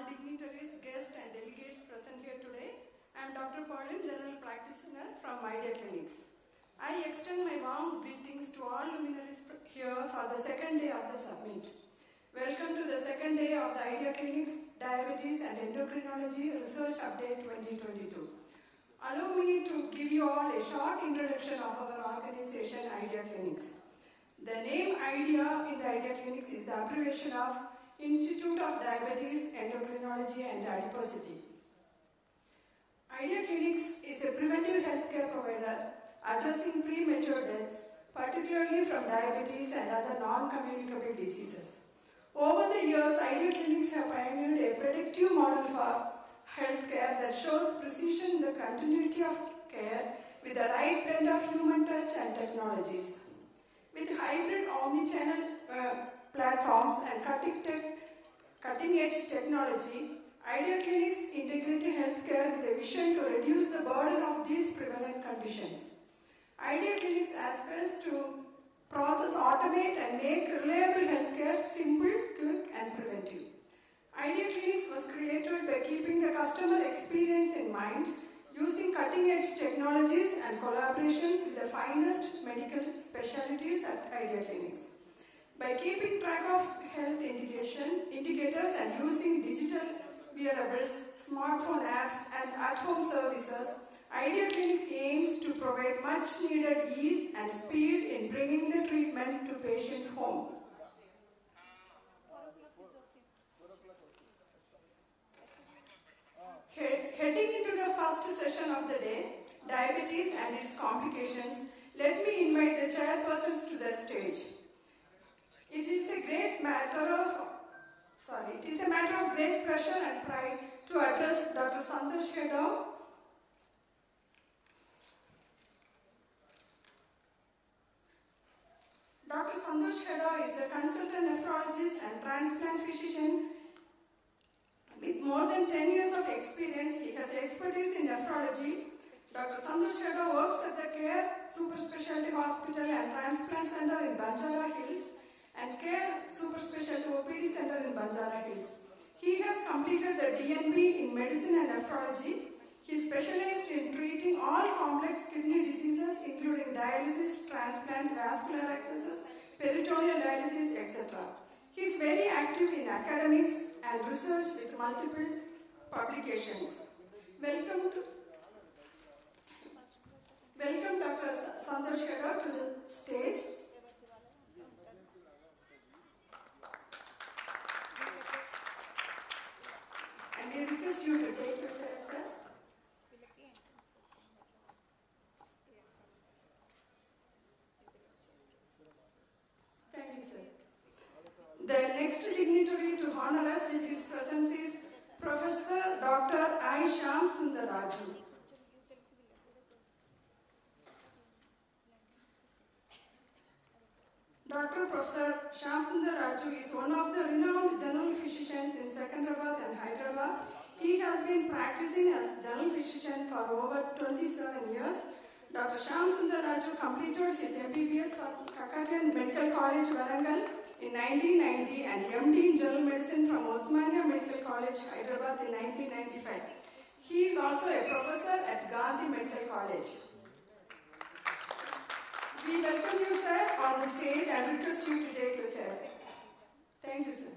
all dignitaries, guests and delegates present here today. I am Dr. Pauline, General Practitioner from Idea Clinics. I extend my warm greetings to all luminaries here for the second day of the summit. Welcome to the second day of the Idea Clinics Diabetes and Endocrinology Research Update 2022. Allow me to give you all a short introduction of our organization, Idea Clinics. The name IDEA in the Idea Clinics is the abbreviation of Institute of Diabetes, Endocrinology and Adiposity. Idea Clinics is a preventive healthcare provider addressing premature deaths, particularly from diabetes and other non-communicable diseases. Over the years, Idea Clinics have pioneered a predictive model for healthcare that shows precision in the continuity of care with the right blend of human touch and technologies. With hybrid omni-channel platforms and cutting-edge technology, Idea Clinics integrated healthcare with a vision to reduce the burden of these prevalent conditions. Idea Clinics aspires to process, automate and make reliable healthcare simple, quick and preventive. Idea Clinics was created by keeping the customer experience in mind, using cutting-edge technologies and collaborations with the finest medical specialties at Idea Clinics. By keeping track of health indicators and using digital wearables, smartphone apps and at-home services, Idea Clinics aims to provide much-needed ease and speed in bringing the treatment to patients' home. Heading into the first session of the day, diabetes and its complications, let me invite the chairpersons to the stage. It is a matter of great pleasure and pride to address Dr. Santosh Hedao. Dr. Santosh Hedao is the consultant nephrologist and transplant physician. With more than 10 years of experience, he has expertise in nephrology. Dr. Santosh Hedao works at the CARE Super Specialty Hospital and Transplant Center in Banjara Hills and CARE Super Specialty OPD Center in Banjara Hills. He has completed the DNB in medicine and nephrology. He specialized in treating all complex kidney diseases including dialysis, transplant, vascular accesses, peritoneal dialysis, etc. He is very active in academics and research with multiple publications. Welcome Dr. Santosh Hedao to the stage. And we request you to take your chair, sir. Thank you, sir. The next dignitary to honor us with his presence is Professor Dr. I. Shyam Sundar Raju. Dr. Professor Shyam Sundar Raju is one of the renowned general physicians in Secunderabad and Hyderabad. He has been practicing as general physician for over 27 years. Dr. Shyam Sundar Raju completed his MBBS from Kakatiyan Medical College, Warangal in 1990 and MD in General Medicine from Osmania Medical College, Hyderabad in 1995. He is also a professor at Gandhi Medical College. We welcome you, sir, on the stage and request you to take your chair. Thank you, sir.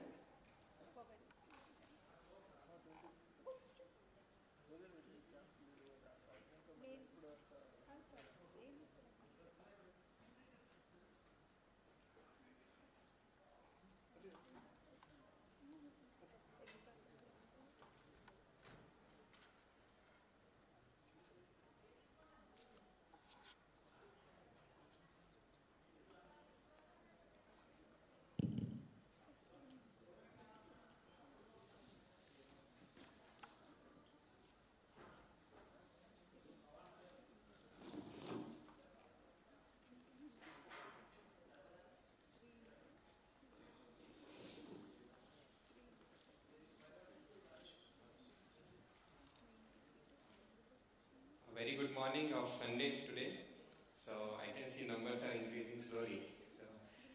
Very good morning of Sunday today. So I can see numbers are increasing slowly. So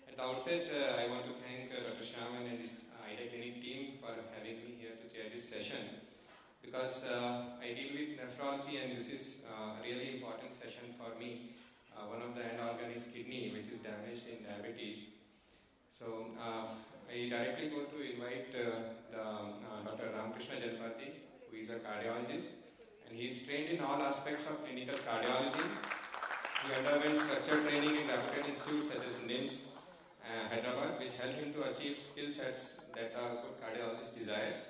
at the outset, I want to thank Dr. Shyam and his Idea Clinic team for having me here to chair this because I deal with nephrology, and this is a really important session for me. One of the end organ is kidney, which is damaged in diabetes. So I directly go to invite Dr. Ramakrishna Janpati, who is a cardiologist, and he is trained in all aspects of clinical cardiology. He underwent structured training in reputed institutes such as NIMS, Hyderabad, which helped him to achieve skill sets that a good cardiologist desires.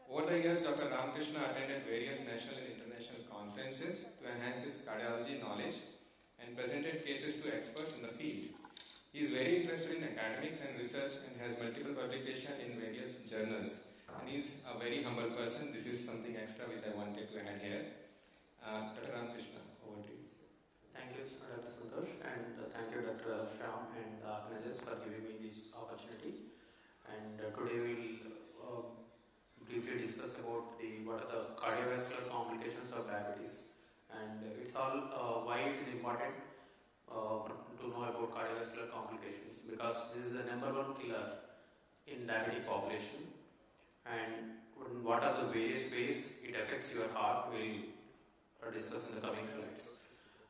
Over the years, Dr. Ramakrishna attended various national and international conferences to enhance his cardiology knowledge and presented cases to experts in the field. He is very interested in academics and research and has multiple publications in various journals. And he is a very humble person. This is something extra which I wanted to add here. Dr. Ramakrishna, over to you. Thank you, Dr. Santosh, and thank you, Dr. Shyam and the organizers for giving me this opportunity. And today we'll briefly discuss about what are the cardiovascular complications of diabetes, and it's all why it is important to know about cardiovascular complications, because this is the number one killer in diabetic population. And what are the various ways it affects your heart, we'll discuss in the coming slides.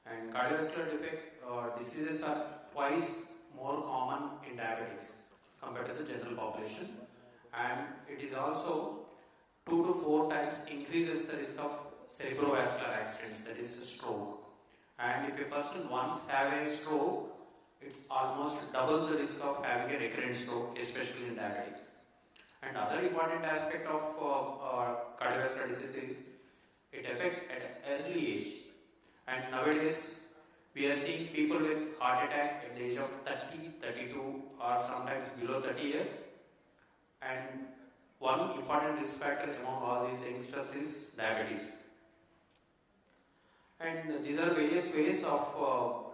And cardiovascular diseases are twice more common in diabetics compared to the general population, and it is also 2 to 4 times increases the risk of cerebrovascular accidents, that is stroke. And if a person once have a stroke, it's almost double the risk of having a recurrent stroke, especially in diabetics. And other important aspect of cardiovascular disease is it affects at an early age. And nowadays, we are seeing people with heart attack at the age of 30, 32 or sometimes below 30 years. And one important risk factor among all these youngsters is diabetes. And these are various ways of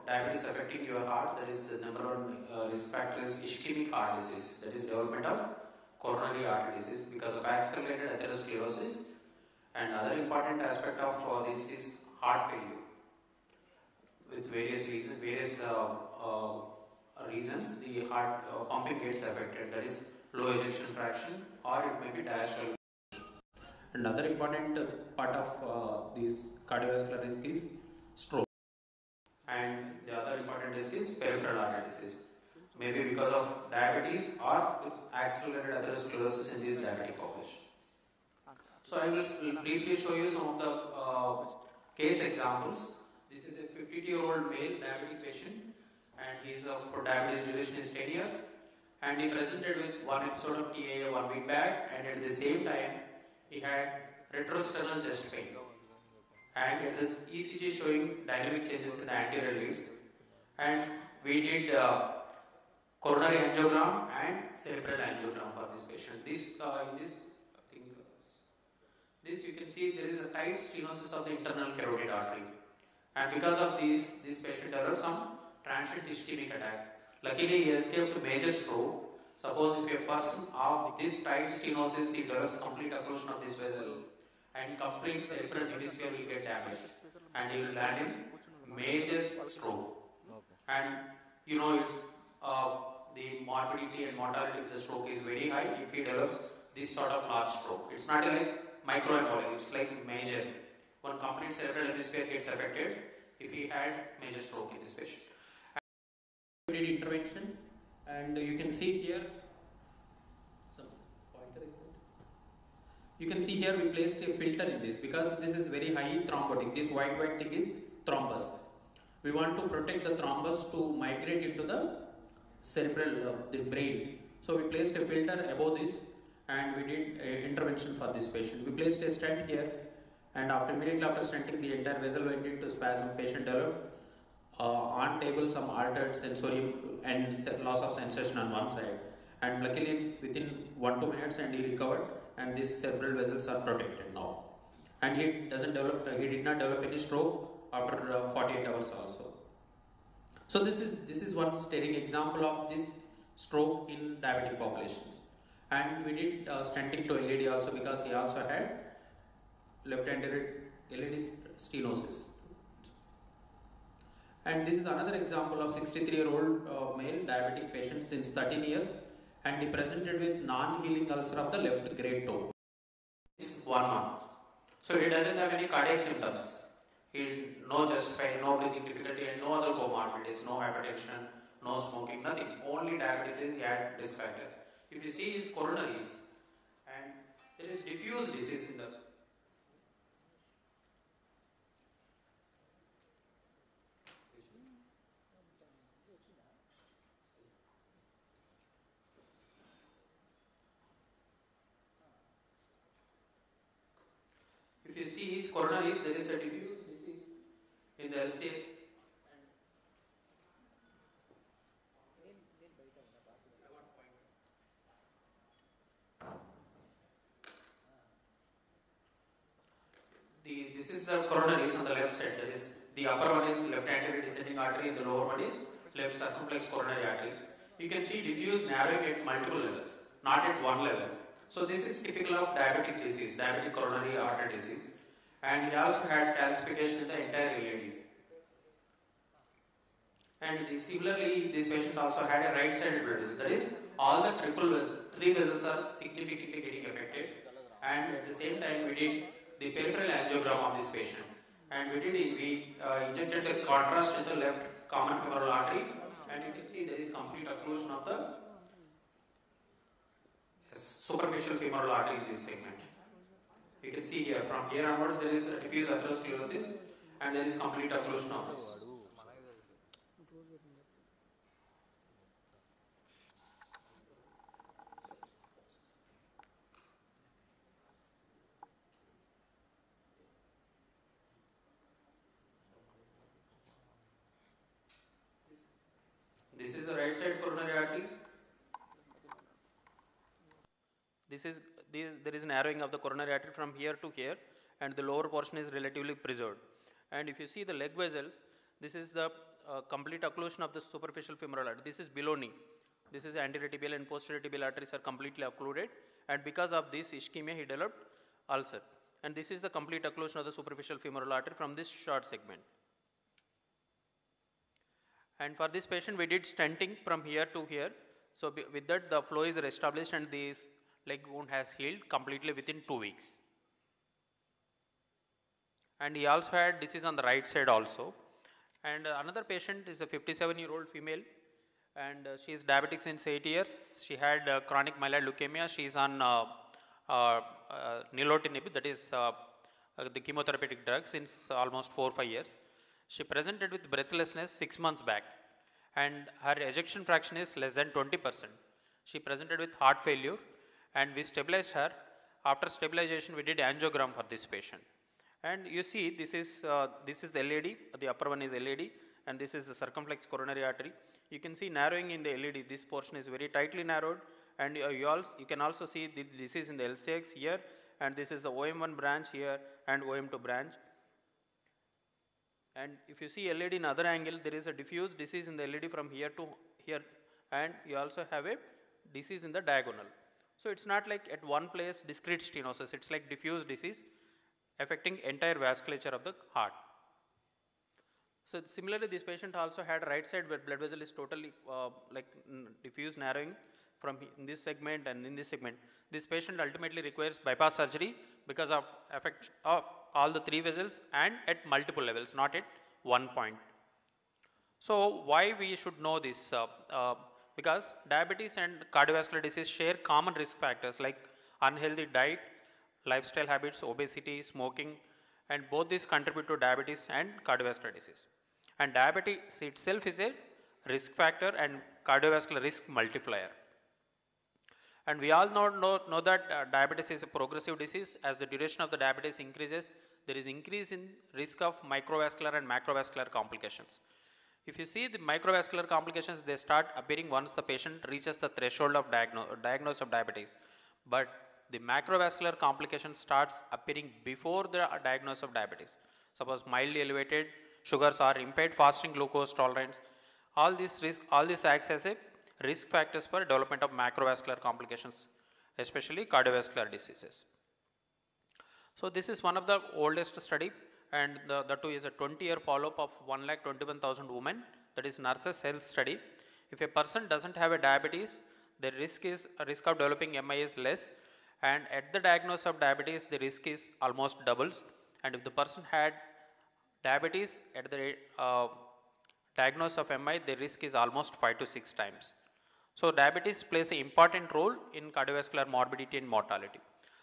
diabetes affecting your heart. That is, the number one risk factor is ischemic heart disease. That is development of coronary artery disease because of accelerated atherosclerosis. And other important aspect of this is heart failure. With various reasons, the heart pumping gets affected. That is low ejection fraction, or it may be diastolic. Another important part of this cardiovascular risk is stroke, and the other important risk is peripheral artery disease, maybe because of diabetes or accelerated atherosclerosis in this diabetic population. So I will briefly show you some of the case examples. This is a 52-year-old male diabetic patient, and he is of diabetes duration is 10 years, and he presented with one episode of TIA 1 week back, and at the same time he had retrosternal chest pain, and it is ECG showing dynamic changes in the anterior leads, and we did coronary angiogram and cerebral angiogram for this patient. This you can see there is a tight stenosis of the internal carotid artery, and because of this patient developed some transient ischemic attack. Luckily, he escaped major stroke. Suppose if a person of this tight stenosis, he develops complete occlusion of this vessel, and complete cerebral hemisphere will get damaged, and he will land in major stroke. And you know, it's the morbidity and mortality of the stroke is very high if he develops this sort of large stroke. It's not like microembolic, it's like major. One complete cerebral hemisphere gets affected if he had major stroke in this patient. We did intervention, and you can see here some pointer is that. You can see here we placed a filter in this because this is very high thrombotic. This white thing is thrombus. We want to protect the thrombus to migrate into the cerebral, the brain. So we placed a filter above this, and we did intervention for this patient. We placed a stent here, and immediately after stenting, the entire vessel went into spasm. Patient developed on table some altered sensorium and loss of sensation on one side, and luckily within 1-2 minutes and he recovered, and these cerebral vessels are protected now, and he did not develop any stroke after 48 hours also. So this is one staring example of this stroke in diabetic populations, and we did stenting to LAD also because he also had left-handed LAD stenosis. And this is another example of 63-year-old male diabetic patient since 13 years, and he presented with non-healing ulcer of the left great toe. It's 1 month. So he doesn't have any cardiac symptoms. No chest pain, no breathing difficulty, and no other comorbidities, no hypertension, no smoking, nothing. Only diabetes is he had risk factor. If you see his coronaries, and there is diffuse disease in the. If you see his coronaries, there is a diffuse disease in the LCX. This is the coronaries on the left side. That is, the upper one is left anterior descending artery and the lower one is left circumflex coronary artery. You can see diffuse narrowing at multiple levels, not at one level. So this is typical of diabetic disease, diabetic coronary artery disease. And he also had calcification in the entire LADs. And similarly, this patient also had a right-sided blood vessel. That is, all the three vessels are significantly getting affected. And at the same time, we did the peripheral angiogram of this patient. And we injected the contrast in the left common femoral artery. And you can see there is complete occlusion of the superficial femoral artery in this segment. You can see here, from here onwards, there is diffuse atherosclerosis and there is complete occlusion of this. This is the right side coronary artery. There is narrowing of the coronary artery from here to here, and the lower portion is relatively preserved. And if you see the leg vessels, this is the complete occlusion of the superficial femoral artery. This is below knee. This is anterior tibial and posterior tibial arteries are completely occluded, and because of this ischemia, he developed ulcer. And this is the complete occlusion of the superficial femoral artery from this short segment. And for this patient, we did stenting from here to here. So with that, the flow is established and this leg wound has healed completely within 2 weeks. And he also had disease on the right side also. And another patient is a 57-year-old female, and she is diabetic since 8 years. She had chronic myeloid leukemia. She is on nilotinib, that is the chemotherapeutic drug, since almost 4 or 5 years. She presented with breathlessness 6 months back, and her ejection fraction is less than 20%. She presented with heart failure, and we stabilized her. After stabilization, we did angiogram for this patient. And you see, this is the LAD, the upper one is LAD, and this is the circumflex coronary artery. You can see narrowing in the LAD, this portion is very tightly narrowed, and you can also see the disease in the LCX here, and this is the OM1 branch here, and OM2 branch. And if you see LAD in other angle, there is a diffuse disease in the LAD from here to here, and you also have a disease in the diagonal. So it's not like at one place discrete stenosis, it's like diffuse disease affecting entire vasculature of the heart. So similarly, this patient also had right side blood vessel is totally diffuse narrowing from in this segment and in this segment. This patient ultimately requires bypass surgery because of effect of all the three vessels and at multiple levels, not at one point. So why we should know this? Because diabetes and cardiovascular disease share common risk factors like unhealthy diet, lifestyle habits, obesity, smoking, and both these contribute to diabetes and cardiovascular disease. And diabetes itself is a risk factor and cardiovascular risk multiplier. And we all know that diabetes is a progressive disease. As the duration of the diabetes increases, there is increase in risk of microvascular and macrovascular complications. If you see the microvascular complications, they start appearing once the patient reaches the threshold of diagnosis of diabetes. But the macrovascular complication starts appearing before the diagnosis of diabetes. Suppose mildly elevated sugars or impaired fasting glucose tolerance. All this acts as a risk factors for development of macrovascular complications, especially cardiovascular diseases. So this is one of the oldest study, and the two is a 20-year follow-up of 1,21,000 women, that is nurses health study. If a person doesn't have a diabetes, the risk of developing MI is less, and at the diagnosis of diabetes the risk is almost doubles, and if the person had diabetes at the diagnosis of MI, the risk is almost 5 to 6 times. So diabetes plays an important role in cardiovascular morbidity and mortality.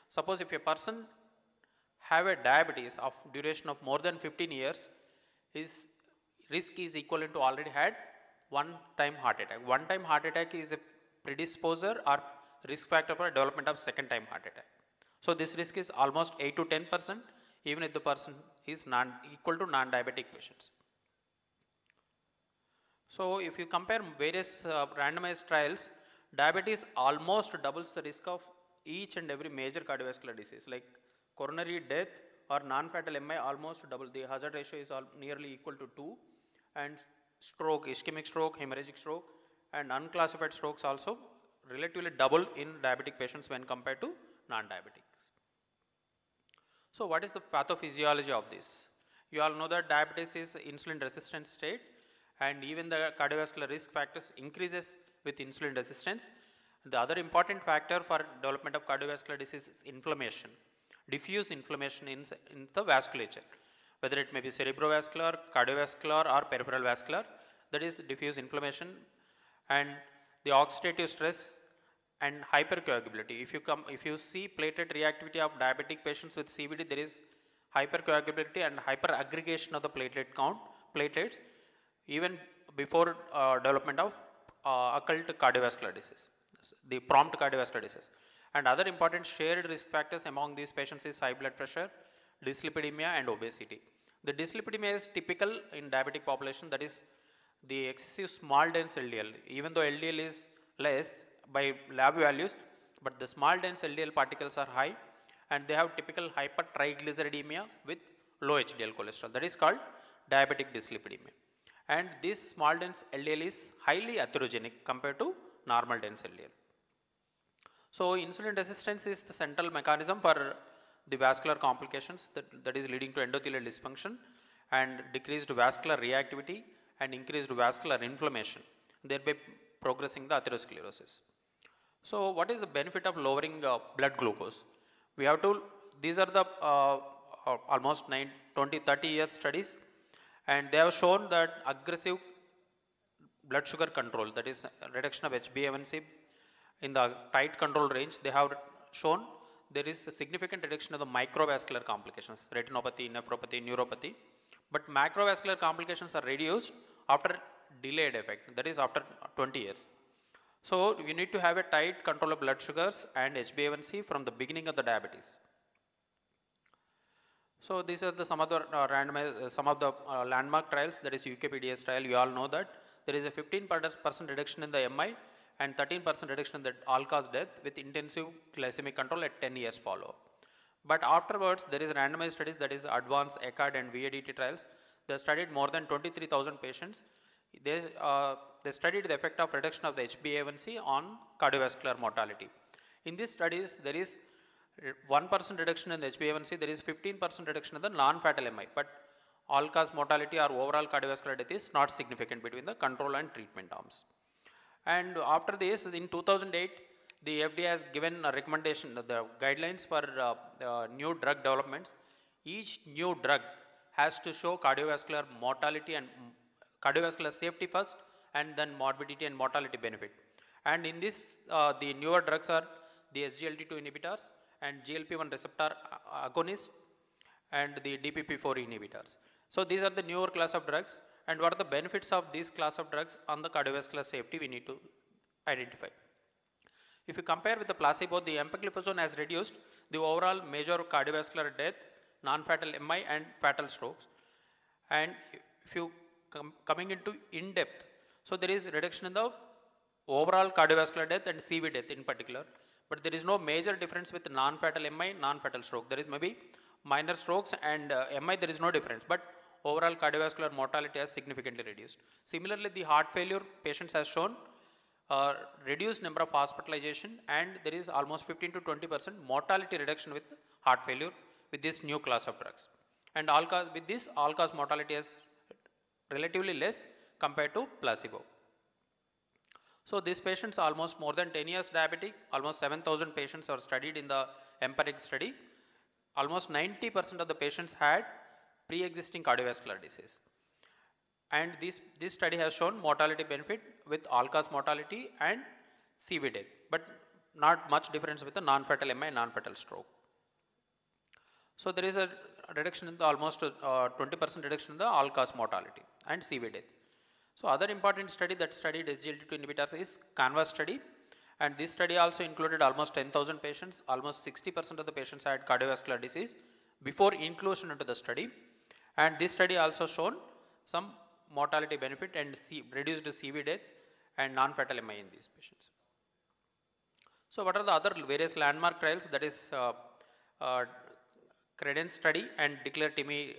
Suppose if a person have a diabetes of duration of more than 15 years, his risk is equivalent to already had one-time heart attack. One-time heart attack is a predisposer or risk factor for development of second-time heart attack. So this risk is almost 8 to 10%, even if the person is equal to non-diabetic patients. So if you compare various randomized trials, diabetes almost doubles the risk of each and every major cardiovascular disease, like coronary death or non-fatal MI almost double. The hazard ratio is nearly equal to 2, and stroke, ischemic stroke, hemorrhagic stroke, and unclassified strokes also relatively double in diabetic patients when compared to non-diabetics. So what is the pathophysiology of this? You all know that diabetes is insulin resistant state, and even the cardiovascular risk factors increases with insulin resistance. The other important factor for development of cardiovascular disease is inflammation, diffuse inflammation in the vasculature, whether it may be cerebrovascular, cardiovascular or peripheral vascular, that is diffuse inflammation, and the oxidative stress and hypercoagulability. If you see platelet reactivity of diabetic patients with CVD, there is hypercoagulability and hyperaggregation of the platelets, even before development of occult cardiovascular disease, the prompt cardiovascular disease. And other important shared risk factors among these patients is high blood pressure, dyslipidemia and obesity. The dyslipidemia is typical in diabetic population, that is the excessive small dense LDL. Even though LDL is less by lab values, but the small dense LDL particles are high, and they have typical hypertriglyceridemia with low HDL cholesterol. That is called diabetic dyslipidemia. And this small dense LDL is highly atherogenic compared to normal dense LDL. So insulin resistance is the central mechanism for the vascular complications that is leading to endothelial dysfunction and decreased vascular reactivity and increased vascular inflammation, thereby progressing the atherosclerosis. So what is the benefit of lowering blood glucose? We have to, these are the almost 20-30 years studies, and they have shown that aggressive blood sugar control, that is reduction of HbA1c in the tight control range, they have shown there is a significant reduction of the microvascular complications, retinopathy, nephropathy, neuropathy, but macrovascular complications are reduced after delayed effect, that is after 20 years. So you need to have a tight control of blood sugars and HbA1c from the beginning of the diabetes. So these are some of the landmark trials, that is UKPDS trial. You all know that there is a 15% reduction in the MI and 13% reduction in the all-cause death with intensive glycemic control at 10 years follow-up. But afterwards, there is randomized studies, that is advanced ECARD and VADT trials. They studied more than 23,000 patients. They studied the effect of reduction of the HbA1c on cardiovascular mortality. In these studies, there is 1% reduction in the HbA1c, there is 15% reduction in the non-fatal MI, but all-cause mortality or overall cardiovascular death is not significant between the control and treatment arms. And after this, in 2008, the FDA has given a recommendation, the guidelines for new drug developments. Each new drug has to show cardiovascular mortality and cardiovascular safety first, and then morbidity and mortality benefit. And in this, the newer drugs are the SGLT2 inhibitors and GLP-1 receptor agonists and the DPP-4 inhibitors. So these are the newer class of drugs, and what are the benefits of these class of drugs on the cardiovascular safety we need to identify. If you compare with the placebo, the empagliflozin has reduced the overall major cardiovascular death, non-fatal MI and fatal strokes. And if you coming into in-depth, so there is reduction in the overall cardiovascular death and CV death in particular, but there is no major difference with non-fatal MI, non-fatal stroke. There is maybe minor strokes and MI, there is no difference, but overall cardiovascular mortality has significantly reduced. Similarly, the heart failure patients has shown reduced number of hospitalization, and there is almost 15 to 20% mortality reduction with heart failure with this new class of drugs. And with this, all-cause mortality is relatively less compared to placebo. So these patients almost more than 10 years diabetic, almost 7,000 patients are studied in the empiric study. Almost 90% of the patients had pre-existing cardiovascular disease. And this study has shown mortality benefit with all-cause mortality and CV death, but not much difference with the non-fatal MI and non-fatal stroke. So there is a reduction in the almost 20% reduction in the all-cause mortality and CV death. So other important study that studied SGLT2 inhibitors is CANVAS study, and this study also included almost 10,000 patients. Almost 60% of the patients had cardiovascular disease before inclusion into the study, and this study also shown some mortality benefit and reduced CV death and non-fatal MI in these patients. So what are the other various landmark trials? That is Credence study and Declare TIMI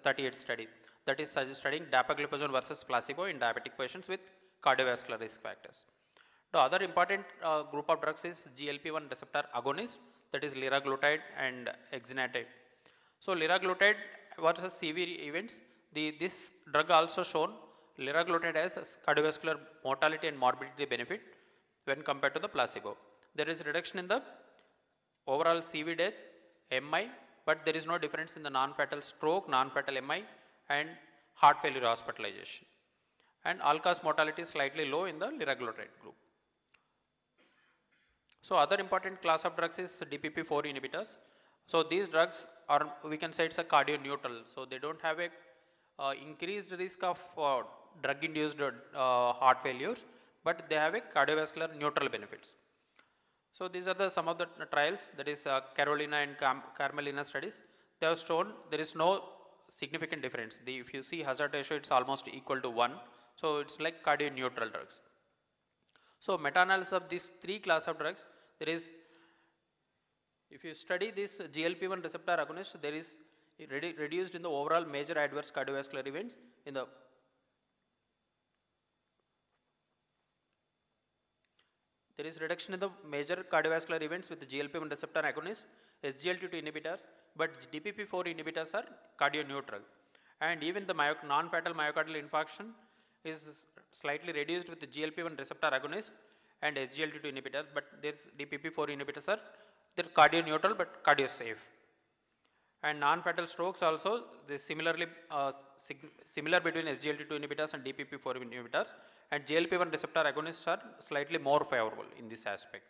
38 study, that is studying dapagliflozin versus placebo in diabetic patients with cardiovascular risk factors. The other important group of drugs is GLP-1 receptor agonist, that is liraglutide and exenatide. So liraglutide versus CV events, this drug also shown liraglutide has cardiovascular mortality and morbidity benefit when compared to the placebo. There is reduction in the overall CV death, MI, but there is no difference in the non-fatal stroke, non-fatal MI and heart failure hospitalization. And all-cause mortality is slightly low in the liraglutide group. So other important class of drugs is DPP-4 inhibitors. So these drugs are, we can say it's a cardio-neutral. So they don't have a increased risk of drug-induced heart failures, but they have a cardiovascular neutral benefits. So these are some of the trials, that is Carolina and Carmelina studies. They have shown there is no significant difference. If you see hazard ratio, it's almost equal to 1. So it's like cardio-neutral drugs. So meta-analysis of these three class of drugs, there is, if you study this GLP-1 receptor agonist, there is reduced in the overall major adverse cardiovascular events in the there is reduction in the major cardiovascular events with the GLP-1 receptor agonist, SGLT2 inhibitors, but DPP-4 inhibitors are cardio-neutral. And even the non-fatal myocardial infarction is slightly reduced with the GLP-1 receptor agonist and SGLT2 inhibitors, but this DPP-4 inhibitors are, they're cardio-neutral but cardio-safe. And non-fatal strokes also, they similarly similar between SGLT2 inhibitors and DPP-4 inhibitors, and GLP-1 receptor agonists are slightly more favorable in this aspect.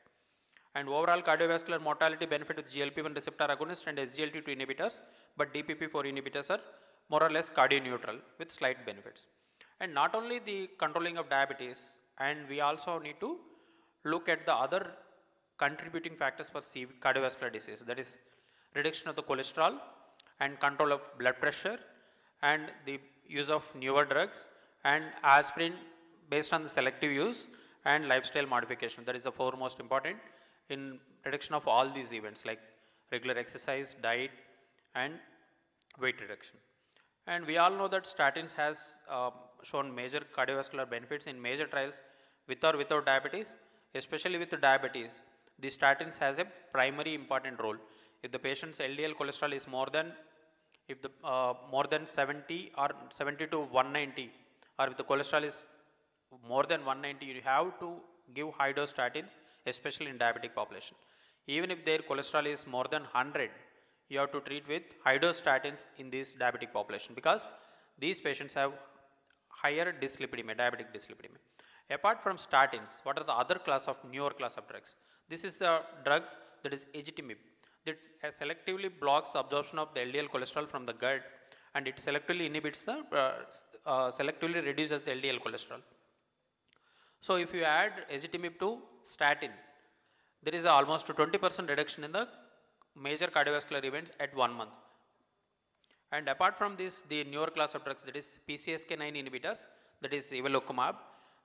And overall cardiovascular mortality benefit with GLP-1 receptor agonist and SGLT2 inhibitors, but DPP-4 inhibitors are more or less cardio-neutral with slight benefits. And not only the controlling of diabetes, and we also need to look at the other contributing factors for cardiovascular disease, that is reduction of the cholesterol and control of blood pressure and the use of newer drugs and aspirin based on the selective use and lifestyle modification. That is the four most important in reduction of all these events like regular exercise, diet and weight reduction. And we all know that statins has shown major cardiovascular benefits in major trials with or without diabetes, especially with the diabetes. The statins has a primary important role. If the patient's LDL cholesterol is more than, more than 70 or 70 to 190, or if the cholesterol is more than 190, you have to give high dose statins, especially in diabetic population. Even if their cholesterol is more than 100, you have to treat with high dose statins in this diabetic population because these patients have higher dyslipidemia, diabetic dyslipidemia. Apart from statins, what are the other newer class of drugs? This is the drug that is ezetimibe, that selectively blocks the absorption of the LDL cholesterol from the gut, and it selectively inhibits the, selectively reduces the LDL cholesterol. So if you add ezetimibe to statin, there is almost 20% reduction in the major cardiovascular events at 1 month. And apart from this, the newer class of drugs, that is PCSK9 inhibitors, that is evolocumab.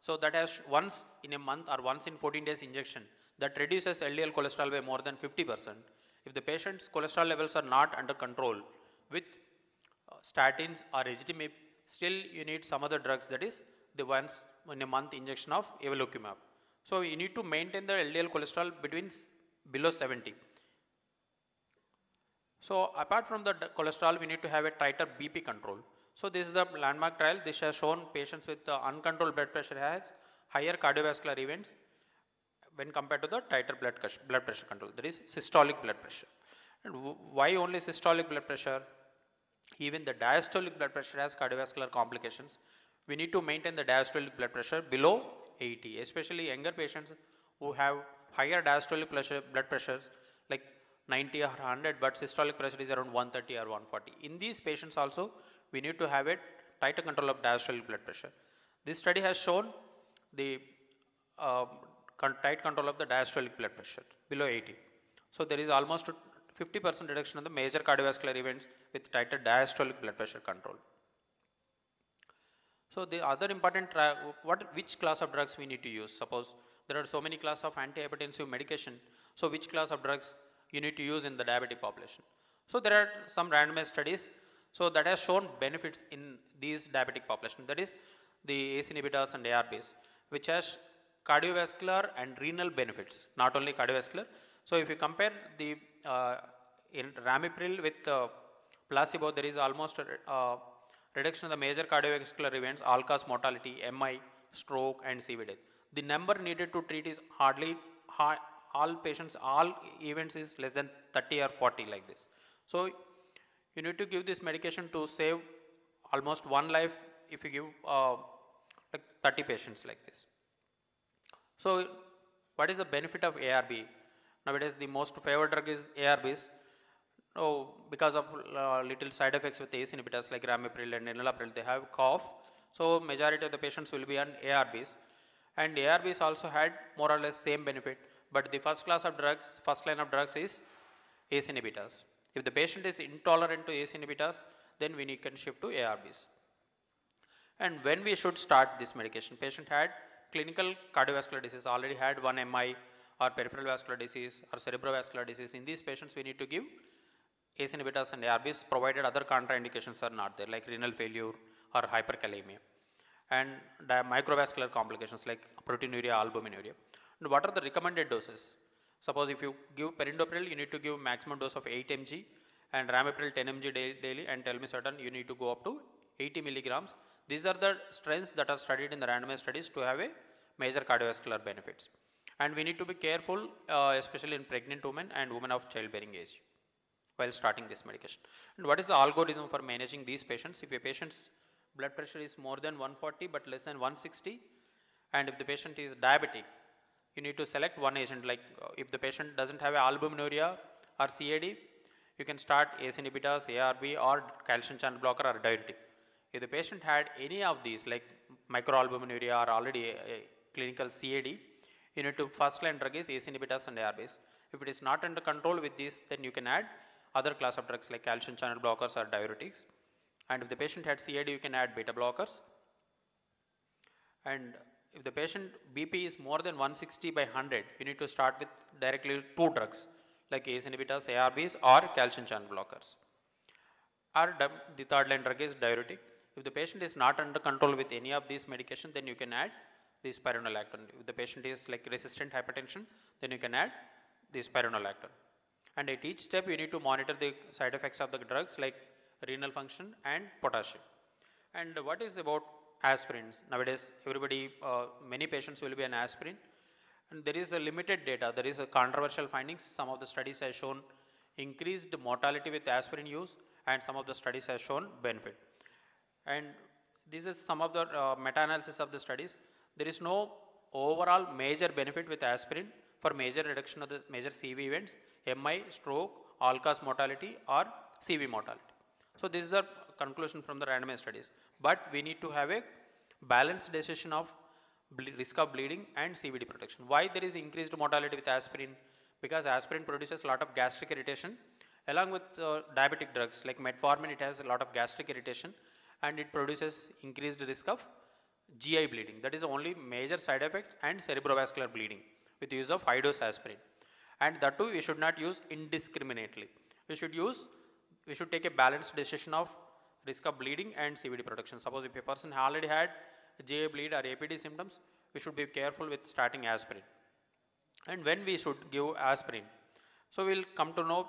So that has once in a month or once in 14 days injection that reduces LDL cholesterol by more than 50%. If the patient's cholesterol levels are not under control with statins or ezetimibe, still you need some other drugs, that is the once in a month injection of evolocumab. So you need to maintain the LDL cholesterol below 70. So apart from the cholesterol, we need to have a tighter BP control. So this is the landmark trial. This has shown patients with uncontrolled blood pressure has higher cardiovascular events when compared to the tighter blood pressure control, that is systolic blood pressure. And why only systolic blood pressure? Even the diastolic blood pressure has cardiovascular complications. We need to maintain the diastolic blood pressure below 80, especially younger patients who have higher diastolic blood pressures like 90 or 100, but systolic pressure is around 130 or 140. In these patients also, we need to have a tighter control of diastolic blood pressure. This study has shown the tight control of the diastolic blood pressure below 80. So there is almost 50% reduction of the major cardiovascular events with tighter diastolic blood pressure control. So the other important, which class of drugs we need to use? Suppose there are so many classes of antihypertensive medication. So which class of drugs you need to use in the diabetic population? So there are some randomized studies. So that has shown benefits in these diabetic population. That is the ACE inhibitors and ARBs, which has cardiovascular and renal benefits, not only cardiovascular. So if you compare the in ramipril with placebo, there is almost a reduction of the major cardiovascular events, all-cause mortality, MI, stroke, and CV death. The number needed to treat is hardly, all patients, all events is less than 30 or 40 like this. So you need to give this medication to save almost one life if you give like 30 patients like this. So what is the benefit of ARB? Nowadays the most favored drug is ARBs. Because of little side effects with ACE inhibitors like ramipril and enalapril, they have cough. So majority of the patients will be on ARBs. And ARBs also had more or less same benefit. But the first line of drugs is ACE inhibitors. If the patient is intolerant to ACE inhibitors, then we can shift to ARBs. And when we should start this medication? Patient had clinical cardiovascular disease, already had one MI or peripheral vascular disease or cerebrovascular disease. In these patients, we need to give ACE inhibitors and ARBs provided other contraindications are not there, like renal failure or hyperkalemia, and microvascular complications like proteinuria, albuminuria. And what are the recommended doses? Suppose if you give perindopril, you need to give maximum dose of 8 mg, and ramipril 10 mg daily, and telmisartan you need to go up to 80 milligrams. These are the strengths that are studied in the randomized studies to have a major cardiovascular benefits. And we need to be careful, especially in pregnant women and women of childbearing age, while starting this medication. And what is the algorithm for managing these patients? If a patient's blood pressure is more than 140 but less than 160, and if the patient is diabetic, you need to select one agent. Like if the patient doesn't have albuminuria or CAD, you can start ACE inhibitors, ARB, or calcium channel blocker or diuretic. If the patient had any of these like microalbuminuria or already a clinical CAD, you need to first line drug is ACE inhibitors and ARBs. If it is not under control with this, then you can add other class of drugs like calcium channel blockers or diuretics. And if the patient had CAD, you can add beta blockers. And if the patient BP is more than 160 by 100, you need to start with directly two drugs like ACE inhibitors, ARBs, or calcium channel blockers. Or the third line drug is diuretic. If the patient is not under control with any of these medications, then you can add this spironolactone. If the patient is like resistant hypertension, then you can add this spironolactone. And at each step, you need to monitor the side effects of the drugs like renal function and potassium. And what is about aspirins? Nowadays, many patients will be on aspirin. And there is a limited data. There is a controversial findings. Some of the studies have shown increased mortality with aspirin use, and some of the studies have shown benefit. And this is some of the meta-analysis of the studies. There is no overall major benefit with aspirin for major reduction of the major CV events, MI, stroke, all-cause mortality, or CV mortality. So this is the conclusion from the randomized studies. But we need to have a balanced decision of risk of bleeding and CVD protection. Why there is increased mortality with aspirin? Because aspirin produces a lot of gastric irritation. Along with diabetic drugs like metformin, it has a lot of gastric irritation, and it produces increased risk of GI bleeding. That is the only major side effect, and cerebrovascular bleeding with the use of high dose aspirin. And that too, we should not use indiscriminately. We should take a balanced decision of risk of bleeding and CVD protection. Suppose if a person already had GI bleed or APD symptoms, we should be careful with starting aspirin. And when we should give aspirin? So we will come to know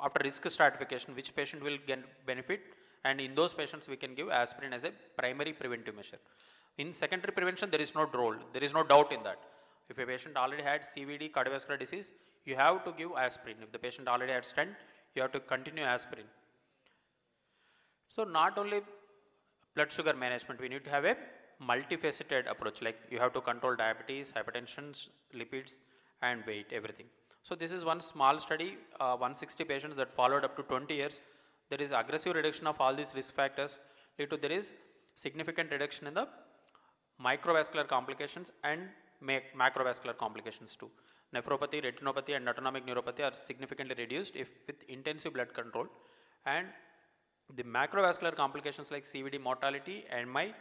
after risk stratification which patient will get benefit, and in those patients we can give aspirin as a primary preventive measure. In secondary prevention, there is no role, there is no doubt in that. If a patient already had CVD, cardiovascular disease, you have to give aspirin. If the patient already had stent, you have to continue aspirin. So not only blood sugar management, we need to have a multifaceted approach, like you have to control diabetes, hypertension, lipids and weight, everything. So this is one small study, 160 patients that followed up to 20 years. There is aggressive reduction of all these risk factors, there is significant reduction in the microvascular complications and macrovascular complications too. Nephropathy, retinopathy and autonomic neuropathy are significantly reduced if with intensive blood control, and the macrovascular complications like CVD mortality, MI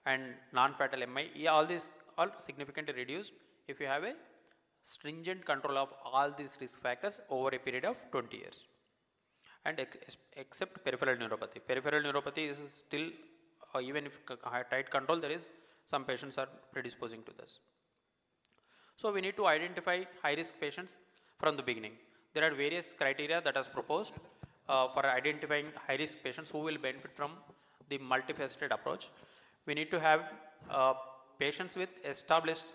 and non-fatal MI, all these are significantly reduced if you have a stringent control of all these risk factors over a period of 20 years. And except peripheral neuropathy. Peripheral neuropathy is still, even if tight control, there is some patients are predisposing to this. So we need to identify high risk patients from the beginning. There are various criteria that is proposed for identifying high risk patients who will benefit from the multifaceted approach. We need to have patients with established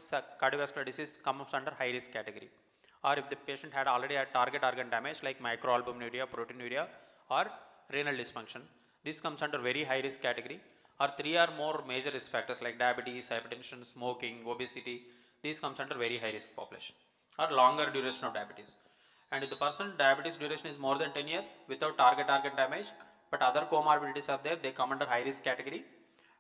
cardiovascular disease comes under high risk category, or if the patient had already had target organ damage like microalbuminuria, proteinuria or renal dysfunction, this comes under very high risk category, or 3 or more major risk factors like diabetes, hypertension, smoking, obesity, these comes under very high risk population, or longer duration of diabetes. And if the person diabetes duration is more than 10 years without target organ damage, but other comorbidities are there, they come under high risk category.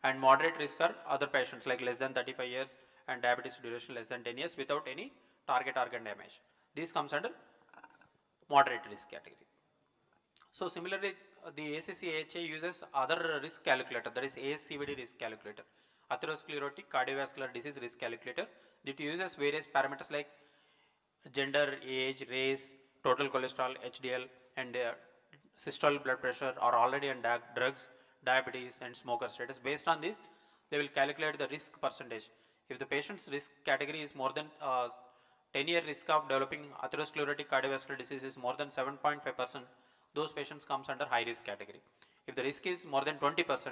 And moderate risk are other patients like less than 35 years and diabetes duration less than 10 years without any target organ damage. This comes under moderate risk category. So similarly, the ACC-AHA uses other risk calculator, that is ASCVD risk calculator, atherosclerotic cardiovascular disease risk calculator, that uses various parameters like gender, age, race, total cholesterol, HDL and systolic blood pressure, are already on drugs, diabetes and smoker status. Based on this, they will calculate the risk percentage. If the patient's risk category is more than 10-year risk of developing atherosclerotic cardiovascular disease is more than 7.5%, those patients comes under high risk category. If the risk is more than 20%,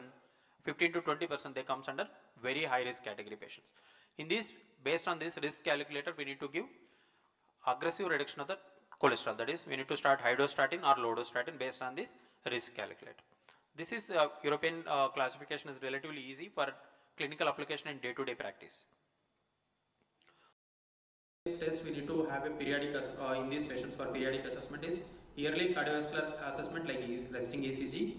15 to 20%, they comes under very high risk category patients. In this, based on this risk calculator, we need to give aggressive reduction of the cholesterol. That is, we need to start high dose statin or low dose statin based on this risk calculator. This is European classification is relatively easy for clinical application in day-to-day practice. This test we need to have a periodic in these patients for periodic assessment is yearly cardiovascular assessment like resting ECG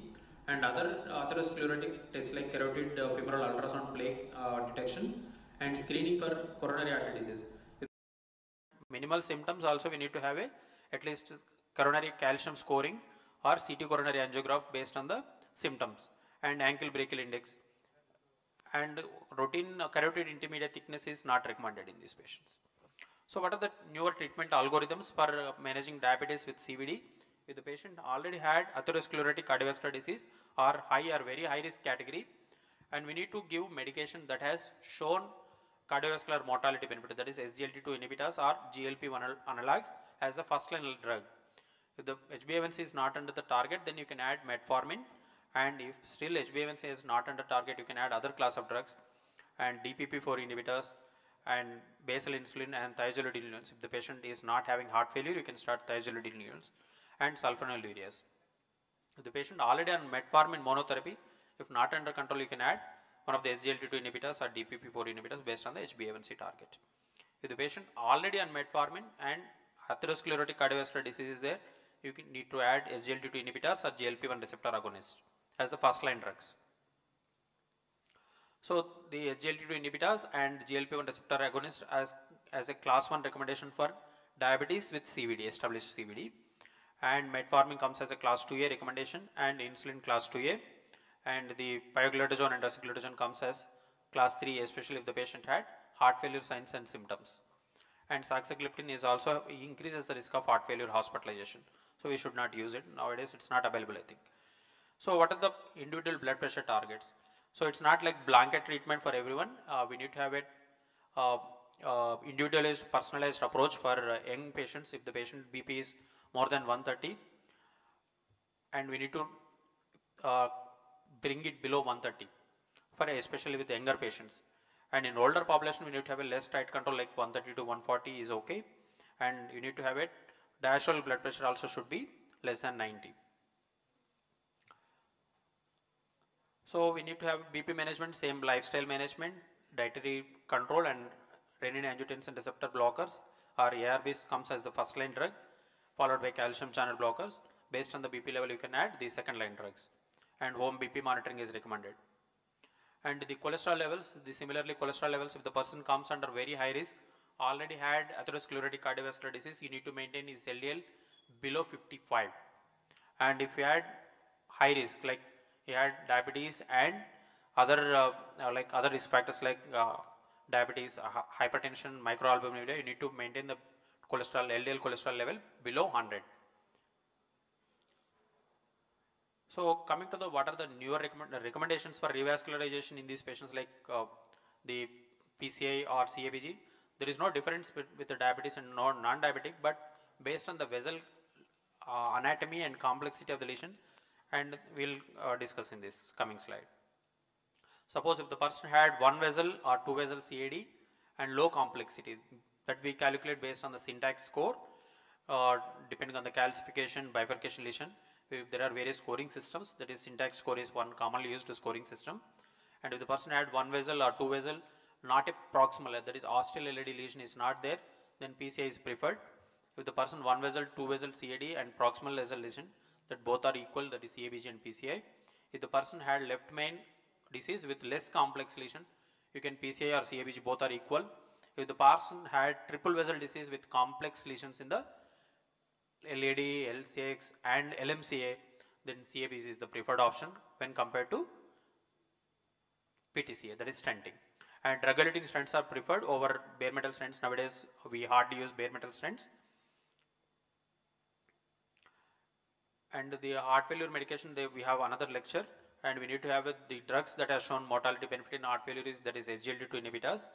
and other atherosclerotic tests like carotid femoral ultrasound plaque detection and screening for coronary artery disease. Minimal symptoms also we need to have at least coronary calcium scoring or CT coronary angiograph based on the symptoms, and ankle brachial index, and routine carotid intermediate thickness is not recommended in these patients. So what are the newer treatment algorithms for managing diabetes with CVD? If the patient already had atherosclerotic cardiovascular disease or high or very high risk category, and we need to give medication that has shown cardiovascular mortality benefit, that is SGLT2 inhibitors or GLP-1 analogs as a first line drug. If the HbA1c is not under the target, then you can add metformin, and if still HbA1c is not under target, you can add other class of drugs and DPP-4 inhibitors and basal insulin and thiazolidinoleucins. If the patient is not having heart failure, you can start thiazolidinoleucins and sulfonylureas. If the patient already on metformin monotherapy, if not under control, you can add one of the SGLT2 inhibitors or DPP-4 inhibitors based on the HbA1c target. If the patient already on metformin and atherosclerotic cardiovascular disease is there, you need to add SGLT2 inhibitors or GLP-1 receptor agonist as the first line drugs. So the SGLT2 inhibitors and GLP-1 receptor agonist as a class 1 recommendation for diabetes with CVD, established CVD, and metformin comes as a class 2A recommendation and insulin class 2A, and the pioglitazone and dasiglucagon comes as class 3, especially if the patient had heart failure signs and symptoms. And saxagliptin is also increases the risk of heart failure hospitalization. So we should not use it. Nowadays it's not available, I think. So what are the individual blood pressure targets? So it's not like blanket treatment for everyone. We need to have a individualized, personalized approach for young patients. If the patient BP is more than 130, and we need to bring it below 130 for especially with younger patients. And in older population, we need to have a less tight control, like 130 to 140 is okay. And you need to have it, diastolic blood pressure also should be less than 90. So we need to have BP management, same lifestyle management, dietary control, and renin-angiotensin receptor blockers or ARBs comes as the first line drug, followed by calcium channel blockers. Based on the BP level, you can add the second line drugs, and home BP monitoring is recommended. And the cholesterol levels, similarly cholesterol levels, if the person comes under very high risk, already had atherosclerotic cardiovascular disease, you need to maintain his LDL below 55. And if you had high risk, like you had diabetes and other like other risk factors like diabetes, hypertension, microalbuminuria, you need to maintain the cholesterol, LDL cholesterol level below 100. So coming to the what are the newer recommendations for revascularization in these patients, like the PCI or CABG, there is no difference with the diabetes and non-diabetic, but based on the vessel anatomy and complexity of the lesion, and we'll discuss in this coming slide. Suppose if the person had one vessel or two vessel CAD and low complexity, that we calculate based on the syntax score, depending on the calcification, bifurcation lesion. If there are various scoring systems, that is syntax score is one commonly used scoring system. And if the person had one vessel or two vessel, not a proximal, that is ostial LAD lesion is not there, then PCI is preferred. If the person one vessel, two vessel CAD and proximal vessel lesion, that both are equal, that is CABG and PCI. If the person had left main disease with less complex lesion, you can PCI or CABG, both are equal. If the person had triple vessel disease with complex lesions in the LAD, LCX and LMCA, then CABG is the preferred option when compared to PTCA, that is stenting. And drug-eluting stents are preferred over bare metal stents. Nowadays, we hardly use bare metal stents. And the heart failure medication, we have another lecture, and we need to have the drugs that have shown mortality benefit in heart failure is, that is SGLT2 inhibitors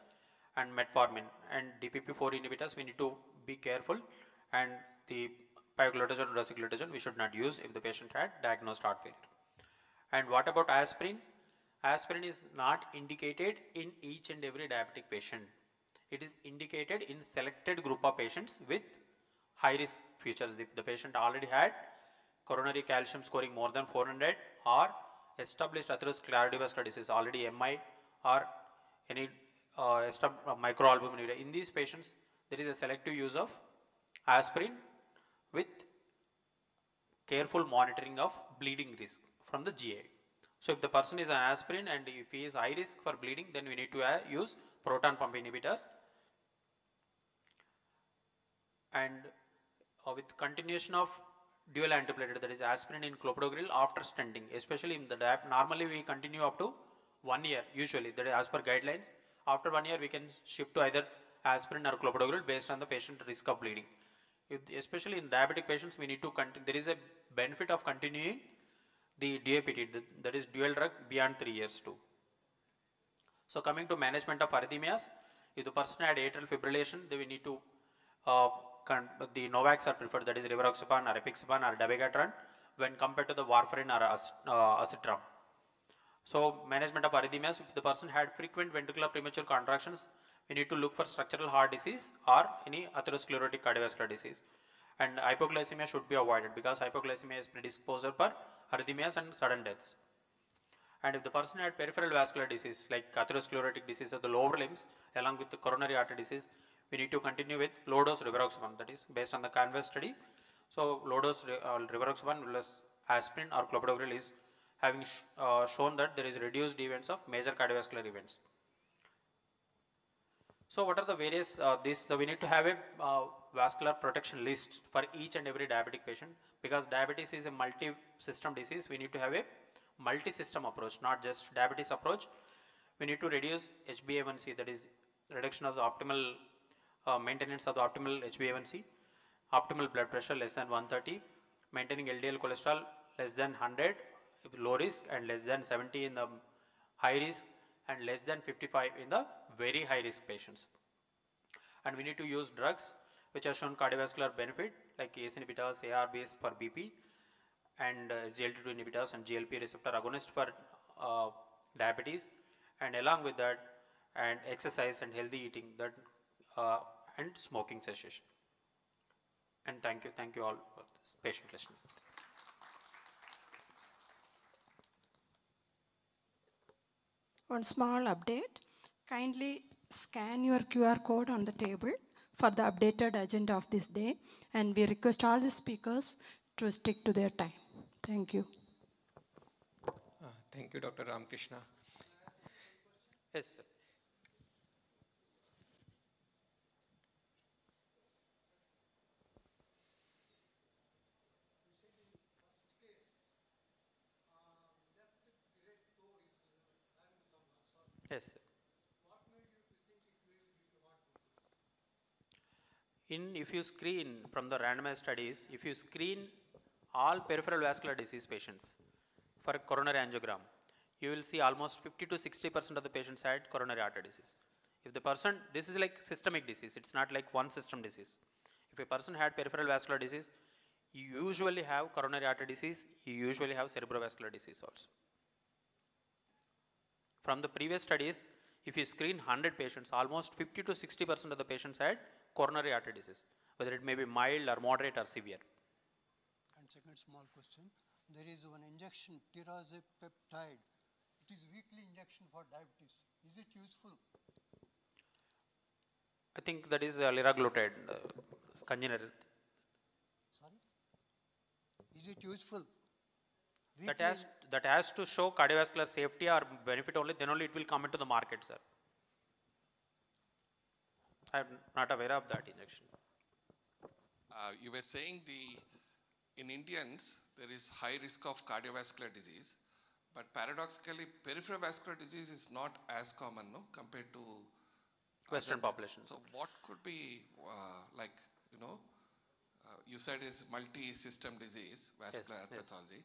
and metformin, and DPP4 inhibitors we need to be careful, and the pioglitazone and rosiglitazone we should not use if the patient had diagnosed heart failure. And what about aspirin? Aspirin is not indicated in each and every diabetic patient. It is indicated in selected group of patients with high risk features. If the patient already had coronary calcium scoring more than 400 or established atherosclerotic cardiovascular disease, already MI or any microalbuminuria, in these patients there is a selective use of aspirin with careful monitoring of bleeding risk from the GA. So if the person is on aspirin and if he is high risk for bleeding, then we need to use proton pump inhibitors. And with continuation of dual antiplatelet, that is aspirin and clopidogrel after stenting, especially in the normally we continue up to 1 year usually, that is as per guidelines. After 1 year we can shift to either aspirin or clopidogrel based on the patient risk of bleeding. Especially in diabetic patients, we need to continue, there is a benefit of continuing the DAPT, that is dual drug, beyond 3 years too. So coming to management of arrhythmias, if the person had atrial fibrillation, then we need to the NOVAX are preferred, that is rivaroxaban or apixaban or dabigatran, when compared to the warfarin or acetram. So management of arrhythmias, if the person had frequent ventricular premature contractions, we need to look for structural heart disease or any atherosclerotic cardiovascular disease. And hypoglycemia should be avoided because hypoglycemia is predisposer for arrhythmias and sudden deaths. And if the person had peripheral vascular disease like atherosclerotic disease of the lower limbs along with the coronary artery disease, we need to continue with low dose rivaroxaban, that is based on the CANVAS study. So low dose rivaroxaban plus aspirin or clopidogrel is having shown that there is reduced events of major cardiovascular events. So what are the various we need to have a vascular protection list for each and every diabetic patient, because diabetes is a multi-system disease. We need to have a multi-system approach, not just diabetes approach. We need to reduce HbA1c, that is reduction of the optimal maintenance of the optimal HbA1c, optimal blood pressure less than 130, maintaining LDL cholesterol less than 100 with low risk and less than 70 in the high risk and less than 55 in the very high risk patients. And we need to use drugs which have shown cardiovascular benefit like ACE inhibitors, ARBs for BP, and SGLT2 inhibitors and GLP receptor agonists for diabetes. And along with that, and exercise and healthy eating, that and smoking cessation. And thank you all for this patient listening. One small update. Kindly scan your QR code on the table for the updated agenda of this day, and we request all the speakers to stick to their time. Thank you. Thank you, Dr. Ramakrishna. Yes, sir. Yes, sir. If you screen from the randomized studies, if you screen all peripheral vascular disease patients for coronary angiogram, you will see almost 50 to 60% of the patients had coronary artery disease. If the person, this is like systemic disease, it's not like one system disease. If a person had peripheral vascular disease, you usually have coronary artery disease, you usually have cerebrovascular disease also. From the previous studies, if you screen 100 patients, almost 50 to 60% of the patients had coronary artery disease, whether it may be mild or moderate or severe. And second small question, there is one injection, tirazepeptide. It is weekly injection for diabetes. Is it useful? I think that is liraglutide, congenital. Sorry? Is it useful? That has to show cardiovascular safety or benefit only, then only it will come into the market, sir. I am not aware of that injection. You were saying in Indians, there is high risk of cardiovascular disease, but paradoxically, peripheral vascular disease is not as common, no, compared to Western populations. So what could be you said is multi-system disease, vascular pathology.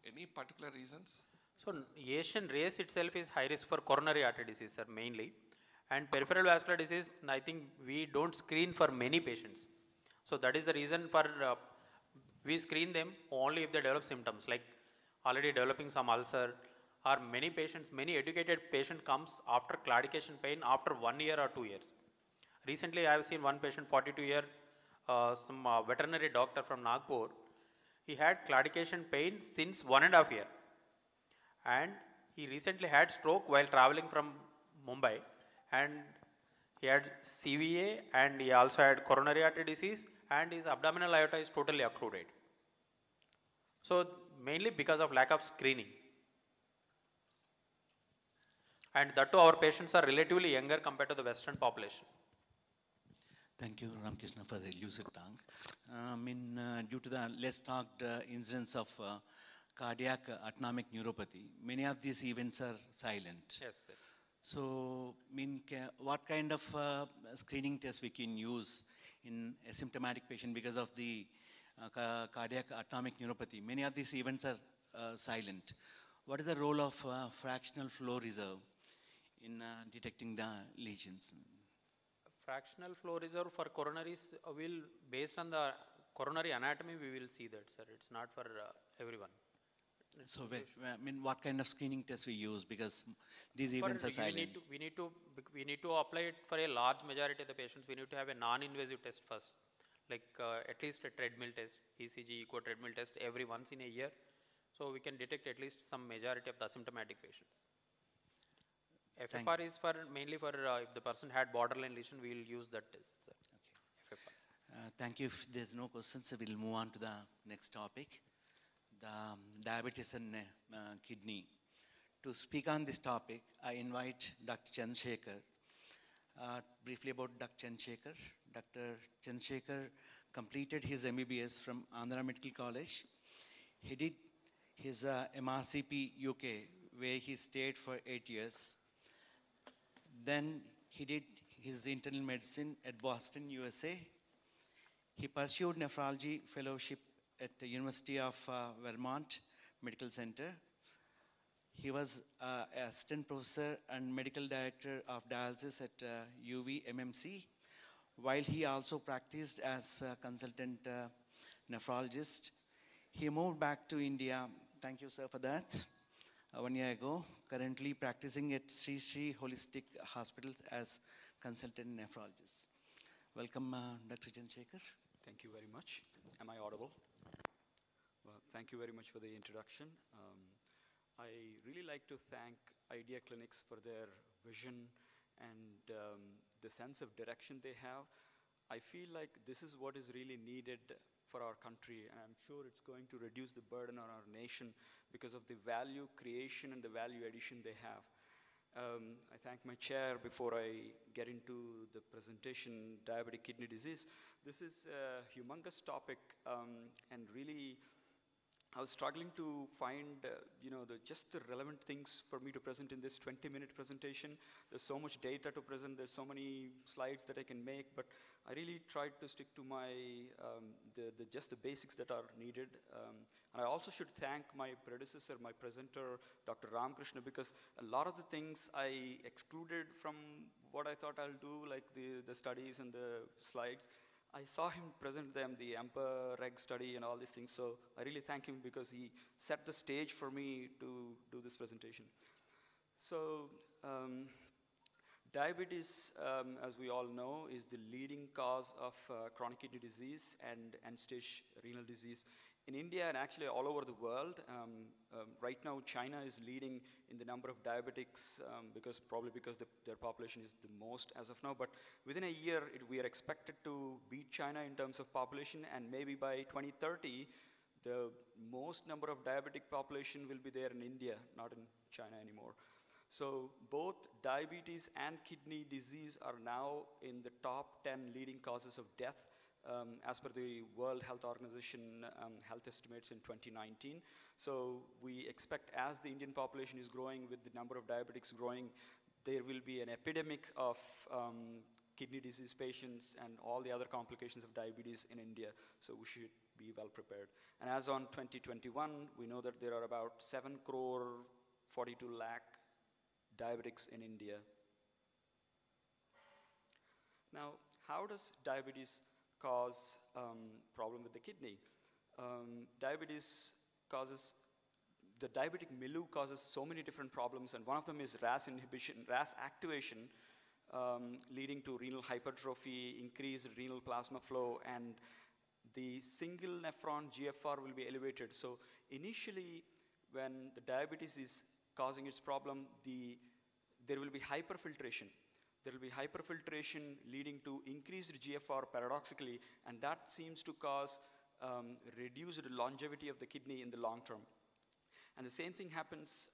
Any particular reasons? So Asian race itself is high risk for coronary artery disease, sir, mainly. And peripheral vascular disease, I think we don't screen for many patients. So that is the reason for we screen them only if they develop symptoms, like already developing some ulcer, or many patients, many educated patient comes after claudication pain after 1 year or 2 years. Recently, I have seen one patient, 42-year, some veterinary doctor from Nagpur. He had claudication pain since 1.5 years. And he recently had stroke while traveling from Mumbai. And he had CVA, and he also had coronary artery disease, and his abdominal aorta is totally occluded. So mainly because of lack of screening. And that too, our patients are relatively younger compared to the Western population. Thank you, Ramakrishna, for the lucid talk. Due to the less talked incidence of cardiac autonomic neuropathy, many of these events are silent. Yes, sir. So, what kind of screening tests we can use in a symptomatic patient because of the cardiac autonomic neuropathy? Many of these events are silent. What is the role of fractional flow reserve in detecting the lesions? Fractional flow reserve for coronaries will, based on the coronary anatomy, we will see that, sir. It's not for everyone. So, what kind of screening tests we use, because these events are silent? We need to apply it for a large majority of the patients. We need to have a non-invasive test first, like at least a treadmill test, ECG, echo treadmill test every once in a year. So we can detect at least some majority of the asymptomatic patients. FFR is for mainly for if the person had borderline lesion, we will use that test, sir. Okay. Thank you. If there's no questions, we'll move on to the next topic, the diabetes and kidney. To speak on this topic, I invite Dr. Chandrasekhar. Briefly about Dr. Chandrasekhar. Dr. Chandrasekhar completed his MBBS from Andhra Medical College. He did his MRCP UK, where he stayed for 8 years. Then he did his internal medicine at Boston, USA. He pursued nephrology fellowship at the University of Vermont Medical Center. He was assistant professor and medical director of dialysis at UVMMC, while he also practiced as a consultant nephrologist. He moved back to India. Thank you, sir, for that. 1 year ago, currently practicing at Sri Sri Holistic Hospital as consultant nephrologist. Welcome, Dr. Chandrasekhar. Thank you very much. Am I audible? Well, thank you very much for the introduction. I really like to thank Idea Clinics for their vision and the sense of direction they have. I feel like this is what is really needed for our country, and I'm sure it's going to reduce the burden on our nation because of the value creation and the value addition they have. I thank my chair before I get into the presentation, diabetic kidney disease. This is a humongous topic, and really I was struggling to find, just the relevant things for me to present in this 20-minute presentation. There's so much data to present, there's so many slides that I can make, but I really tried to stick to my, just the basics that are needed. And I also should thank my predecessor, my presenter, Dr. Ramakrishna, because a lot of the things I excluded from what I thought I'll do, like the studies and the slides. I saw him present them, the AMPA-REG study and all these things, so I really thank him because he set the stage for me to do this presentation. So, diabetes, as we all know, is the leading cause of chronic kidney disease and end-stage renal disease in India and actually all over the world. Right now, China is leading in the number of diabetics probably because their population is the most as of now. But within a year, we are expected to beat China in terms of population, and maybe by 2030, the most number of diabetic population will be there in India, not in China anymore. So both diabetes and kidney disease are now in the top 10 leading causes of death as per the World Health Organization health estimates in 2019. So we expect as the Indian population is growing with the number of diabetics growing, there will be an epidemic of kidney disease patients and all the other complications of diabetes in India. So we should be well prepared. And as on 2021, we know that there are about 7 crore 42 lakh diabetics in India. Now, how does diabetes cause problem with the kidney? Diabetes causes, the diabetic milieu causes so many different problems, and one of them is RAS inhibition, RAS activation, leading to renal hypertrophy, increased renal plasma flow, and the single nephron GFR will be elevated. So initially, when the diabetes is causing its problem, there will be hyperfiltration. There will be hyperfiltration leading to increased GFR paradoxically, and that seems to cause reduced longevity of the kidney in the long term. And the same thing happens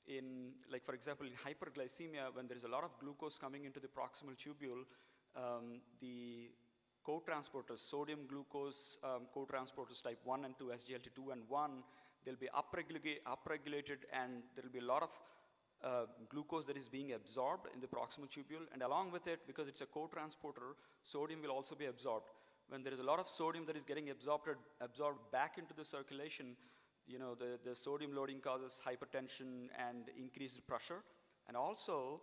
in, like for example, in hyperglycemia, when there's a lot of glucose coming into the proximal tubule, the co-transporters, sodium glucose co-transporters type 1 and 2, SGLT2 and 1, they'll be upregulated, and there will be a lot of glucose that is being absorbed in the proximal tubule, and along with it, because it's a co-transporter, sodium will also be absorbed. When there is a lot of sodium that is getting absorbed back into the circulation, the sodium loading causes hypertension and increased pressure. And also,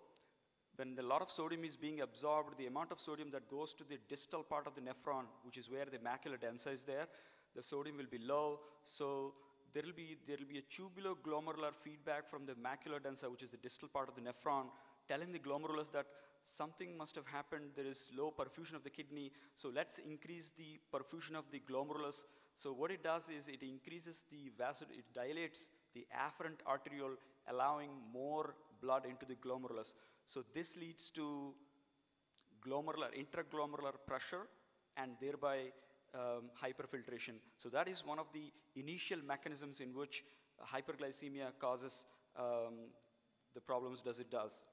when a lot of sodium is being absorbed, the amount of sodium that goes to the distal part of the nephron, which is where the macula densa is there, the sodium will be low. So there will be a tubuloglomerular feedback from the macula densa, which is the distal part of the nephron, telling the glomerulus that something must have happened, there is low perfusion of the kidney, so let's increase the perfusion of the glomerulus. So what it does is it increases the it dilates the afferent arteriole, allowing more blood into the glomerulus. So this leads to intraglomerular pressure, and thereby hyperfiltration. So that is one of the initial mechanisms in which hyperglycemia causes the problems it does.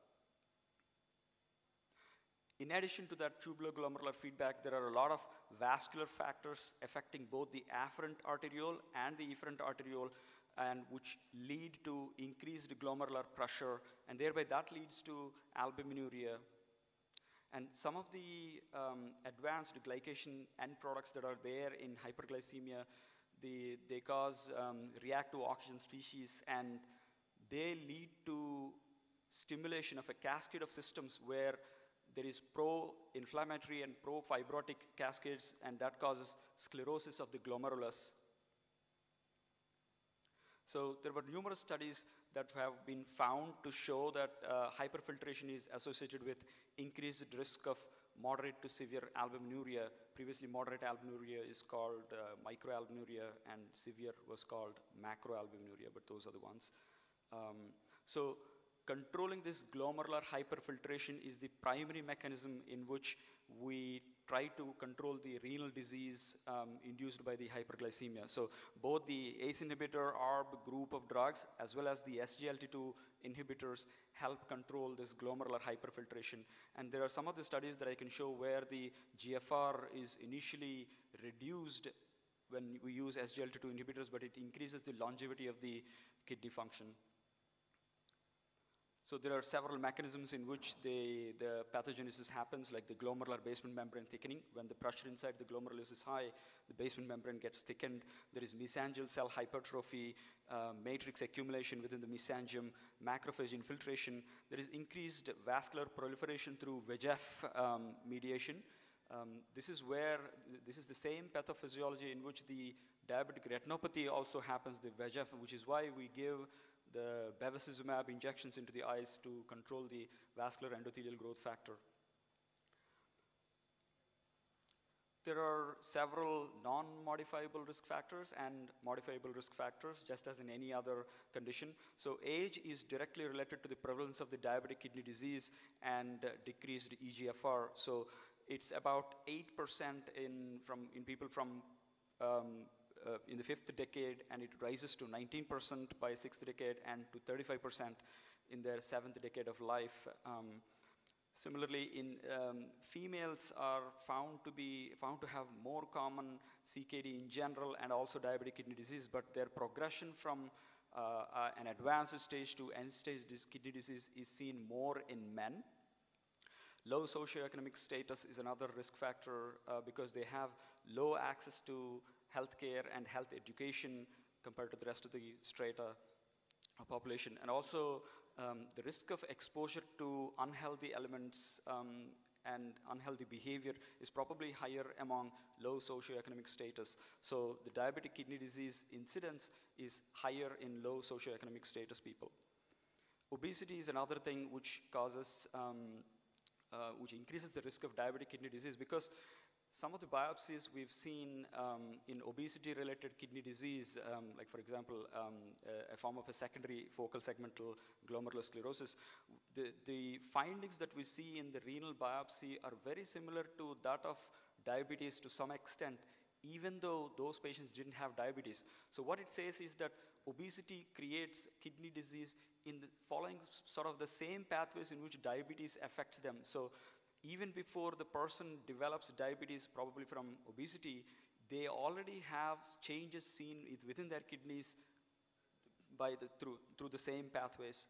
In addition to that tubuloglomerular feedback, there are a lot of vascular factors affecting both the afferent arteriole and the efferent arteriole, and which lead to increased glomerular pressure, and thereby that leads to albuminuria. And some of the advanced glycation end products that are there in hyperglycemia, they cause reactive oxygen species, and they lead to stimulation of a cascade of systems where there is pro-inflammatory and pro-fibrotic cascades, and that causes sclerosis of the glomerulus. So there were numerous studies that have been found to show that hyperfiltration is associated with increased risk of moderate to severe albuminuria. Previously, moderate albuminuria is called microalbuminuria, and severe was called macroalbuminuria, but those are the ones. So controlling this glomerular hyperfiltration is the primary mechanism in which we try to control the renal disease induced by the hyperglycemia. So both the ACE inhibitor ARB group of drugs as well as the SGLT2 inhibitors help control this glomerular hyperfiltration. And there are some of the studies that I can show where the GFR is initially reduced when we use SGLT2 inhibitors, but it increases the longevity of the kidney function. So there are several mechanisms in which the pathogenesis happens, like the glomerular basement membrane thickening. When the pressure inside the glomerulus is high, the basement membrane gets thickened. There is mesangial cell hypertrophy, matrix accumulation within the mesangium, macrophage infiltration. There is increased vascular proliferation through VEGF mediation. This is the same pathophysiology in which the diabetic retinopathy also happens, the VEGF, which is why we give the bevacizumab injections into the eyes to control the vascular endothelial growth factor. There are several non-modifiable risk factors and modifiable risk factors, just as in any other condition. So age is directly related to the prevalence of the diabetic kidney disease and decreased EGFR. So it's about 8% in people from in the 5th decade, and it rises to 19% by 6th decade and to 35% in their 7th decade of life. Similarly, in females are found to have more common CKD in general and also diabetic kidney disease, but their progression from an advanced stage to end-stage kidney disease is seen more in men. Low socioeconomic status is another risk factor because they have low access to healthcare and health education compared to the rest of the strata population. And also the risk of exposure to unhealthy elements and unhealthy behavior is probably higher among low socioeconomic status. So the diabetic kidney disease incidence is higher in low socioeconomic status people. Obesity is another thing which causes which increases the risk of diabetic kidney disease, because some of the biopsies we've seen in obesity-related kidney disease, like for example, a form of a secondary focal segmental glomerulosclerosis, the findings that we see in the renal biopsy are very similar to that of diabetes to some extent, even though those patients didn't have diabetes. So what it says is that obesity creates kidney disease in the following sort of the same pathways in which diabetes affects them. So even before the person develops diabetes, probably from obesity, they already have changes seen within their kidneys through the same pathways.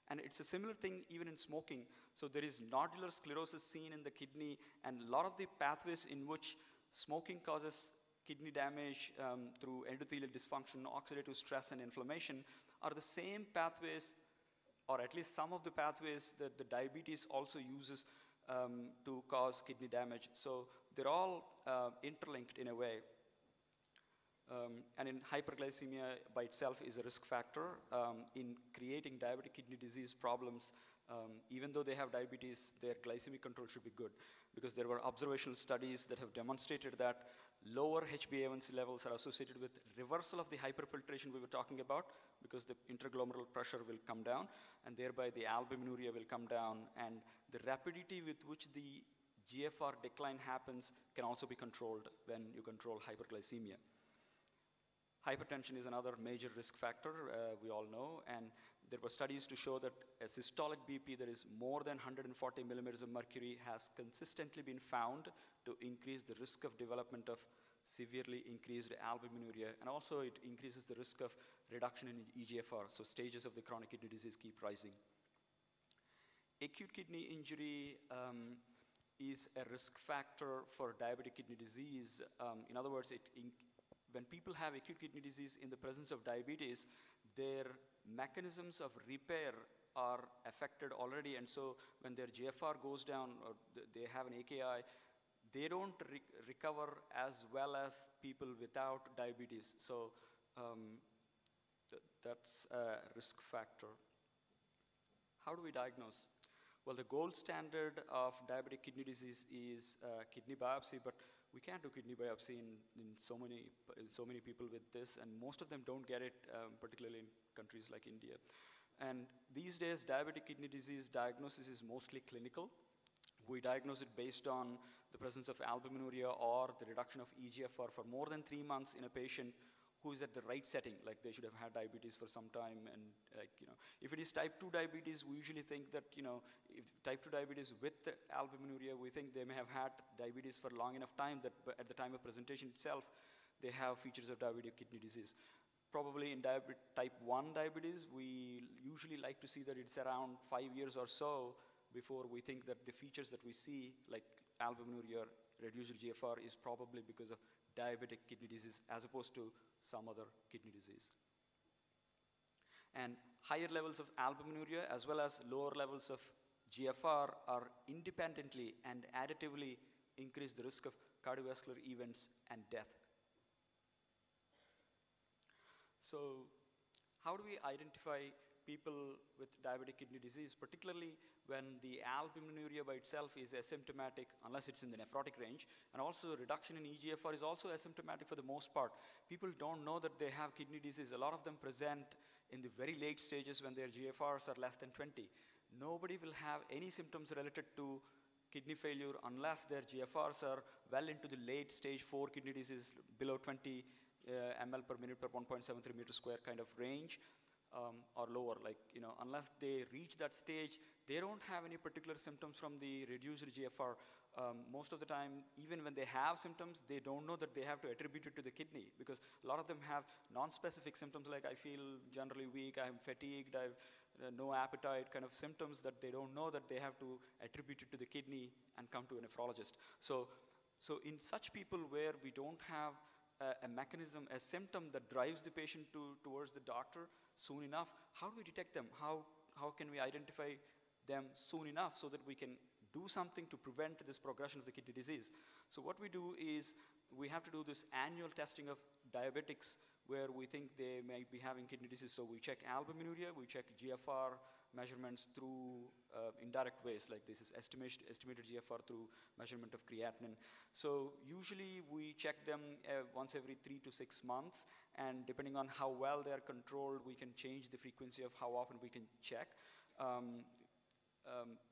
And it's a similar thing even in smoking. So there is nodular sclerosis seen in the kidney, and a lot of the pathways in which smoking causes kidney damage through endothelial dysfunction, oxidative stress, and inflammation are the same pathways, or at least some of the pathways that the diabetes also uses to cause kidney damage. So they're all interlinked in a way. And in hyperglycemia by itself is a risk factor in creating diabetic kidney disease problems. Even though they have diabetes, their glycemic control should be good, because there were observational studies that have demonstrated that lower HbA1c levels are associated with reversal of the hyperfiltration we were talking about, because the interglomerular pressure will come down, and thereby the albuminuria will come down, and the rapidity with which the GFR decline happens can also be controlled when you control hyperglycemia. Hypertension is another major risk factor, we all know, and there were studies to show that a systolic BP that is more than 140 millimeters of mercury has consistently been found to increase the risk of development of severely increased albuminuria, and also it increases the risk of reduction in EGFR, so stages of the chronic kidney disease keep rising. Acute kidney injury is a risk factor for diabetic kidney disease. In other words, when people have acute kidney disease in the presence of diabetes, their mechanisms of repair are affected already, and so when their GFR goes down or they have an AKI, they don't recover as well as people without diabetes. So that's a risk factor. How do we diagnose? Well, the gold standard of diabetic kidney disease is kidney biopsy, but we can't do kidney biopsy in so many people with this, and most of them don't get it, particularly in countries like India. And these days, diabetic kidney disease diagnosis is mostly clinical. We diagnose it based on the presence of albuminuria or the reduction of EGFR for more than 3 months in a patient who is at the right setting, like they should have had diabetes for some time, and if it is type 2 diabetes, we usually think that, if type 2 diabetes with the albuminuria, we think they may have had diabetes for long enough time that at the time of presentation itself, they have features of diabetic kidney disease. Probably in type 1 diabetes, we usually like to see that it's around 5 years or so before we think that the features that we see, like albuminuria, reduced GFR, is probably because of diabetic kidney disease as opposed to some other kidney disease. And higher levels of albuminuria as well as lower levels of GFR are independently and additively increase the risk of cardiovascular events and death. So how do we identify people with diabetic kidney disease, particularly when the albuminuria by itself is asymptomatic unless it's in the nephrotic range, and also reduction in EGFR is also asymptomatic for the most part. People don't know that they have kidney disease. A lot of them present in the very late stages when their GFRs are less than 20. Nobody will have any symptoms related to kidney failure unless their GFRs are well into the late stage 4 kidney disease, below 20 ml per minute per 1.73 meter square kind of range. Or lower, unless they reach that stage, they don't have any particular symptoms from the reduced GFR. Most of the time, even when they have symptoms, they don't know that they have to attribute it to the kidney, because a lot of them have non-specific symptoms like I feel generally weak, I'm fatigued, I've no appetite, kind of symptoms that they don't know that they have to attribute it to the kidney and come to a nephrologist. So in such people where we don't have a mechanism, a symptom that drives the patient towards the doctor soon enough, how do we detect them? How can we identify them soon enough so that we can do something to prevent this progression of the kidney disease? So what we do is we have to do this annual testing of diabetics where we think they may be having kidney disease. So we check albuminuria, we check GFR measurements through indirect ways, like this is estimated GFR through measurement of creatinine. So usually we check them once every 3 to 6 months, and depending on how well they are controlled, we can change the frequency of how often we can check.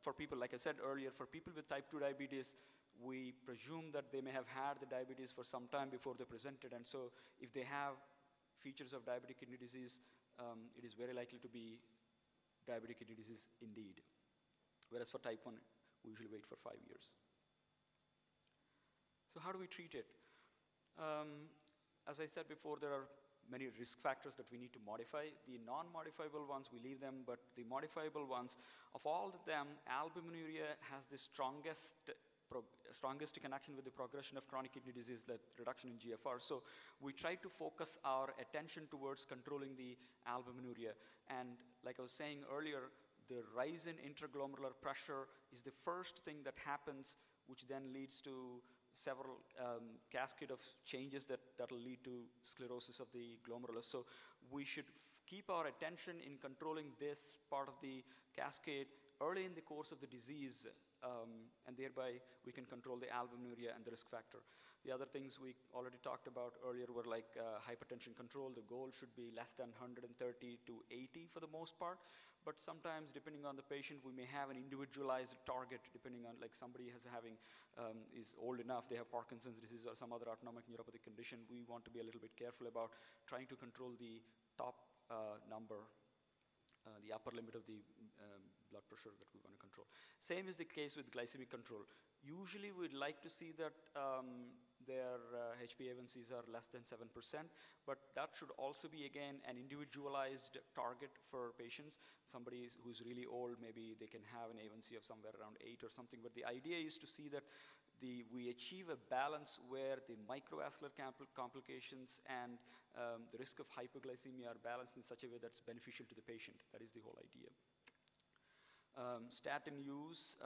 For people, like I said earlier, for people with type 2 diabetes, we presume that they may have had the diabetes for some time before they presented, and so if they have features of diabetic kidney disease, it is very likely to be diabetic kidney disease indeed. Whereas for type 1, we usually wait for 5 years. So how do we treat it? As I said before, there are many risk factors that we need to modify. The non-modifiable ones, we leave them, but the modifiable ones, of all of them, albuminuria has the strongest connection with the progression of chronic kidney disease, that reduction in GFR. So we try to focus our attention towards controlling the albuminuria. And like I was saying earlier, the rise in intraglomerular pressure is the first thing that happens, which then leads to several cascade of changes that will lead to sclerosis of the glomerulus. So we should keep our attention in controlling this part of the cascade early in the course of the disease, and thereby we can control the albuminuria and the risk factor. The other things we already talked about earlier were like hypertension control. The goal should be less than 130 to 80 for the most part, but sometimes depending on the patient, we may have an individualized target depending on, like somebody is old enough, they have Parkinson's disease or some other autonomic neuropathic condition. We want to be a little bit careful about trying to control the top number, the upper limit of the blood pressure that we want to control. Same is the case with glycemic control. Usually we'd like to see that their HbA1cs are less than 7%, but that should also be, again, an individualized target for patients. Somebody who's really old, maybe they can have an A1C of somewhere around 8 or something, but the idea is to see that we achieve a balance where the microvascular complications and the risk of hypoglycemia are balanced in such a way that's beneficial to the patient. That is the whole idea. Statin use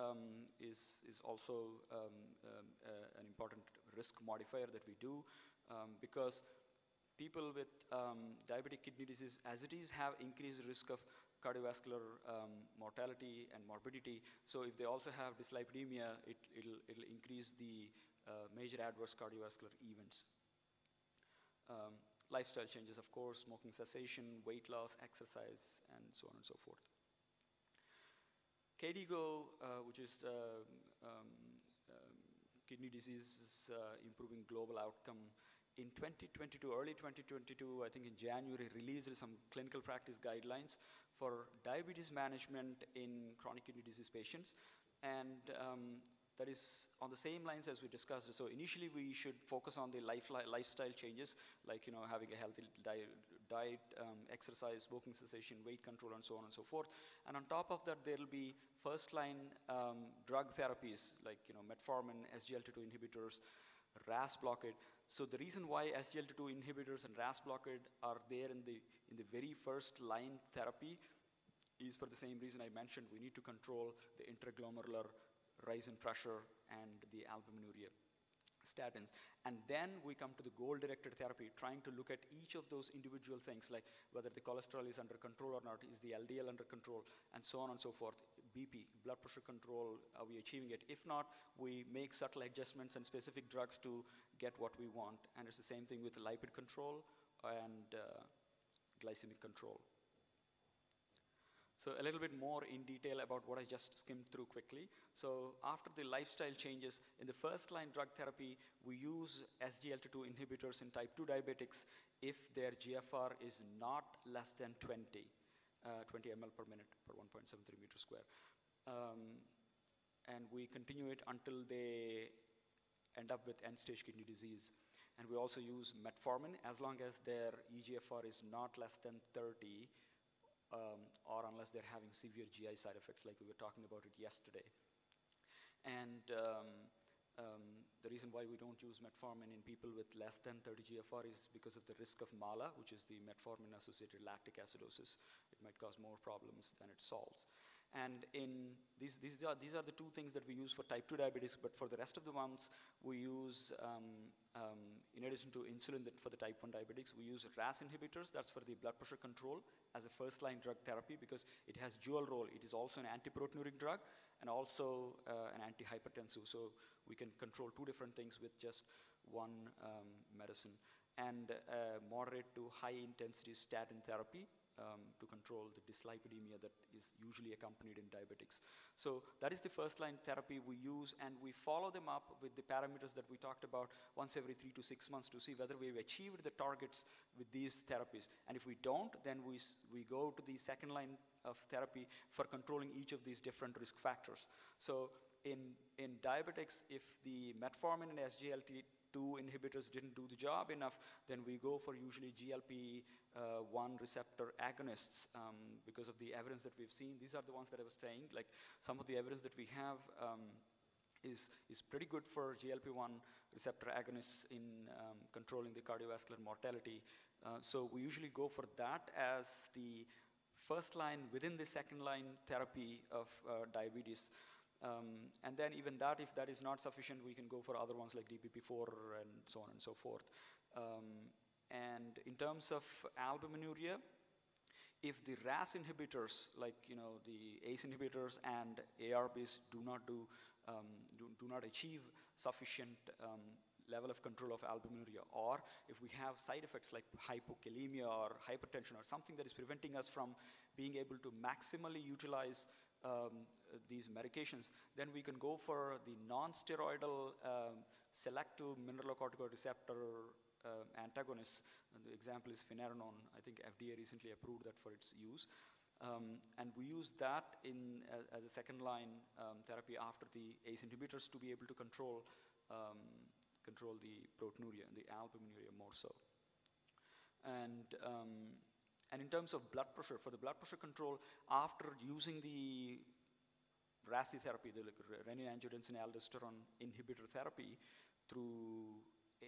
is also an important risk modifier that we do, because people with diabetic kidney disease, as it is, have increased risk of cardiovascular mortality and morbidity. So if they also have dyslipidemia, it'll increase the major adverse cardiovascular events. Lifestyle changes, of course, smoking cessation, weight loss, exercise, and so on and so forth. KDIGO, which is kidney disease improving global outcome, in 2022, early 2022, I think in January, released some clinical practice guidelines for diabetes management in chronic kidney disease patients. And that is on the same lines as we discussed. So initially, we should focus on the lifestyle changes, like having a healthy diet, exercise, smoking cessation, weight control, and so on and so forth. And on top of that, there will be first-line drug therapies like metformin, SGLT2 inhibitors, RAS blockade. So the reason why SGLT2 inhibitors and RAS blockade are there in the very first line therapy is for the same reason I mentioned. We need to control the intraglomerular rise in pressure and the albuminuria statins. And then we come to the goal-directed therapy, trying to look at each of those individual things, like whether the cholesterol is under control or not, is the LDL under control, and so on and so forth. BP, blood pressure control, are we achieving it? If not, we make subtle adjustments and specific drugs to get what we want. And it's the same thing with lipid control and glycemic control. So a little bit more in detail about what I just skimmed through quickly. So after the lifestyle changes, in the first-line drug therapy, we use SGLT2 inhibitors in type 2 diabetics if their GFR is not less than 20 ml per minute per 1.73 meters square. And we continue it until they end up with end-stage kidney disease. And we also use metformin as long as their eGFR is not less than 30, or unless they're having severe GI side effects, like we were talking about it yesterday. And the reason why we don't use metformin in people with less than 30 GFR is because of the risk of MALA, which is the metformin-associated lactic acidosis. It might cause more problems than it solves. And in these are the two things that we use for type 2 diabetes, but for the rest of the ones, we use, in addition to insulin for the type 1 diabetics, we use RAS inhibitors, that's for the blood pressure control, as a first-line drug therapy because it has dual role. It is also an antiproteinuric drug and also an antihypertensive, so we can control two different things with just one medicine. And moderate to high-intensity statin therapy, to control the dyslipidemia that is usually accompanied in diabetics. So that is the first line therapy we use, and we follow them up with the parameters that we talked about once every 3 to 6 months to see whether we've achieved the targets with these therapies. And if we don't, then we go to the second line of therapy for controlling each of these different risk factors. So in diabetics, if the metformin and SGLT2 inhibitors didn't do the job enough, then we go for usually GLP-1 receptor agonists because of the evidence that we've seen. These are the ones that I was saying, like some of the evidence that we have is pretty good for GLP-1 receptor agonists in controlling the cardiovascular mortality. So we usually go for that as the first line within the second line therapy of diabetes. And then even that, if that is not sufficient, we can go for other ones like DPP-4 and so on and so forth. And in terms of albuminuria, if the RAS inhibitors, like the ACE inhibitors and ARBs, do not achieve sufficient level of control of albuminuria, or if we have side effects like hypokalemia or hypertension or something that is preventing us from being able to maximally utilize these medications, then we can go for the non-steroidal selective mineralocorticoid receptor antagonists. And the example is finerenone. I think FDA recently approved that for its use. And we use that as a second line therapy after the ACE inhibitors to be able to control the proteinuria and the albuminuria more so. And in terms of blood pressure, for the blood pressure control, after using the RASI therapy, the renin-angiotensin-aldosterone inhibitor therapy through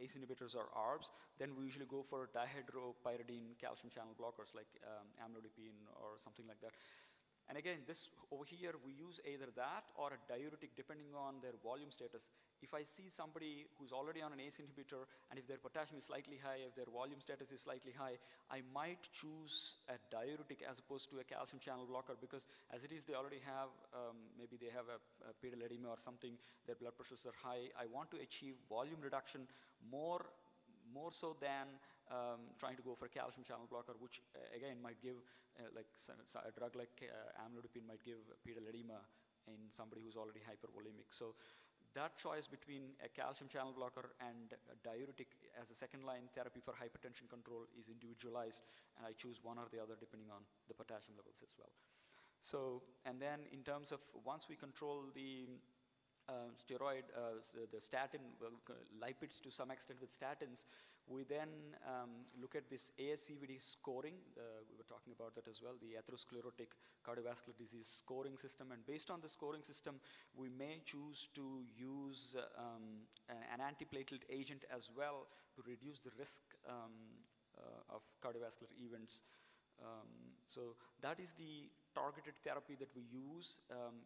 ACE inhibitors or ARBs, then we usually go for dihydropyridine calcium channel blockers like amlodipine or something like that. And again, this over here, we use either that or a diuretic depending on their volume status. If I see somebody who's already on an ACE inhibitor, and if their potassium is slightly high, if their volume status is slightly high, I might choose a diuretic as opposed to a calcium channel blocker, because as it is, they already have, maybe they have a pedal edema or something, their blood pressures are high. I want to achieve volume reduction more so than trying to go for a calcium channel blocker, which again might give, like a drug like amlodipine might give pedal edema in somebody who's already hypervolemic. So that choice between a calcium channel blocker and a diuretic as a second-line therapy for hypertension control is individualized, and I choose one or the other depending on the potassium levels as well. So, and then in terms of once we control the steroid, the statin, lipids to some extent with statins, we then look at this ASCVD scoring. We were talking about that as well, the atherosclerotic cardiovascular disease scoring system. And based on the scoring system, we may choose to use an antiplatelet agent as well to reduce the risk of cardiovascular events. So that is the targeted therapy that we use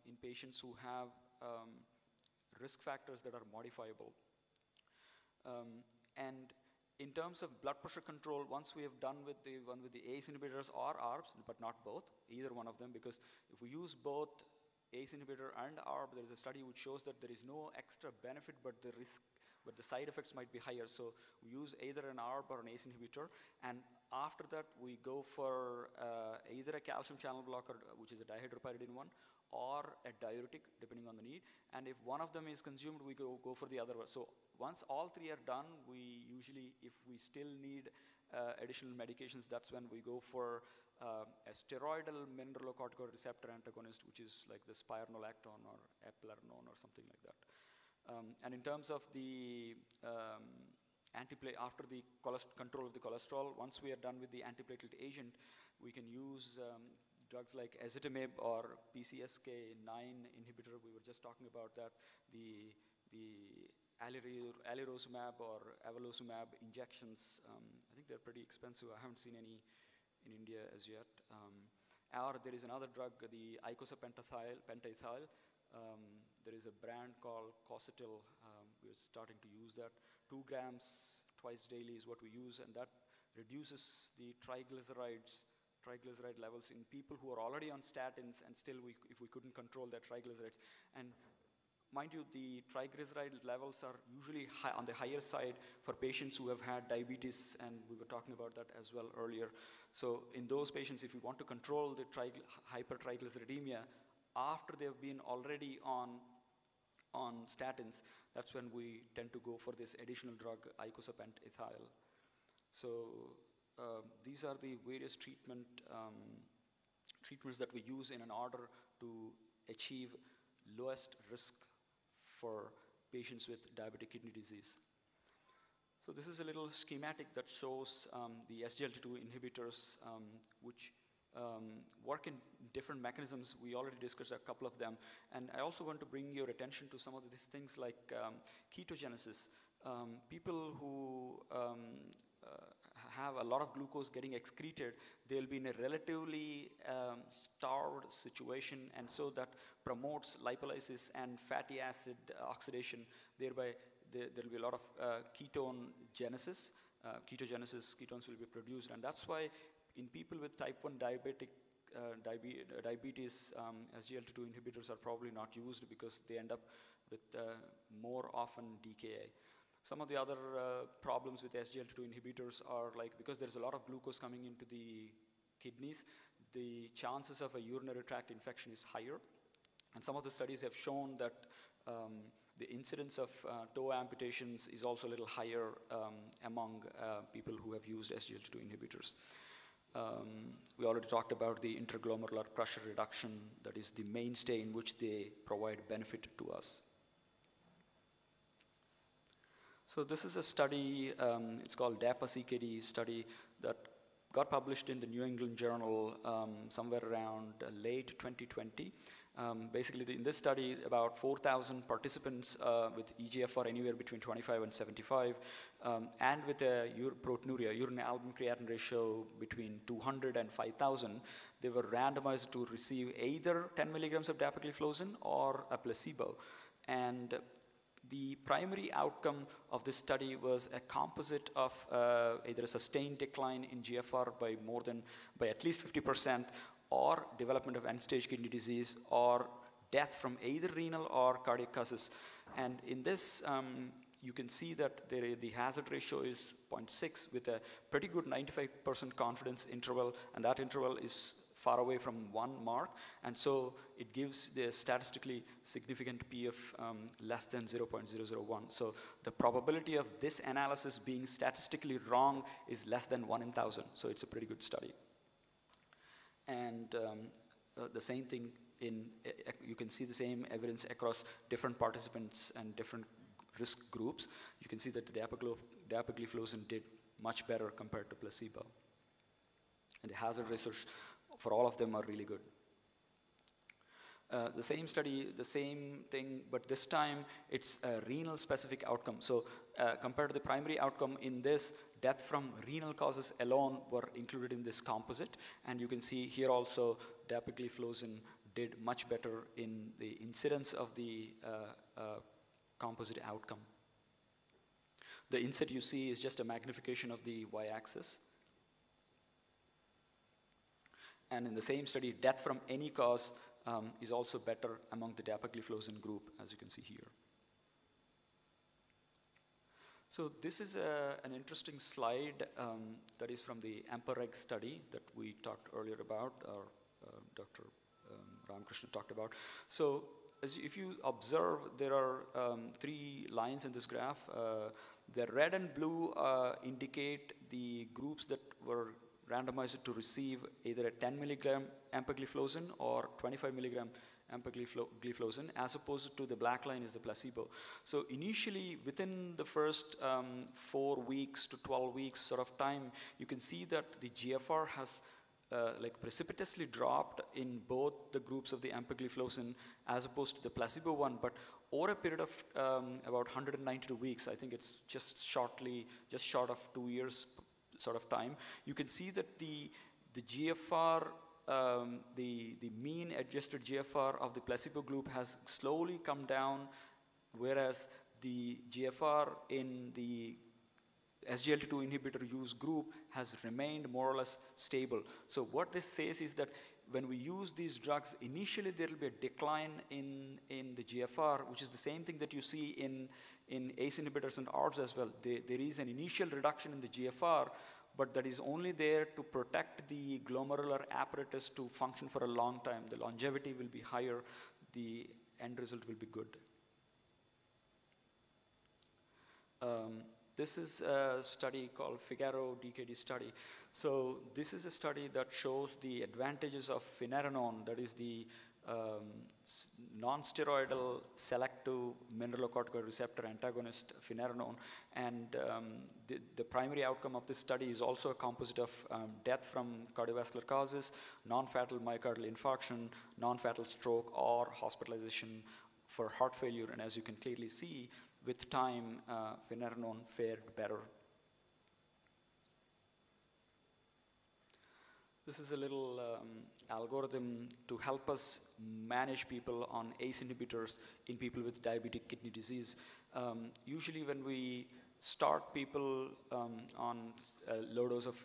in patients who have risk factors that are modifiable. And in terms of blood pressure control, once we have done with the one with the ACE inhibitors or ARBs, but not both, either one of them, because if we use both ACE inhibitor and ARB, there is a study which shows that there is no extra benefit, but the side effects might be higher. So we use either an ARB or an ACE inhibitor, and after that we go for either a calcium channel blocker, which is a dihydropyridine one, or a diuretic, depending on the need. And if one of them is consumed, we go for the other one. So once all three are done, we usually, if we still need additional medications, that's when we go for a steroidal mineralocorticoid receptor antagonist, which is like the spironolactone or eplerenone or something like that. And in terms of the after the control of the cholesterol, once we are done with the antiplatelet agent, we can use drugs like ezetimibe or PCSK9 inhibitor. We were just talking about that. The alirozumab or avelosumab injections, I think they're pretty expensive. I haven't seen any in India as yet. Or there is another drug, the icosapentaethyl. There is a brand called Cositil. We're starting to use that. 2 grams twice daily is what we use, and that reduces the triglyceride levels in people who are already on statins, and still if we couldn't control their triglycerides. And mind you, the triglyceride levels are usually on the higher side for patients who have had diabetes, and we were talking about that as well earlier. So in those patients, if we want to control the hypertriglyceridemia after they've been already on statins, that's when we tend to go for this additional drug, icosapentaethyl. So these are the various treatments that we use in an order to achieve lowest risk for patients with diabetic kidney disease. So this is a little schematic that shows the SGLT2 inhibitors, which work in different mechanisms. We already discussed a couple of them. And I also want to bring your attention to some of these things like ketogenesis. People who have a lot of glucose getting excreted, they'll be in a relatively starved situation, and so that promotes lipolysis and fatty acid oxidation. Thereby, there'll be a lot of ketones will be produced, and that's why in people with type 1 diabetes, SGLT2 inhibitors are probably not used because they end up with more often DKA. Some of the other problems with SGLT2 inhibitors are like, because there's a lot of glucose coming into the kidneys, the chances of a urinary tract infection is higher. And some of the studies have shown that the incidence of toe amputations is also a little higher among people who have used SGLT2 inhibitors. We already talked about the interglomerular pressure reduction. That is the mainstay in which they provide benefit to us. So this is a study, it's called DAPA-CKD study that got published in the New England Journal somewhere around late 2020. Basically, in this study, about 4,000 participants with eGFR anywhere between 25 and 75, and with a proteinuria, urine album creatinine ratio between 200 and 5,000, they were randomized to receive either 10 milligrams of dapagliflozin or a placebo. And the primary outcome of this study was a composite of either a sustained decline in GFR by at least 50%, or development of end-stage kidney disease, or death from either renal or cardiac causes. And in this, you can see that the hazard ratio is 0.6 with a pretty good 95% confidence interval, and that interval is far away from 1 mark, and so it gives the statistically significant P of less than 0.001. So the probability of this analysis being statistically wrong is less than 1 in 1,000, so it's a pretty good study. And the same thing you can see the same evidence across different participants and different risk groups. You can see that the dapagliflozin did much better compared to placebo. And the hazard ratios for all of them are really good. The same study, the same thing, but this time it's a renal specific outcome. So compared to the primary outcome in this, death from renal causes alone were included in this composite. And you can see here also dapagliflozin did much better in the incidence of the composite outcome. The inset you see is just a magnification of the y-axis. And in the same study, death from any cause is also better among the dapagliflozin group, as you can see here. So this is an interesting slide that is from the EMPEREG study that we talked earlier about, or Dr. Ramakrishna talked about. So if you observe, there are 3 lines in this graph. The red and blue indicate the groups that were randomized to receive either a 10 milligram empagliflozin or 25 milligram empagliflozin, as opposed to the black line is the placebo. So initially, within the first 4 weeks to 12 weeks sort of time, you can see that the GFR has like precipitously dropped in both the groups of the empagliflozin as opposed to the placebo one, but over a period of about 192 weeks, I think it's just short of 2 years sort of time, you can see that the GFR, the mean adjusted GFR of the placebo group has slowly come down, whereas the GFR in the SGLT2 inhibitor use group has remained more or less stable. So what this says is that when we use these drugs, initially there will be a decline in the GFR, which is the same thing that you see in ACE inhibitors and ARBs as well. There is an initial reduction in the GFR, but that is only there to protect the glomerular apparatus to function for a long time. The longevity will be higher, the end result will be good. This is a study called Figaro DKD study. So this is a study that shows the advantages of finerenone, that is the non-steroidal selective mineralocorticoid receptor antagonist finerenone. And the primary outcome of this study is also a composite of death from cardiovascular causes, non-fatal myocardial infarction, non-fatal stroke, or hospitalization for heart failure. And as you can clearly see, with time, finerenone fared better. This is a little algorithm to help us manage people on ACE inhibitors in people with diabetic kidney disease. Usually when we start people on a low dose of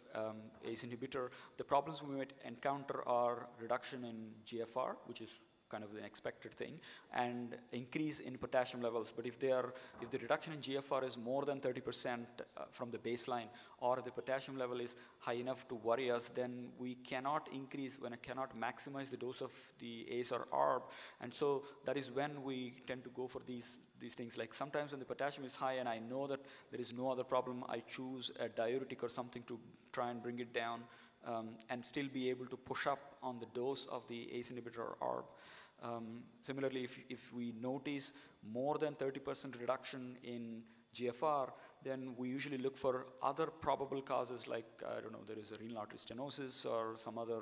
ACE inhibitor, the problems we might encounter are reduction in GFR, which is kind of the expected thing, and increase in potassium levels. But if the reduction in GFR is more than 30% from the baseline, or the potassium level is high enough to worry us, then we cannot maximize the dose of the ACE or ARB. And so that is when we tend to go for these things. Like sometimes when the potassium is high and I know that there is no other problem, I choose a diuretic or something to try and bring it down and still be able to push up on the dose of the ACE inhibitor or ARB. Similarly, if we notice more than 30% reduction in GFR, then we usually look for other probable causes like, I don't know, there is a renal artery stenosis or some other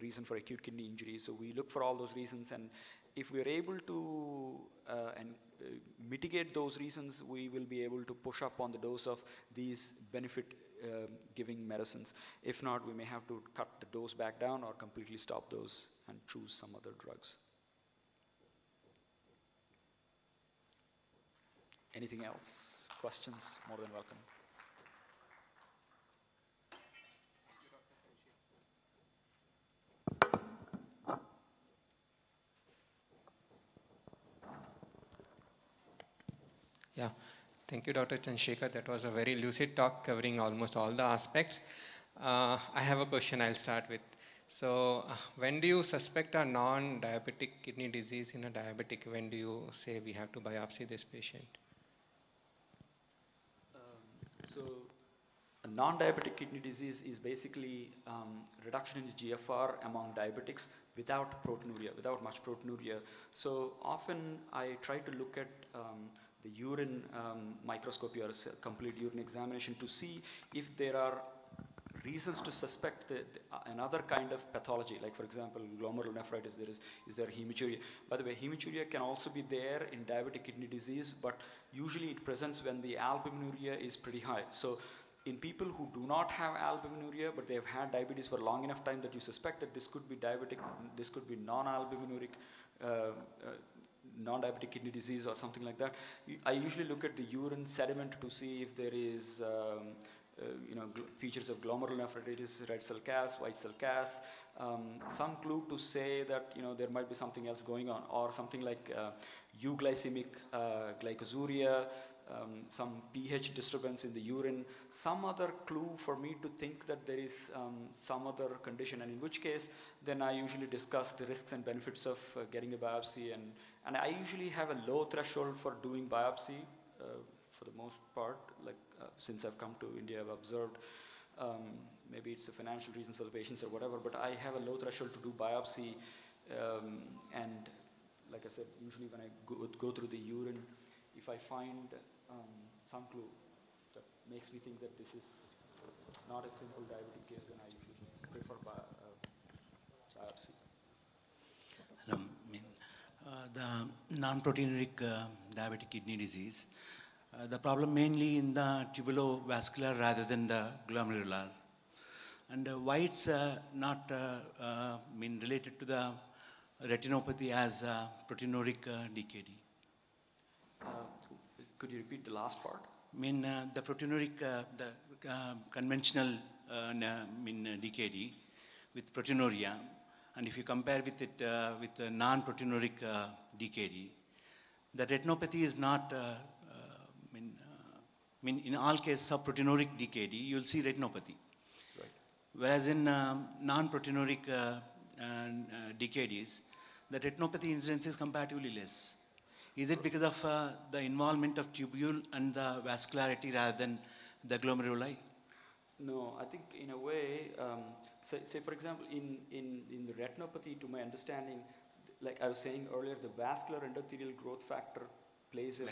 reason for acute kidney injury. So we look for all those reasons, and if we're able to mitigate those reasons, we will be able to push up on the dose of these benefit-giving medicines. If not, we may have to cut the dose back down or completely stop those and choose some other drugs. Anything else? Questions? More than welcome. Yeah, thank you, Dr. Chandrasekhar. That was a very lucid talk covering almost all the aspects. I have a question I'll start with. So, when do you suspect a non-diabetic kidney disease in a diabetic? When do you say we have to biopsy this patient? So, a non-diabetic kidney disease is basically reduction in GFR among diabetics without proteinuria, without much proteinuria. So often I try to look at the urine microscopy or complete urine examination to see if there are reasons to suspect another kind of pathology, like for example glomerulonephritis, is there hematuria. By the way, hematuria can also be there in diabetic kidney disease, but usually it presents when the albuminuria is pretty high. So in people who do not have albuminuria but they have had diabetes for long enough time that you suspect that this could be diabetic, this could be non-albuminuric non-diabetic kidney disease or something like that, I usually look at the urine sediment to see if there is features of glomerulonephritis, red cell CAS, white cell CAS, some clue to say that there might be something else going on, or something like euglycemic glycosuria, some pH disturbance in the urine, some other clue for me to think that there is some other condition, and in which case then I usually discuss the risks and benefits of getting a biopsy, and I usually have a low threshold for doing biopsy for the most part, like since I've come to India I've observed, maybe it's the financial reasons for the patients or whatever, but I have a low threshold to do biopsy, and like I said, usually when I go through the urine, if I find some clue that makes me think that this is not a simple diabetic case, then I usually prefer biopsy. The non-proteinuric diabetic kidney disease, the problem mainly in the tubulovascular rather than the glomerular. And why it's not related to the retinopathy as proteinuric DKD? Could you repeat the last part? The proteinuric, the conventional DKD with proteinuria, and if you compare with it with the non-proteinuric DKD, the retinopathy is not, in all cases of proteinuric DKD, you'll see retinopathy. Right. Whereas in non-proteinuric DKDs, the retinopathy incidence is comparatively less. Is it because of the involvement of tubule and the vascularity rather than the glomeruli? No, I think in a way, say for example, in the retinopathy, to my understanding, like I was saying earlier, the vascular endothelial growth factor plays a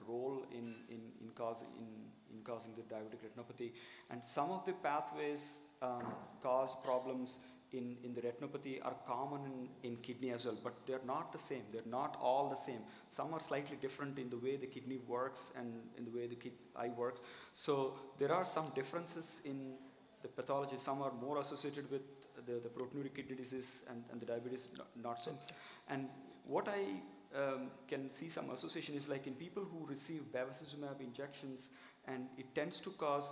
role in causing the diabetic retinopathy, and some of the pathways cause problems in the retinopathy are common in kidney as well, but they're not the same. They're not all the same. Some are slightly different in the way the kidney works and in the way the eye works. So there are some differences in the pathology. Some are more associated with the proteinuric kidney disease and the diabetes, not so. And what I can see some association is like in people who receive bevacizumab injections, and it tends to cause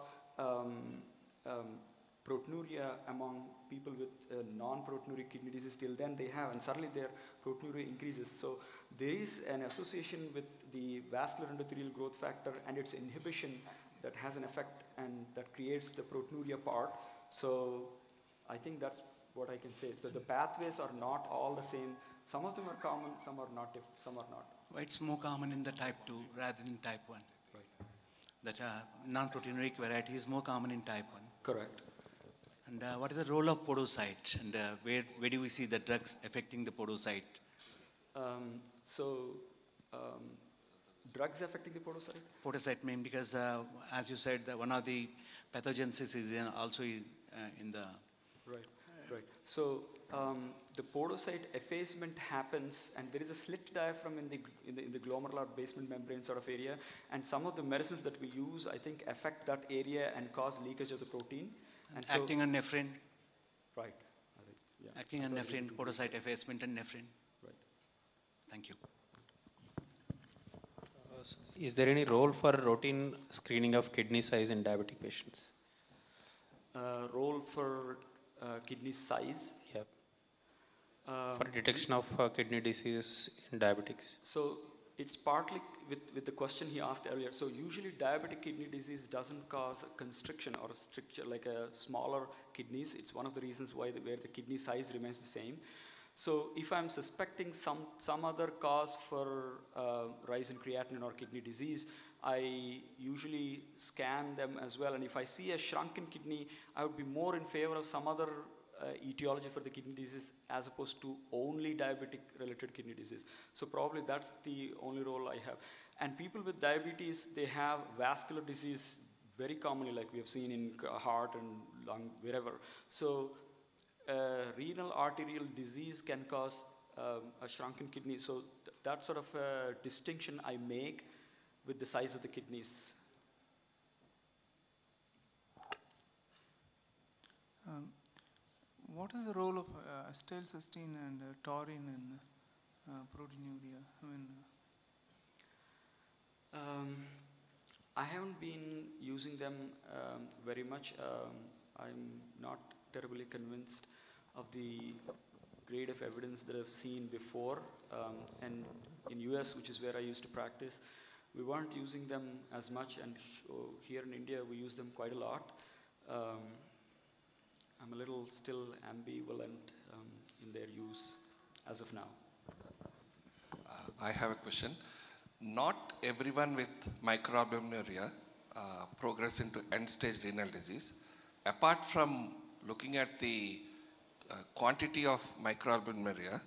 proteinuria among people with non-proteinuric kidney disease. Till then they have, and suddenly their proteinuria increases. So there is an association with the vascular endothelial growth factor and its inhibition that has an effect, and that creates the proteinuria part. So I think that's what I can say. So the pathways are not all the same. Some of them are common, some are not, some are not. Well, it's more common in the type 2 rather than type 1. Right. That non-proteinuric variety is more common in type 1. Correct. And what is the role of podocyte, and where do we see the drugs affecting the podocyte? Drugs affecting the podocyte? Podocyte mean because, as you said, one of the pathogenesis is also in the... Right, right. So the podocyte effacement happens, and there is a slit diaphragm in the glomerular basement membrane sort of area, and some of the medicines that we use, I think, affect that area and cause leakage of the protein. And acting on nephrin. Right. I think, yeah. Acting on nephrin, podocyte effacement and nephrin. Right. Thank you. Is there any role for routine screening of kidney size in diabetic patients? Role for kidney size? Yep. For detection of kidney disease in diabetics. So it's partly with the question he asked earlier. So usually diabetic kidney disease doesn't cause a constriction or a stricture like a smaller kidneys. It's one of the reasons why where the kidney size remains the same. So if I'm suspecting some other cause for rise in creatinine or kidney disease, I usually scan them as well. And if I see a shrunken kidney, I would be more in favor of some other etiology for the kidney disease as opposed to only diabetic related kidney disease. So probably that's the only role I have. And people with diabetes, they have vascular disease very commonly, like we have seen in heart and lung, wherever. So renal arterial disease can cause a shrunken kidney. So that sort of distinction I make with the size of the kidneys. What is the role of acetylcysteine and taurine in proteinuria? I haven't been using them very much. I'm not terribly convinced of the grade of evidence that I've seen before. And in US, which is where I used to practice, we weren't using them as much, and here in India we use them quite a lot. I'm a little still ambivalent in their use as of now. I have a question. Not everyone with microalbuminuria progress into end-stage renal disease. Apart from looking at the quantity of microalbuminuria,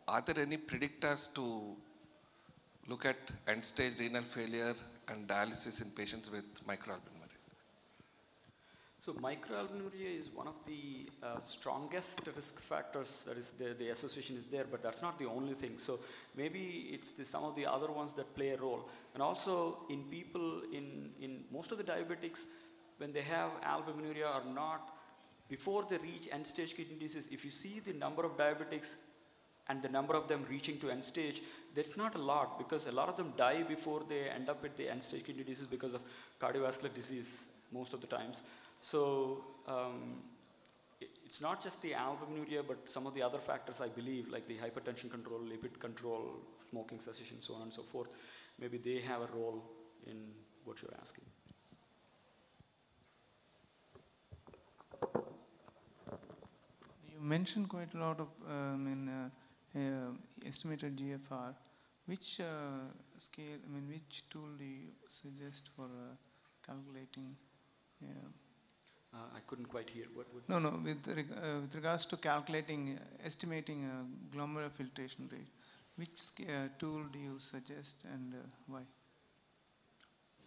are there any predictors to look at end-stage renal failure and dialysis in patients with microalbuminuria? So microalbuminuria is one of the strongest risk factors. That is, the association is there, but that's not the only thing. So maybe it's some of the other ones that play a role. And also in people, in most of the diabetics, when they have albuminuria or not, before they reach end-stage kidney disease, if you see the number of diabetics and the number of them reaching to end stage, that's not a lot, because a lot of them die before they end up at the end-stage kidney disease because of cardiovascular disease most of the times. So it's not just the albuminuria, but some of the other factors, I believe, like the hypertension control, lipid control, smoking cessation, so on and so forth. Maybe they have a role in what you're asking. You mentioned quite a lot of estimated GFR. Which scale, which tool do you suggest for calculating? I couldn't quite hear. What? No. With regards to calculating, estimating glomerular filtration rate, which tool do you suggest and why?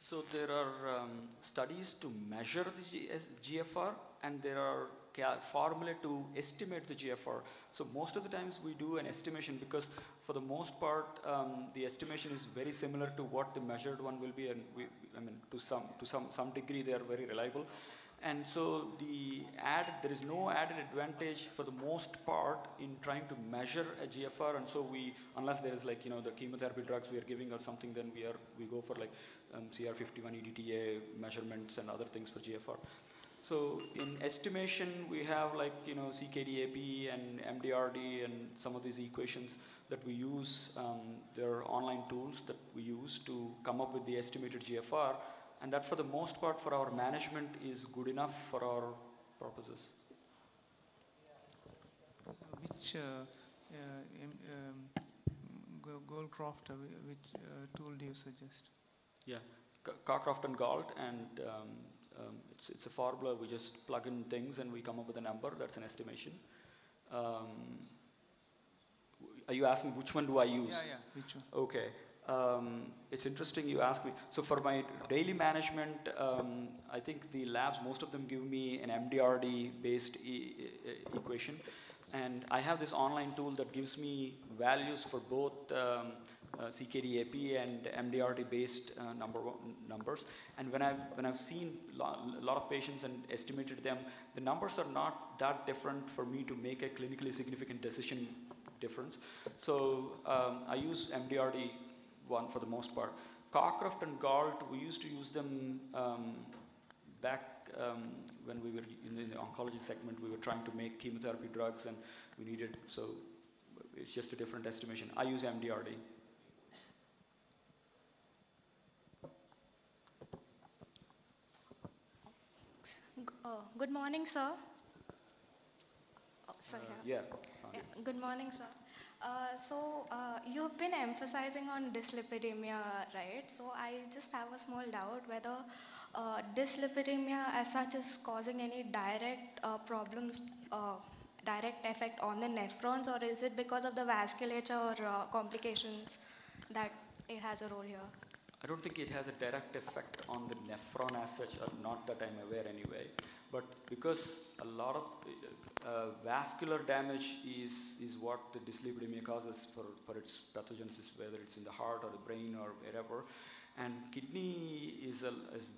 So there are studies to measure the GFR, and there are formulae to estimate the GFR. So most of the times we do an estimation, because for the most part the estimation is very similar to what the measured one will be, and to some degree they are very reliable. And so there is no added advantage for the most part in trying to measure a GFR, and so unless there is the chemotherapy drugs we are giving or something, then we go for CR51 EDTA measurements and other things for GFR. So in estimation we have CKD-AP and MDRD and some of these equations that we use. There are online tools that we use to come up with the estimated GFR. And that for the most part for our management is good enough for our purposes. Which Goldcroft, which tool do you suggest? Yeah, Cockcroft and Galt, and it's a formula. We just plug in things and we come up with a number. That's an estimation. Are you asking which one do I use? Yeah, which one? Okay. It's interesting you ask me. So for my daily management, I think the labs, most of them give me an MDRD-based equation. And I have this online tool that gives me values for both CKD-AP and MDRD-based numbers. And when I've seen a lot of patients and estimated them, the numbers are not that different for me to make a clinically significant decision difference. So I use MDRD one for the most part. Cockcroft and Galt, we used to use them back when we were in the oncology segment. We were trying to make chemotherapy drugs, and we needed, so it's just a different estimation. I use MDRD. Good morning, sir. Oh, sorry. Yeah. Good morning, sir. You've been emphasizing on dyslipidemia, right? So I just have a small doubt whether dyslipidemia as such is causing any direct problems, direct effect on the nephrons, or is it because of the vasculature or complications that it has a role here? I don't think it has a direct effect on the nephron as such, or not that I'm aware anyway. But because a lot of vascular damage is what the dyslipidemia causes for its pathogenesis, whether it's in the heart or the brain or wherever. And kidney is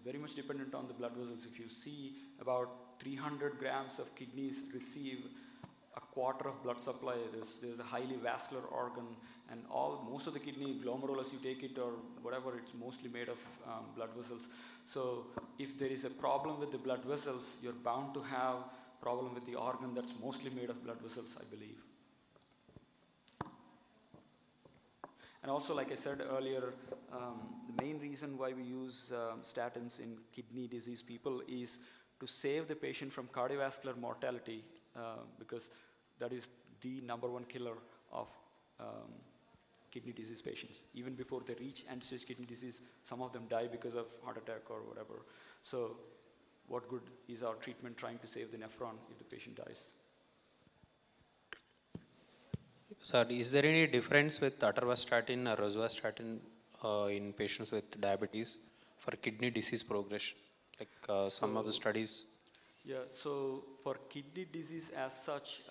very much dependent on the blood vessels. If you see about 300 grams of kidneys receive a quarter of blood supply, there's a highly vascular organ, and most of the kidney, glomerulus, you take it or whatever, it's mostly made of blood vessels. So if there is a problem with the blood vessels, you're bound to have problem with the organ that's mostly made of blood vessels, I believe. And also, like I said earlier, the main reason why we use statins in kidney disease people is to save the patient from cardiovascular mortality, because that is the #1 killer of kidney disease patients. Even before they reach end-stage kidney disease, some of them die because of heart attack or whatever. So what good is our treatment trying to save the nephron if the patient dies? Sir, is there any difference with atorvastatin or rosuvastatin in patients with diabetes for kidney disease progression? Like some of the studies. Yeah, so for kidney disease as such,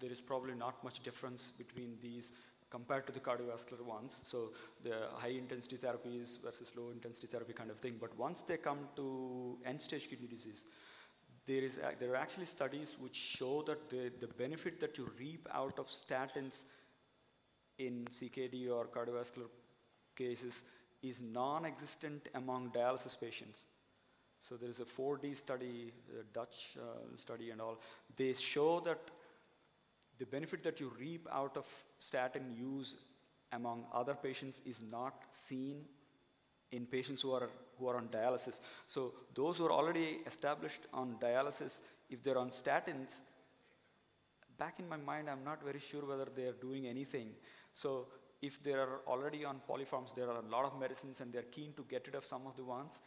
there is probably not much difference between these compared to the cardiovascular ones. So the high-intensity therapies versus low-intensity therapy kind of thing. But once they come to end-stage kidney disease, there are actually studies which show that the benefit that you reap out of statins in CKD or cardiovascular cases is non-existent among dialysis patients. So there is a 4D study, a Dutch study and all. They show that the benefit that you reap out of statin use among other patients is not seen in patients who are on dialysis. So those who are already established on dialysis, if they're on statins, back in my mind, I'm not very sure whether they are doing anything. So if they are already on polyforms, there are a lot of medicines and they're keen to get rid of some of the ones,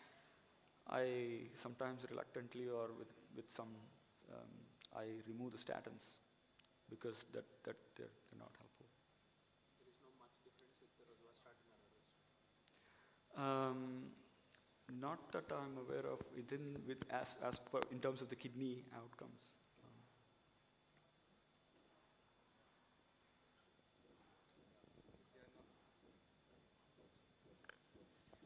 I sometimes reluctantly or with some, I remove the statins because they're not helpful. There is no much difference with the rosuvastatin or rosuvastatin? Not that I'm aware of in terms of the kidney outcomes.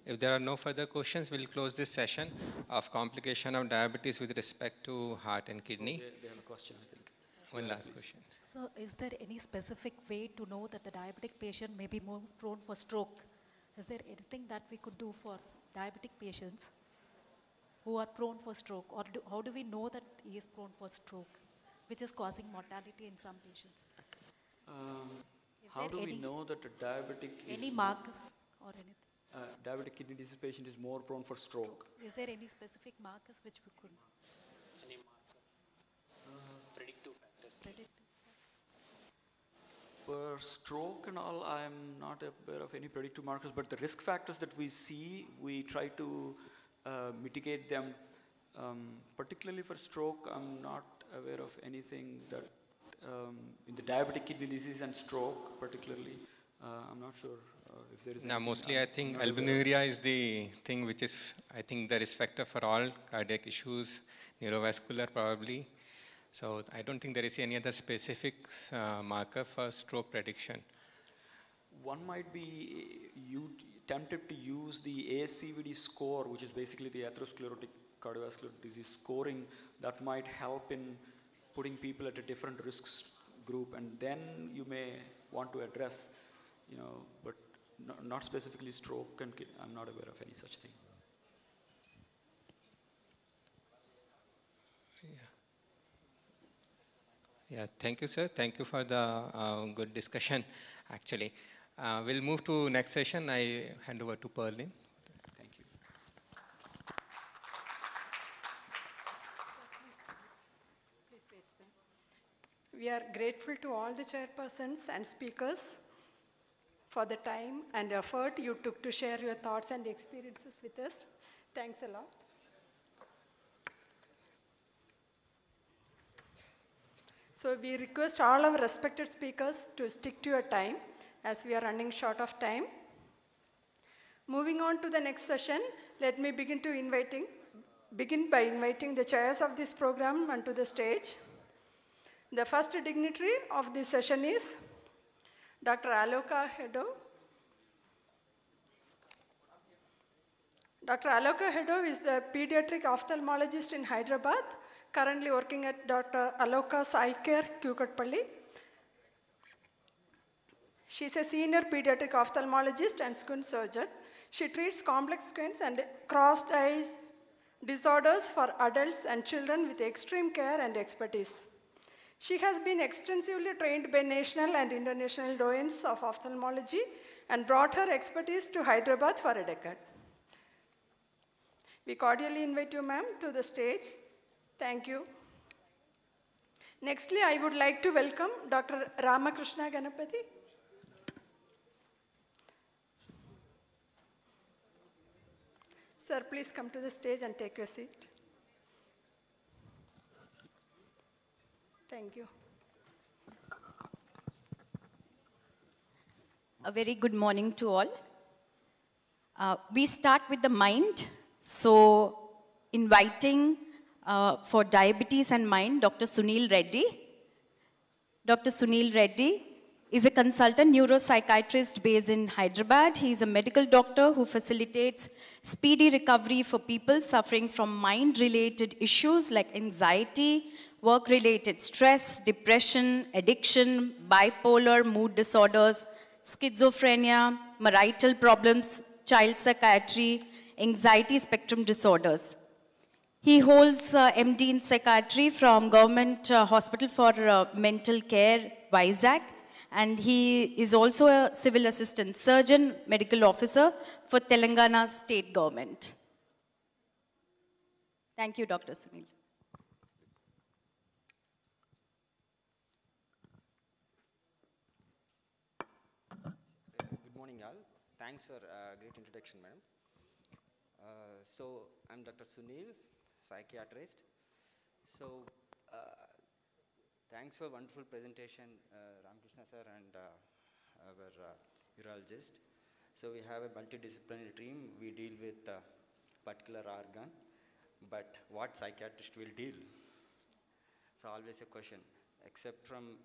If there are no further questions, we'll close this session of complication of diabetes with respect to heart and kidney. They have a question, I think. One last question. So is there any specific way to know that the diabetic patient may be more prone for stroke? Is there anything that we could do for diabetic patients who are prone for stroke? Or how do we know that he is prone for stroke, which is causing mortality in some patients? How do we know that a diabetic is... Any markers or anything? Diabetic kidney disease patient is more prone for stroke. Is there any specific markers which we could... Any markers? Predictive factors. For stroke and all, I'm not aware of any predictive markers, but the risk factors that we see, we try to mitigate them. Particularly for stroke, I'm not aware of anything that in the diabetic kidney disease and stroke particularly, I'm not sure if there is Now, anything mostly I think not aware of. albuminuria is the thing which is, I think, the risk factor for all cardiac issues, neurovascular probably. So I don't think there is any other specific marker for stroke prediction. One might be tempted to use the ASCVD score, which is basically the atherosclerotic cardiovascular disease scoring, that might help in putting people at a different risks group, and then you may want to address, but not specifically stroke and I'm not aware of any such thing. Yeah, thank you, sir. Thank you for the good discussion, actually. We'll move to next session. I hand over to Perlin. Thank you. We are grateful to all the chairpersons and speakers for the time and effort you took to share your thoughts and experiences with us. Thanks a lot. So we request all our respected speakers to stick to your time as we are running short of time. Moving on to the next session, let me begin by inviting the chairs of this program onto the stage. The first dignitary of this session is Dr. Aloka Hedov. Dr. Aloka Hedov is the pediatric ophthalmologist in Hyderabad, currently working at Dr. Aloka's Eye Care, Kukatpalli. She's a senior pediatric ophthalmologist and squint surgeon. She treats complex squints and crossed eyes disorders for adults and children with extreme care and expertise. She has been extensively trained by national and international doyens of ophthalmology and brought her expertise to Hyderabad for a decade. We cordially invite you, ma'am, to the stage. Thank you. Nextly, I would like to welcome Dr. Ramakrishna Ganapathy. Sir, please come to the stage and take your seat. Thank you. A very good morning to all. We start with the mind. So, inviting for diabetes and mind, Dr. Sunil Reddy. Dr. Sunil Reddy is a consultant neuropsychiatrist based in Hyderabad. He is a medical doctor who facilitates speedy recovery for people suffering from mind-related issues like anxiety, work-related stress, depression, addiction, bipolar mood disorders, schizophrenia, marital problems, child psychiatry, anxiety spectrum disorders. He holds MD in psychiatry from Government Hospital for Mental Care, Vizag, and he is also a civil assistant surgeon, medical officer for Telangana state government. Thank you, Dr. Sunil. Good morning, all. Thanks for a great introduction, madam. So, I'm Dr. Sunil, psychiatrist. So, thanks for wonderful presentation, Ramakrishna sir and our urologist. So, we have a multidisciplinary team. We deal with a particular organ, but what psychiatrist will deal? So, always a question. Except from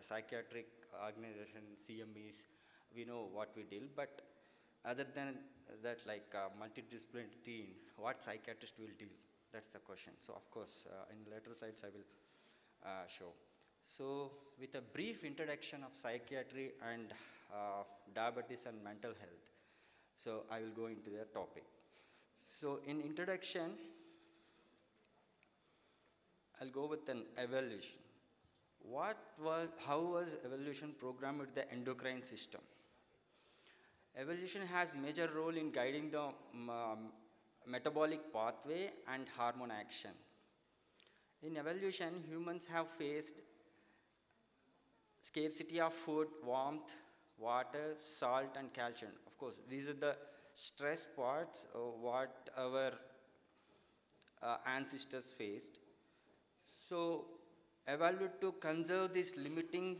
psychiatric organization, CMEs, we know what we deal, but other than that, like multidisciplinary team, what psychiatrist will deal? That's the question. So, of course, in later slides, I will show. So, with a brief introduction of psychiatry and diabetes and mental health, so I will go into the topic. So, in introduction, I'll go with an evolution. How was evolution programmed with the endocrine system? Evolution has major role in guiding the metabolic pathway and hormone action. In evolution, humans have faced scarcity of food, warmth, water, salt, and calcium. Of course, these are the stress parts of what our ancestors faced. So, evolved to conserve this limiting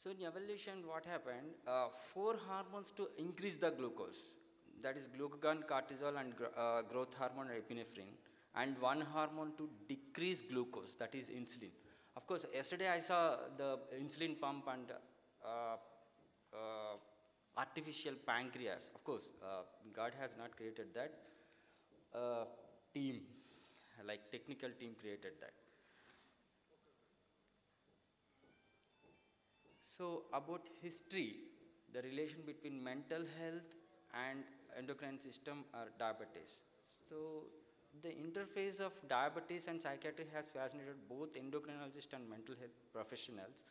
So in evolution, what happened? 4 hormones to increase the glucose. That is glucagon, cortisol, and growth hormone epinephrine. And 1 hormone to decrease glucose, that is insulin. Of course, yesterday I saw the insulin pump and artificial pancreas. Of course, God has not created that. Team, like technical team created that. So about history, the relation between mental health and endocrine system or diabetes. So the interface of diabetes and psychiatry has fascinated both endocrinologists and mental health professionals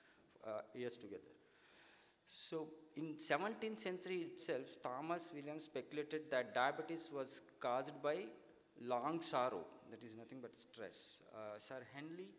years together. So in 17th century itself, Thomas Williams speculated that diabetes was caused by long sorrow, that is nothing but stress. Sir Henley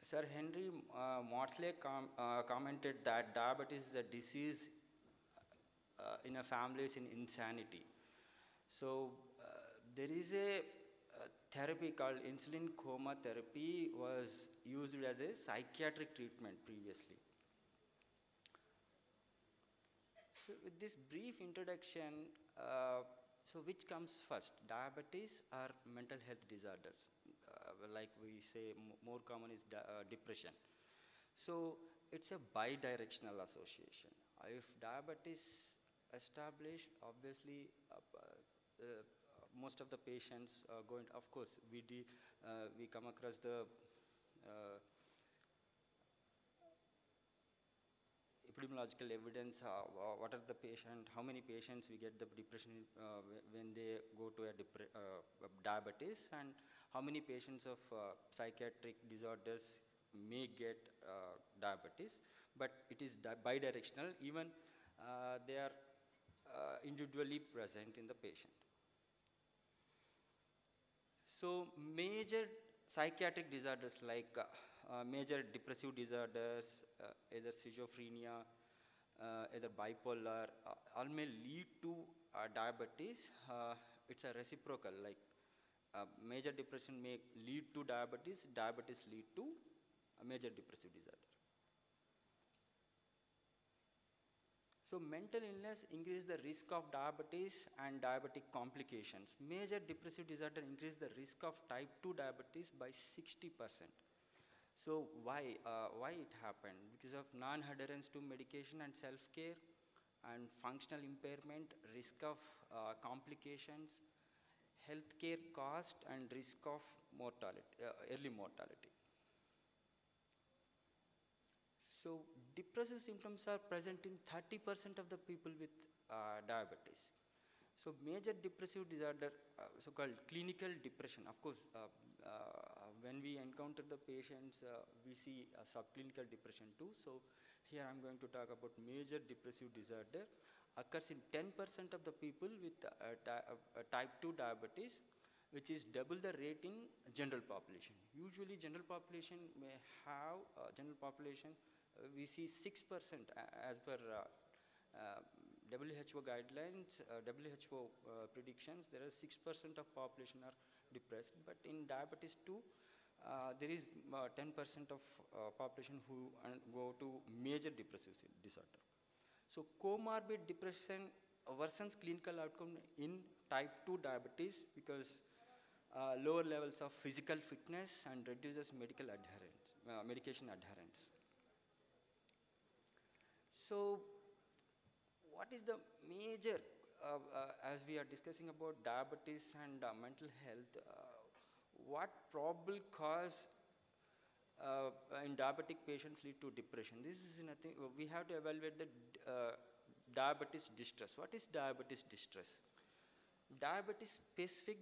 Sir Henry Maudsley commented that diabetes is a disease in a family is in insanity. So there is a therapy called insulin coma therapy was used as a psychiatric treatment previously. So with this brief introduction, so which comes first, diabetes or mental health disorders? Like we say, more common is depression. So it's a bi-directional association. If diabetes established, obviously most of the patients are going, of course, we come across the epidemiological evidence, what are the patient, how many patients we get the depression when they go to a diabetes, and how many patients of psychiatric disorders may get diabetes, but it is bidirectional, even they are individually present in the patient. So major psychiatric disorders like major depressive disorders, either schizophrenia, either bipolar, all may lead to diabetes. It's a reciprocal, like major depression may lead to diabetes, diabetes lead to a major depressive disorder. So mental illness increase the risk of diabetes and diabetic complications. Major depressive disorder increase the risk of type 2 diabetes by 60%. So why it happened? Because of non-adherence to medication and self-care, and functional impairment, risk of complications, healthcare cost, and risk of mortality, early mortality. So depressive symptoms are present in 30% of the people with diabetes. So major depressive disorder, so-called clinical depression, of course, when we encounter the patients, we see a subclinical depression too. So here I'm going to talk about major depressive disorder. Occurs in 10% of the people with type 2 diabetes, which is double the rate in general population. Usually general population may have, we see 6% as per WHO guidelines, WHO predictions, there are 6% of population are depressed, but in diabetes 2, there is 10% of population who go to major depressive disorder. So comorbid depression worsens clinical outcome in type 2 diabetes because lower levels of physical fitness and reduces medical adherence, medication adherence. So what is the major, as we are discussing about diabetes and mental health, what probable cause in diabetic patients lead to depression? This is nothing, we have to evaluate the diabetes distress. What is diabetes distress? Diabetes specific,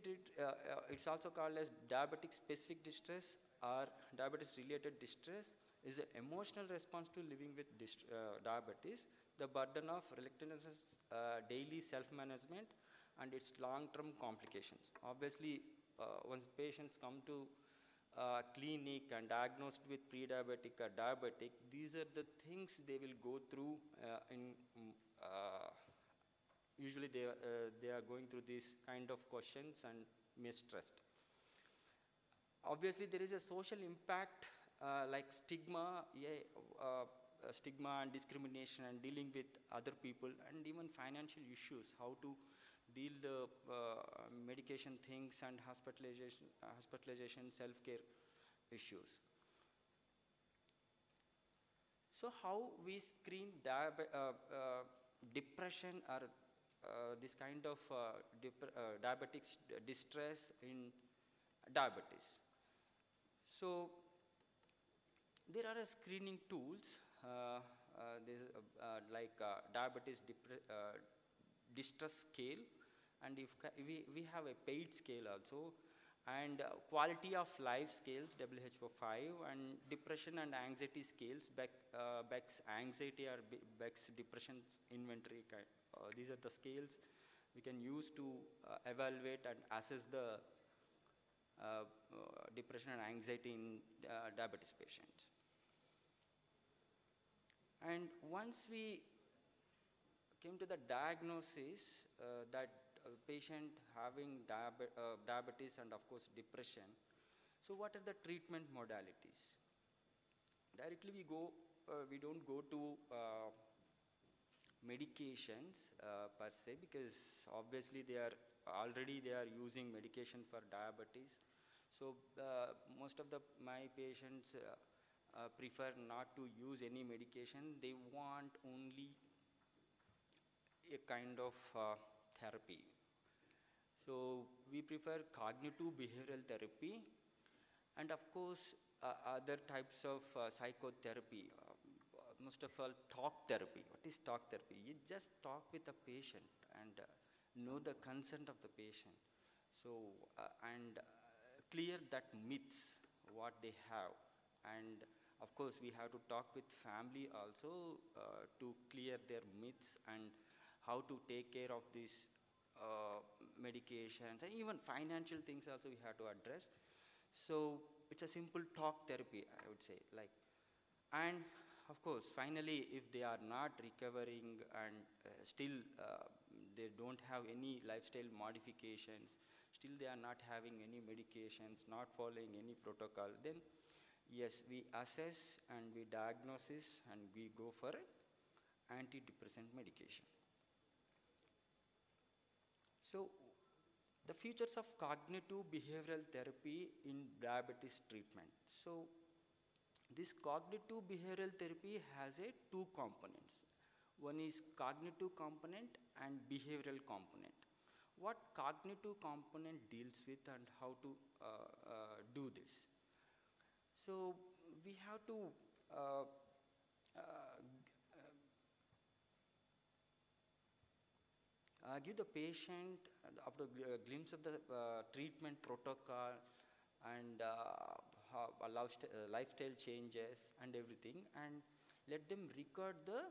it's also called as diabetic specific distress or diabetes-related distress is an emotional response to living with diabetes, the burden of reluctance, daily self-management, and its long-term complications. Obviously, once patients come to clinic and diagnosed with pre-diabetic or diabetic, these are the things they will go through usually they are going through these kind of questions and mistrust. Obviously, there is a social impact like stigma, stigma and discrimination and dealing with other people, and even financial issues, how to deal the medication things and hospitalization, self-care issues. So how we screen depression or this kind of diabetic distress in diabetes. So there are screening tools like diabetes distress scale, and if we have a paid scale also, and quality of life scales, WHO-5, and depression and anxiety scales, Beck's anxiety or Beck's depression inventory. These are the scales we can use to evaluate and assess the depression and anxiety in diabetes patients. And once we came to the diagnosis that patient having diabetes and of course depression, so what are the treatment modalities? Directly we don't go to medications per se, because obviously they are using medication for diabetes. So most of my patients prefer not to use any medication. They want only a kind of therapy. So we prefer cognitive behavioral therapy, and of course other types of psychotherapy. Most of all, talk therapy. What is talk therapy? You just talk with the patient and know the consent of the patient. So and clear that myths what they have, and of course we have to talk with family also to clear their myths and how to take care of these medications, and even financial things also we have to address. So it's a simple talk therapy, I would say, like. And of course, finally, if they are not recovering and still they don't have any lifestyle modifications, still they are not having any medications, not following any protocol, then yes, we assess and we diagnose and we go for antidepressant medication. So the features of cognitive behavioral therapy in diabetes treatment. So this cognitive behavioral therapy has two components. One is cognitive component and behavioral component. What cognitive component deals with and how to do this? So we have to give the patient after a glimpse of the treatment protocol and lifestyle changes and everything, and let them record the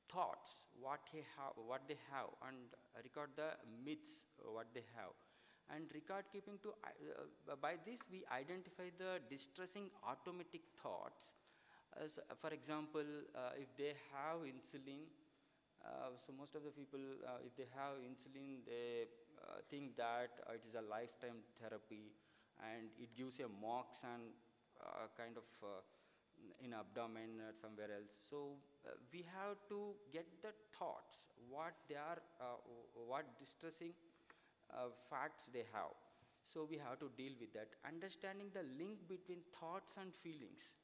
thoughts, what they have, and record the myths, what they have, and record keeping to, by this we identify the distressing automatic thoughts. So for example, if they have insulin, so most of the people, if they have insulin, they think that it is a lifetime therapy and it gives a mox and kind of in abdomen or somewhere else. So we have to get the thoughts, what they are, what distressing facts they have. So we have to deal with that. Understanding the link between thoughts and feelings.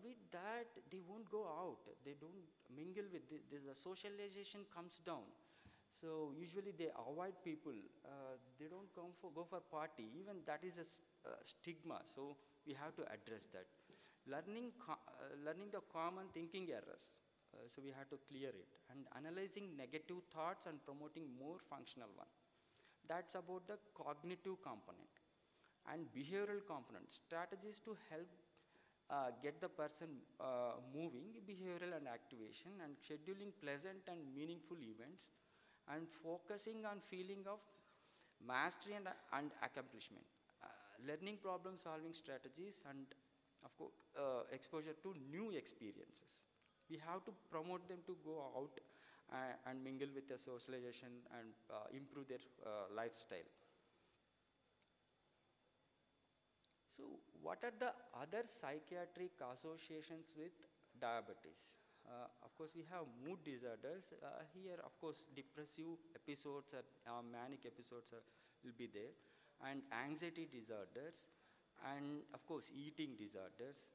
With that, they won't go out. They don't mingle with the socialization comes down. So usually they avoid people. They don't go for party. Even that is a stigma. So we have to address that. Learning the common thinking errors. So we have to clear it, and analyzing negative thoughts and promoting more functional one. That's about the cognitive component. and behavioral components, strategies to help get the person moving, behavioral and activation, and scheduling pleasant and meaningful events, and focusing on feeling of mastery and accomplishment, learning problem solving strategies, and of course exposure to new experiences. We have to promote them to go out and mingle with the socialization and improve their lifestyle. So what are the other psychiatric associations with diabetes? Of course, we have mood disorders. Here, of course, depressive episodes or manic episodes will be there, and anxiety disorders, and of course, eating disorders.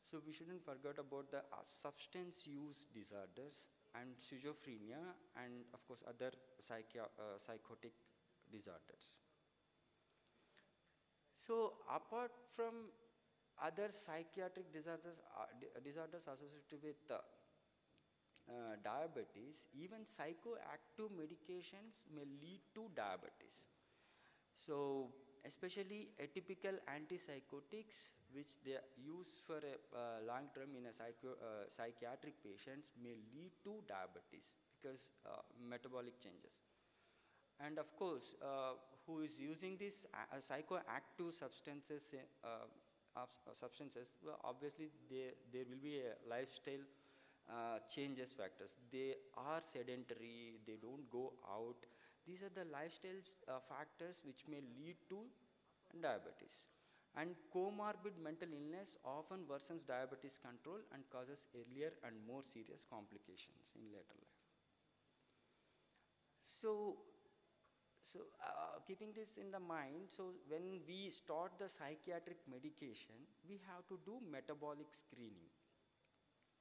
So we shouldn't forget about the substance use disorders and schizophrenia, and of course, other psychotic disorders. So apart from other psychiatric disorders associated with diabetes, even psychoactive medications may lead to diabetes. So especially atypical antipsychotics, which they use for a long term in a psychiatric patients, may lead to diabetes because metabolic changes. And of course, who is using these psychoactive substances, well, obviously there will be a lifestyle changes factors. They are sedentary, they don't go out. These are the lifestyle factors which may lead to diabetes. And comorbid mental illness often worsens diabetes control and causes earlier and more serious complications in later life. So keeping this in the mind, so when we start the psychiatric medication, we have to do metabolic screening.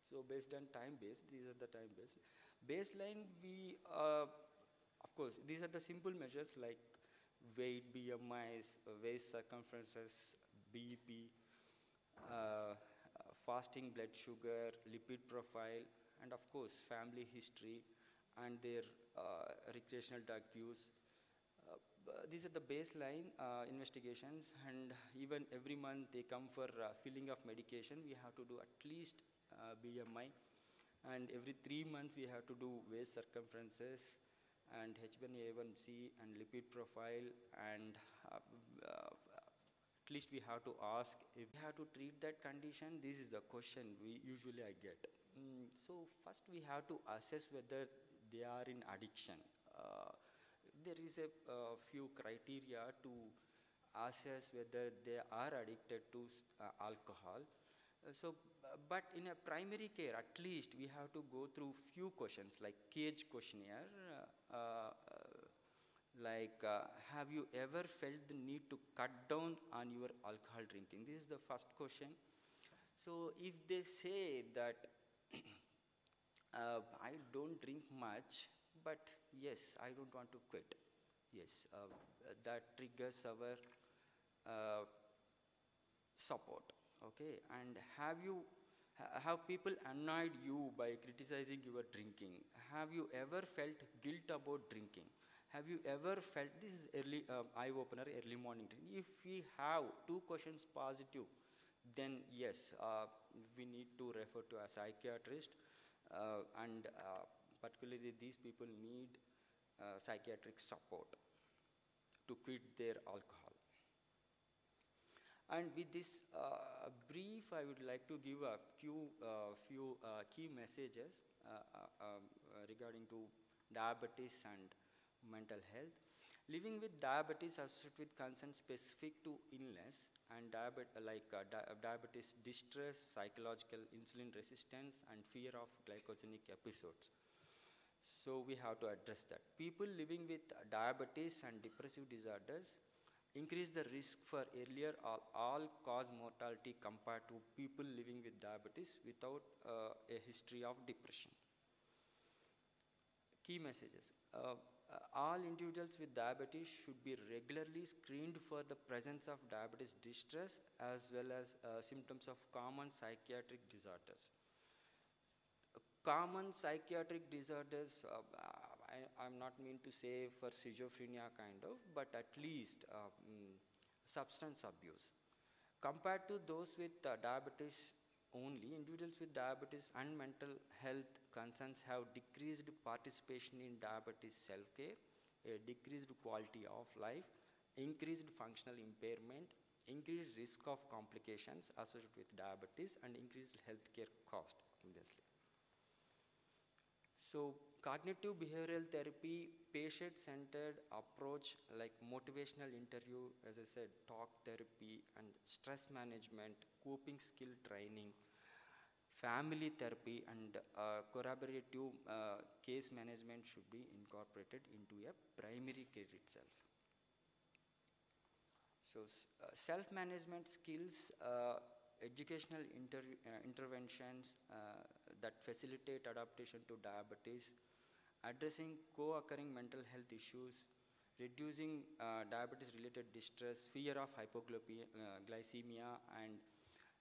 So based on time-based, these are the time-based. Baseline, we, of course, these are the simple measures like weight, BMIs, waist circumferences, BP, fasting blood sugar, lipid profile, and of course, family history and their recreational drug use. These are the baseline investigations, and even every month they come for filling of medication. We have to do at least BMI, and every 3 months we have to do waist circumferences and H1A1C and lipid profile, and at least we have to ask if we have to treat that condition. This is the question usually I get. So first we have to assess whether they are in addiction. There is a few criteria to assess whether they are addicted to alcohol. But in a primary care, at least we have to go through few questions like cage questionnaire, have you ever felt the need to cut down on your alcohol drinking? This is the first question. So if they say that I don't drink much, but yes, I don't want to quit. Yes, that triggers our support. Okay, and have people annoyed you by criticizing your drinking? Have you ever felt guilt about drinking? Have you ever felt, this is early eye opener, early morning drinking. If we have 2 questions positive, then yes, we need to refer to a psychiatrist, and particularly these people need psychiatric support to quit their alcohol. And with this brief, I would like to give a few key messages regarding to diabetes and mental health. Living with diabetes associated with concerns specific to illness and diabetes distress, psychological insulin resistance, and fear of glycogenic episodes. So we have to address that. People living with diabetes and depressive disorders increase the risk for earlier or all-cause mortality compared to people living with diabetes without a history of depression. Key messages. All individuals with diabetes should be regularly screened for the presence of diabetes distress as well as symptoms of common psychiatric disorders. Common psychiatric disorders, I'm not mean to say for schizophrenia kind of, but at least substance abuse. Compared to those with diabetes only, individuals with diabetes and mental health concerns have decreased participation in diabetes self-care, a decreased quality of life, increased functional impairment, increased risk of complications associated with diabetes, and increased healthcare cost, obviously. So, cognitive behavioral therapy, patient-centered approach like motivational interview, as I said, talk therapy, and stress management, coping skill training, family therapy, and collaborative case management should be incorporated into a primary care itself. So, self-management skills, educational interventions that facilitate adaptation to diabetes, addressing co-occurring mental health issues, reducing diabetes-related distress, fear of hypoglycemia, and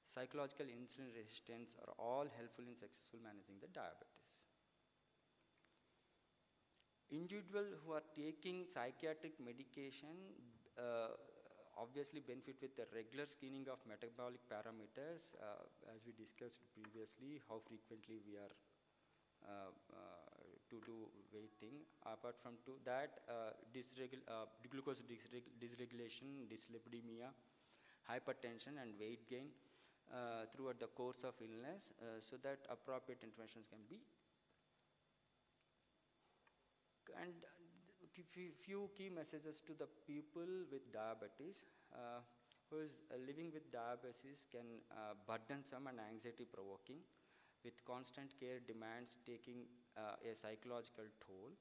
psychological insulin resistance are all helpful in successful managing the diabetes. Individuals who are taking psychiatric medication obviously benefit with the regular screening of metabolic parameters, as we discussed previously, how frequently we are to do weight thing. Apart from that, glucose dysregulation, dyslipidemia, hypertension, and weight gain throughout the course of illness, so that appropriate interventions can be. And few key messages to the people with diabetes. Who is living with diabetes can burdensome and anxiety provoking, with constant care demands taking a psychological toll.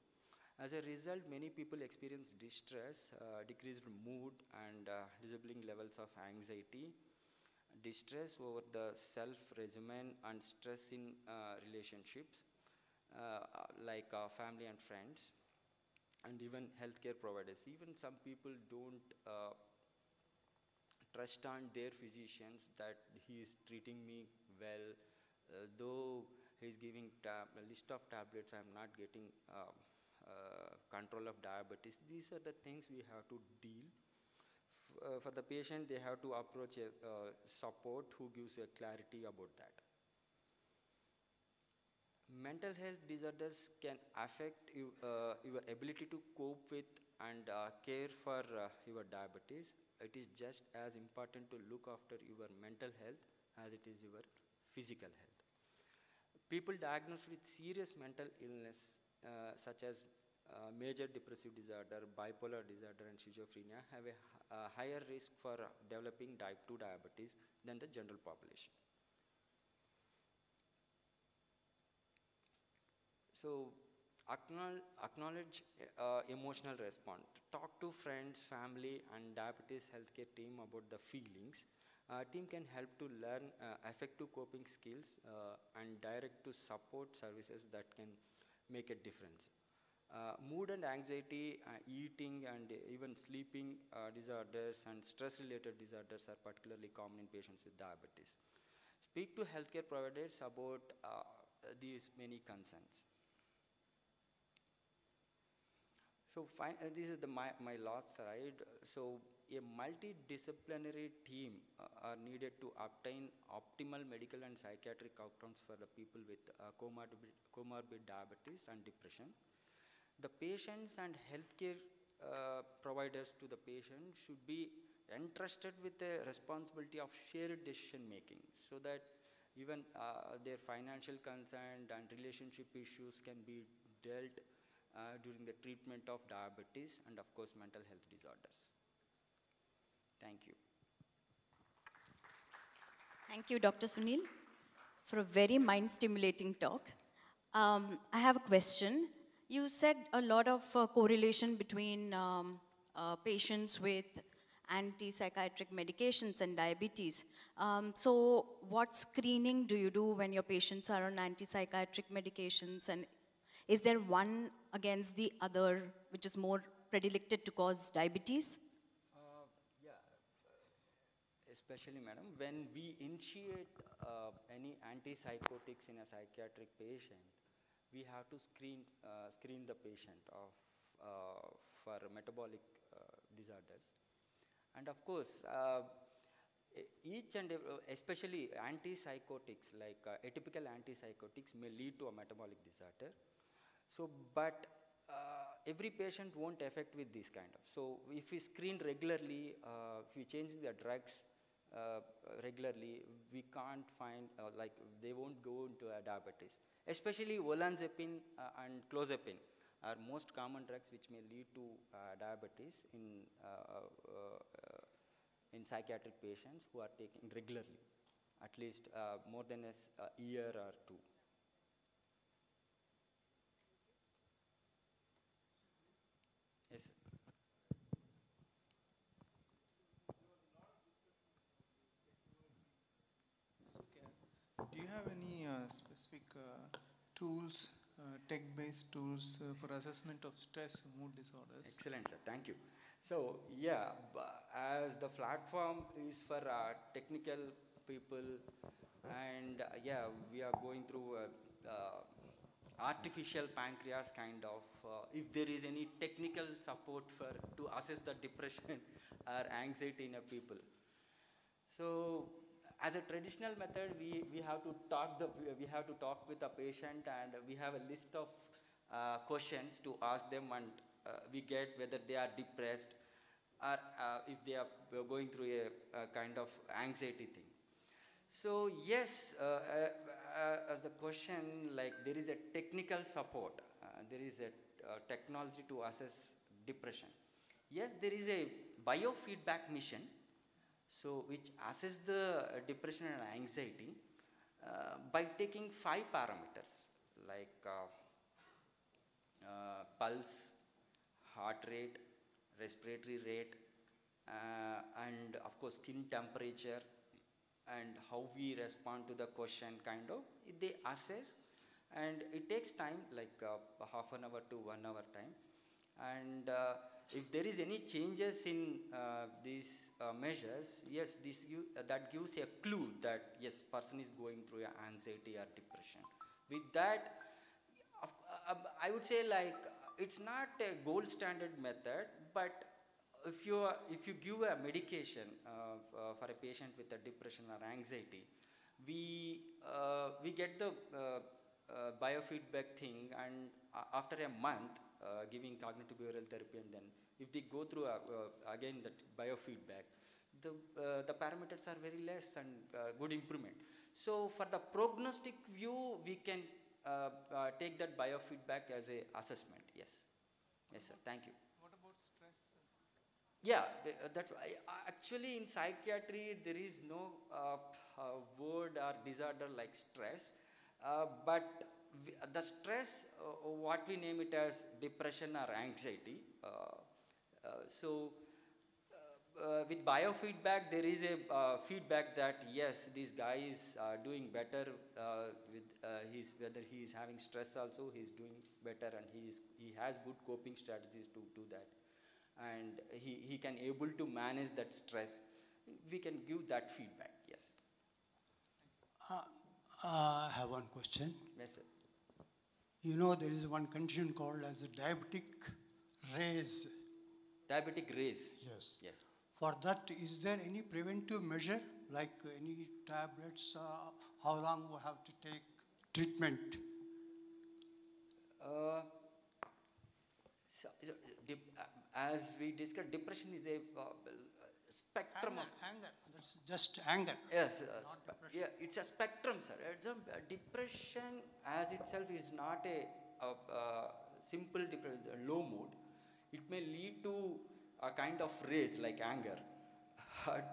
As a result, many people experience distress, decreased mood, and disabling levels of anxiety, distress over the self-regimen, and stress in relationships like family and friends, and even healthcare providers. Even some people don't trust on their physicians that he is treating me well, though he is giving a list of tablets, I am not getting control of diabetes. These are the things we have to deal. For the patient, they have to approach a support who gives a clarity about that. Mental health disorders can affect your ability to cope with and care for your diabetes. It is just as important to look after your mental health as it is your physical health. People diagnosed with serious mental illness such as major depressive disorder, bipolar disorder, and schizophrenia have a higher risk for developing type 2 diabetes than the general population. So, acknowledge emotional response. Talk to friends, family, and diabetes healthcare team about the feelings. Team can help to learn effective coping skills and direct to support services that can make a difference. Mood and anxiety, eating, and even sleeping disorders and stress-related disorders are particularly common in patients with diabetes. Speak to healthcare providers about these many concerns. So this is my last slide. So a multidisciplinary team are needed to obtain optimal medical and psychiatric outcomes for the people with comorbid diabetes and depression. The patients and healthcare providers to the patient should be entrusted with the responsibility of shared decision making, so that even their financial concern and relationship issues can be dealt during the treatment of diabetes and, of course, mental health disorders. Thank you. Thank you, Dr. Sunil, for a very mind-stimulating talk. I have a question. You said a lot of correlation between patients with antipsychotic medications and diabetes. So what screening do you do when your patients are on antipsychotic medications, and is there one against the other which is more predilected to cause diabetes? Especially, madam, when we initiate any antipsychotics in a psychiatric patient, we have to screen the patient for metabolic disorders. And of course, each and especially antipsychotics, like atypical antipsychotics, may lead to a metabolic disorder. So, but every patient won't affect with this kind of. So, if we screen regularly, if we change the drugs regularly, we can't find, like, they won't go into diabetes. Especially olanzapine and clozapine are most common drugs which may lead to diabetes in psychiatric patients who are taking regularly, at least more than a year or two. Yes, sir. Do you have any specific tools, tech-based tools for assessment of stress and mood disorders? Excellent, sir. Thank you. So, yeah, as the platform is for technical people, and yeah, we are going through artificial pancreas kind of. If there is any technical support for to assess the depression or anxiety in a people. So, as a traditional method, we have to talk with the patient, and we have a list of questions to ask them, and we get whether they are depressed or if they are going through a kind of anxiety thing. So yes, as the question, like, there is a technical support, there is a technology to assess depression. Yes, there is a biofeedback mission, so which assess the depression and anxiety by taking 5 parameters like pulse, heart rate, respiratory rate, and of course skin temperature, and how we respond to the question, kind of. They assess, and it takes time, like half an hour to 1 hour time. And if there is any changes in these measures, yes, that gives a clue that yes, person is going through anxiety or depression. With that, I would say, like, it's not a gold standard method, but if you give a medication for a patient with a depression or anxiety, we get the biofeedback thing, and after a month giving cognitive behavioral therapy, and then if they go through again that biofeedback, the parameters are very less and good improvement. So for the prognostic view, we can take that biofeedback as a assessment. Yes, yes, sir. Thank you. What about stress? Yeah, that's why. Actually, in psychiatry, there is no word or disorder like stress, but the stress, what we name it as depression or anxiety. With biofeedback, there is a feedback that yes, this guy is doing better with whether he is having stress also, he is doing better, and he has good coping strategies to do that, and he can able to manage that stress. We can give that feedback. Yes. I have one question. Yes, sir. You know, there is one condition called as a diabetic raise. Diabetic raise. Yes. Yes. For that, is there any preventive measure, like any tablets, how long we have to take treatment? As we discussed, depression is a spectrum Anger. That's just anger. Yes, yeah, it's a spectrum, sir. It's a depression as itself is not a simple low mood. It may lead to a kind of raise like anger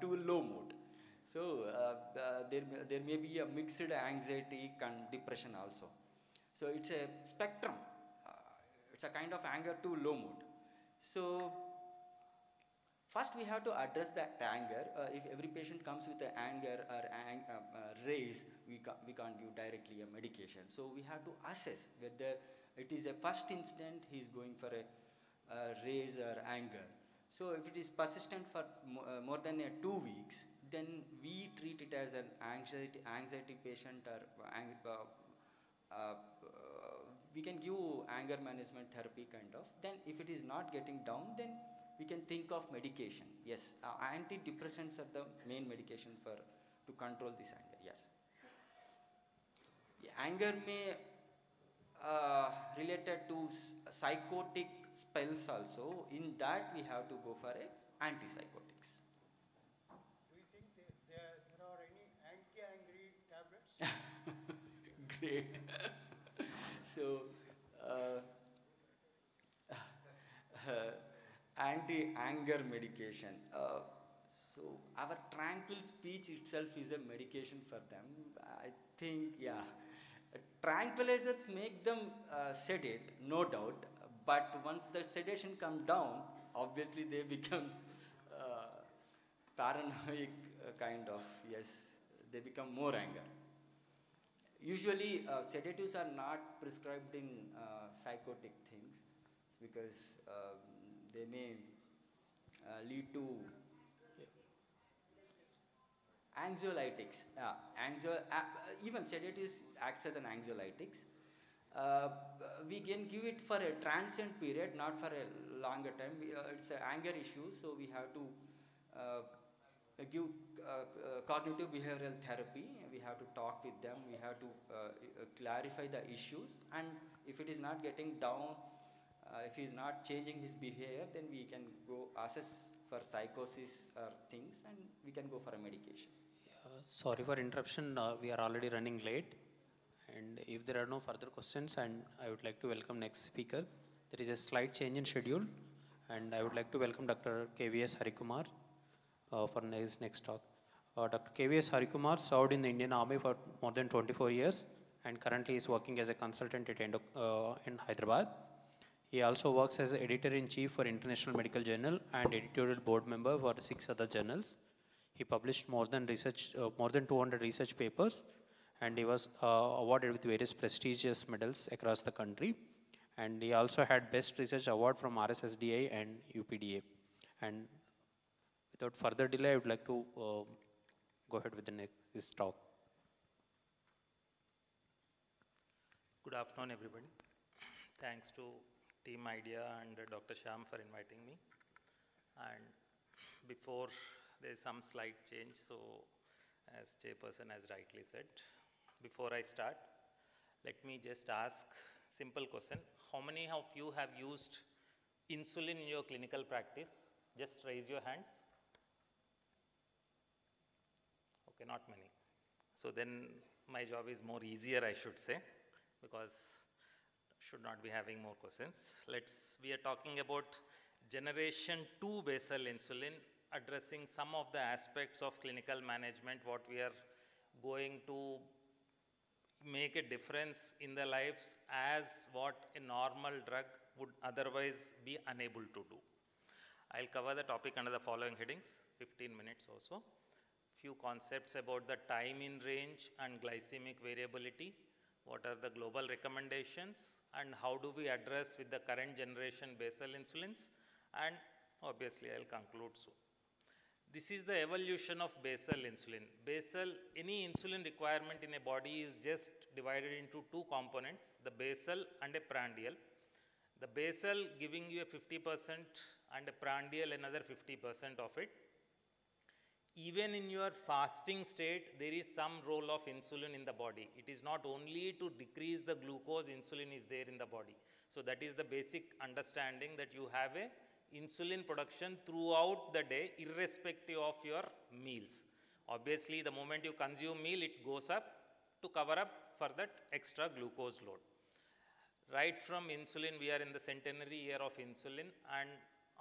to low mood. So there may be a mixed anxiety and depression also. So it's a spectrum. It's a kind of anger to low mood. So first we have to address that anger. If every patient comes with an anger or raise, we can't give directly a medication. So we have to assess whether it is a first incident he is going for a raise or anger. So if it is persistent for more than 2 weeks, then we treat it as an anxiety patient, or we can give anger management therapy kind of. Then if it is not getting down, then we can think of medication. Yes, antidepressants are the main medication to control this anger. Yes. Anger may related to psychotic spells also. In that we have to go for antipsychotics. Do you think there are any anti-angry tablets? Great. So, anti-anger medication. So our tranquil speech itself is a medication for them. I think, yeah. Tranquilizers make them sedate, no doubt. But once the sedation comes down, obviously they become paranoid kind of, yes. They become more anger. Usually sedatives are not prescribed in psychotic things because they may lead to anxiolytics. Even sedatives acts as an anxiolytics. We can give it for a transient period, not for a longer time. It's an anger issue, so we have to give cognitive behavioral therapy. We have to talk with them. We have to clarify the issues. And if it is not getting down, if he is not changing his behavior, then we can go assess for psychosis or things, and we can go for a medication. Sorry for interruption. We are already running late. And if there are no further questions, and I would like to welcome next speaker. There is a slight change in schedule, and I would like to welcome Dr. KVS Harikumar for his next talk. Dr. KVS Harikumar served in the Indian Army for more than 24 years and currently is working as a consultant at in Hyderabad. He also works as editor-in-chief for International Medical Journal and editorial board member for 6 other journals. He published more than 200 research papers, and he was awarded with various prestigious medals across the country. And he also had Best Research Award from RSSDI and UPDA. And without further delay, I would like to go ahead with this talk. Good afternoon, everybody. Thanks to Team Idea and Dr. Shyam for inviting me. And before, there's some slight change, so as chairperson has rightly said, before I start, let me just ask simple question. How many of you have used insulin in your clinical practice? Just raise your hands. Okay, not many. So then my job is more easier, I should say, because should not be having more questions. We are talking about generation 2 basal insulin, addressing some of the aspects of clinical management, what we are going to make a difference in the lives as what a normal drug would otherwise be unable to do. I'll cover the topic under the following headings, 15 minutes or so. Few concepts about the time in range and glycemic variability, what are the global recommendations, and how do we address with the current generation basal insulins, and obviously I'll conclude soon. This is the evolution of basal insulin. Any insulin requirement in a body is just divided into 2 components, the basal and a prandial. The basal giving you a 50% and a prandial another 50% of it. Even in your fasting state, there is some role of insulin in the body. It is not only to decrease the glucose, insulin is there in the body. So that is the basic understanding, that you have a insulin production throughout the day, irrespective of your meals. Obviously, the moment you consume meal, it goes up to cover up for that extra glucose load. Right from insulin, we are in the centenary year of insulin, and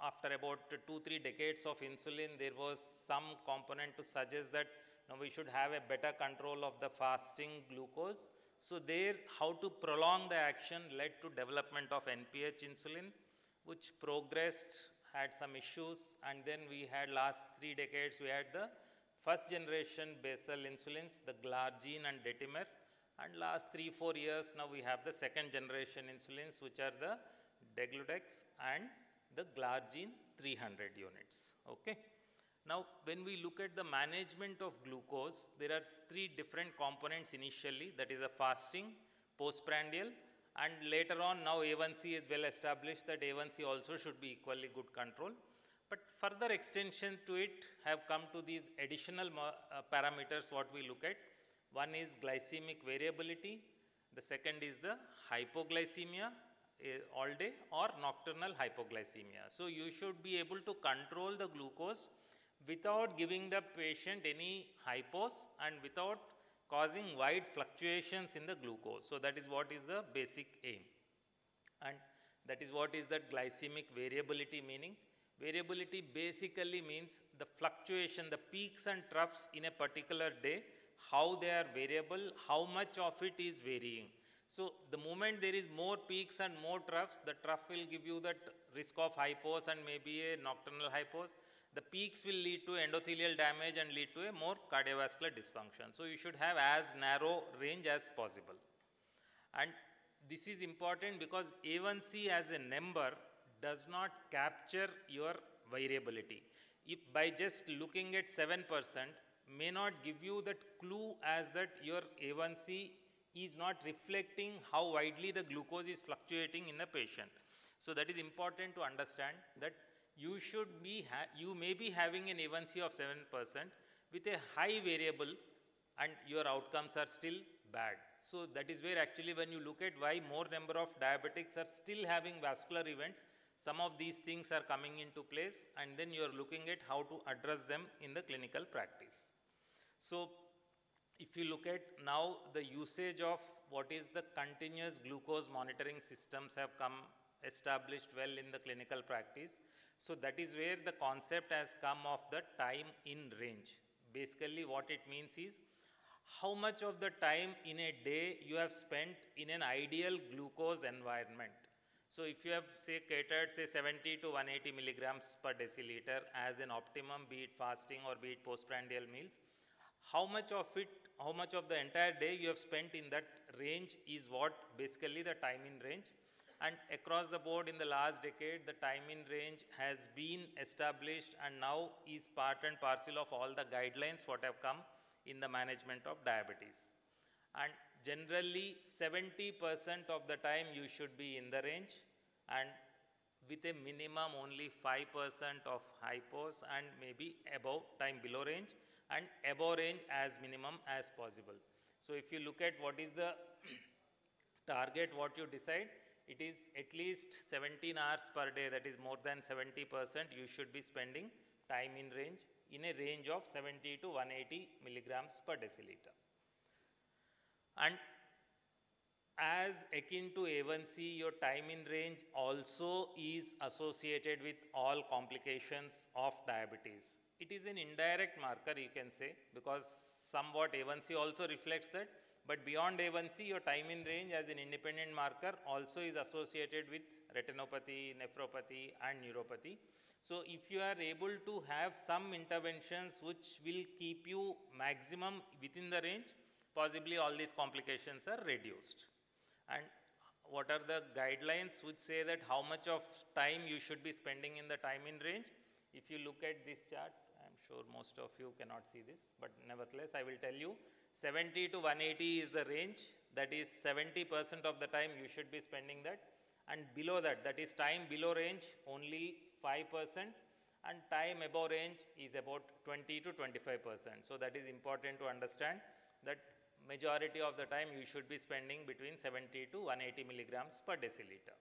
after about 2-3 decades of insulin, there was some component to suggest that now we should have a better control of the fasting glucose. So there, how to prolong the action led to development of NPH insulin, which progressed, had some issues, and then we had last 3 decades, we had the first generation basal insulins, the glargine and detimer, and last 3-4 years now we have the second generation insulins, which are the degludex and the glargine 300 units. Okay. Now, when we look at the management of glucose, there are 3 different components initially, that is the fasting, postprandial, and later on now A1C is well established that A1C also should be equally good control. But further extension to it have come to these additional parameters what we look at. One is glycemic variability. The second is the hypoglycemia all day or nocturnal hypoglycemia. So you should be able to control the glucose without giving the patient any hypos and without causing wide fluctuations in the glucose. So that is what is the basic aim. And that is what is that glycemic variability meaning. Variability basically means the fluctuation, the peaks and troughs in a particular day, how they are variable, how much of it is varying. So the moment there is more peaks and more troughs, the trough will give you that risk of hypos and maybe a nocturnal hypos. The peaks will lead to endothelial damage and lead to a more cardiovascular dysfunction. So you should have as narrow range as possible. And this is important because A1C as a number does not capture your variability. If by just looking at 7% may not give you that clue as that your A1C is not reflecting how widely the glucose is fluctuating in the patient. So that is important to understand that you should be, you may be having an A1C of 7% with a high variable and your outcomes are still bad. So that is where actually when you look at why more number of diabetics are still having vascular events, some of these things are coming into place and then you are looking at how to address them in the clinical practice. So if you look at now the usage of what is the continuous glucose monitoring systems have come established well in the clinical practice. So that is where the concept has come of the time in range. Basically what it means is how much of the time in a day you have spent in an ideal glucose environment. So if you have say catered say 70 to 180 milligrams per deciliter as an optimum, be it fasting or be it postprandial meals, how much of it, how much of the entire day you have spent in that range is what basically the time in range. And across the board in the last decade, the time in range has been established and now is part and parcel of all the guidelines what have come in the management of diabetes. And generally 70% of the time you should be in the range and with a minimum only 5% of hypos and maybe above time below range and above range as minimum as possible. So if you look at what is the target what you decide, it is at least 17 hours per day, that is more than 70% you should be spending time in range in a range of 70 to 180 milligrams per deciliter. And as akin to A1C, your time in range also is associated with all complications of diabetes. It is an indirect marker you can say because somewhat A1C also reflects that, but beyond A1C, your time in range as an independent marker also is associated with retinopathy, nephropathy and neuropathy. So if you are able to have some interventions which will keep you maximum within the range, possibly all these complications are reduced. And what are the guidelines which say that how much of time you should be spending in the time in range? If you look at this chart, I am sure most of you cannot see this, but nevertheless I will tell you 70 to 180 is the range, that is 70% of the time you should be spending that, and below that, that is time below range only 5% and time above range is about 20 to 25%. So that is important to understand that majority of the time you should be spending between 70 to 180 milligrams per deciliter.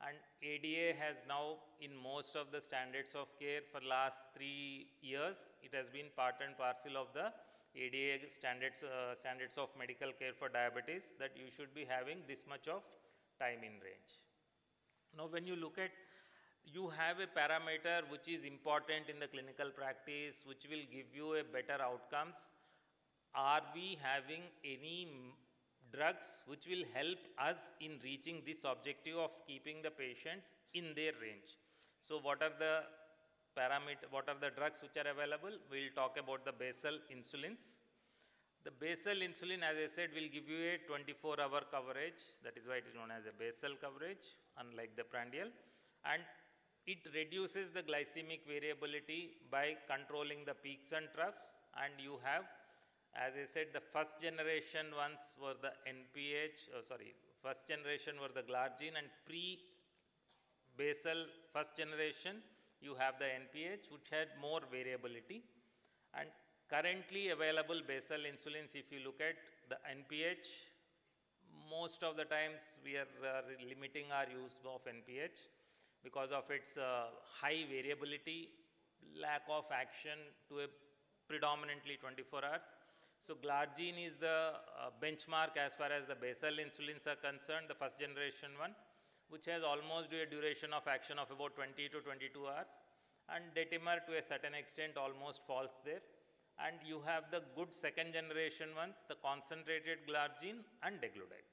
And ADA has now in most of the standards of care for last 3 years, it has been part and parcel of the ADA standards of medical care for diabetes that you should be having this much of time in range. Now when you look at, you have a parameter which is important in the clinical practice which will give you a better outcomes. Are we having any drugs which will help us in reaching this objective of keeping the patients in their range? So what are the what are the drugs which are available? We'll talk about the basal insulins. The basal insulin, as I said, will give you a 24-hour coverage. That is why it is known as a basal coverage, unlike the prandial. And it reduces the glycemic variability by controlling the peaks and troughs. And you have, as I said, the first generation ones were the first generation were the glargine, and pre-basal first generation you have the NPH, which had more variability. And currently available basal insulins, if you look at the NPH, most of the times we are limiting our use of NPH because of its high variability, lack of action to a predominantly 24 hours. So glargine is the benchmark as far as the basal insulins are concerned, the first generation one, which has almost a duration of action of about 20 to 22 hours. And detimer to a certain extent almost falls there. And you have the good second generation ones, the concentrated glargine and degludec.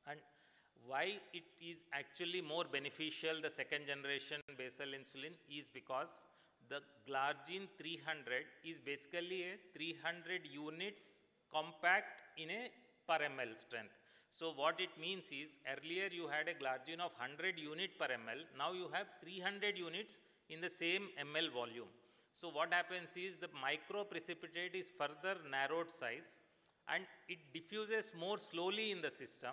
And why it is actually more beneficial, the second generation basal insulin, is because the glargine 300 is basically a 300 units compact in a per ml strength. So what it means is, earlier you had a glargine of 100 unit per ml, now you have 300 units in the same ml volume. So what happens is the microprecipitate is further narrowed size and it diffuses more slowly in the system,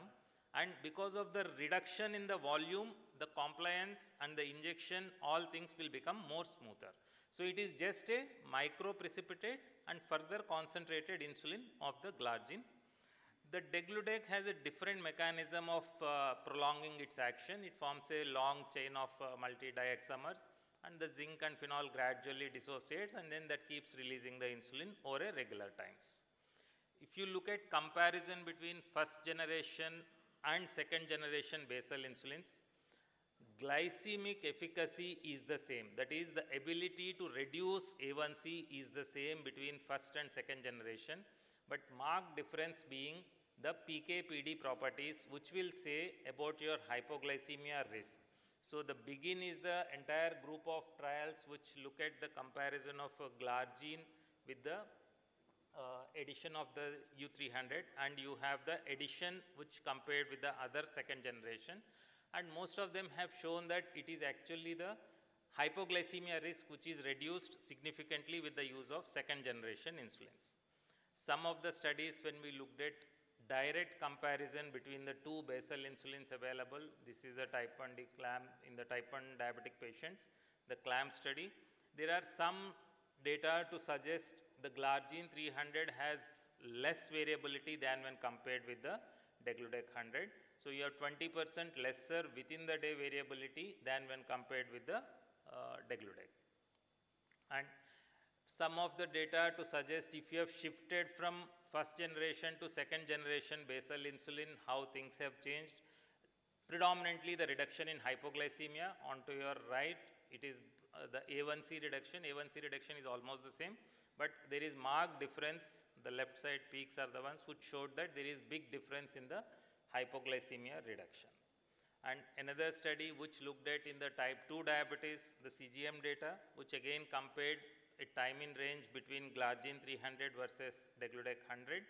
and because of the reduction in the volume, the compliance and the injection, all things will become more smoother. So it is just a microprecipitate and further concentrated insulin of the glargine. The degludec has a different mechanism of prolonging its action. It forms a long chain of multi-diaxamers, and the zinc and phenol gradually dissociates, and then that keeps releasing the insulin over a regular times. If you look at comparison between first generation and second generation basal insulins, glycemic efficacy is the same. That is, the ability to reduce A1C is the same between first and second generation, but marked difference being the PK/PD properties, which will say about your hypoglycemia risk. So the BEGIN is the entire group of trials which look at the comparison of glargine with the addition of the U300, and you have the addition which compared with the other second generation, and most of them have shown that it is actually the hypoglycemia risk which is reduced significantly with the use of second generation insulins. Some of the studies, when we looked at direct comparison between the two basal insulins available, this is a type 1 clamp in the type 1 diabetic patients, the clamp study, there are some data to suggest the glargine 300 has less variability than when compared with the degludec 100. So you have 20% lesser within the day variability than when compared with the degludec. And some of the data to suggest if you have shifted from first generation to second generation basal insulin, how things have changed. Predominantly the reduction in hypoglycemia. Onto your right, it is the A1C reduction. A1C reduction is almost the same, but there is marked difference. The left side peaks are the ones which showed that there is big difference in the hypoglycemia reduction. And another study which looked at in the type 2 diabetes, the CGM data, which again compared a time in range between glargine 300 versus degludec 100.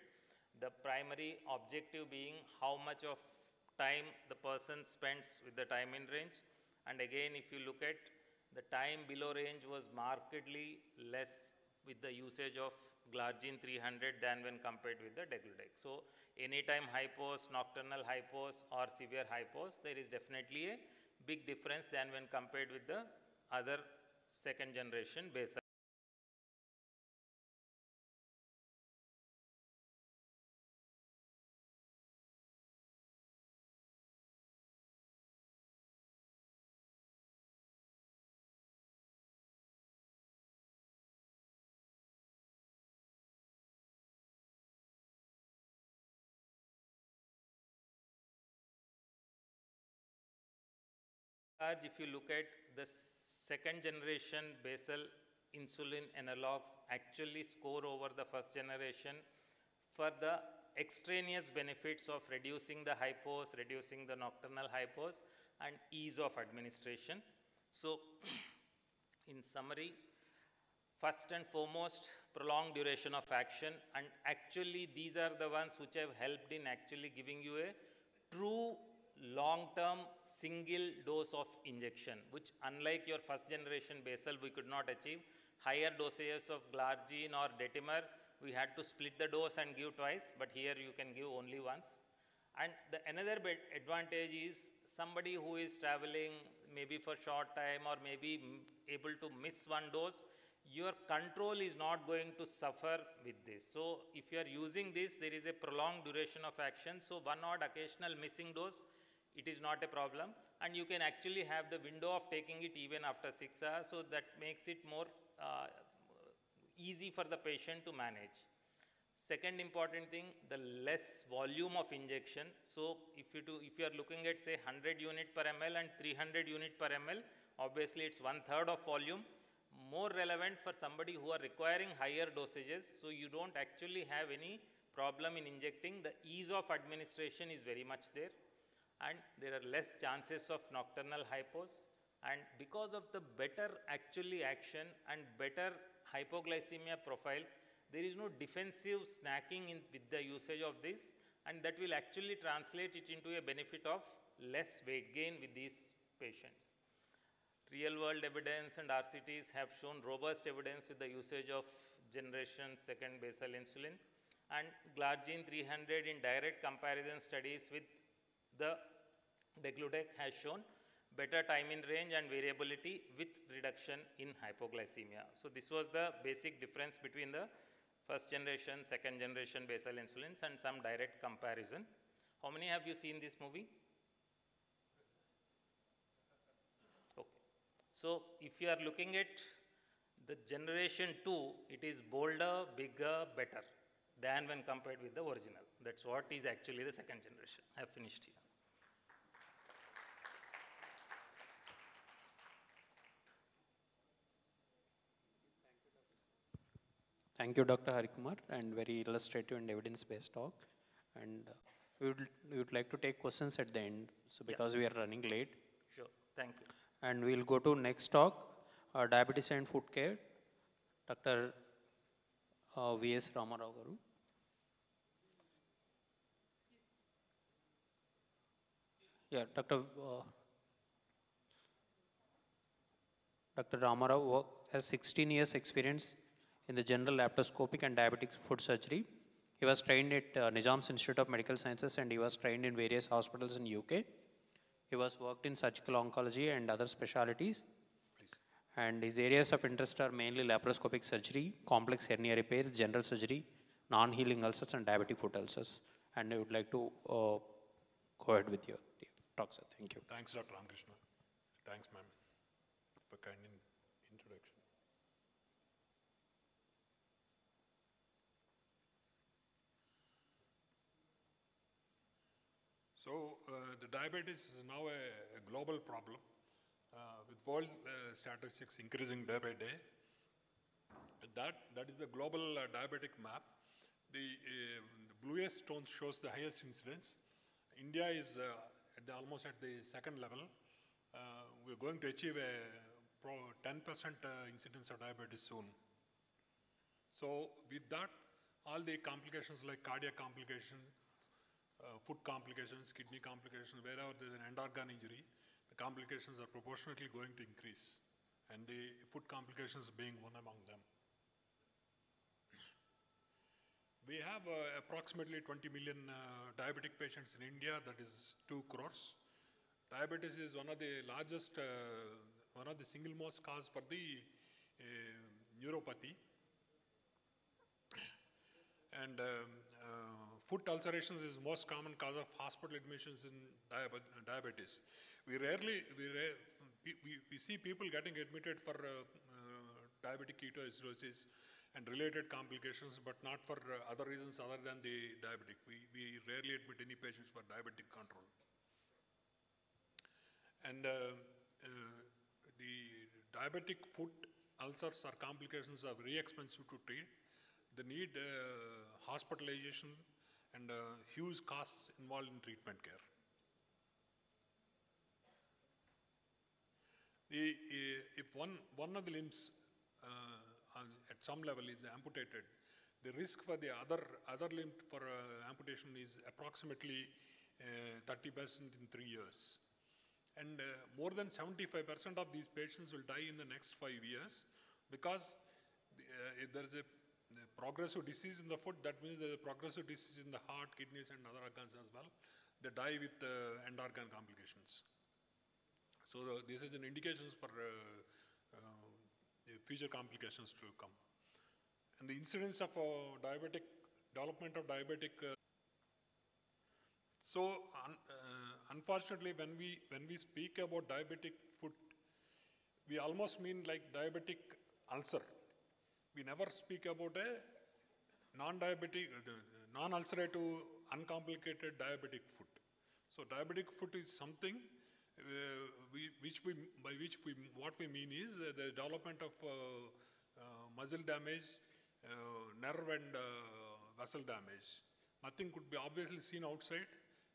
The primary objective being how much of time the person spends with the time in range. And again, if you look at the time below range was markedly less with the usage of glargine 300 than when compared with the degludec. So anytime hypos, nocturnal hypos or severe hypos, there is definitely a big difference than when compared with the other second generation basal. If you look at the second generation basal insulin analogs actually score over the first generation for the extraneous benefits of reducing the hypos, reducing the nocturnal hypos, and ease of administration. So in summary, first and foremost, prolonged duration of action, and actually these are the ones which have helped in actually giving you a true long-term single dose of injection, which unlike your first generation basal we could not achieve. Higher dosages of glargine or detimer, we had to split the dose and give twice, but here you can give only once. And the another advantage is somebody who is traveling maybe for short time or maybe able to miss one dose, your control is not going to suffer with this. So if you are using this, there is a prolonged duration of action. So one odd occasional missing dose, it is not a problem, and you can actually have the window of taking it even after 6 hours. So that makes it more easy for the patient to manage. Second important thing, the less volume of injection. So if you are looking at say 100 unit per ml and 300 unit per ml, obviously it's 1/3 of volume. More relevant for somebody who are requiring higher dosages, so you don't actually have any problem in injecting. The ease of administration is very much there, and there are less chances of nocturnal hypos. And because of the better actually action and better hypoglycemia profile, there is no defensive snacking with the usage of this, and that will actually translate it into a benefit of less weight gain with these patients. Real world evidence and RCTs have shown robust evidence with the usage of generation second basal insulin, and glargine 300 in direct comparison studies with the degludec has shown better time in range and variability with reduction in hypoglycemia. So this was the basic difference between the first generation, second generation basal insulins and some direct comparison. How many have you seen this movie? So if you are looking at the generation 2, it is bolder, bigger, better than when compared with the original. That's what is actually the second generation. I have finished here. Thank you, Dr. Harikumar, and very illustrative and evidence-based talk. And we would like to take questions at the end, so because we are running late. Sure, thank you. And we'll go to next talk, diabetes and food care, Dr. V.S. Ramarao garu. Yeah, Dr. Ramarao has 16 years experience in the general laparoscopic and diabetic foot surgery. He was trained at Nizam's Institute of Medical Sciences, and he was trained in various hospitals in UK. He was worked in surgical oncology and other specialties. And his areas of interest are mainly laparoscopic surgery, complex hernia repairs, general surgery, non-healing ulcers, and diabetic foot ulcers. And I would like to go ahead with your talk, sir. Thank you. Thanks, Dr. Ramakrishna. Thanks, ma'am, for kind introduction. So, the diabetes is now a global problem, with world statistics increasing day by day. That is the global diabetic map. The bluest stone shows the highest incidence. India is almost at the second level. We're going to achieve a 10% incidence of diabetes soon. So with that, all the complications like cardiac complications, foot complications, kidney complications, wherever there's an end organ injury, the complications are proportionately going to increase, and the foot complications being one among them. We have approximately 20 million diabetic patients in India, that is 2 crores. Diabetes is one of the largest, one of the single most cause for the neuropathy. And foot ulcerations is most common cause of hospital admissions in diabetes. We see people getting admitted for diabetic ketoacidosis and related complications, but not for other reasons other than the diabetic. We rarely admit any patients for diabetic control. And the diabetic foot ulcers or complications are very expensive to treat. They need hospitalization and huge costs involved in treatment care. If one of the limbs at some level is amputated, the risk for the other limb for amputation is approximately 30% in 3 years. And more than 75% of these patients will die in the next 5 years, because if there is a progressive disease in the foot, that means there is a progressive disease in the heart, kidneys, and other organs as well. They die with end organ complications. So this is an indication for future complications to come. And the incidence of development of diabetic. Unfortunately, when we speak about diabetic foot, we almost mean like diabetic ulcer. We never speak about a non-diabetic, non-ulcerative, uncomplicated diabetic foot. So diabetic foot is something what we mean is the development of muscle damage, nerve and vessel damage. Nothing could be obviously seen outside,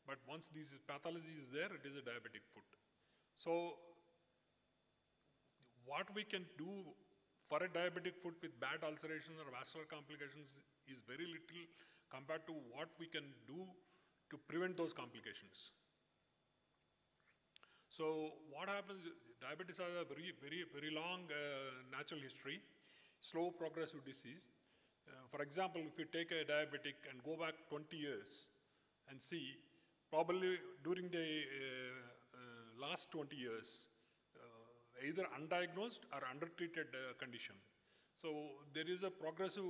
but once this pathology is there, it is a diabetic foot. So what we can do for a diabetic foot with bad ulceration or vascular complications is very little compared to what we can do to prevent those complications. So what happens, diabetes has a very long natural history, slow progressive disease. For example, if you take a diabetic and go back 20 years and see, probably during the last 20 years, either undiagnosed or undertreated condition. So there is a progressive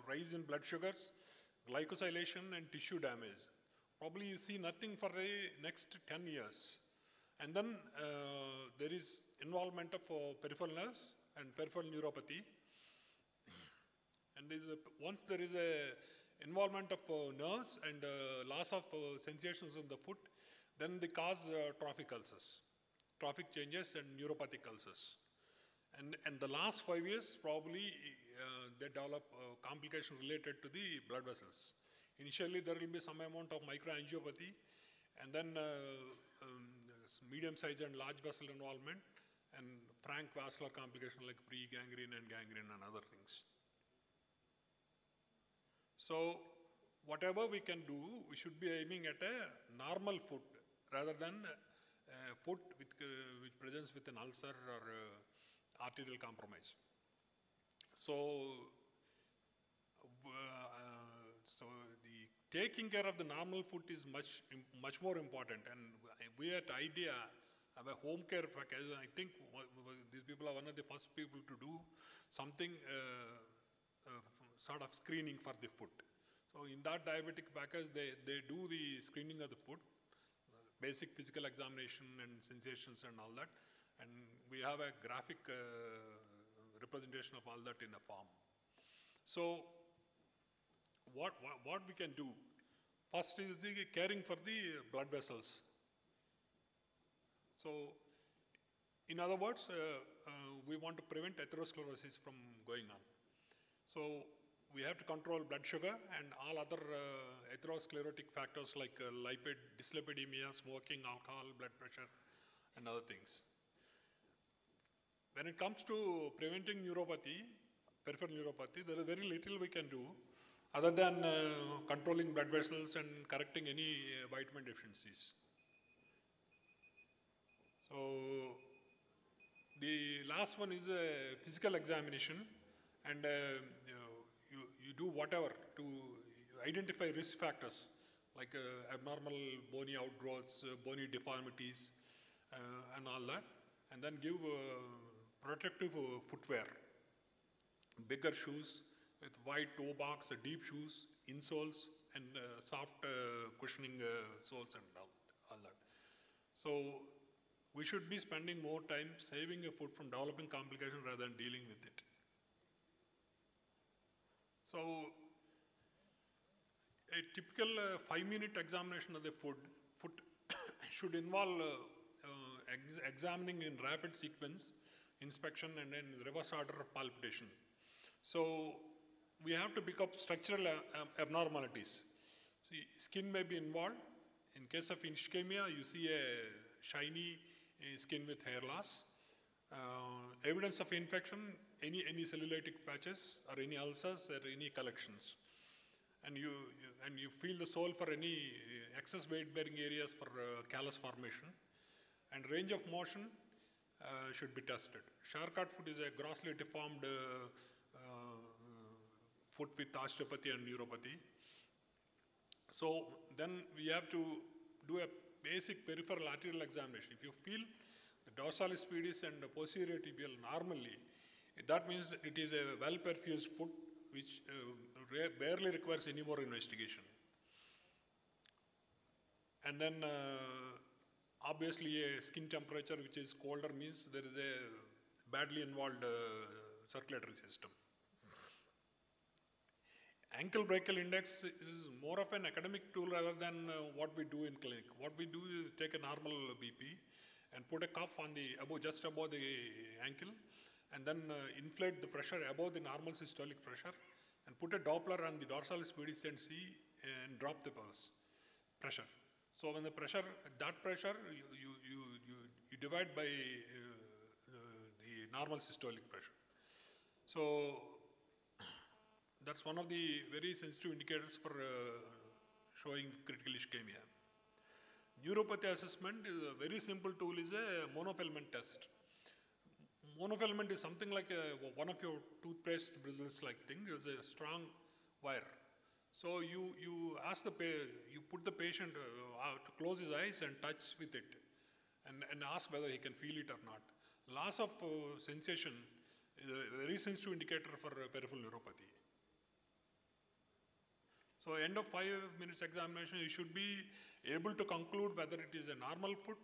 rise in blood sugars, glycosylation and tissue damage. Probably you see nothing for the next 10 years. And then there is involvement of peripheral nerves and peripheral neuropathy. And once there is a involvement of nerves and loss of sensations in the foot, then they cause trophic ulcers, trophic changes and neuropathic ulcers. And the last 5 years, probably they develop complication related to the blood vessels. Initially, there will be some amount of microangiopathy, and then medium size and large vessel involvement, and frank vascular complication like pre-gangrene and gangrene and other things. So whatever we can do, we should be aiming at a normal foot rather than a foot which presents with an ulcer or arterial compromise. So, the taking care of the normal foot is much more important, and we at IDEA have a home care package. I think these people are one of the first people to do something sort of screening for the foot. So in that diabetic package, they do the screening of the foot, basic physical examination and sensations and all that. And we have a graphic representation of all that in a form. So what we can do? First is the caring for the blood vessels. So in other words, we want to prevent atherosclerosis from going on. So we have to control blood sugar and all other atherosclerotic factors like dyslipidemia, smoking, alcohol, blood pressure, and other things. When it comes to preventing neuropathy, peripheral neuropathy, there is very little we can do other than controlling blood vessels and correcting any vitamin deficiencies. So the last one is a physical examination, and you do whatever to identify risk factors like abnormal bony outgrowths, bony deformities, and all that, and then give protective footwear, bigger shoes with wide toe box, deep shoes, insoles, and soft cushioning soles and all that. So we should be spending more time saving a foot from developing complications rather than dealing with it. So a typical 5-minute examination of the foot should involve examining in rapid sequence, inspection, and then reverse order palpation. So we have to pick up structural abnormalities. See, skin may be involved. In case of ischemia, you see a shiny skin with hair loss. Evidence of infection, any cellulitic patches or any ulcers or any collections. And you feel the sole for any excess weight bearing areas for callus formation. And range of motion should be tested. Charcot foot is a grossly deformed foot with osteopathy and neuropathy. So then we have to do a basic peripheral arterial examination. If you feel the dorsalis pedis and the posterior tibial normally, that means it is a well-perfused foot which barely requires any more investigation. And then obviously a skin temperature which is colder means there is a badly involved circulatory system. Ankle brachial index is more of an academic tool rather than what we do in clinic. What we do is take a normal BP and put a cuff on the just above the ankle, and then inflate the pressure above the normal systolic pressure, and put a Doppler on the dorsalis pedis and see and drop the pulse pressure. So when the pressure, that pressure, you divide by the normal systolic pressure. So that's one of the very sensitive indicators for showing critical ischemia. Neuropathy assessment is a very simple tool, is a monofilament test. Monofilament is something like one of your toothpaste bristles like thing. It's a strong wire. So you ask you put the patient to close his eyes and touch with it, and ask whether he can feel it or not. Loss of sensation is a very sensitive indicator for peripheral neuropathy. So end of 5 minutes examination, you should be able to conclude whether it is a normal foot,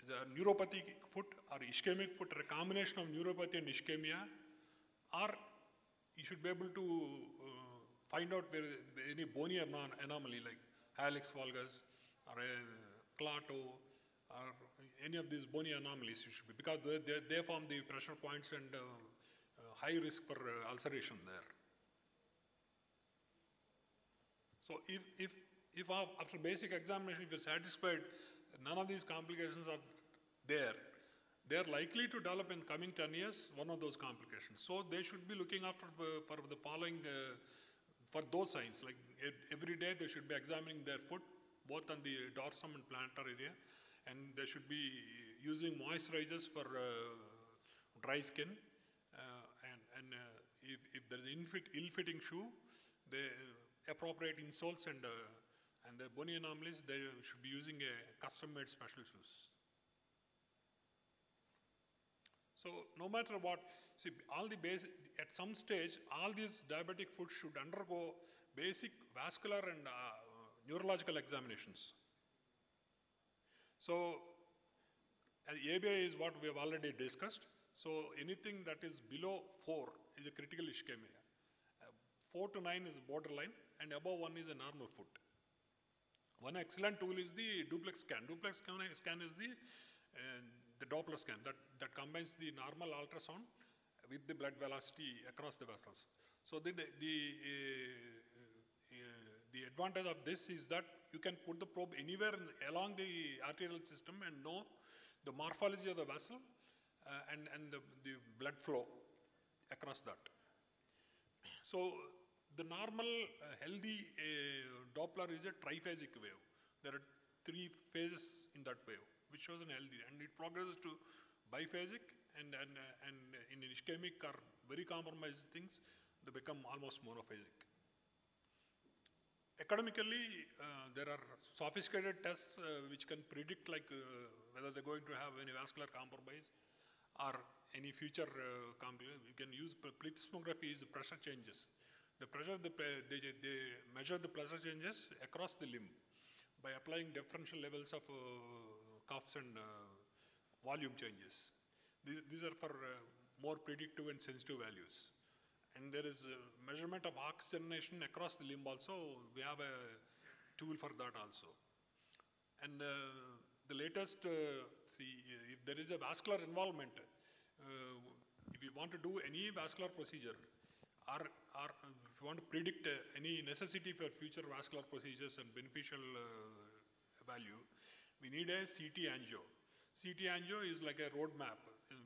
a neuropathic foot, or ischemic foot, or a combination of neuropathy and ischemia, or you should be able to find out where any bony anomaly like hallux valgus or a clato or any of these bony anomalies you should be, because they form the pressure points and high risk for ulceration there. So if after basic examination, if you're satisfied none of these complications are there, they are likely to develop in coming 10 years one of those complications. So they should be looking after for the following, for those signs, like every day they should be examining their foot, both on the dorsum and plantar area, and they should be using moisturizers for dry skin, and if there is ill-fitting shoe, they appropriate insoles, and the bony anomalies, they should be using a custom-made special shoes. So no matter what, see, all the basic, at some stage, all these diabetic foot should undergo basic vascular and neurological examinations. So ABI is what we have already discussed. So anything that is below 4 is a critical ischemia. 4 to 9 is borderline, and above 1 is a normal foot. One excellent tool is the duplex scan. Duplex scan is the Doppler scan that combines the normal ultrasound with the blood velocity across the vessels. So the advantage of this is that you can put the probe anywhere along the arterial system and know the morphology of the vessel and the blood flow across that. So the normal healthy Doppler is a triphasic wave. There are 3 phases in that wave, which shows an healthy, and it progresses to biphasic, and in ischemic or very compromised things, they become almost monophasic. Academically, there are sophisticated tests which can predict whether they're going to have any vascular compromise or any future compromise. You can use plethysmography is pressure changes. The pressure, they measure the pressure changes across the limb by applying differential levels of cuffs and volume changes. These are for more predictive and sensitive values. And there is a measurement of oxygenation across the limb also. We have a tool for that also. And the latest, if there is a vascular involvement, if you want to do any vascular procedure, or if you want to predict any necessity for future vascular procedures and beneficial value, we need a CT angio. CT angio is like a roadmap.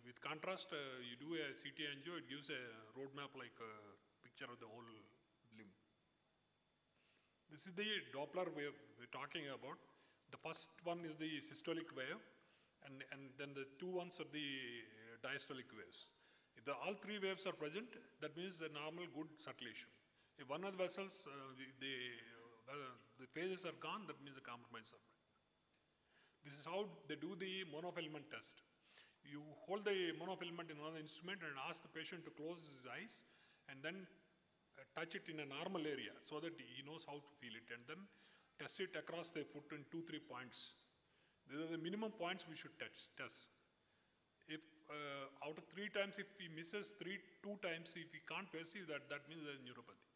With contrast, you do a CT angio, it gives a roadmap like a picture of the whole limb. This is the Doppler wave we're talking about. The first one is the systolic wave, and then the 2 ones are the diastolic waves. If all 3 waves are present, that means the normal good circulation. If one of the vessels, the phases are gone, that means the compromise are present. This is how they do the monofilament test. You hold the monofilament in one instrument and ask the patient to close his eyes and then touch it in a normal area so that he knows how to feel it, and then test it across the foot in 2-3 points. These are the minimum points we should test. If out of 3 times, if he misses 2 times, if he can't perceive that, that means there is neuropathy.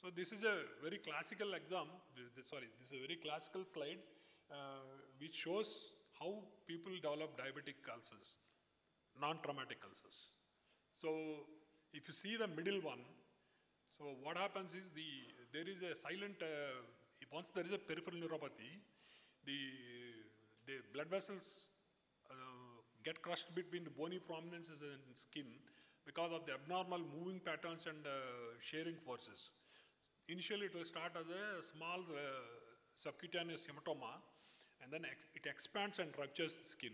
So this is a very classical exam, this is a very classical slide which shows how people develop diabetic ulcers, non-traumatic ulcers. So if you see the middle one, so what happens is there is a silent, once there is a peripheral neuropathy, the blood vessels get crushed between the bony prominences and skin because of the abnormal moving patterns and shearing forces. Initially it will start as a small subcutaneous hematoma, and then it expands and ruptures the skin.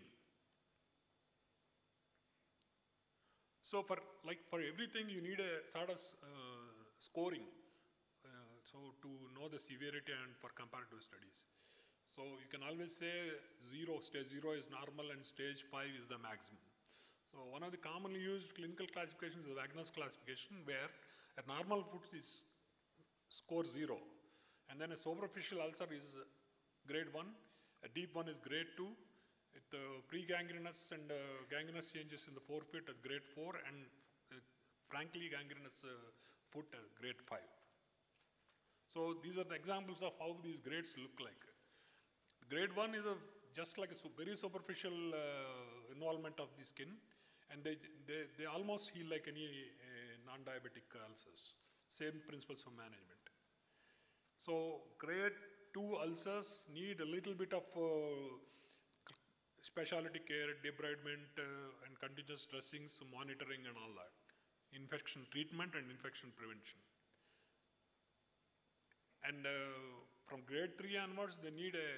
So for everything you need a sort of scoring, so to know the severity and for comparative studies. So you can always say stage 0 is normal and stage 5 is the maximum. So one of the commonly used clinical classifications is the Wagner's classification, where a normal foot is score 0, and then a superficial ulcer is grade 1, a deep one is grade 2, with pre-gangrenous and gangrenous changes in the forefoot at grade 4, and frankly gangrenous foot at grade 5. So these are the examples of how these grades look like. Grade 1 is just like a very superficial involvement of the skin, and they almost heal like any non-diabetic ulcers. Same principles of management. So grade 2 ulcers need a little bit of specialty care, debridement and continuous dressings, monitoring and all that. Infection treatment and infection prevention. And from grade 3 onwards, they need a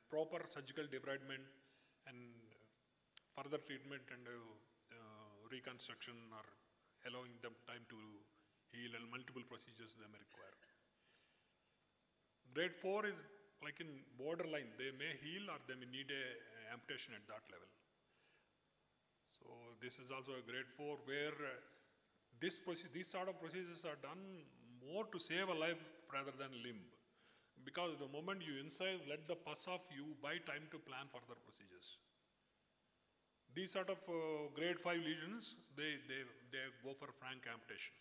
proper surgical debridement and further treatment and reconstruction, or allowing them time to heal, and multiple procedures they may require. Grade 4 is like in borderline. They may heal or they may need a amputation at that level. So this is also a grade 4 where these sort of procedures are done more to save a life rather than limb. Because the moment you incise, let the pus off, you buy time to plan further procedures. These sort of grade 5 lesions, they go for frank amputation.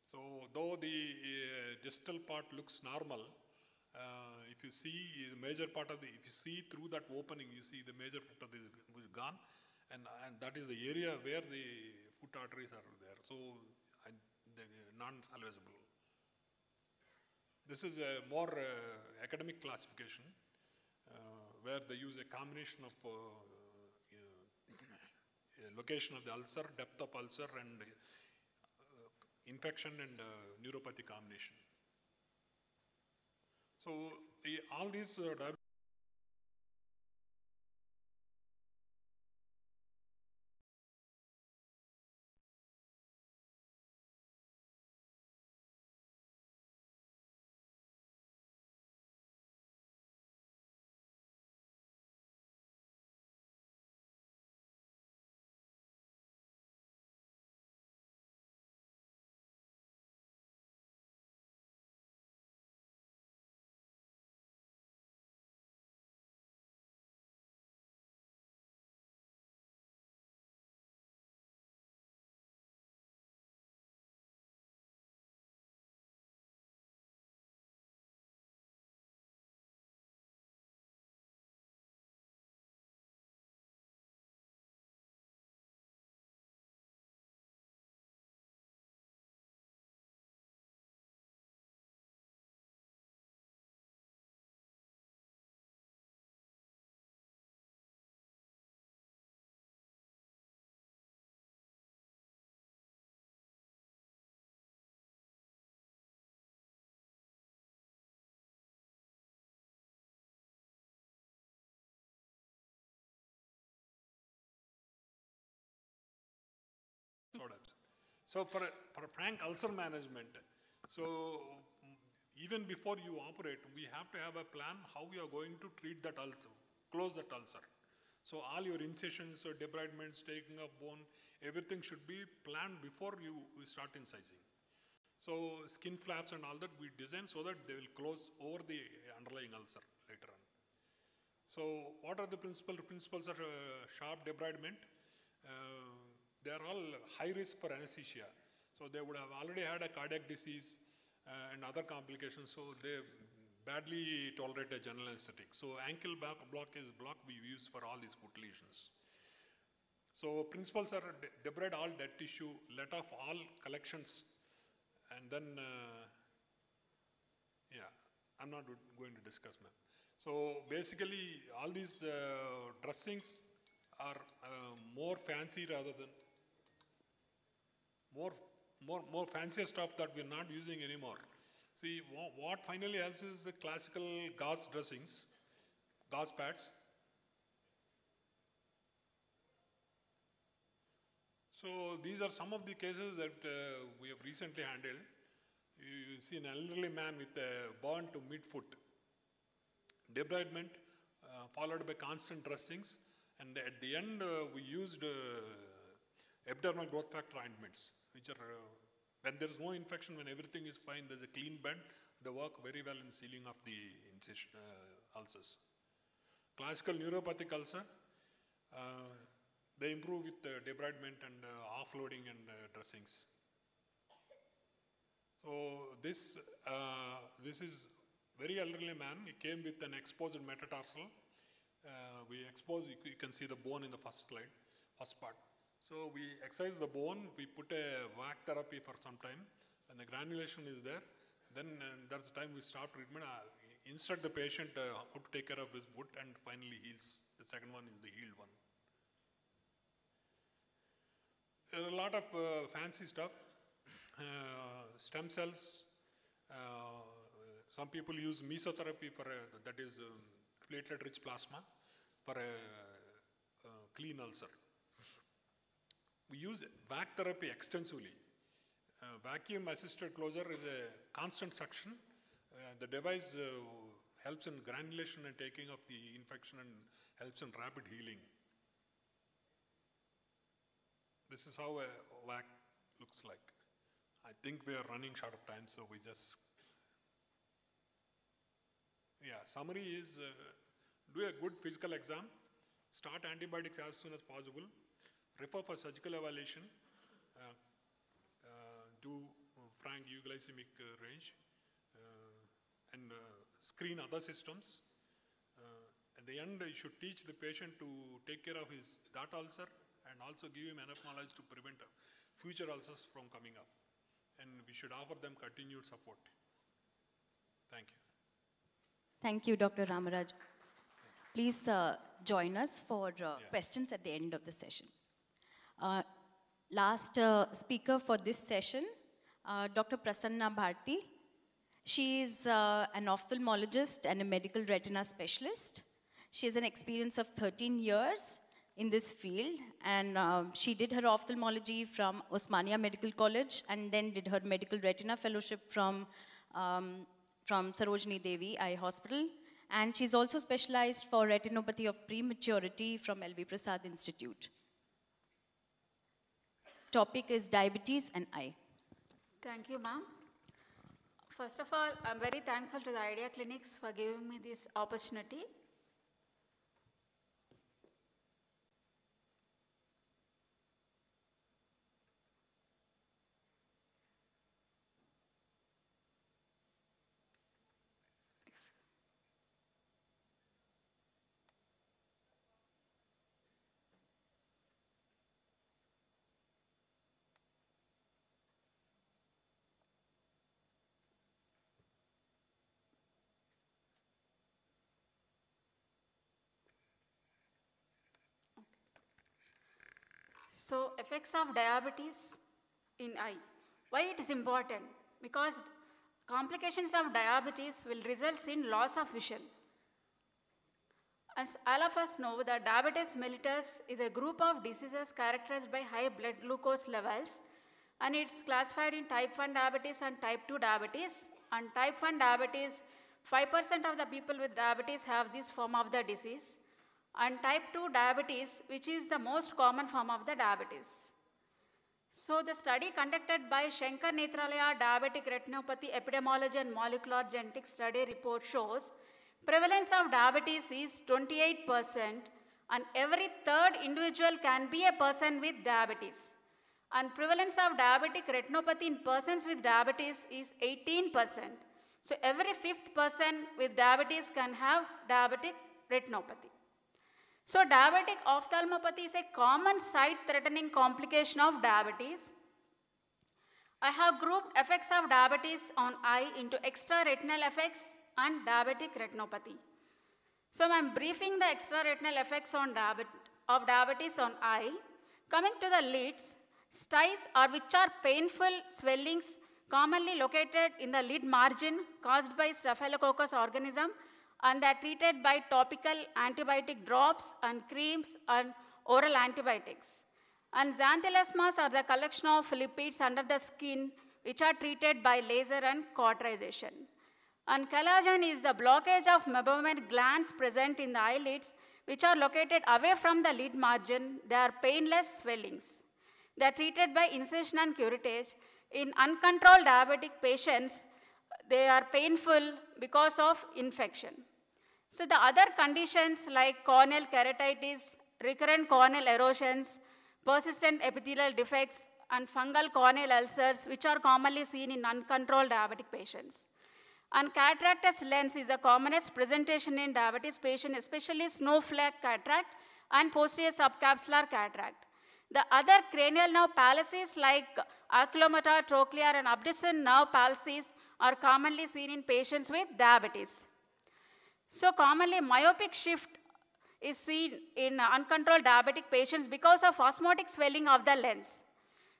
So though the distal part looks normal, if you see the major part of if you see through that opening, you see the major foot of is gone, and that is the area where the foot arteries are there. So they're non-salvageable. This is a more academic classification where they use a combination of location of the ulcer, depth of ulcer, and infection and neuropathy combination. So all these products. So for frank ulcer management, so even before you operate, we have to have a plan how we are going to treat that ulcer, close that ulcer. So all your incisions, debridements, taking of bone, everything should be planned before you start incising. So skin flaps and all that we design so that they will close over the underlying ulcer later on. So what are the principles? The principles are sharp debridement. They are all high risk for anesthesia. So they would have already had a cardiac disease and other complications, so they badly tolerate a general anesthetic. So ankle block is block we use for all these foot lesions. So principles are debride all dead tissue, let off all collections, and then, yeah, I'm not going to discuss, ma'am. So basically all these dressings are more fancy rather than, more fancier stuff that we're not using anymore. See, what finally helps is the classical gauze dressings, gauze pads. So these are some of the cases that we have recently handled. You see an elderly man with a burn to midfoot, debridement followed by constant dressings, and at the end we used epidermal growth factor ointments, which are when there is no infection, when everything is fine, there's a clean bed, they work very well in sealing of the ulcers. Classical neuropathic ulcer, they improve with debridement and offloading and dressings. So this is very elderly man. He came with an exposed metatarsal. We expose, you can see the bone in the first slide, first part. So we excise the bone, we put a VAC therapy for some time, and the granulation is there. Then that's the time we start treatment. Instruct the patient how to take care of his foot, and finally heals. The second one is the healed one. There are a lot of fancy stuff. Stem cells. Some people use mesotherapy for that is platelet-rich plasma for a clean ulcer. We use VAC therapy extensively. Vacuum-assisted closure is a constant suction. The device helps in granulation and taking of the infection and helps in rapid healing. This is how a VAC looks like. I think we are running short of time, so we just... Yeah, summary is do a good physical exam, start antibiotics as soon as possible, refer for surgical evaluation, do frank euglycemic range, and screen other systems. At the end, you should teach the patient to take care of that ulcer and also give him enough knowledge to prevent future ulcers from coming up. And we should offer them continued support. Thank you. Thank you, Dr. Ramaraj. Please join us for questions at the end of the session. Last speaker for this session, Dr. Prasanna Bharti. She is an ophthalmologist and a medical retina specialist. She has an experience of 13 years in this field, and she did her ophthalmology from Osmania Medical College and then did her medical retina fellowship from Sarojini Devi Eye Hospital. And she's also specialized for retinopathy of prematurity from LV Prasad Institute. Topic is diabetes and eye. Thank you, ma'am. First of all, I'm very thankful to the Idea Clinics for giving me this opportunity. So, effects of diabetes in eye. Why it is important? Because complications of diabetes will result in loss of vision. As all of us know that diabetes mellitus is a group of diseases characterized by high blood glucose levels, and it's classified in type 1 diabetes and type 2 diabetes. and type 1 diabetes, 5% of the people with diabetes have this form of the disease, and type 2 diabetes, which is the most common form of the diabetes. So the study conducted by Shankar Nethralaya Diabetic Retinopathy Epidemiology and Molecular Genetics Study report shows prevalence of diabetes is 28%, and every third individual can be a person with diabetes. And prevalence of diabetic retinopathy in persons with diabetes is 18%. So every fifth person with diabetes can have diabetic retinopathy. So diabetic ophthalmopathy is a common sight-threatening complication of diabetes. I have grouped effects of diabetes on eye into extraretinal effects and diabetic retinopathy. So I am briefing the extraretinal effects on diabetes on eye. Coming to the lids, styes which are painful swellings commonly located in the lid margin caused by Staphylococcus organism, and they are treated by topical antibiotic drops and creams and oral antibiotics. And xanthelasmas are the collection of lipids under the skin which are treated by laser and cauterization. And collagen is the blockage of meibomian glands present in the eyelids which are located away from the lid margin. They are painless swellings. They are treated by incision and curettage. In uncontrolled diabetic patients, they are painful because of infection. So the other conditions like corneal keratitis, recurrent corneal erosions, persistent epithelial defects, and fungal corneal ulcers, which are commonly seen in uncontrolled diabetic patients. And cataractous lens is the commonest presentation in diabetes patients, especially snowflake cataract and posterior subcapsular cataract. The other cranial nerve palsies like oculomotor, trochlear, and abducens nerve palsies are commonly seen in patients with diabetes. So commonly myopic shift is seen in uncontrolled diabetic patients because of osmotic swelling of the lens.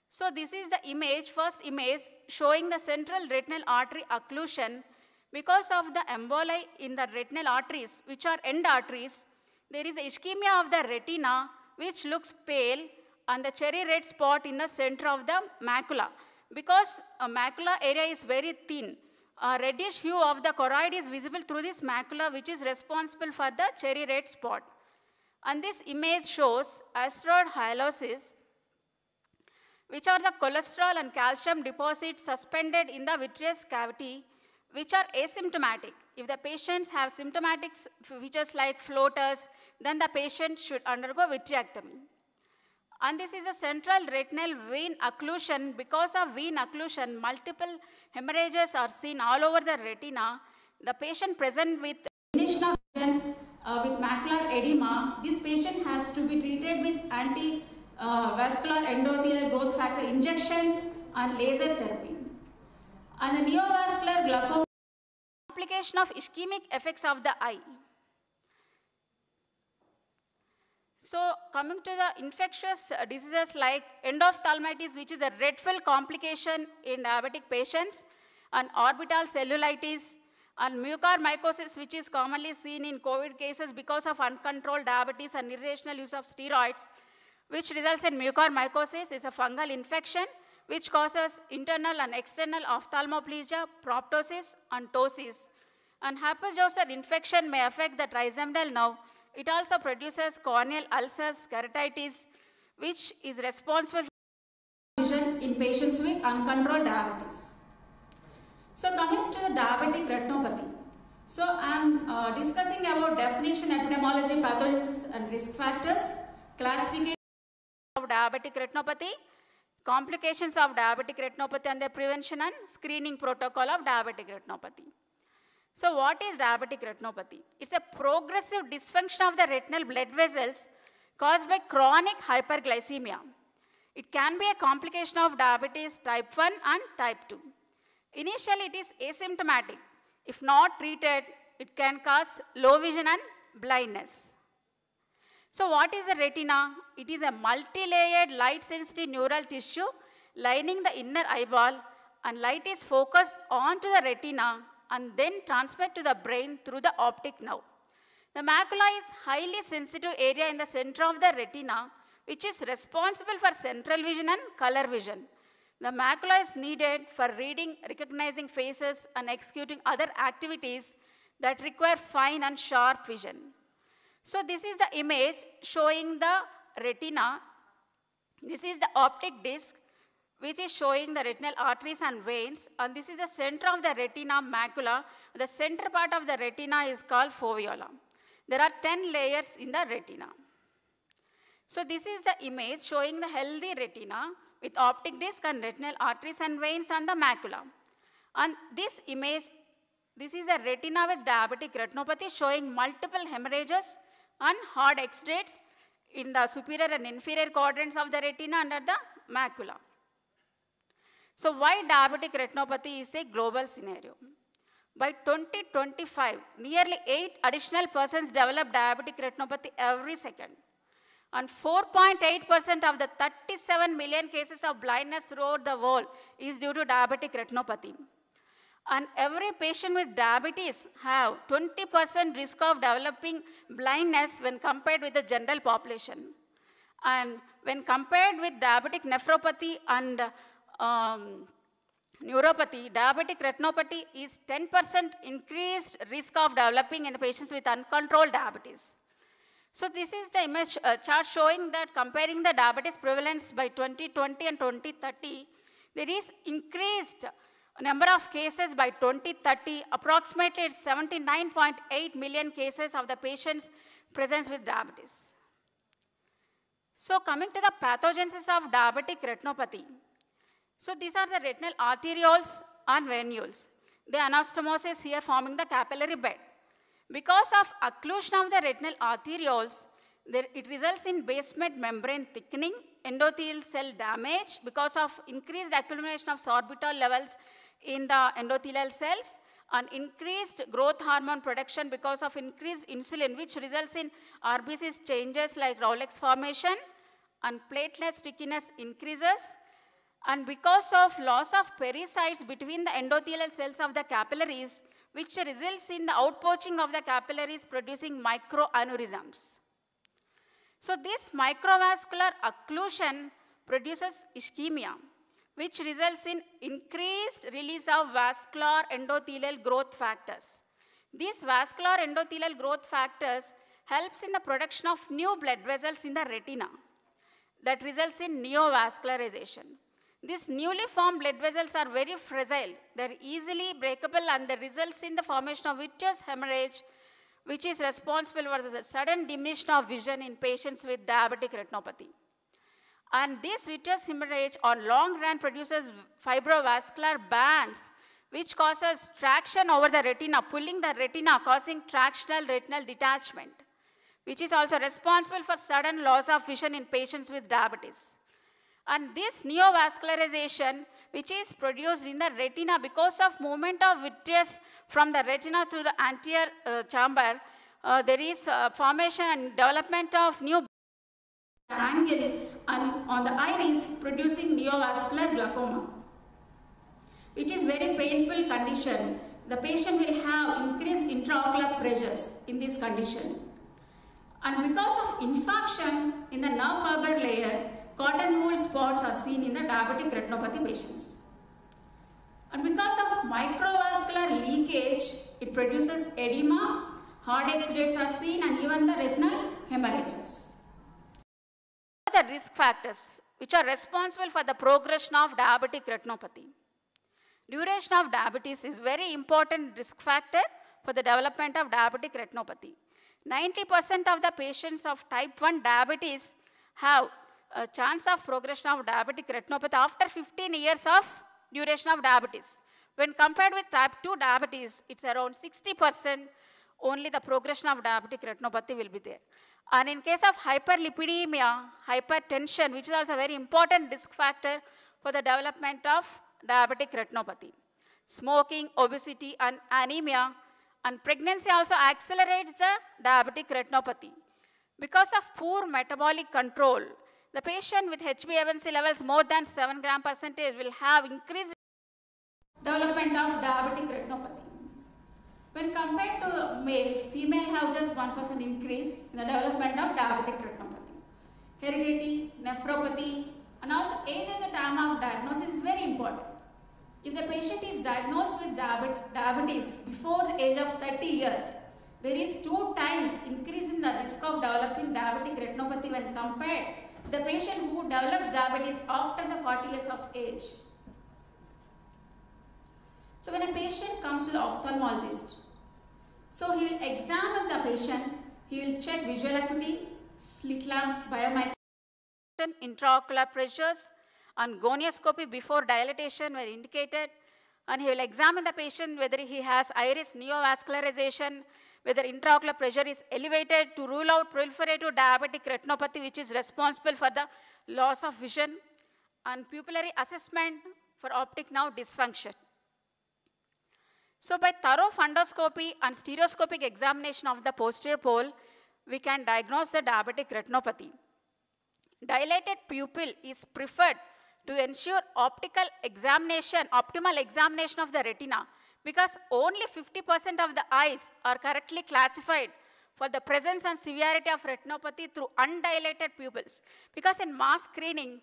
So this is the image, first image, showing the central retinal artery occlusion. Because of the emboli in the retinal arteries, which are end arteries, there is ischemia of the retina, which looks pale, and the cherry red spot in the center of the macula. Because a macula area is very thin, a reddish hue of the choroid is visible through this macula, which is responsible for the cherry red spot. And this image shows asteroid hyalosis, which are the cholesterol and calcium deposits suspended in the vitreous cavity, which are asymptomatic. If the patients have symptomatic features like floaters, then the patient should undergo vitrectomy. And this is a central retinal vein occlusion. Because of vein occlusion, multiple hemorrhages are seen all over the retina. The patient present with diminution of vision with macular edema, this patient has to be treated with anti-vascular endothelial growth factor injections and laser therapy. And the neovascular glaucoma, complication of ischemic effects of the eye. So coming to the infectious diseases like endophthalmitis, which is a dreadful complication in diabetic patients, and orbital cellulitis, and mucormycosis, which is commonly seen in COVID cases because of uncontrolled diabetes and irrational use of steroids, which results in mucormycosis, is a fungal infection which causes internal and external ophthalmoplegia, proptosis, and ptosis. And herpes zoster infection may affect the trigeminal nerve. It also produces corneal ulcers, keratitis, which is responsible for vision in patients with uncontrolled diabetes. So coming to the diabetic retinopathy. So I am discussing about definition, epidemiology, pathogenesis, and risk factors, classification of diabetic retinopathy, complications of diabetic retinopathy and their prevention, and screening protocol of diabetic retinopathy. So what is diabetic retinopathy? It's a progressive dysfunction of the retinal blood vessels caused by chronic hyperglycemia. It can be a complication of diabetes type 1 and type 2. Initially, it is asymptomatic. If not treated, it can cause low vision and blindness. So what is the retina? It is a multi-layered light-sensitive neural tissue lining the inner eyeball, and light is focused onto the retina and then transmitted to the brain through the optic nerve. The macula is highly sensitive area in the center of the retina, which is responsible for central vision and color vision. The macula is needed for reading, recognizing faces, and executing other activities that require fine and sharp vision. So this is the image showing the retina. This is the optic disc, which is showing the retinal arteries and veins, and this is the center of the retina macula. The center part of the retina is called foveola. There are 10 layers in the retina. So this is the image showing the healthy retina with optic disc and retinal arteries and veins and the macula. And this image, this is a retina with diabetic retinopathy showing multiple hemorrhages and hard exudates in the superior and inferior quadrants of the retina under the macula. So why diabetic retinopathy is a global scenario? By 2025, nearly 8 additional persons develop diabetic retinopathy every second. And 4.8% of the 37 million cases of blindness throughout the world is due to diabetic retinopathy. And every patient with diabetes have 20% risk of developing blindness when compared with the general population. And when compared with diabetic nephropathy and neuropathy, diabetic retinopathy is 10% increased risk of developing in the patients with uncontrolled diabetes. So this is the image chart showing that comparing the diabetes prevalence by 2020 and 2030, there is increased number of cases by 2030, approximately 79.8 million cases of the patients present with diabetes. So coming to the pathogenesis of diabetic retinopathy. So these are the retinal arterioles and venules. The anastomosis here forming the capillary bed. Because of occlusion of the retinal arterioles, it results in basement membrane thickening, endothelial cell damage because of increased accumulation of sorbitol levels in the endothelial cells, and increased growth hormone production because of increased insulin, which results in RBC changes like Rowlex formation, and platelet stickiness increases. And because of loss of pericytes between the endothelial cells of the capillaries, which results in the outpouching of the capillaries producing microaneurysms. So this microvascular occlusion produces ischemia, which results in increased release of vascular endothelial growth factors. These vascular endothelial growth factors helps in the production of new blood vessels in the retina that results in neovascularization. These newly formed blood vessels are very fragile. They are easily breakable, and they results in the formation of vitreous hemorrhage, which is responsible for the sudden diminution of vision in patients with diabetic retinopathy. And this vitreous hemorrhage on long run produces fibrovascular bands, which causes traction over the retina, pulling the retina, causing tractional retinal detachment, which is also responsible for sudden loss of vision in patients with diabetes. And this neovascularization, which is produced in the retina because of movement of vitreous from the retina to the anterior chamber, there is formation and development of new angle on the iris, producing neovascular glaucoma, which is very painful condition. The patient will have increased intraocular pressures in this condition. And because of infarction in the nerve fiber layer, cotton wool spots are seen in the diabetic retinopathy patients. And because of microvascular leakage, it produces edema, hard exudates are seen, and even the retinal hemorrhages. The risk factors which are responsible for the progression of diabetic retinopathy. Duration of diabetes is very important risk factor for the development of diabetic retinopathy. 90% of the patients of type 1 diabetes have a chance of progression of diabetic retinopathy after 15 years of duration of diabetes. When compared with type 2 diabetes, it's around 60% only the progression of diabetic retinopathy will be there. And in case of hyperlipidemia, hypertension, which is also a very important risk factor for the development of diabetic retinopathy. Smoking, obesity, and anemia, and pregnancy also accelerates the diabetic retinopathy. Because of poor metabolic control, the patient with HbA1c levels more than 7 gram percentage will have increased development of diabetic retinopathy. When compared to male, female have just 1% increase in the development of diabetic retinopathy. Heredity, nephropathy, And also age at the time of diagnosis is very important. If the patient is diagnosed with diabetes before the age of 30 years, there is 2 times increase in the risk of developing diabetic retinopathy when compared to the patient who develops diabetes after the 40 years of age. So when a patient comes to the ophthalmologist, so he will examine the patient, he will check visual acuity, slit lamp biomechanics, intraocular pressures, and gonioscopy before dilatation were indicated, and he will examine the patient whether he has iris neovascularization, whether intraocular pressure is elevated to rule out proliferative diabetic retinopathy, which is responsible for the loss of vision, and pupillary assessment for optic nerve dysfunction. So by thorough fundoscopy and stereoscopic examination of the posterior pole, we can diagnose the diabetic retinopathy. Dilated pupil is preferred to ensure optimal examination of the retina, because only 50% of the eyes are correctly classified for the presence and severity of retinopathy through undilated pupils. Because in mass screening,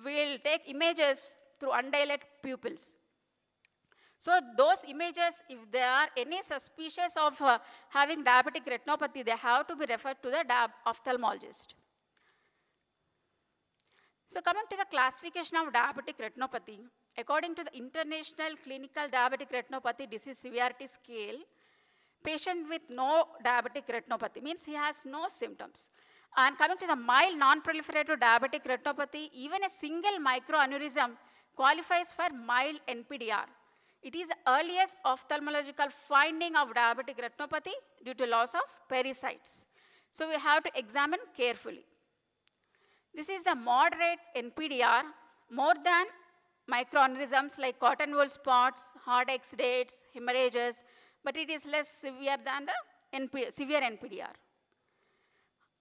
we will take images through undilated pupils. So those images, if there are any suspicious of having diabetic retinopathy, they have to be referred to the ophthalmologist. So coming to the classification of diabetic retinopathy, according to the International Clinical Diabetic Retinopathy Disease Severity Scale, patient with no diabetic retinopathy means he has no symptoms. And coming to the mild non-proliferative diabetic retinopathy, even a single microaneurysm qualifies for mild NPDR. It is the earliest ophthalmological finding of diabetic retinopathy due to loss of pericytes. So we have to examine carefully. This is the moderate NPDR, more than microaneurysms like cotton wool spots, hard exudates, hemorrhages, but it is less severe than the severe NPDR.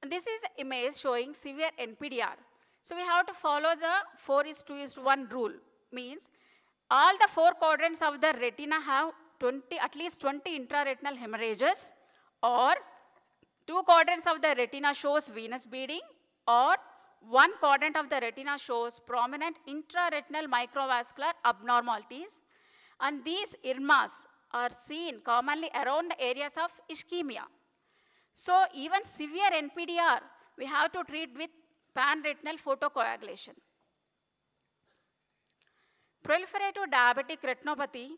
And this is the image showing severe NPDR. So we have to follow the 4:2:1 rule, means all the 4 quadrants of the retina have at least 20 intraretinal hemorrhages, or 2 quadrants of the retina shows venous bleeding, or 1 quadrant of the retina shows prominent intraretinal microvascular abnormalities, and these irmas are seen commonly around the areas of ischemia. So even severe NPDR, we have to treat with panretinal photocoagulation. Proliferative diabetic retinopathy,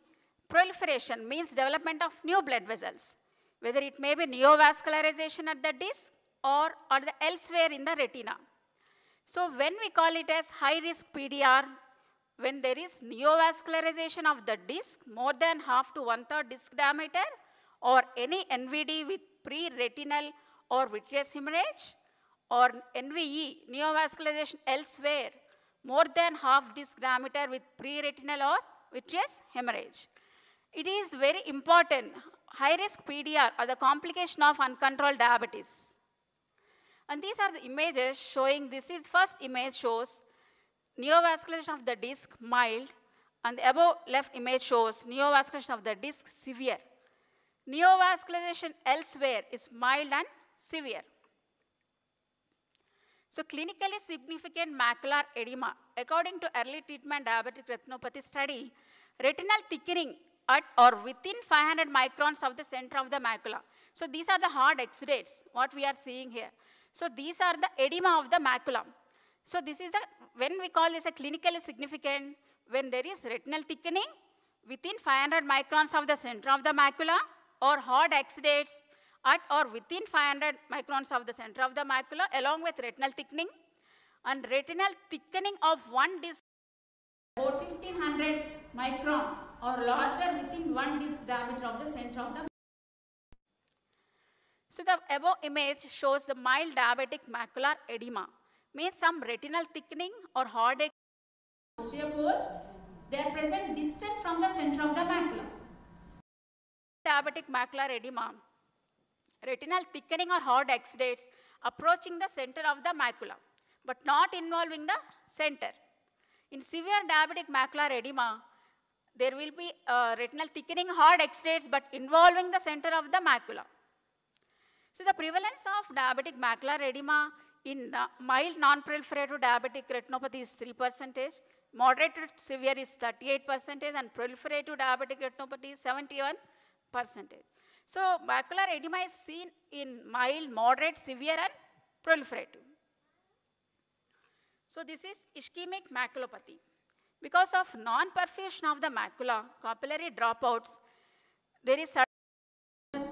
proliferation means development of new blood vessels, whether it may be neovascularization at the disc or elsewhere in the retina. So when we call it as high-risk PDR, when there is neovascularization of the disc more than half to 1/3 disc diameter, or any NVD with pre-retinal or vitreous hemorrhage, or NVE, neovascularization elsewhere, more than half disc diameter with pre-retinal or vitreous hemorrhage. It is very important, high-risk PDR are the complication of uncontrolled diabetes. And these are the images showing, this is first image shows neovascularization of the disc mild, and the above left image shows neovascularization of the disc severe. Neovascularization elsewhere is mild and severe. So clinically significant macular edema, according to early treatment diabetic retinopathy study, retinal thickening at or within 500 microns of the center of the macula. So these are the hard exudates, what we are seeing here. So these are the edema of the macula. So this is the, when we call this a clinically significant, when there is retinal thickening within 500 microns of the center of the macula, or hard exudates at or within 500 microns of the center of the macula along with retinal thickening, and retinal thickening of one disc about 1500 microns or larger within one disc diameter of the center of the macula. So the above image shows the mild diabetic macular edema, means some retinal thickening or hard posterior pole, they are present distant from the center of the macula. Diabetic macular edema, retinal thickening or hard exudates approaching the center of the macula, but not involving the center. In severe diabetic macular edema, there will be retinal thickening hard exudates but involving the center of the macula. So the prevalence of diabetic macular edema in mild non-proliferative diabetic retinopathy is 3%, moderate to severe is 38%, and proliferative diabetic retinopathy is 71%. So macular edema is seen in mild, moderate, severe, and proliferative. So this is ischemic maculopathy. Because of non-perfusion of the macula, capillary dropouts, there is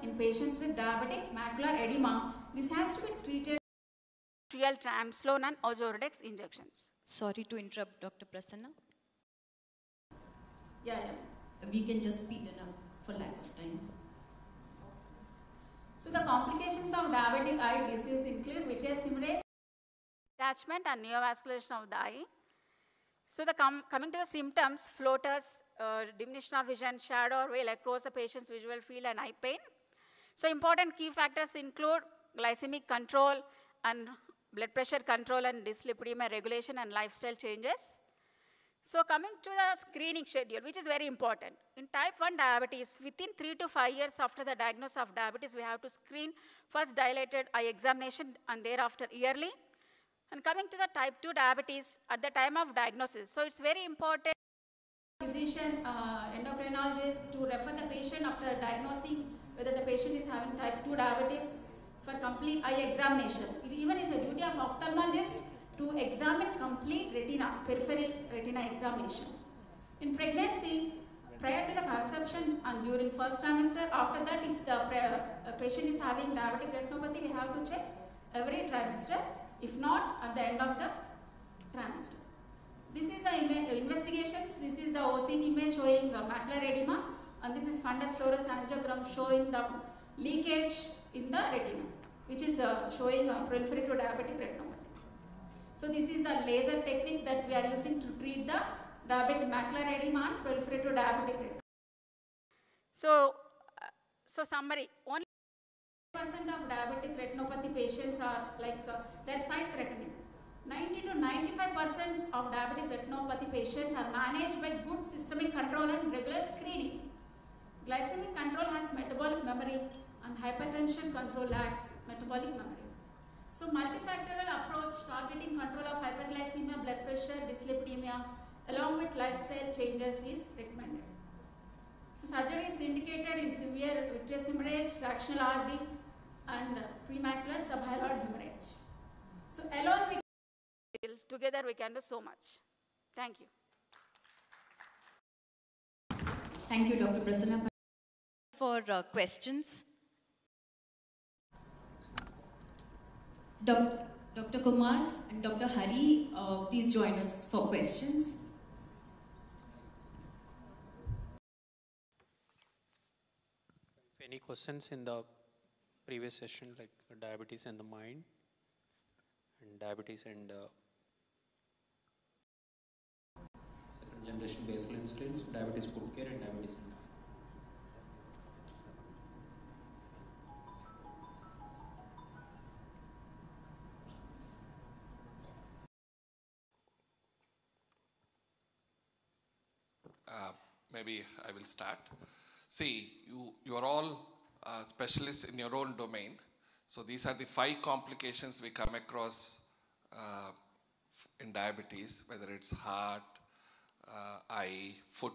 in patients with diabetic macular edema. This has to be treated with real triamcinolone and ozordex injections. Sorry to interrupt, Dr. Prasanna. Yeah. We can just speed it up for lack of time. So the complications of diabetic eye disease include vitreous hemorrhage, detachment, and neovascularization of the eye. So coming to the symptoms, floaters, diminution of vision, shadow or veil across the patient's visual field, and eye pain. So important key factors include glycemic control and blood pressure control and dyslipidemia regulation and lifestyle changes. So coming to the screening schedule, which is very important. In type 1 diabetes, within 3 to 5 years after the diagnosis of diabetes, we have to screen first dilated eye examination and thereafter yearly. And coming to the type 2 diabetes, at the time of diagnosis, so it's very important physician, endocrinologist to refer the patient after diagnosing whether the patient is having type 2 diabetes for complete eye examination. It even is a duty of ophthalmologist to examine complete retina, peripheral retina examination. In pregnancy, prior to the conception and during first trimester, after that if the patient is having diabetic retinopathy, we have to check every trimester, if not at the end of the trimester. This is the investigations. This is the OCT image showing macular edema, and this is fundus fluorescence angiogram showing the leakage in the retina, which is showing proliferative diabetic retinopathy. So this is the laser technique that we are using to treat the diabetic macular edema and proliferative diabetic retinopathy. So summary, only 5% of diabetic retinopathy patients are they're sight threatening. 90 to 95% of diabetic retinopathy patients are managed by good systemic control and regular screening. Glycemic control has metabolic memory and hypertension control lacks metabolic memory. So multifactorial approach targeting control of hyperglycemia, blood pressure, dyslipidemia along with lifestyle changes is recommended. So surgery is indicated in severe vitreous hemorrhage, fractional RD and premacular subhyaloid hemorrhage. So alone together we can do so much. Thank you. Thank you, Dr. Prasanna. For questions, Dr. Kumar and Dr. Hari, please join us for questions. Any questions in the previous session, like diabetes and the mind, and diabetes and second generation basal insulins, diabetes food care, and diabetes and maybe I will start. See, you are all specialists in your own domain. So these are the 5 complications we come across in diabetes, whether it's heart, eye, foot,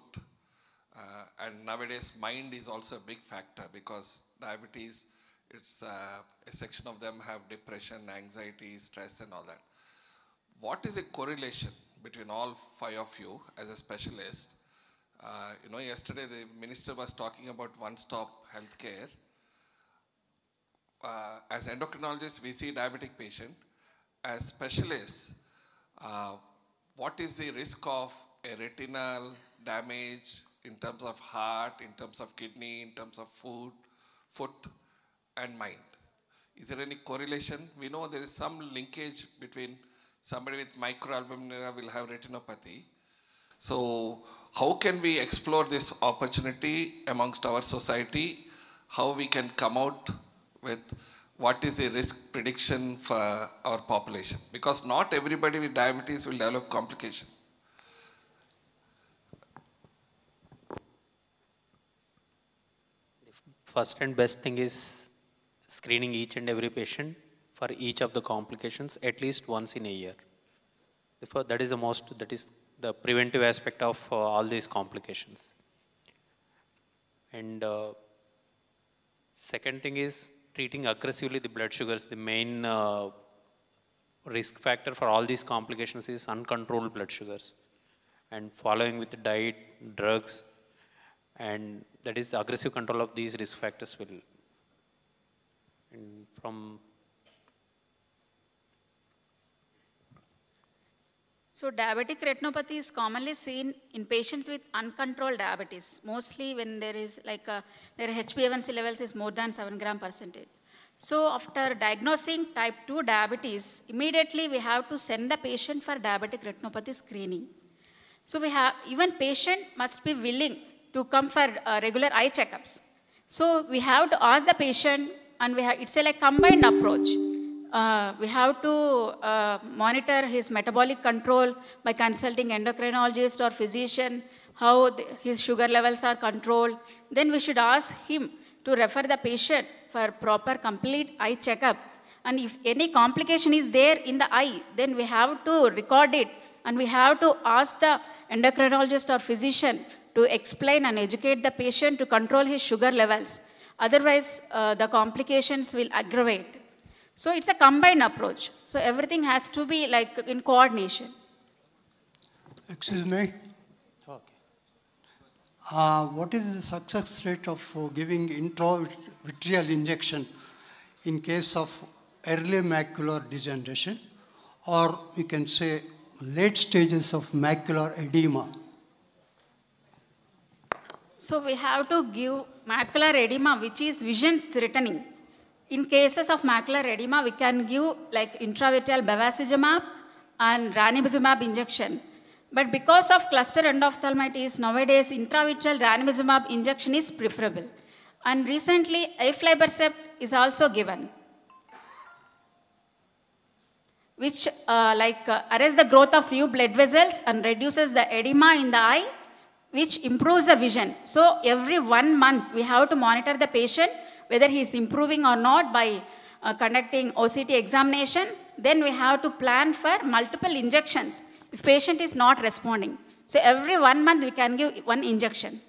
and nowadays mind is also a big factor because diabetes, it's a section of them have depression, anxiety, stress and all that. What is a correlation between all 5 of you as a specialist? Yesterday the minister was talking about one-stop healthcare. As endocrinologists, we see diabetic patient. As specialists, what is the risk of a retinal damage in terms of heart, in terms of kidney, in terms of foot and mind? Is there any correlation? We know there is some linkage between somebody with microalbuminuria will have retinopathy. So how can we explore this opportunity amongst our society? How we can come out with what is the risk prediction for our population? Because not everybody with diabetes will develop complication. first and best thing is screening each and every patient for each of the complications at least once in a year. Therefore, that is the preventive aspect of all these complications. And second thing is treating aggressively the blood sugars. The main risk factor for all these complications is uncontrolled blood sugars. And following with the diet, drugs, and that is the aggressive control of these risk factors will. And from So diabetic retinopathy is commonly seen in patients with uncontrolled diabetes, mostly when there is like their HbA1c levels is more than 7 gram percentage. So after diagnosing type 2 diabetes, immediately we have to send the patient for diabetic retinopathy screening. So even patient must be willing to come for regular eye checkups. So we have to ask the patient, and it's a like combined approach. We have to monitor his metabolic control by consulting endocrinologist or physician, how his sugar levels are controlled. Then we should ask him to refer the patient for proper complete eye checkup. And if any complication is there in the eye, then we have to record it, and we have to ask the endocrinologist or physician to explain and educate the patient to control his sugar levels. Otherwise, the complications will aggravate. So it's a combined approach. So everything has to be like in coordination. Excuse me? Okay. What is the success rate of giving intravitreal injection in case of early macular degeneration, or we can say late stages of macular edema? So we have to give macular edema, which is vision threatening. In cases of macular edema, we can give like intravitreal bevacizumab and ranibizumab injection. But because of cluster endophthalmitis, nowadays intravitreal ranibizumab injection is preferable. And recently, aflibercept is also given, which arrests the growth of new blood vessels and reduces the edema in the eye, which improves the vision. So every 1 month, we have to monitor the patient whether he is improving or not by conducting OCT examination. Then we have to plan for multiple injections if patient is not responding. So every 1 month we can give 1 injection.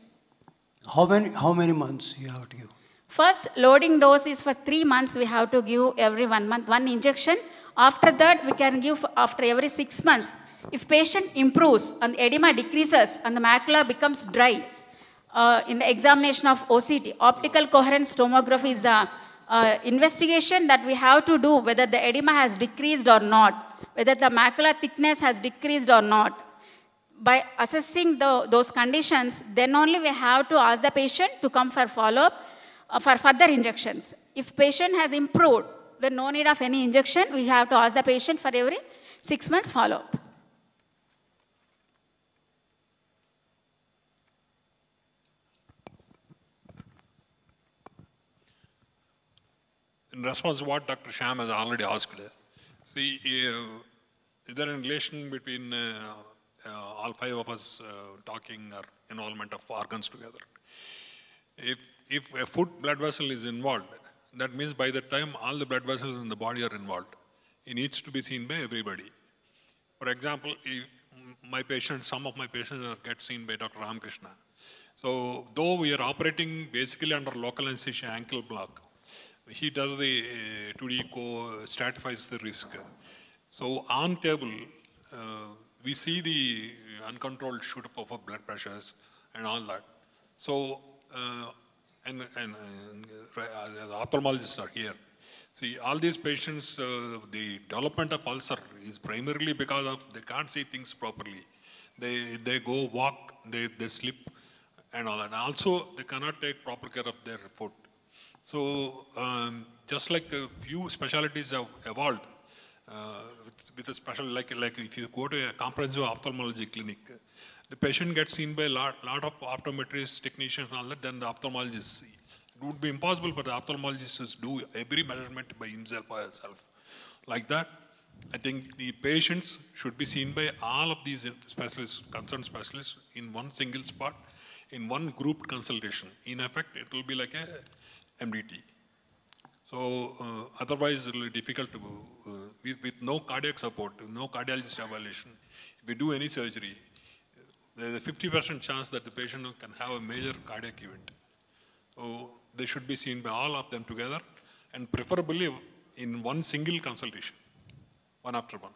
How many months you have to give? First loading dose is for 3 months. We have to give every 1 month 1 injection. After that we can give after every 6 months. If patient improves and edema decreases and the macula becomes dry, in the examination of OCT, optical coherence tomography is the investigation that we have to do whether the edema has decreased or not, whether the macular thickness has decreased or not. By assessing those conditions, then only we have to ask the patient to come for follow-up for further injections. If patient has improved, then no need of any injection. We have to ask the patient for every 6 months follow-up. In response to what Dr. Sham has already asked, see, is there a relation between all 5 of us talking or involvement of organs together? If a foot blood vessel is involved, that means by the time all the blood vessels in the body are involved, it needs to be seen by everybody. For example, some of my patients get seen by Dr. Ramakrishna. So though we are operating basically under local anesthesia ankle block, he does the 2D stratifies the risk. So on table, we see the uncontrolled shoot up of blood pressures and all that. So, and the ophthalmologists are here. See, all these patients, the development of ulcer is primarily because of they can't see things properly. They go walk, they slip and all that. And also, they cannot take proper care of their foot. So, just like a few specialties have evolved, with a special, like if you go to a comprehensive ophthalmology clinic, the patient gets seen by a lot of optometrists, technicians and all that, then the ophthalmologists see. It would be impossible for the ophthalmologist to do every measurement by himself or herself. Like that, I think the patients should be seen by all of these specialists, concerned specialists, in one single spot, in one grouped consultation. In effect, it will be like a MDT. So otherwise it will be difficult to, with no cardiac support, no cardiologist evaluation, if we do any surgery, there is a 50% chance that the patient can have a major cardiac event. So they should be seen by all of them together and preferably in one single consultation, one after one.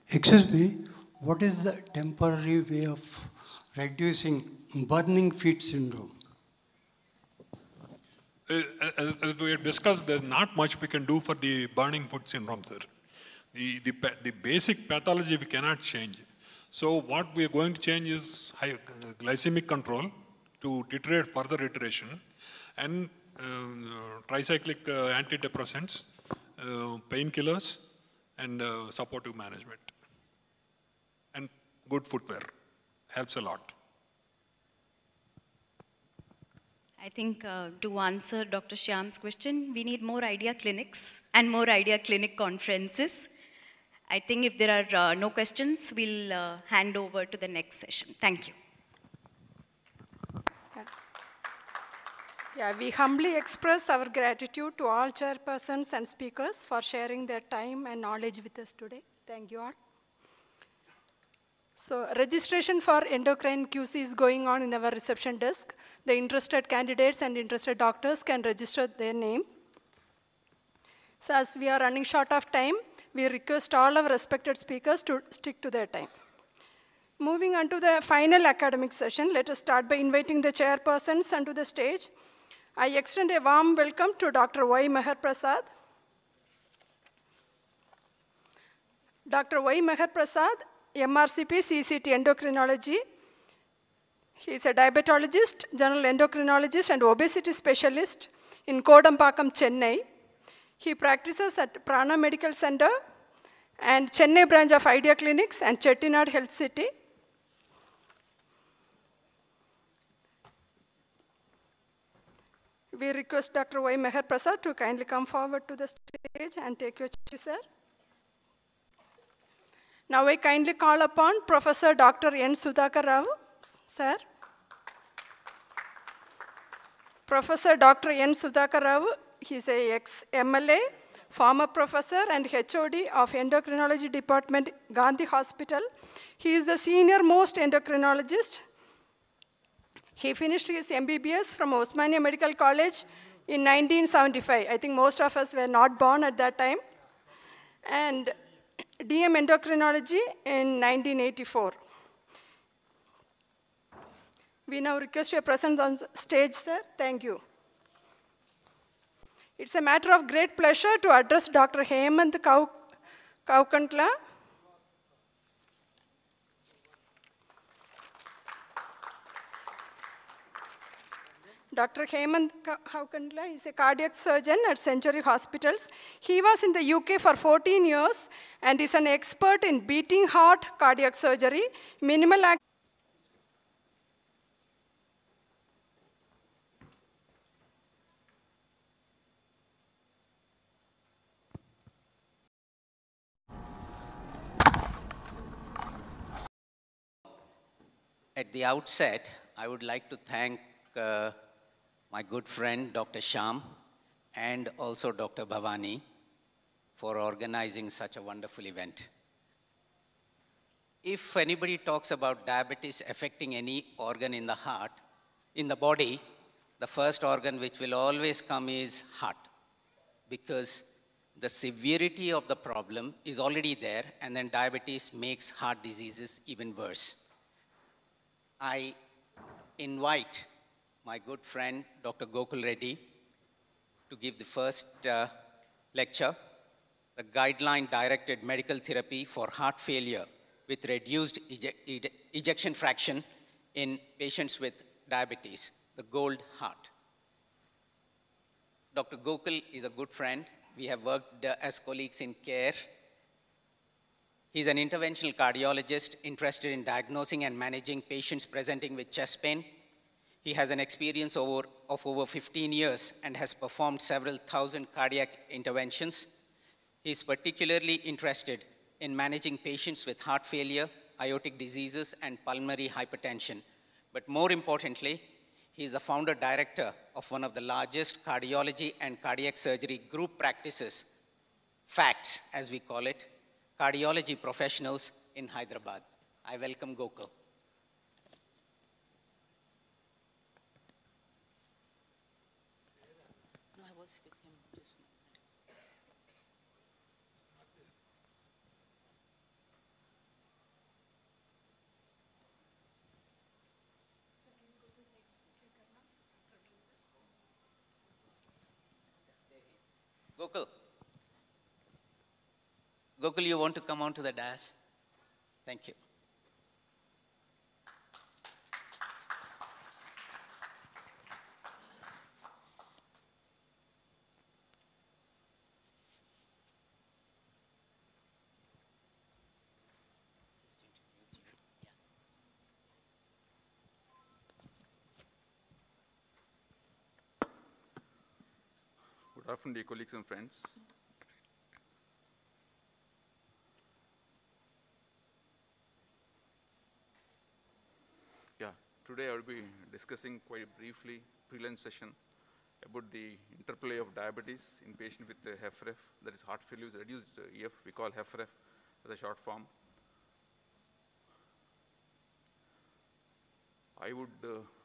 Excuse me, what is the temporary way of reducing burning feet syndrome? As we have discussed, there's not much we can do for the burning foot syndrome, sir. The basic pathology we cannot change. So what we are going to change is high glycemic control to deteriorate further iteration and tricyclic antidepressants, painkillers, and supportive management. And good footwear helps a lot. I think to answer Dr. Shyam's question, we need more idea clinics and more idea clinic conferences. I think if there are no questions, we'll hand over to the next session. Thank you. Yeah, we humbly express our gratitude to all chairpersons and speakers for sharing their time and knowledge with us today. Thank you all. So registration for endocrine QC is going on in our reception desk. The interested candidates and interested doctors can register their name. So as we are running short of time, we request all our respected speakers to stick to their time. Moving on to the final academic session, let us start by inviting the chairpersons onto the stage. I extend a warm welcome to Dr. Y. Meher Prasad. Dr. Y. Meher Prasad, MRCP, CCT, Endocrinology. He is a diabetologist, general endocrinologist, and obesity specialist in Kodampakkam, Chennai. He practices at Prana Medical Center and Chennai branch of Idea Clinics and Chettinad Health City. We request Dr. Y. Meher Prasad to kindly come forward to the stage and take your chair, sir. Now I kindly call upon Professor Dr. N. Sudhakar Rao, sir. Professor Dr. N. Sudhakar Rao, he is a ex-MLA, former professor and HOD of Endocrinology Department, Gandhi Hospital. He is the senior most endocrinologist. He finished his MBBS from Osmania Medical College in 1975. I think most of us were not born at that time. And DM Endocrinology in 1984. We now request your presence on stage, sir. Thank you. It's a matter of great pleasure to address Dr. Hemant Kaukantla. Dr. Hemant Kaukantla is a cardiac surgeon at Century Hospitals. He was in the UK for 14 years and is an expert in beating heart cardiac surgery, minimal At the outset, I would like to thank my good friend, Dr. Shyam, and also Dr. Bhavani for organizing such a wonderful event. If anybody talks about diabetes affecting any organ in the heart, in the body, the first organ which will always come is heart, because the severity of the problem is already there, and then diabetes makes heart diseases even worse. I invite my good friend, Dr. Gokul Reddy, to give the first lecture, the guideline-directed medical therapy for heart failure with reduced ejection fraction in patients with diabetes, the GOLD heart. Dr. Gokul is a good friend. We have worked as colleagues in care. He's an interventional cardiologist interested in diagnosing and managing patients presenting with chest pain. He has an experience of over 15 years and has performed several thousand cardiac interventions. He's particularly interested in managing patients with heart failure, aortic diseases, and pulmonary hypertension. But more importantly, He is the founder director of one of the largest cardiology and cardiac surgery group practices, FACTS as we call it, cardiology professionals in Hyderabad. I welcome Gokul. No, I was with him just now. Gokul. Gokul, you want to come onto the dais? Thank you. Good afternoon, dear colleagues and friends. Today I will be discussing quite briefly pre-lunch session about the interplay of diabetes in patients with HFrEF, that is heart failure with reduced EF, we call HFrEF as a short form. I would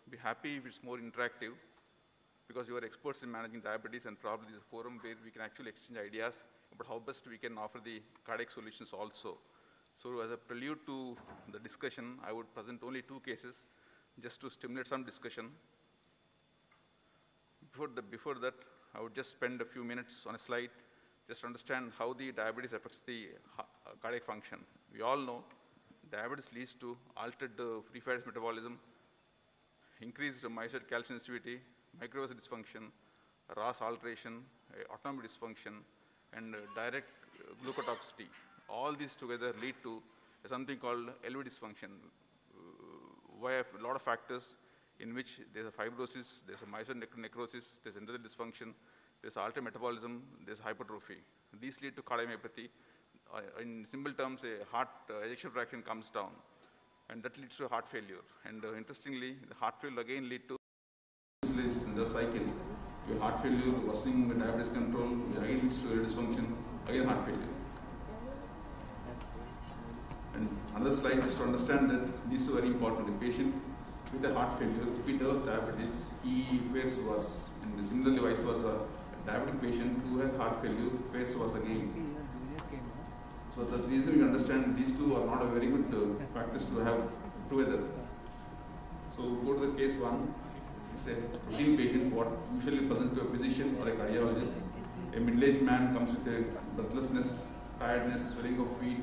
be happy if it's more interactive because you are experts in managing diabetes and probably this is a forum where we can actually exchange ideas about how best we can offer the cardiac solutions also. So as a prelude to the discussion, I would present only 2 cases just to stimulate some discussion. Before that, I would just spend a few minutes on a slide just to understand how the diabetes affects the cardiac function. We all know diabetes leads to altered free fatty metabolism, increased myocyte calcium sensitivity, microvascular dysfunction, RAS alteration, autonomic dysfunction, and direct glucotoxicity. All these together lead to something called LV dysfunction, via a lot of factors in which there's a fibrosis, there's a myocyte necrosis, there's endothelial dysfunction, there's altered metabolism, there's hypertrophy. These lead to cardiomyopathy. In simple terms, a heart ejection fraction comes down, and that leads to heart failure. And interestingly, the heart failure again lead to the cycle. Your heart failure, worsening diabetes control, again leads to dysfunction, again heart failure. And another slide just to understand that these are very important. A patient with a heart failure, if he develops diabetes, he fares worse. And similarly, vice versa, a diabetic patient who has heart failure fares worse again. So that's the reason we understand these two are not a very good practice to have together. So go to the case 1. It's a routine patient, what usually presents to a physician or a cardiologist. A middle-aged man comes with a breathlessness, tiredness, swelling of feet.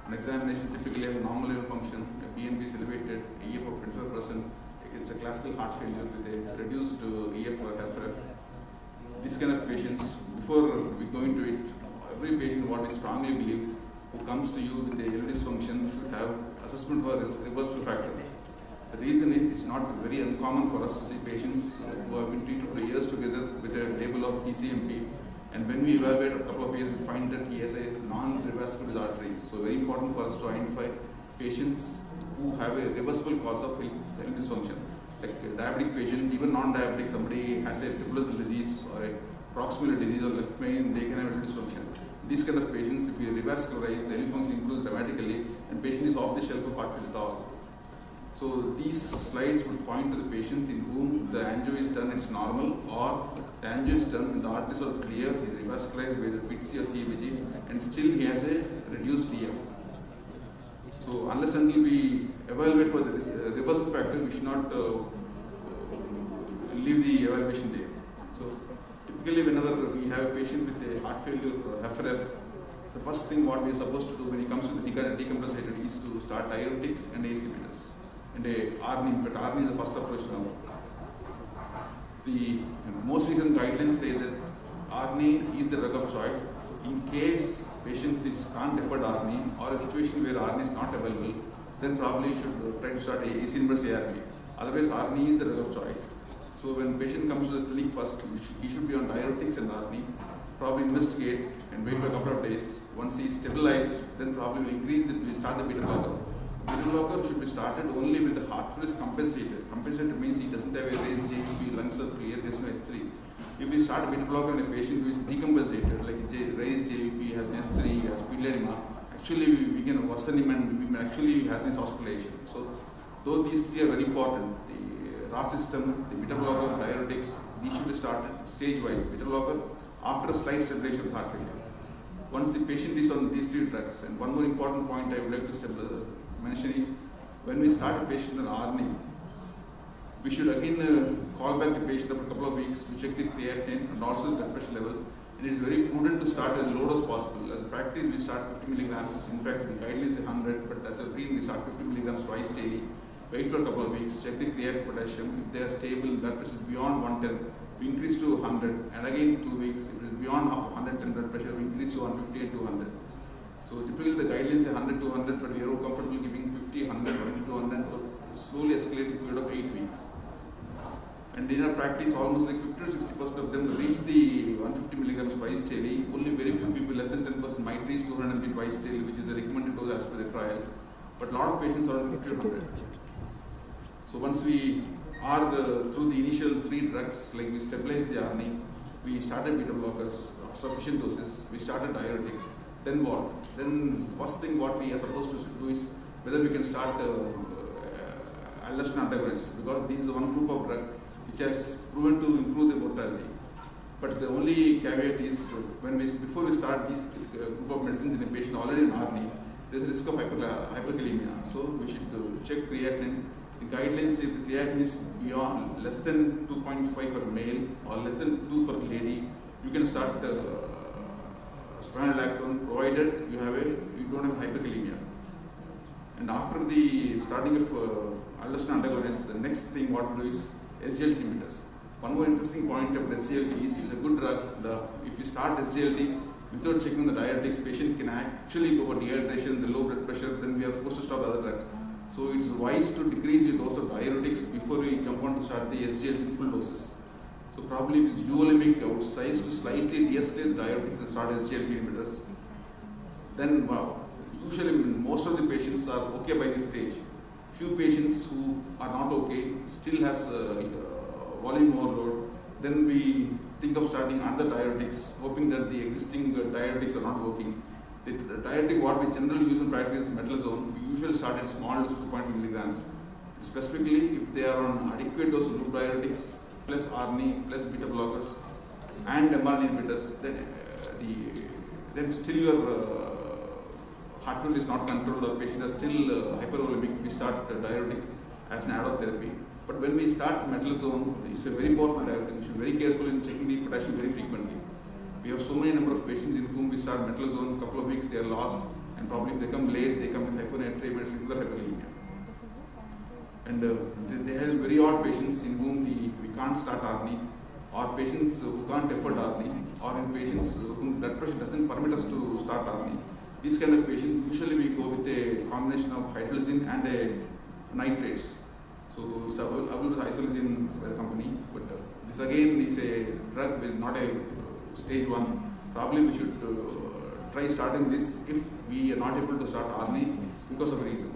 An examination typically has a normal level function, a BNP is elevated, EF of 25%. It's a classical heart failure with a reduced EF or HFrEF. These kind of patients, before we go into it, every patient, what we strongly believe, who comes to you with a LV dysfunction should have assessment for reversible factor. The reason is it's not very uncommon for us to see patients who have been treated for years together with a label of PCMP. And when we evaluate a couple of years, we find that he has a non-revascularized artery. So very important for us to identify patients who have a reversible cause of LV dysfunction. Like a diabetic patient, even non-diabetic, somebody has a tuberous disease or a proximal disease or left main, they can have LV dysfunction. These kind of patients, if we revascularize, the LV function improves dramatically, and patient is off the shelf of heart failure at all. So these slides would point to the patients in whom the angio is done, it's normal, or the angio is done when the arteries are clear, he's revascularized by the PTC or CABG, and still he has a reduced EF. So unless until we evaluate for the reversible factor, we should not leave the evaluation there. So typically whenever we have a patient with a heart failure or HFrEF, the first thing what we are supposed to do when he comes to the decompensated is to start diuretics and ACE inhibitors. And ARNI, in fact, ARNI is the first approach now. The most recent guidelines say that ARNI is the drug of choice. In case patient can't afford ARNI or a situation where ARNI is not available, then probably you should try to start a ACE inverse ARB. Otherwise, ARNI is the drug of choice. So when patient comes to the clinic first, he should be on diuretics and ARNI, probably investigate and wait for a couple of days. Once he is stabilized, then probably we'll start the beta blocker. beta blocker should be started only when the heart flow is compensated. Compensated means he doesn't have a raised JVP, lungs are clear, there is no S3. If we start beta blocker in a patient who is decompensated, like raised JVP, has an S3, has pededema, actually we can worsen him and we may actually has this hospitalization. So though these three are very important, the RAS system, the beta blocker, diuretics, these should be started stage-wise. Beta blocker after a slight stabilization of heart failure. Once the patient is on these three drugs, and one more important point I would like to mention is, when we start a patient on RNA, we should again call back the patient after a couple of weeks to check the creatinine and also the blood pressure levels. It is very prudent to start as low dose possible. As a practice, we start 50 milligrams. In fact, the guideline is 100, but as a routine, we start 50 milligrams twice daily. Wait for a couple of weeks, check the creatinine potassium. If they are stable, blood pressure is beyond 110, we increase to 100. And again, 2 weeks, if it is beyond up 110 blood pressure, we increase to 150 and 200. So typically the guidelines say 100 to 100, but we are comfortable giving 50, 100, 100 to 100, or slowly escalating period of 8 weeks. And in our practice, almost like 50 to 60% of them reach the 150 milligrams twice daily. Only very few people, less than 10%, might reach 200 mg twice daily, which is the recommended dose as per the trials. But a lot of patients are on 50 to 100. So once we are through the initial 3 drugs, like we stabilize the RNA, we started beta blockers of sufficient doses, we started diuretics. Then what? Then first thing what we are supposed to do is whether we can start aldosterone antagonists, because this is one group of drug which has proven to improve the mortality. But the only caveat is before we start this group of medicines in a patient already in RNA, there is a risk of hyperkalemia. So we should check creatinine. The guidelines say the creatinine is beyond less than 2.5 for a male or less than 2 for a lady. You can start spironolactone provided you don't have hyperkalemia. And after the starting of aldosterone antagonists, the next thing what to do is SGLT inhibitors. One more interesting point of SGLT is it's a good drug. If you start SGLT without checking the diuretics, patient can actually go for dehydration, the low blood pressure, then we are forced to stop the other drug. So it's wise to decrease the dose of diuretics before we jump on to start the SGLT in full doses. So probably if it's euvolemic outside to slightly de-escalate the diuretics and start SGLT inhibitors. Then usually most of the patients are okay by this stage. Few patients who are not okay, still has volume overload, then we think of starting other diuretics, hoping that the existing diuretics are not working. The diuretic what we generally use in practice is metalazone. We usually start at small dose 2.2 milligrams. Specifically, if they are on adequate dose of loop diuretics, plus RNA, plus beta blockers, and mRNA inhibitors, then still your heart rate is not controlled or patient is still hypervolemic, we start diuretics as an add-on therapy. But when we start metalazone, it's a very powerful diuretic. We should be very careful in checking the potassium very frequently. We have so many number of patients in whom we start metalazone, a couple of weeks they are lost, and probably if they come late, they come with hyponatremia and singular hyperkalemia. And there are very odd patients in whom we can't start RNA, or patients who can't afford RNA, or in patients whom blood pressure doesn't permit us to start RNA. These kind of patients, usually we go with a combination of hydrazine and nitrates. So it's available with isoleucine by the company, but this again is a drug with not a stage 1. Probably we should try starting this if we are not able to start RNA because of a reason.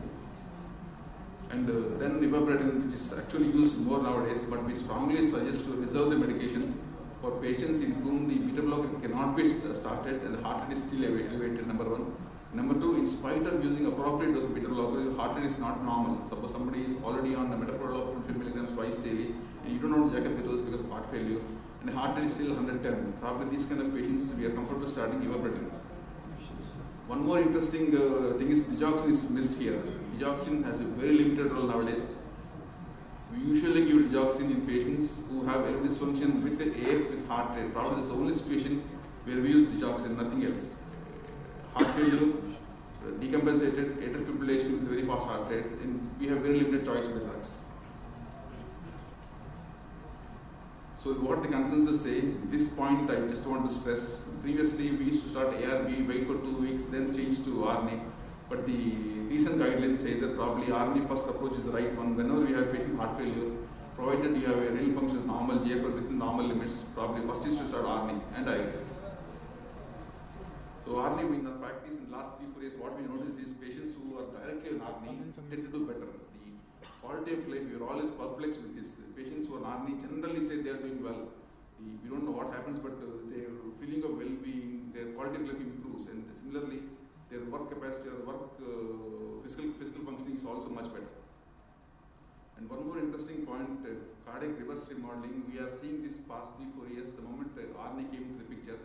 And then ibuprofen, which is actually used more nowadays, but we strongly suggest to reserve the medication for patients in whom the beta blocker cannot be started and the heart rate is still elevated, number 1. Number 2, in spite of using appropriate dose of beta blocker, your heart rate is not normal. Suppose somebody is already on metoprolol of 50 milligrams twice daily, and you don't want to jack up the dose because of heart failure, and the heart rate is still 110. Probably these kind of patients, we are comfortable starting ibuprofen. One more interesting thing is digoxin is missed here. Digoxin has a very limited role nowadays. We usually give digoxin in patients who have airway dysfunction with the air with heart rate. Probably that's the only situation where we use digoxin, nothing else. Heart failure, decompensated, atrial fibrillation with very fast heart rate, and we have very limited choice of the drugs. So what the consensus say, this point I just want to stress. Previously we used to start ARB, wait for 2 weeks, then change to RNA. But the recent guidelines say that probably RNA first approach is the right one. Whenever we have patient heart failure, provided you have a renal function normal, GFR within normal limits, probably first is to start RNA and IRS. So So RNA in our practice in the last 3-4 years, what we noticed is patients who are directly on RNA tend to do better. The quality of life, we are always perplexed with this. Patients who are on RNA generally say they are doing well. We don't know what happens, but their feeling of well-being, their quality of life improves, and similarly, their work capacity or work physical functioning is also much better. And one more interesting point, cardiac reverse remodeling, we are seeing this past 3-4 years, the moment RNA came into the picture.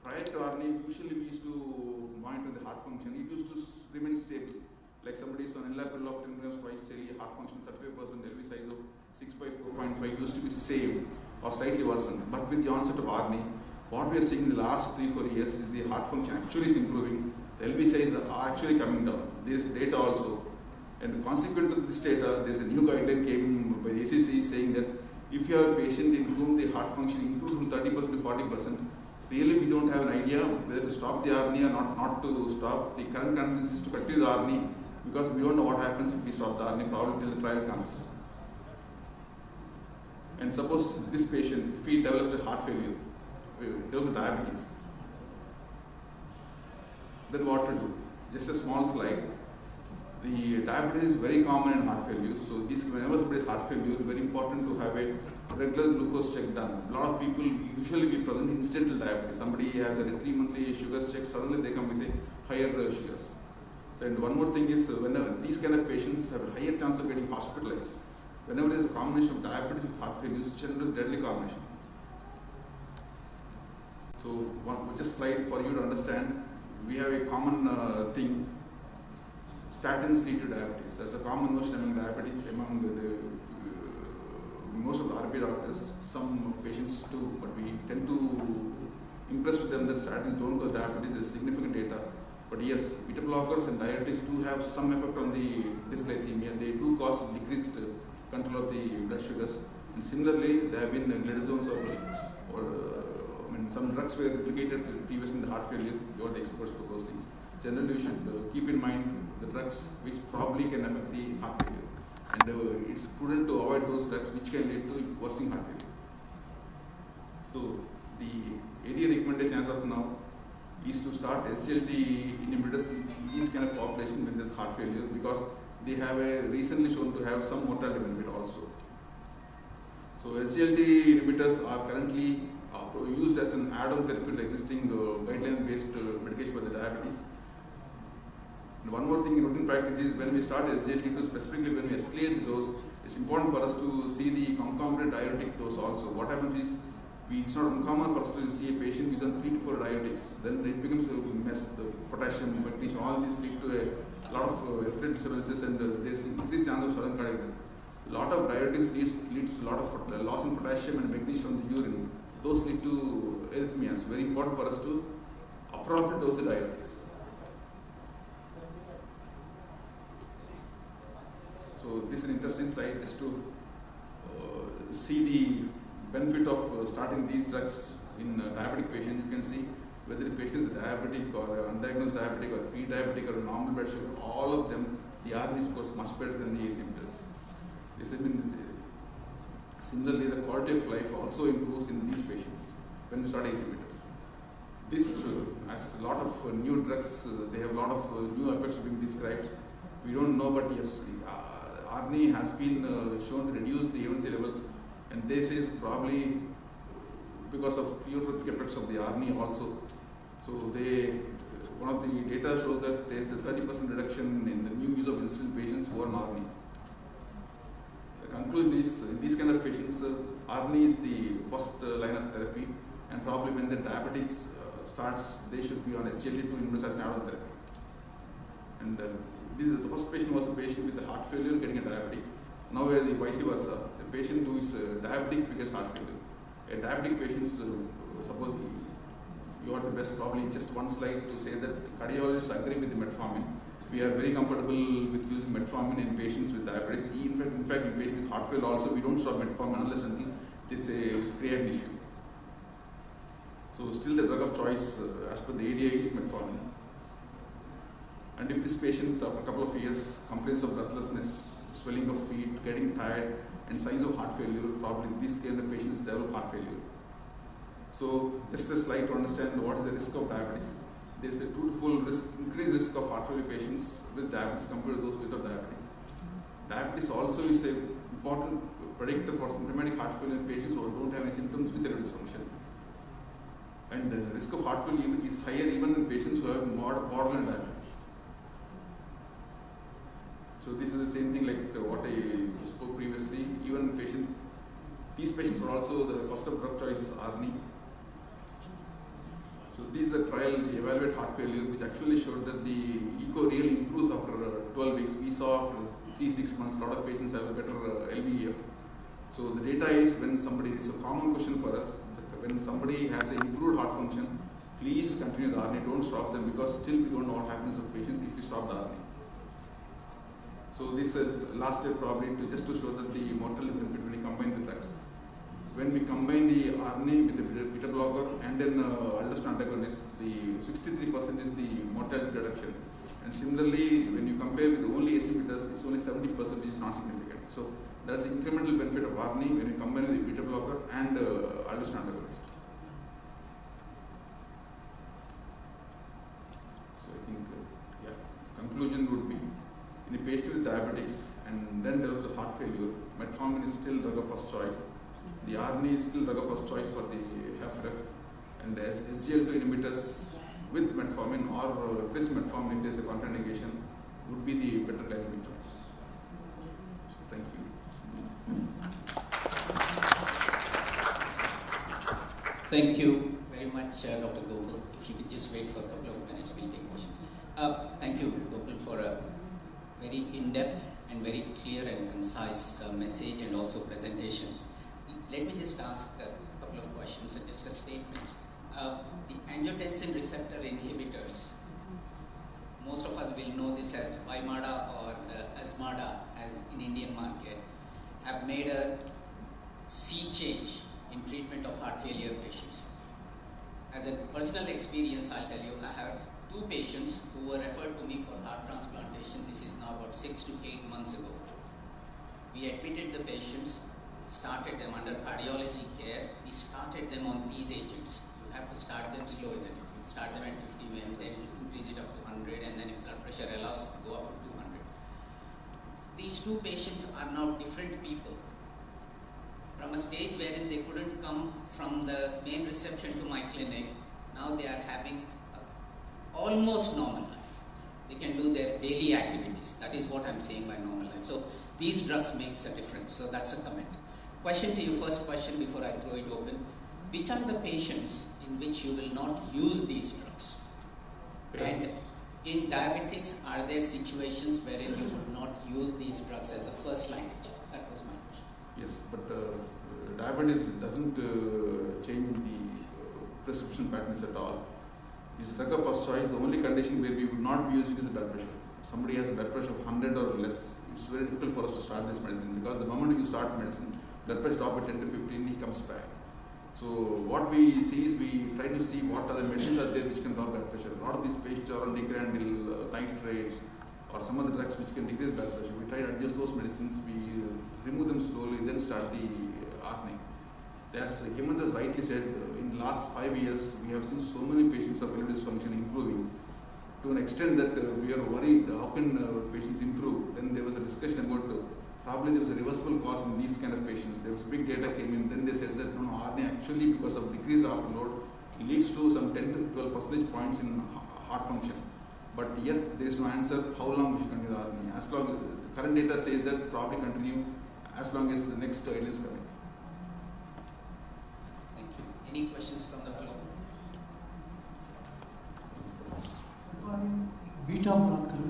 Prior to RNA, usually we used to monitor the heart function. It used to remain stable. Like somebody is on enalapril of 10 grams twice daily, heart function 35%, LV size of 6 by 4.5 used to be same or slightly worsened. But with the onset of RNA, what we are seeing in the last 3-4 years is the heart function actually is improving. The LV size are actually coming down. There is data also. And consequent to this data, there is a new guideline came by the ACC saying that if you have a patient in whom the heart function improves from 30% to 40%, really we don't have an idea whether to stop the RNA or not to stop. The current consensus is to continue the RNA because we don't know what happens if we stop the RNA, probably till the trial comes. And suppose this patient, if he develops a heart failure, develops diabetes, then what to do? Just a small slide. The diabetes is very common in heart failure. So whenever somebody has heart failure, it's very important to have a regular glucose check done. A lot of people usually be present in incidental diabetes. Somebody has a 3-monthly sugars check, suddenly they come with a higher sugars. And one more thing is, whenever these kind of patients have a higher chance of getting hospitalized. Whenever there is a combination of diabetes and heart failure, it's generally deadly combination. So just slide for you to understand. We have a common thing. Statins lead to diabetes. That's a common notion among most of the RP doctors. Some patients too, but we tend to impress with them that statins don't cause diabetes. There's significant data. But yes, beta blockers and diuretics do have some effect on the dysglycemia. They do cause decreased control of the blood sugars. And similarly, there have been glitazones some drugs were replicated previously in the heart failure. You are the experts for those things. Generally, we should keep in mind the drugs which probably can affect the heart failure. And it's prudent to avoid those drugs which can lead to worsening heart failure. So the AD recommendation as of now is to start SGLT inhibitors in these kind of population with this heart failure because they have recently shown to have some mortality benefit also. So SGLT inhibitors are currently used as an add-on therapy to existing guideline-based medication for the diabetes. And one more thing in routine practice is when we start SGLT2, specifically when we escalate the dose, it's important for us to see the concomitant diuretic dose also. What happens is, it's not uncommon for us to see a patient who is on 3 to 4 diuretics. Then it becomes a mess. The potassium, magnesium, all these lead to a lot of electrical disturbances and there's increased chance of sudden cardiac death. A lot of diuretics leads to a lot of loss in potassium and magnesium from the urine. Those lead to arrhythmias. Very important for us to appropriate dose of diuretics. So this is an interesting slide just to see the benefit of starting these drugs in diabetic patients. You can see whether the patient is diabetic or undiagnosed diabetic or pre-diabetic or normal blood sugar, all of them, the RNA scores much better than the ACE inhibitors. Similarly, the quality of life also improves in these patients when we start ACE inhibitors. This has a lot of new drugs, they have a lot of new effects being described. We don't know, but yes, RNA has been shown to reduce the A1C levels, and they say probably because of pleiotropic effects of the RNA also. So one of the data shows that there is a 30% reduction in the new use of insulin patients who are on RNA. The conclusion is, in these kind of patients, RNA is the first line of therapy, and probably when the diabetes starts, they should be on SGLT2 inhibitors as an add-on therapy. And the first patient was a patient with a heart failure getting a diabetic. Now we are the vice versa. The patient who is diabetic gets heart failure. A diabetic patient, suppose you are the best, probably just one slide to say that cardiologists agree with the metformin. We are very comfortable with using metformin in patients with diabetes. In fact, in patients with heart failure also, we don't stop metformin unless until it is a creatinine issue. So still the drug of choice as per the ADA is metformin. And if this patient after a couple of years complains of breathlessness, swelling of feet, getting tired, and signs of heart failure, probably these kind of patients develop heart failure. So just a slide to understand what is the risk of diabetes. there's a twofold increased risk of heart failure patients with diabetes compared to those without diabetes. Diabetes also is an important predictor for symptomatic heart failure patients who don't have any symptoms with erectile dysfunction. And the risk of heart failure is higher even in patients who have borderline diabetes. So this is the same thing like what I spoke previously. Even these patients are also, the first of drug choice is ARNI. So this is a trial, the Evaluate Heart Failure, which actually showed that the echo really improves after 12 weeks. We saw after 3-6 months, a lot of patients have a better LVEF. So the data is when somebody, it's a common question for us, when somebody has an improved heart function, please continue the ARNI, don't stop them, because still we don't know what happens to patients if we stop the ARNI. So this last step probably just to show that the mortality benefit when you combine the drugs. When we combine the ARNI with the beta blocker and then aldosterone antagonist, the 63% is the mortality reduction. And similarly, when you compare with only ACE inhibitors, it's only 70%, which is not significant. So that's the incremental benefit of ARNI when you combine with the beta blocker and aldosterone antagonist. So I think, conclusion would be, in a patient with diabetics and then develops a heart failure, metformin is still drug of first choice. The ARNI is still drug of first choice for the HFrEF, and the SGLT2 inhibitors with metformin or replace metformin if there is a contraindication would be the better glycemic choice. So thank you. Thank you very much, Dr. Gokul. If you could just wait for a couple of minutes, we'll take questions. Thank you, Gokul, for a very in-depth and very clear and concise message and also presentation. Let me just ask a couple of questions and just a statement. The angiotensin receptor inhibitors, most of us will know this as Vimada or Asmada as in Indian market, have made a sea change in treatment of heart failure patients. As a personal experience, I'll tell you, I have 2 patients who were referred to me for heart transplantation. This is now about 6 to 8 months ago. We admitted the patients, started them under cardiology care. We started them on these agents. You have to start them slow, isn't it? You start them at 50 ml, then increase it up to 100, and then if blood pressure allows, go up to 200. These 2 patients are now different people. From a stage wherein they couldn't come from the main reception to my clinic, now they are having almost normal life. They can do their daily activities. That is what I'm saying by normal life. So these drugs makes a difference. So that's a comment. Question to you, first question before I throw it open. Which are the patients in which you will not use these drugs? Yes. And in diabetics, are there situations wherein you would not use these drugs as a first line agent? That was my question. Yes, but diabetes doesn't change the prescription patterns at all. It's drug of first choice. The only condition where we would not be using is the blood pressure. If somebody has a blood pressure of 100 or less, it's very difficult for us to start this medicine, because the moment you start medicine, blood pressure drop at 10 to 15, he comes back. So what we see is we try to see what other medicines are there which can drop blood pressure. A lot of these patients are on Nigrandil, nitrates, or some other drugs which can decrease blood pressure. We try to adjust those medicines, we remove them slowly, then start the ARNI. As Hemant has rightly said, in the last 5 years, we have seen so many patients of erectile dysfunction improving to an extent that we are worried how can patients improve. Then there was a discussion about probably there was a reversible cause in these kind of patients. There was big data came in, then they said that no, ARNI actually because of decreased afterload leads to some 10 to 12 percentage points in heart function. But yet there is no answer how long we should continue the ARNI. As long as the current data says that probably continue as long as the next oil is coming. Thank you. Any questions from the floor? Regarding beta blocker,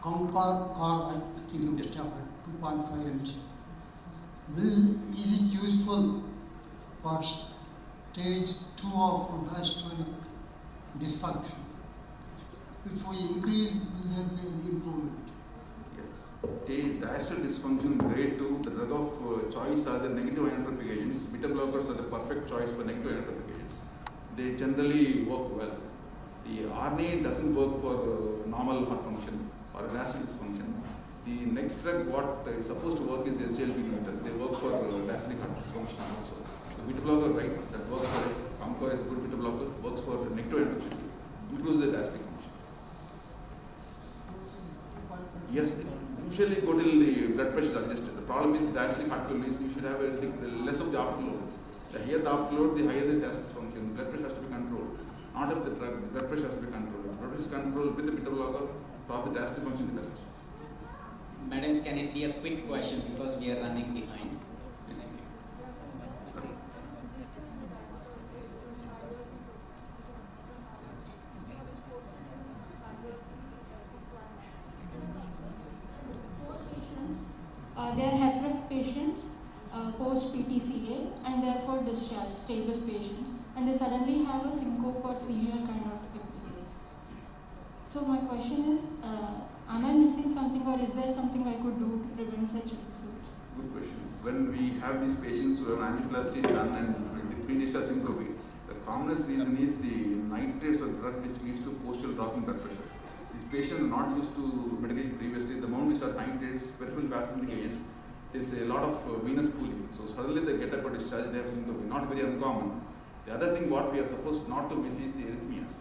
Concar, I think you must have 2.5 mg. Is it useful for stage 2 of diastolic dysfunction? If we increase, will there be an improvement? Yes. Diastolic dysfunction grade 2, the drug of choice are the negative inotropic agents. Beta blockers are the perfect choice for negative inotropic agents. They generally work well. The ARNI doesn't work for normal heart function or diastolic dysfunction. The next drug what is supposed to work is SGLT inhibitors. They work for diastolic heart dysfunction also. So beta blocker, right, that works for it. Comcor is a good beta blocker, works for nectar endocrinology, improves the diastolic function. Yes, usually go till the blood pressure is adjusted. The problem is diastolic heart failure is you should have less of the afterload. The higher the afterload, the higher the diastolic function. Blood pressure has to be controlled. Not of the drug, blood pressure has to be controlled. Blood pressure is controlled with the beta blocker, probably the diastolic function is the best. Madam, can it be a quick question because we are running behind? They are HFrEF patients, post-PTCA, and therefore discharged, stable patients, and they suddenly have a syncope or seizure kind of episode. So my question is, am I missing something, or is there something I could do to prevent such episodes? Good question. When we have these patients who have angioplasty done and pre-discharge syncope, the commonest reason is the nitrates of drug which leads to postural drop in blood pressure. These patients are not used to medication previously. The moment we start nitrates, peripheral vascular agents, there's a lot of venous pooling. So suddenly they get up for discharge, they have syncope. Not very uncommon. The other thing what we are supposed not to miss is the arrhythmias.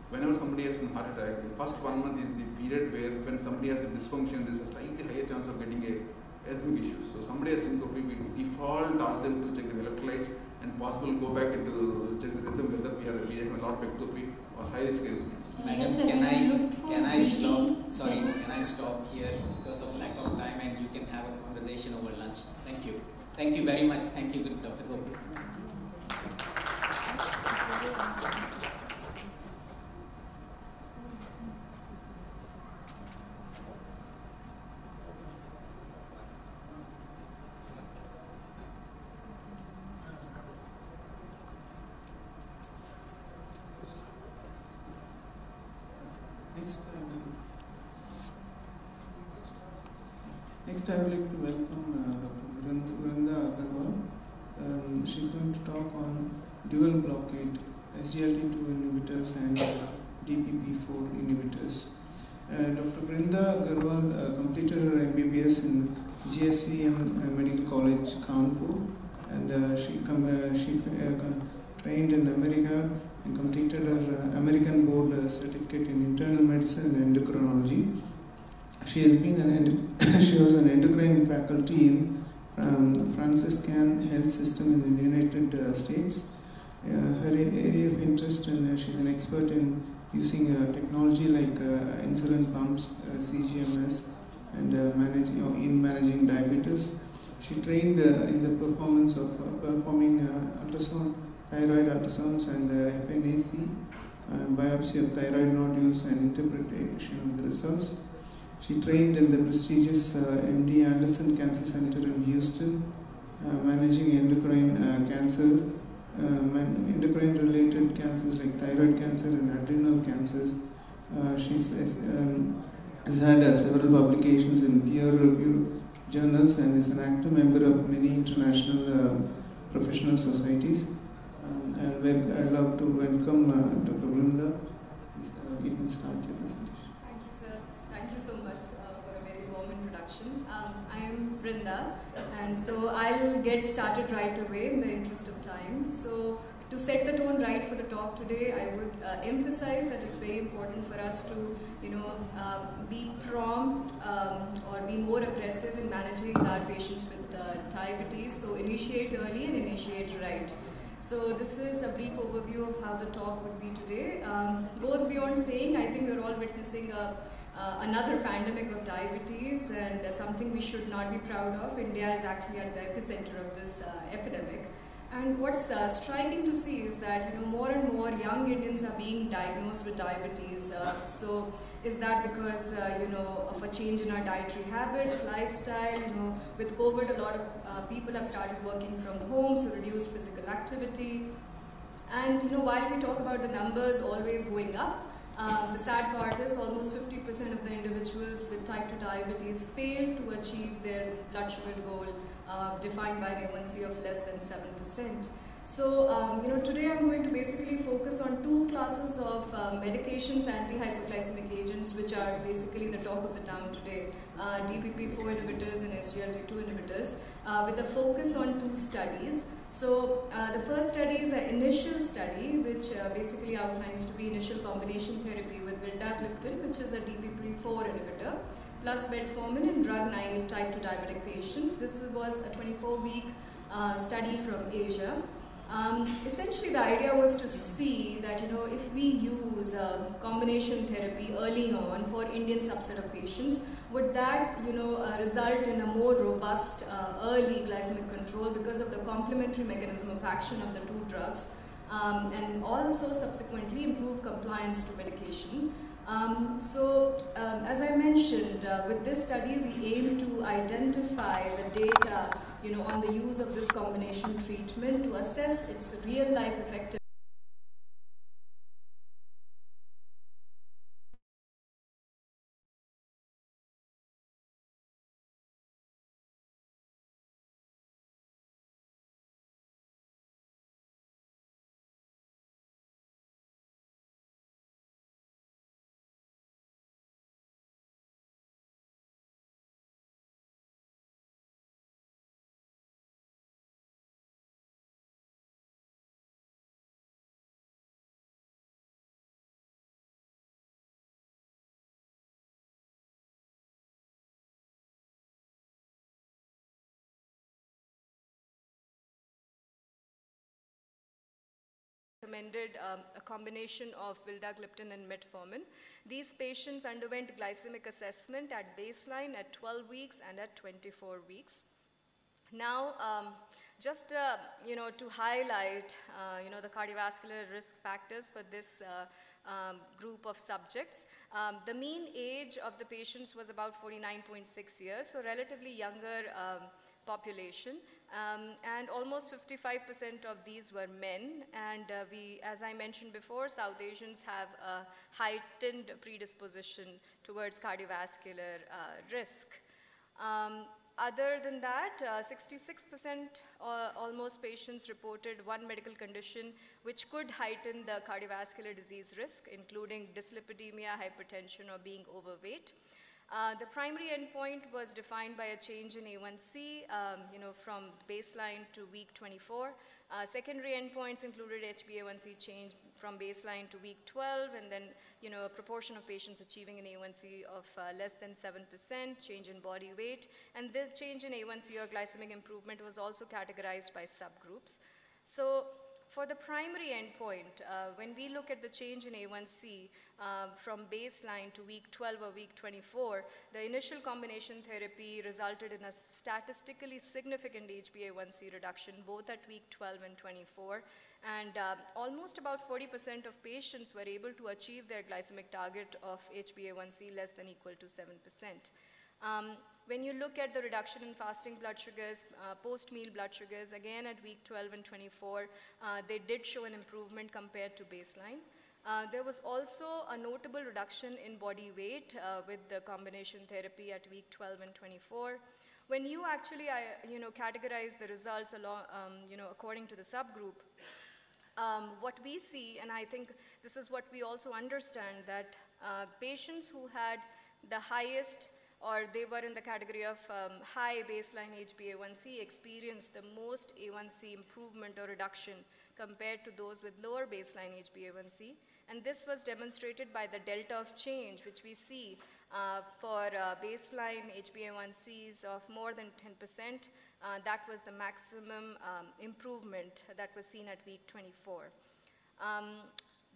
Whenever somebody has a heart attack, the first 1 month is the period where when somebody has a dysfunction, there's a slightly higher chance of getting a arrhythmic issue. So somebody has syncope, we default ask them to check the electrolytes and possible go back into check the rhythm whether we have a lot of ectopy or high risk arrhythmias. Madam, can I stop? Sorry, can I stop here because of lack of time, and you can have a conversation over lunch. Thank you. Thank you very much. Thank you, good Dr. Gopal. Next, I would like to welcome Dr. Vrinda Agarwal. She's going to talk on dual blockade, SGLT2 inhibitors and DPP4 inhibitors. Dr. Vrinda Agarwal completed her MBBS in GSVM Medical College, Kanpur, and she trained in America and completed her American Board Certificate in Internal Medicine and Endocrinology. She has been she was an endocrine faculty in Franciscan Health System in the United States. Her area of interest, and she's an expert in using technology like insulin pumps, CGMS, and managing diabetes. She trained in the performance of performing ultrasound, thyroid ultrasounds, and FNAC, biopsy of thyroid nodules, and interpretation of the results. She trained in the prestigious MD Anderson Cancer Center in Houston, managing endocrine cancers, endocrine-related cancers like thyroid cancer and adrenal cancers. She has had several publications in peer-reviewed journals and is an active member of many international professional societies. I'd love to welcome Dr. Vrinda. You can start your presentation. Thank you, sir. Thank you so much for a very warm introduction. I am Vrinda, and so I'll get started right away in the interest of time. So to set the tone right for the talk today, I would emphasize that it's very important for us to, be prompt or be more aggressive in managing our patients with diabetes. So initiate early and initiate right. So this is a brief overview of how the talk would be today. Goes beyond saying, I think we're all witnessing another pandemic of diabetes, and something we should not be proud of. India is actually at the epicenter of this epidemic. And what's striking to see is that more and more young Indians are being diagnosed with diabetes. So is that because of a change in our dietary habits, lifestyle? With COVID, a lot of people have started working from home, so reduced physical activity. And while we talk about the numbers always going up, the sad part is almost 50% of the individuals with type 2 diabetes fail to achieve their blood sugar goal, defined by an A1C of less than 7%. So, today I'm going to basically focus on two classes of medications, anti-hyperglycemic agents, which are basically the talk of the town today, DPP-4 inhibitors and SGLT2 inhibitors, with a focus on two studies. So, the first study is an initial study, which basically outlines to be initial combination therapy with vildagliptin, which is a DPP-4 inhibitor, plus metformin in drug-naive type 2 diabetic patients. This was a 24-week study from Asia. Essentially, the idea was to see that, if we use combination therapy early on for Indian subset of patients, would that, result in a more robust early glycemic control because of the complementary mechanism of action of the two drugs, and also subsequently improve compliance to medication. As I mentioned, with this study, we aim to identify the data, on the use of this combination treatment to assess its real-life effectiveness. Recommended a combination of vildagliptin and metformin. These patients underwent glycemic assessment at baseline, at 12 weeks, and at 24 weeks. Now, just to highlight, the cardiovascular risk factors for this group of subjects. The mean age of the patients was about 49.6 years, so relatively younger population. And almost 55% of these were men, and as I mentioned before, South Asians have a heightened predisposition towards cardiovascular risk. Other than that, 66% almost patients reported one medical condition which could heighten the cardiovascular disease risk, including dyslipidemia, hypertension, or being overweight. The primary endpoint was defined by a change in A1C, from baseline to week 24. Secondary endpoints included HbA1c change from baseline to week 12, and then, a proportion of patients achieving an A1C of less than 7%, change in body weight, and the change in A1C or glycemic improvement was also categorized by subgroups. So, for the primary endpoint, when we look at the change in A1C from baseline to week 12 or week 24, the initial combination therapy resulted in a statistically significant HbA1c reduction both at week 12 and 24. And almost about 40% of patients were able to achieve their glycemic target of HbA1c less than equal to 7%. When you look at the reduction in fasting blood sugars, post-meal blood sugars, again at week 12 and 24, they did show an improvement compared to baseline. There was also a notable reduction in body weight with the combination therapy at week 12 and 24. When you actually, categorize the results along, according to the subgroup, what we see, and I think this is what we also understand, that patients who had the highest, or they were in the category of high baseline HbA1c, experienced the most A1c improvement or reduction compared to those with lower baseline HbA1c. And this was demonstrated by the delta of change, which we see for baseline HbA1cs of more than 10%. That was the maximum improvement that was seen at week 24.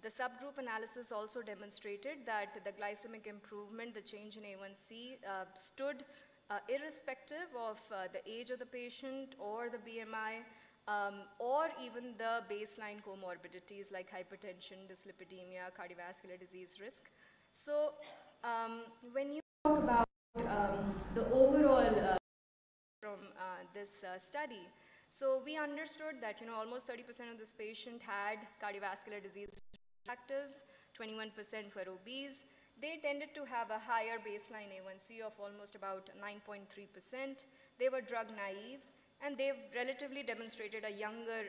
The subgroup analysis also demonstrated that the glycemic improvement, the change in A1C, stood irrespective of the age of the patient or the BMI, or even the baseline comorbidities like hypertension, dyslipidemia, cardiovascular disease risk. So when you talk about the overall from this study, so we understood that almost 30% of this patient had cardiovascular disease factors, 21% were obese. They tended to have a higher baseline A1C of almost about 9.3%. They were drug naive, and they relatively demonstrated a younger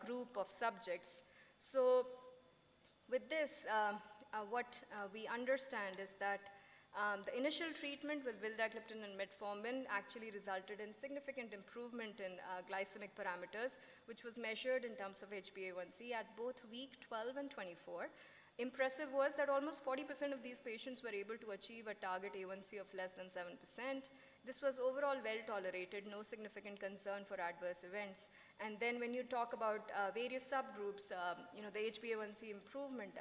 group of subjects. So with this, what we understand is that the initial treatment with vildagliptin and metformin actually resulted in significant improvement in glycemic parameters, which was measured in terms of HbA1c at both week 12 and 24. Impressive was that almost 40% of these patients were able to achieve a target A1c of less than 7%. This was overall well tolerated, no significant concern for adverse events. And then when you talk about various subgroups, the HbA1c improvement,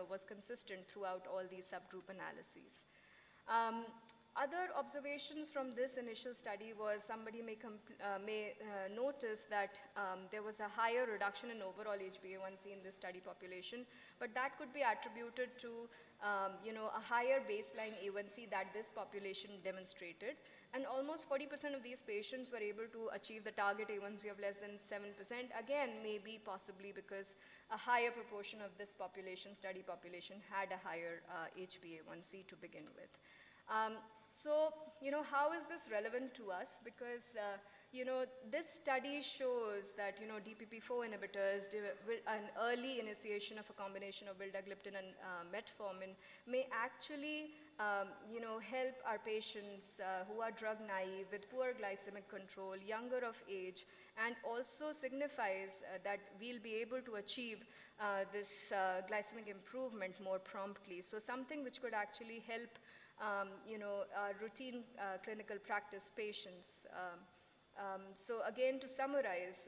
was consistent throughout all these subgroup analyses. Other observations from this initial study was somebody may notice that there was a higher reduction in overall HbA1c in this study population, but that could be attributed to a higher baseline A1c that this population demonstrated. And almost 40% of these patients were able to achieve the target A1c of less than 7%, again, maybe possibly because a higher proportion of this study population had a higher HbA1c to begin with. So, how is this relevant to us? Because, this study shows that, DPP-4 inhibitors, an early initiation of a combination of vildagliptin and metformin may actually, help our patients who are drug naive with poor glycemic control, younger of age, and also signifies that we'll be able to achieve this glycemic improvement more promptly. So something which could actually help routine clinical practice patients. So again, to summarize,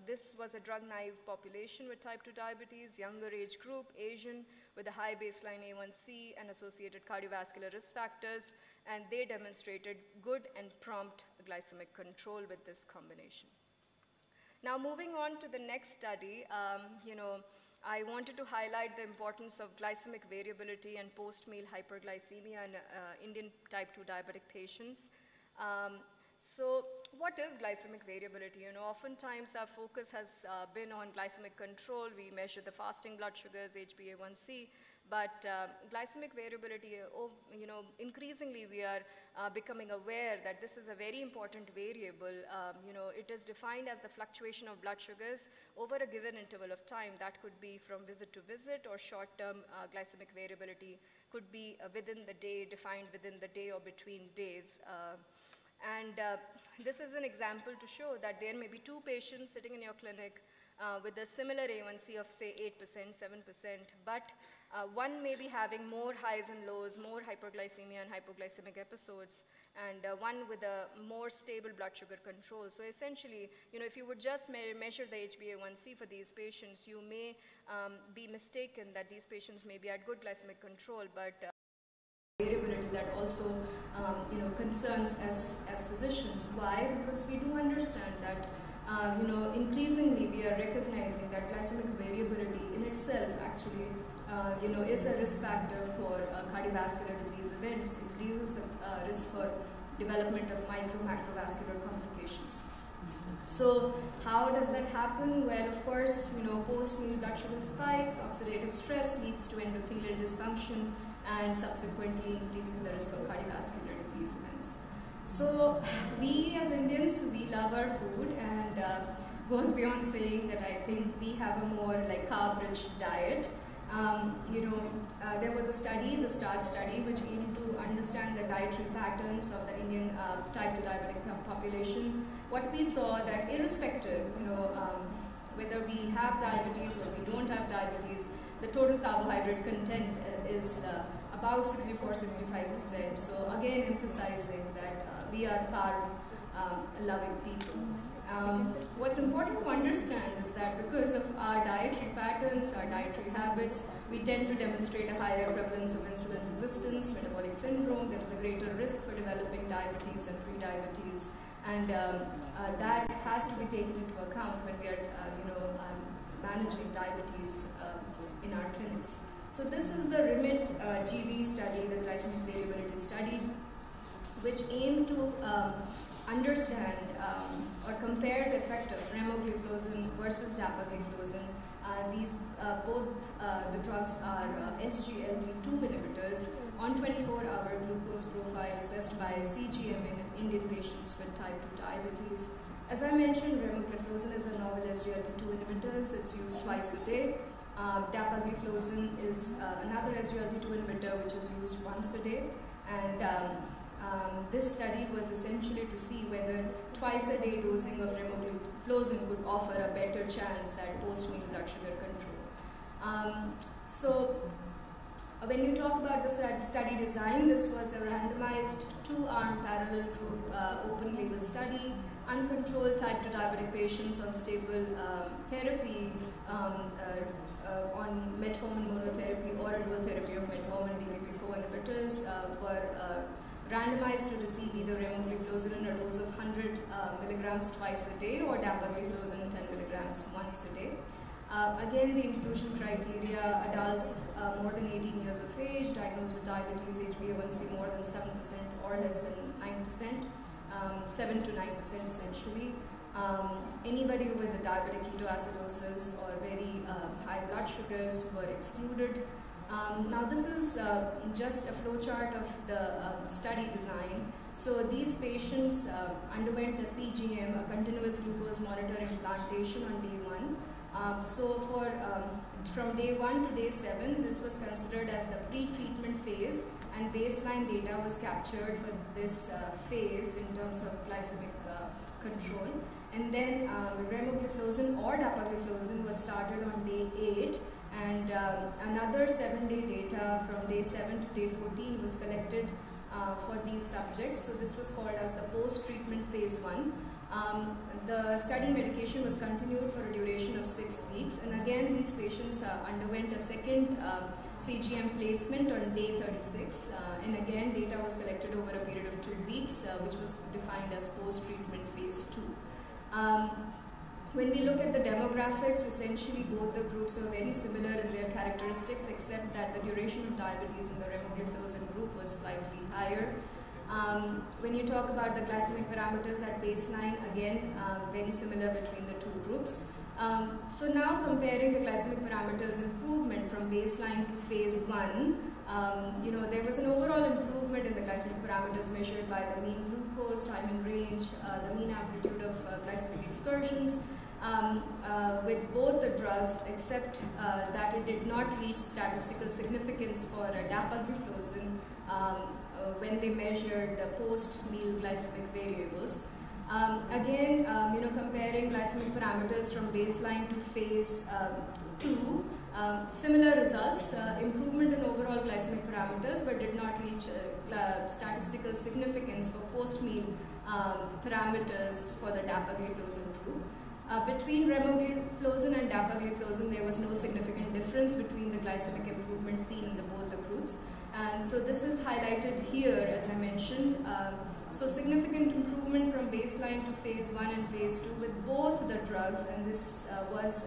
this was a drug-naive population with type 2 diabetes, younger age group, Asian, with a high baseline A1c and associated cardiovascular risk factors, and they demonstrated good and prompt glycemic control with this combination. Now moving on to the next study, I wanted to highlight the importance of glycemic variability and post-meal hyperglycemia in Indian type 2 diabetic patients. So what is glycemic variability? Oftentimes our focus has been on glycemic control. We measure the fasting blood sugars, HbA1c, but glycemic variability, increasingly we are becoming aware that this is a very important variable. It is defined as the fluctuation of blood sugars over a given interval of time. That could be from visit to visit, or short-term glycemic variability could be within the day, defined within the day or between days. This is an example to show that there may be two patients sitting in your clinic with a similar A1c of say 8%, 7%, but one may be having more highs and lows, more hyperglycemia and hypoglycemic episodes, and one with a more stable blood sugar control. So essentially, if you would just measure the HbA1c for these patients, you may be mistaken that these patients may be at good glycemic control, but variability that also concerns as physicians. Why? Because we do understand that increasingly we are recognizing that glycemic variability in itself actually is a risk factor for cardiovascular disease events, increases the risk for development of macrovascular complications. So how does that happen? Well, of course, post-meal blood sugar spikes, oxidative stress leads to endothelial dysfunction, and subsequently increasing the risk of cardiovascular disease events. So we as Indians, we love our food, and goes beyond saying that I think we have a more carb-rich diet. There was a study, the START study, which aimed to understand the dietary patterns of the Indian type 2 diabetic population. What we saw that irrespective, whether we have diabetes or we don't have diabetes, the total carbohydrate content is about 64–65%. So again, emphasizing that we are carb-loving people. What's important to understand is that because of our dietary patterns, our dietary habits, we tend to demonstrate a higher prevalence of insulin resistance, metabolic syndrome. There is a greater risk for developing diabetes and prediabetes, and that has to be taken into account when we are, managing diabetes in our clinics. So this is the REMIT GV study, the glycemic variability study, which aimed to understand or compare the effect of remogliflozin versus dapagliflozin. These both the drugs are SGLT2 inhibitors on 24-hour glucose profile assessed by CGM in Indian patients with type 2 diabetes. As I mentioned, remogliflozin is a novel SGLT2 inhibitor. It's used twice a day. Dapagliflozin is another SGLT2 inhibitor which is used once a day. And this study was essentially to see whether twice-a-day dosing of remogliflozin could offer a better chance at post-meal blood sugar control. When you talk about the study design, this was a randomized 2-arm parallel group open-label study, uncontrolled type 2 diabetic patients on stable therapy on metformin monotherapy or dual therapy of metformin DPP-4 inhibitors were randomized to receive either remogliflozin in a dose of 100 milligrams twice a day or dapagliflozin 10 milligrams once a day. Again, the inclusion criteria: adults more than 18 years of age, diagnosed with diabetes, HbA1c more than 7% or less than 9%, 7 to 9% essentially. Anybody with a diabetic ketoacidosis or very high blood sugars were excluded. Now this is just a flowchart of the study design. So these patients underwent a CGM, a continuous glucose monitor implantation on day 1. From day 1 to day 7, this was considered as the pre-treatment phase, and baseline data was captured for this phase in terms of glycemic control. And then remogliflozin or dapagliflozin was started on day 8, and another 7-day data from day 7 to day 14 was collected for these subjects. So this was called as the post-treatment phase 1. The study medication was continued for a duration of 6 weeks, and again these patients underwent a second CGM placement on day 36, and again data was collected over a period of 2 weeks, which was defined as post-treatment phase 2. When we look at the demographics, essentially both the groups are very similar in their characteristics, except that the duration of diabetes in the remogliflozin group was slightly higher. When you talk about the glycemic parameters at baseline, again, very similar between the two groups. So now comparing the glycemic parameters improvement from baseline to phase 1, there was an overall improvement in the glycemic parameters measured by the mean glucose, time in range, the mean amplitude of glycemic excursions with both the drugs, except that it did not reach statistical significance for dapagliflozin when they measured the post-meal glycemic variables. Again, comparing glycemic parameters from baseline to phase 2, similar results, improvement in overall glycemic parameters, but did not reach statistical significance for post-meal parameters for the dapagliflozin group. Between remogliflozin and dapagliflozin, there was no significant difference between the glycemic improvement seen in both the groups. And so this is highlighted here, as I mentioned. So significant improvement from baseline to phase 1 and phase 2 with both the drugs, and this was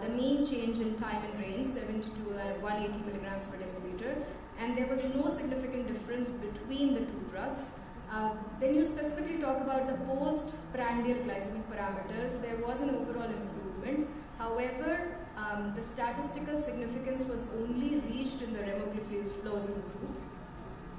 the mean change in time and range, 70 to 180 milligrams per deciliter, and there was no significant difference between the two drugs. Then you specifically talk about the post-prandial glycemic parameters. There was an overall improvement. However, the statistical significance was only reached in the remogliflozin group.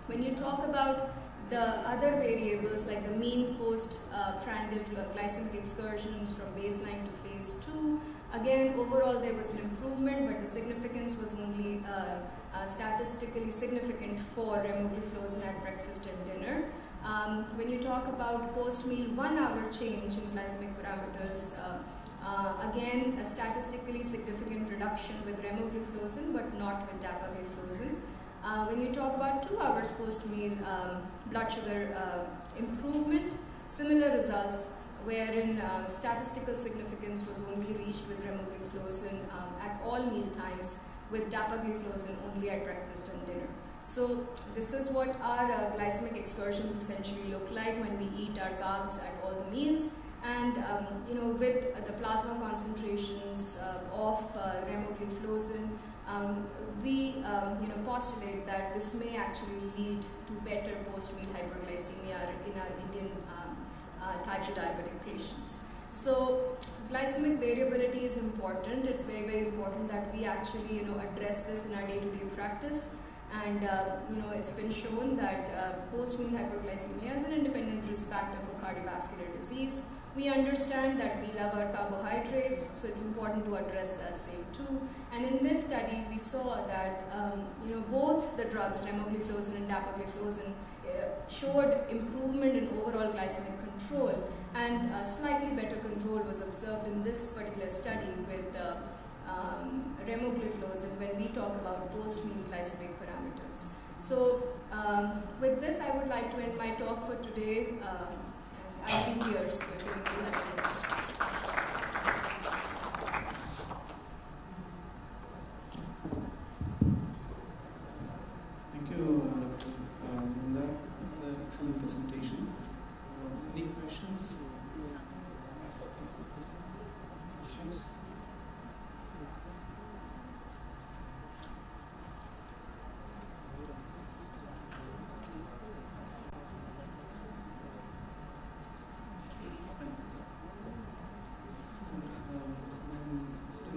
When you talk about the other variables like the mean post-prandial glycemic excursions from baseline to phase 2, again, overall there was an improvement, but the significance was only statistically significant for remogliflozin at breakfast and dinner. When you talk about post-meal 1-hour change in glycemic parameters, again, a statistically significant reduction with remogliflozin, but not with dapagliflozin. When you talk about 2 hours post-meal blood sugar improvement, similar results, wherein statistical significance was only reached with remogliflozin at all meal times, with dapagliflozin only at breakfast and dinner. So this is what our glycemic excursions essentially look like when we eat our carbs at all the meals. And with the plasma concentrations of remogliflozin, we postulate that this may actually lead to better post-meal hyperglycemia in our Indian type 2 diabetic patients. So glycemic variability is important. It's very, very important that we actually address this in our day-to-day practice. And it's been shown that post-meal hyperglycemia is an independent risk factor for cardiovascular disease. We understand that we love our carbohydrates, so it's important to address that same too. And in this study, we saw that both the drugs, remogliflozin and dapagliflozin, showed improvement in overall glycemic control, and slightly better control was observed in this particular study with remogliflozin when we talk about post-meal glycemic parameters. So with this, I would like to end my talk for today. I'll be here, so if anybody has any questions. Thank you, Dr. Nanda, for the excellent presentation. Any questions?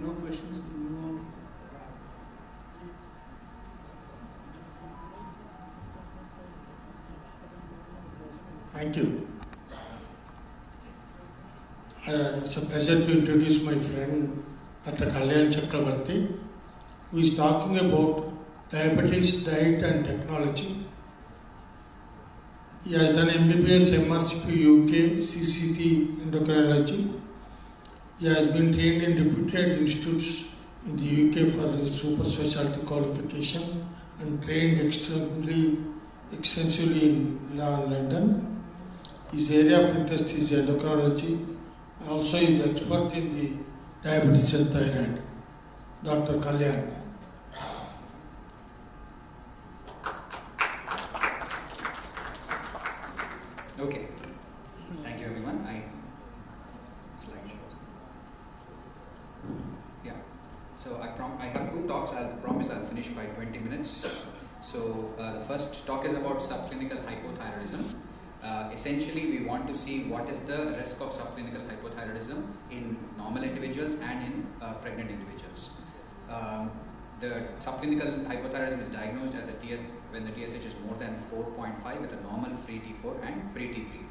No questions, we'll move on. Thank you. It's a pleasure to introduce my friend Dr. Kalyan Chakravarti, who is talking about diabetes, diet and technology. He has done MBBS, MRCP, UK, CCT, Endocrinology. He has been trained in reputed institutes in the UK for his super specialty qualification and trained extensively in London. His area of interest is endocrinology. Also, he is expert in the diabetes and thyroid. Dr. Kalyan. Okay. Thank you, everyone. Slideshows. Yeah. So I have two talks. I'll promise I'll finish by 20 minutes. So the first talk is about subclinical hypothyroidism. Essentially, we want to see what is the risk of subclinical hypothyroidism in normal individuals and in pregnant individuals. The subclinical hypothyroidism is diagnosed as when the TSH is more than 4.5 with a normal free T4 and free T3.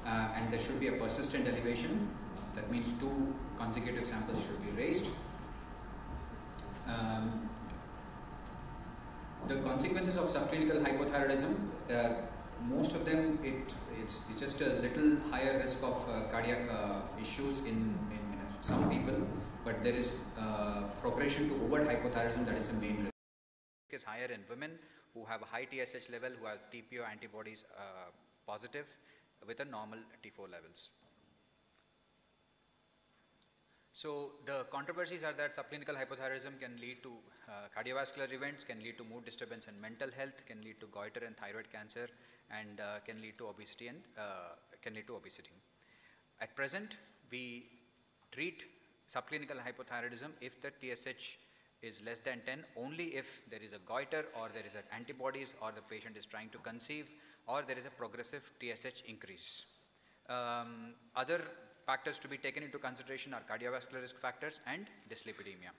And there should be a persistent elevation. That means 2 consecutive samples should be raised. The consequences of subclinical hypothyroidism, most of them, it's just a little higher risk of cardiac issues in some people, but there is progression to overt hypothyroidism that is the main risk. It is higher in women who have a high TSH level, who have TPO antibodies positive with a normal T4 levels. So the controversies are that subclinical hypothyroidism can lead to cardiovascular events, can lead to mood disturbance and mental health, can lead to goiter and thyroid cancer, and can lead to obesity and At present, we treat subclinical hypothyroidism if the TSH is less than 10 only if there is a goiter or there is antibodies or the patient is trying to conceive or there is a progressive TSH increase. Other factors to be taken into consideration are cardiovascular risk factors and dyslipidemia.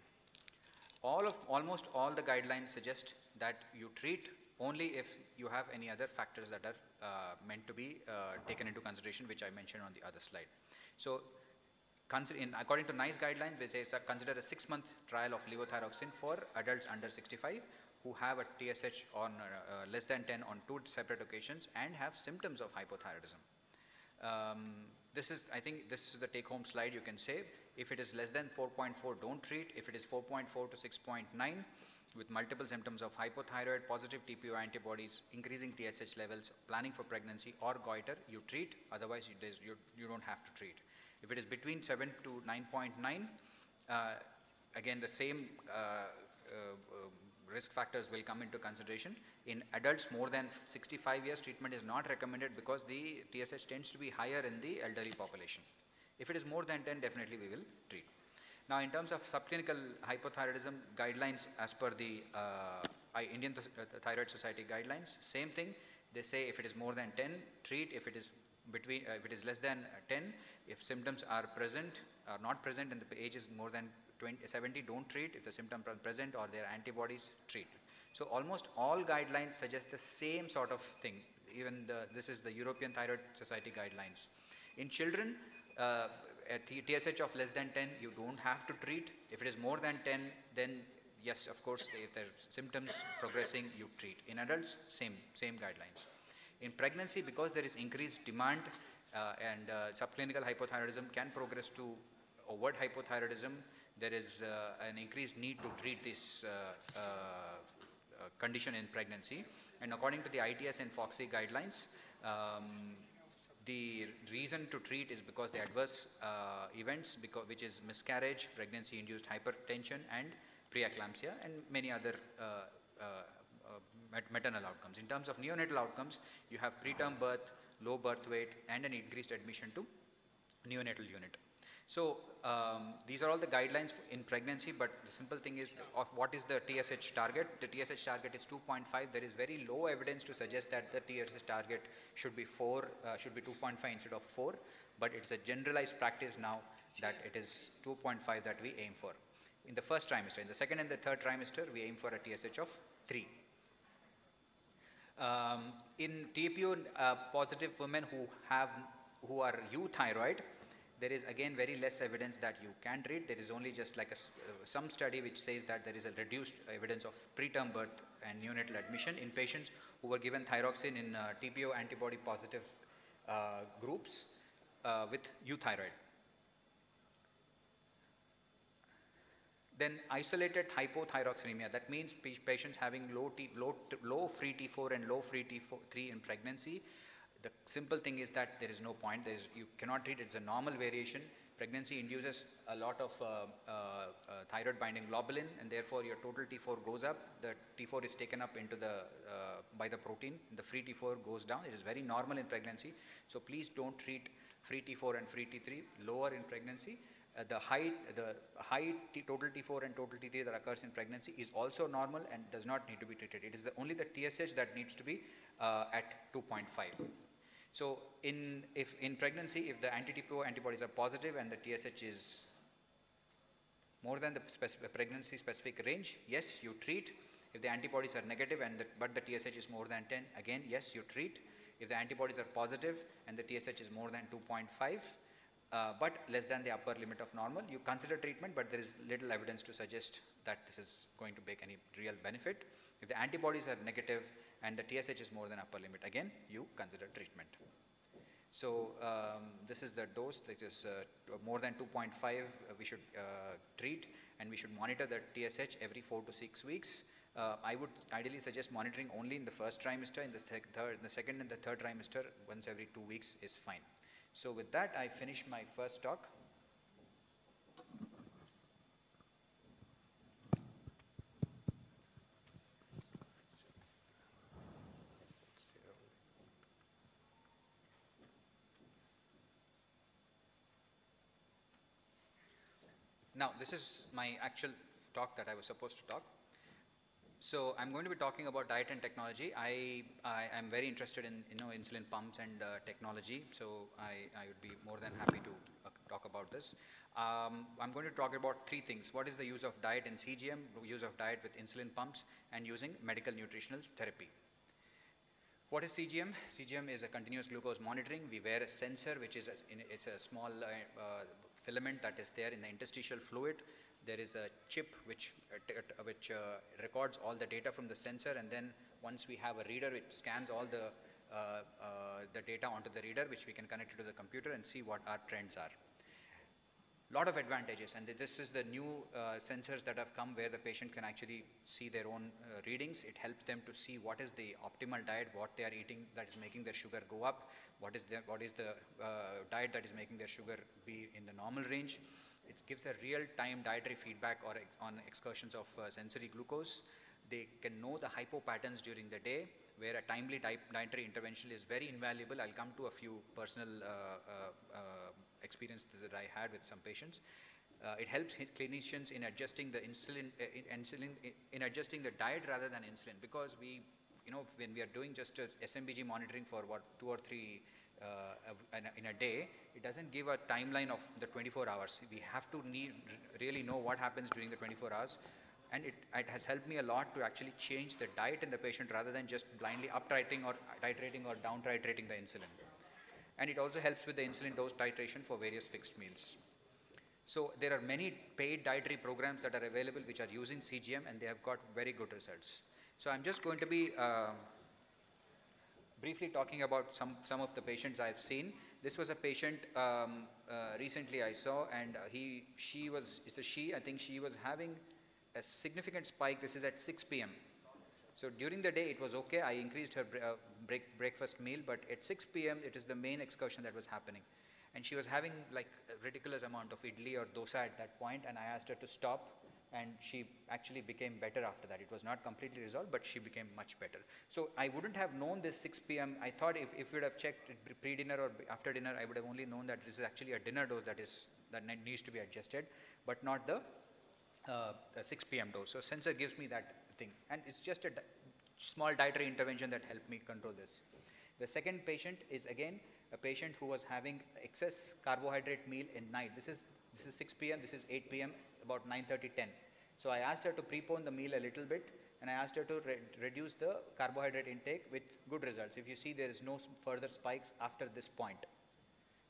Almost all the guidelines suggest that you treat only if you have any other factors that are meant to be taken into consideration, which I mentioned on the other slide. So, according to NICE guidelines, they say consider a 6-month trial of levothyroxine for adults under 65 who have a TSH on less than 10 on 2 separate occasions and have symptoms of hypothyroidism. I think this is the take-home slide you can say. If it is less than 4.4, don't treat. If it is 4.4 to 6.9 with multiple symptoms of hypothyroid, positive TPO antibodies, increasing TSH levels, planning for pregnancy or goiter, you treat. Otherwise, you don't have to treat. If it is between 7 to 9.9, again the same risk factors will come into consideration. In adults more than 65 years, treatment is not recommended because the TSH tends to be higher in the elderly population. If it is more than 10, definitely we will treat. Now, in terms of subclinical hypothyroidism guidelines as per the Indian Thyroid Society guidelines, same thing. They say if it is more than 10, treat. If it is if it is less than 10, if symptoms are present or not present and the age is more than 70, don't treat. If the symptoms are present or there are antibodies, treat. So almost all guidelines suggest the same sort of thing. Even this is the European Thyroid Society guidelines. In children, a TSH of less than 10, you don't have to treat. If it is more than 10, then yes, of course, if there are symptoms progressing, you treat. In adults, same guidelines. In pregnancy, because there is increased demand and subclinical hypothyroidism can progress to overt hypothyroidism, there is an increased need to treat this condition in pregnancy. And according to the ITS and FOXY guidelines, the reason to treat is because the adverse events, which is miscarriage, pregnancy-induced hypertension, and preeclampsia, and many other maternal outcomes. In terms of neonatal outcomes, you have preterm birth, low birth weight, and an increased admission to neonatal unit. So these are all the guidelines in pregnancy, but the simple thing is of what is the TSH target. The TSH target is 2.5. There is very low evidence to suggest that the TSH target should be 4, should be 2.5 instead of 4, but it's a generalized practice now that it is 2.5 that we aim for. In the first trimester, in the second and the third trimester, we aim for a TSH of 3. In TPO positive women who are euthyroid, there is again very less evidence that you can treat. There is only just like some study which says that there is a reduced evidence of preterm birth and neonatal admission in patients who were given thyroxine in TPO antibody positive groups with euthyroid. Then isolated hypothyroxemia, that means patients having low free T4 and low free T3 in pregnancy. The simple thing is that there is no point. You cannot treat it. It's a normal variation. Pregnancy induces a lot of thyroid binding globulin, and therefore your total T4 goes up. The T4 is taken up into by the protein. The free T4 goes down. It is very normal in pregnancy. So please don't treat free T4 and free T3 lower in pregnancy. The high total T4 and total T3 that occurs in pregnancy is also normal and does not need to be treated. It is only the TSH that needs to be at 2.5. So in pregnancy, if the anti-TPO antibodies are positive and the TSH is more than the pregnancy specific range, yes, you treat. If the antibodies are negative but the TSH is more than 10, again, yes, you treat. If the antibodies are positive and the TSH is more than 2.5, but less than the upper limit of normal, you consider treatment, but there is little evidence to suggest that this is going to make any real benefit. If the antibodies are negative and the TSH is more than upper limit, again, you consider treatment. So this is the dose. That is more than 2.5 we should treat, and we should monitor the TSH every 4 to 6 weeks. I would ideally suggest monitoring only in the first trimester. In the second and the third trimester, once every 2 weeks is fine. So with that, I finish my first talk. Now, this is my actual talk that I was supposed to talk. So I'm going to be talking about diet and technology. I am very interested in insulin pumps and technology, so I would be more than happy to talk about this. I'm going to talk about 3 things. What is the use of diet in CGM, use of diet with insulin pumps, and using medical nutritional therapy. What is CGM? CGM is a continuous glucose monitoring. We wear a sensor, which is it's a small filament that is there in the interstitial fluid. There is a chip which records all the data from the sensor, and then once we have a reader, it scans all the data onto the reader, which we can connect it to the computer and see what our trends are. Lot of advantages, and this is the new sensors that have come where the patient can actually see their own readings. It helps them to see what is the optimal diet, what they are eating that is making their sugar go up, what is the diet that is making their sugar be in the normal range. It gives a real-time dietary feedback on excursions of sensory glucose. They can know the hypo patterns during the day, where a timely dietary intervention is very invaluable. I'll come to a few personal experiences that I had with some patients. It helps clinicians in adjusting the in adjusting the diet rather than insulin, because when we are doing just a SMBG monitoring for 2 or 3 in a day, it doesn't give a timeline of the 24 hours. We have to really know what happens during the 24 hours. And it has helped me a lot to actually change the diet in the patient rather than just blindly up-titrating or titrating or down-titrating the insulin. and it also helps with the insulin dose titration for various fixed meals. So there are many paid dietary programs that are available which are using CGM, and they have got very good results. So I'm just going to be briefly talking about some of the patients I've seen. This was a patient recently I saw, and I think she was having a significant spike. This is at 6 p.m. So during the day it was okay. I increased her breakfast meal, but at 6 p.m. it is the main excursion that was happening. And she was having like a ridiculous amount of idli or dosa at that point, and I asked her to stop, and she actually became better after that. It was not completely resolved, but she became much better. So I wouldn't have known this 6 p.m. I thought if we would have checked pre-dinner or after dinner, I would have only known that this is actually a dinner dose that needs to be adjusted, but not the 6 p.m. dose. So sensor gives me that thing, and it's just a small dietary intervention that helped me control this. The second patient is again a patient who was having excess carbohydrate meal in night. This is 6 p.m., this is 8 p.m., about 9:30, 10. So I asked her to prepone the meal a little bit, and I asked her to reduce the carbohydrate intake with good results. If you see, there is no further spikes after this point.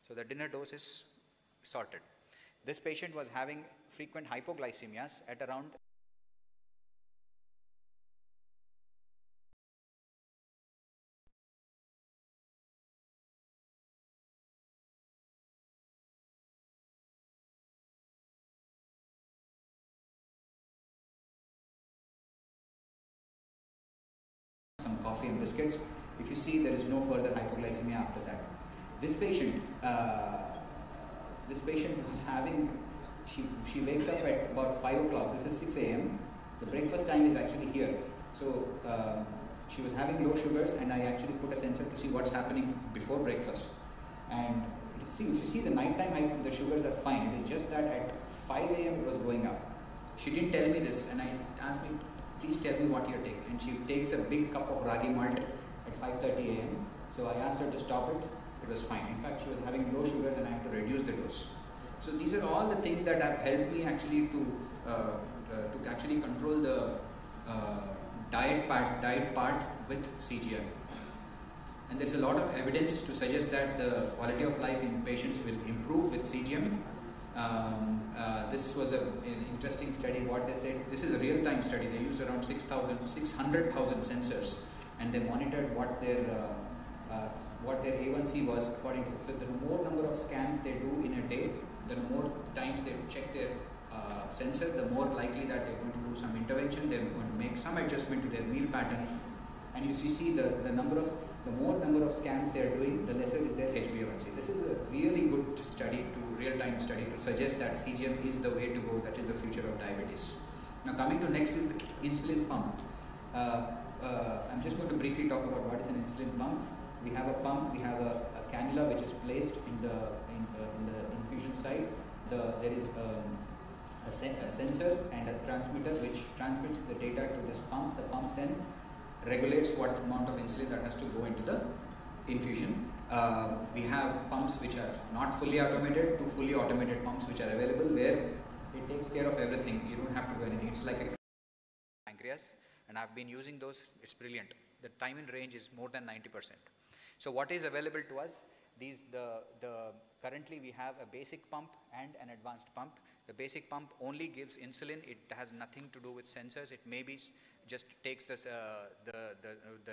So the dinner dose is sorted. This patient was having frequent hypoglycemias at around some coffee and biscuits. If you see, there is no further hypoglycemia after that. This patient was having, she wakes up at about 5 o'clock. This is 6 a.m. The breakfast time is actually here. So she was having low sugars, and I actually put a sensor to see what's happening before breakfast. And if you see the nighttime, the sugars are fine. It is just that at 5 a.m. it was going up. She didn't tell me this, and I asked me, please tell me what you're taking. And she takes a big cup of ragi malt at 5:30 a.m. So I asked her to stop it. It was fine. In fact, she was having low sugars, and I had to reduce the dose. So these are all the things that have helped me actually to actually control the diet part with CGM. And there's a lot of evidence to suggest that the quality of life in patients will improve with CGM. This was an interesting study. What they said, this is a real-time study. They used around 600,000 sensors, and they monitored what their A1C was according to. So the more number of scans they do in a day, the more times they check their sensor, the more likely that they're going to do some intervention. They're going to make some adjustment to their meal pattern. And you see the more number of scans they're doing, the lesser is their HbA1c. This is a really good study, real-time study to suggest that CGM is the way to go. That is the future of diabetes. Now coming to next is the insulin pump. I'm just going to briefly talk about what is an insulin pump. We have a pump, we have a cannula which is placed in the infusion site. There is a sensor and a transmitter which transmits the data to this pump. The pump then regulates what amount of insulin that has to go into the infusion. We have pumps which are not fully automated to fully automated pumps which are available, where it takes care of everything. You don't have to do anything. It's like a pancreas, and I've been using those. It's brilliant. The time in range is more than 90%. So what is available to us? Currently we have a basic pump and an advanced pump. The basic pump only gives insulin. It has nothing to do with sensors. It maybe just takes the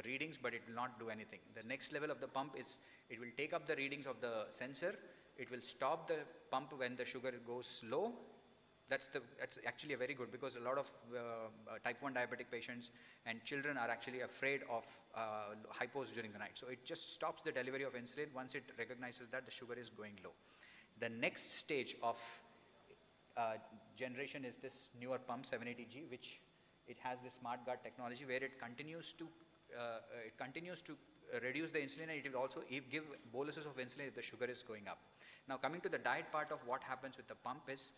readings, but it will not do anything. The next level of the pump is it will take up the readings of the sensor. It will stop the pump when the sugar goes low. That's actually a very good, because a lot of type 1 diabetic patients and children are actually afraid of hypos during the night. So it just stops the delivery of insulin once it recognizes that the sugar is going low. The next stage of generation is this newer pump 780G, which it has this smart guard technology where it continues to reduce the insulin, and it will also give boluses of insulin if the sugar is going up. Now coming to the diet part of what happens with the pump is,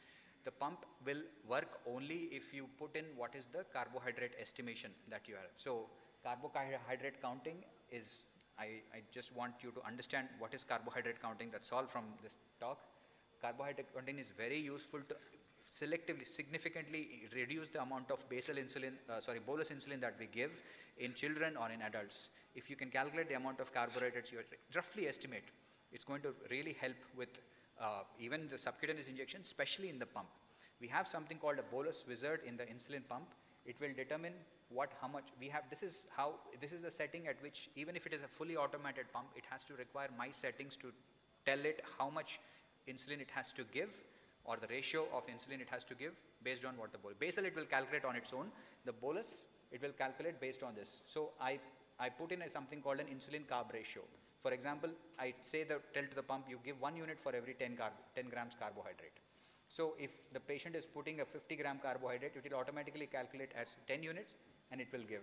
the pump will work only if you put in what is the carbohydrate estimation that you have. So carbohydrate counting is, I just want you to understand what is carbohydrate counting. That's all from this talk. Carbohydrate counting is very useful to selectively, significantly reduce the amount of bolus insulin that we give in children or in adults. If you can calculate the amount of carbohydrates, you roughly estimate It's going to really help with even the subcutaneous injection, especially in the pump. We have something called a bolus wizard in the insulin pump. It will determine how much we have. This is the setting at which, even if it is a fully automated pump, it has to require my settings to tell it how much insulin it has to give, or the ratio of insulin it has to give based on what the bolus. Basal it will calculate on its own. The bolus it will calculate based on this. So I put in something called an insulin carb ratio. For example, I say tell to the pump, you give 1 unit for every 10 grams carbohydrate. So if the patient is putting a 50 gram carbohydrate, it will automatically calculate as 10 units and it will give.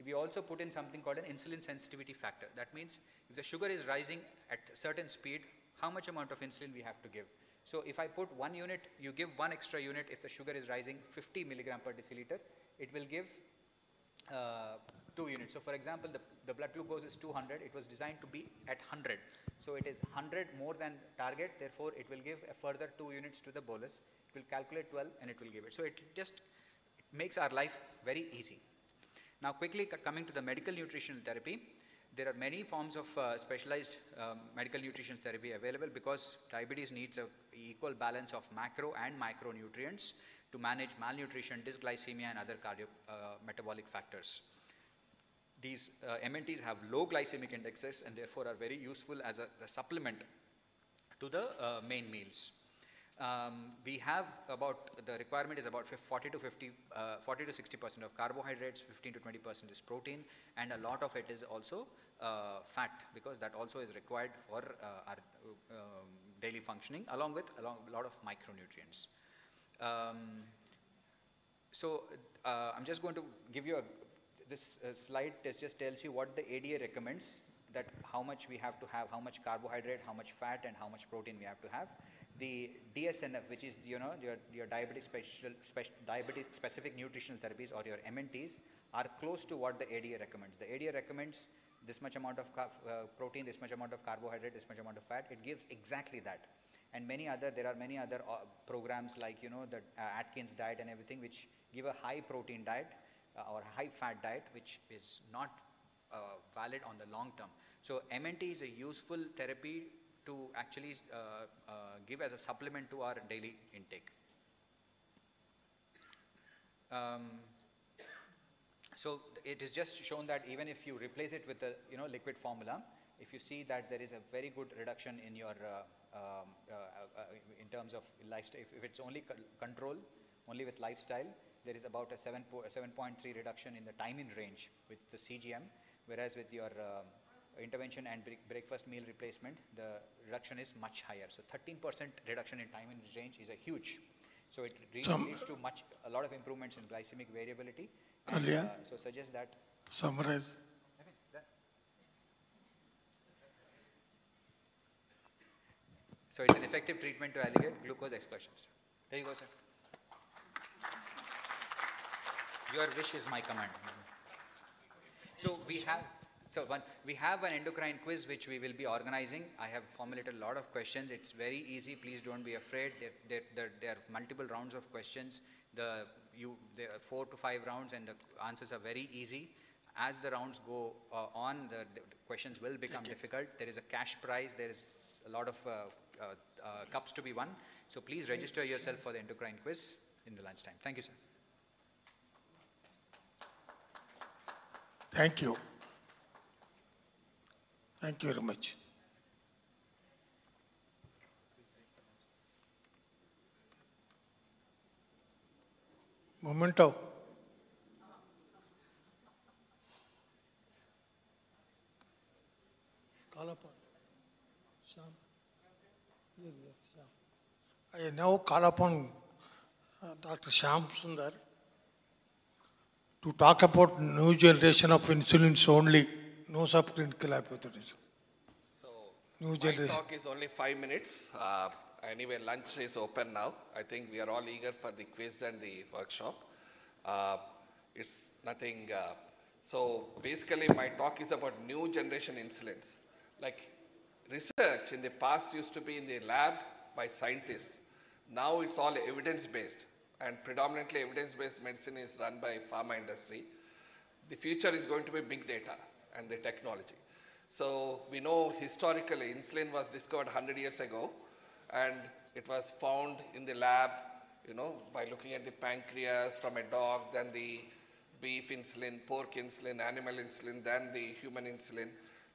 We also put in something called an insulin sensitivity factor. That means if the sugar is rising at a certain speed, how much amount of insulin we have to give. So if I put 1 unit, you give 1 extra unit. If the sugar is rising 50 milligram per deciliter, it will give 2 units. So for example, the blood glucose is 200. It was designed to be at 100. So it is 100 more than target. Therefore, it will give a further 2 units to the bolus. It will calculate 12 and it will give it. So it makes our life very easy. Now quickly coming to the medical nutritional therapy, there are many forms of specialized medical nutrition therapy available because diabetes needs an equal balance of macro and micronutrients to manage malnutrition, dysglycemia and other metabolic factors. These MNTs have low glycemic indexes and therefore are very useful as a supplement to the main meals. We have the requirement is about 40 to 60% of carbohydrates, 15 to 20% is protein, and a lot of it is also fat, because that also is required for our daily functioning, along with a lot of micronutrients. I'm just going to give you this slide. This just tells you what the ADA recommends, that how much we have to have, how much carbohydrate, how much fat, and how much protein we have to have. The DSNF, which is your diabetic specific nutritional therapies, or your MNTs, are close to what the ADA recommends. The ADA recommends this much amount of protein, this much amount of carbohydrate, this much amount of fat. It gives exactly that. And there are many other programs like the Atkins diet and everything, which give a high protein diet or a high fat diet, which is not valid on the long term. So MNT is a useful therapy to actually give as a supplement to our daily intake. So it is just shown that even if you replace it with a liquid formula, if you see that there is a very good reduction in your in terms of lifestyle. If it's only control, only with lifestyle, there is about a 7.3 reduction in the time in range with the CGM, whereas with your intervention and breakfast meal replacement, the reduction is much higher. So 13% reduction in time in range is a huge. So it really leads to a lot of improvements in glycemic variability. And, so suggest that. Summarize. So it's an effective treatment to alleviate glucose excursions. There you go, sir. Your wish is my command. So we have an endocrine quiz which we will be organizing. I have formulated a lot of questions. It's very easy. Please don't be afraid. There are multiple rounds of questions. There are 4 to 5 rounds, and the answers are very easy. As the rounds go on, the questions will become difficult. There is a cash prize. There is a lot of cups to be won. So please register yourself for the endocrine quiz in the lunchtime. Thank you, sir. Thank you. Thank you very much. Memento. Call upon Sham. I now call upon Dr. Sham Sundar to talk about new generation of insulins only, no subclinical hypothyroidism. So new my generation. talk is only 5 minutes. Anyway, lunch is open now. I think we are all eager for the quiz and the workshop. It's nothing. So basically, my talk is about new generation insulins. Like research in the past used to be in the lab by scientists. Now it's all evidence-based, and predominantly evidence-based medicine is run by pharma industry. The future is going to be big data and the technology. So we know historically insulin was discovered 100 years ago, and it was found in the lab, by looking at the pancreas from a dog, then the beef insulin, pork insulin, animal insulin, then the human insulin.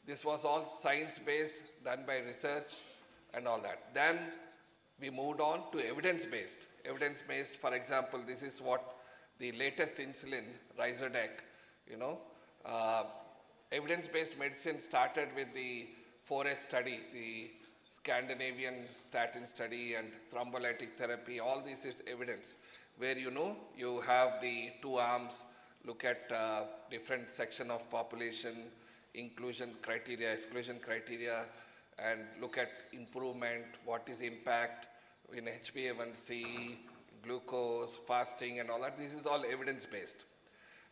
This was all science-based, done by research and all that. Then we moved on to evidence-based. Evidence-based, for example, this is what the latest insulin, Ryzodec, evidence-based medicine started with the 4S study, the Scandinavian statin study and thrombolytic therapy. All this is evidence where you have the two arms, look at different section of population, inclusion criteria, exclusion criteria, and look at improvement, what is impact in HbA1c, glucose, fasting and all that. This is all evidence-based.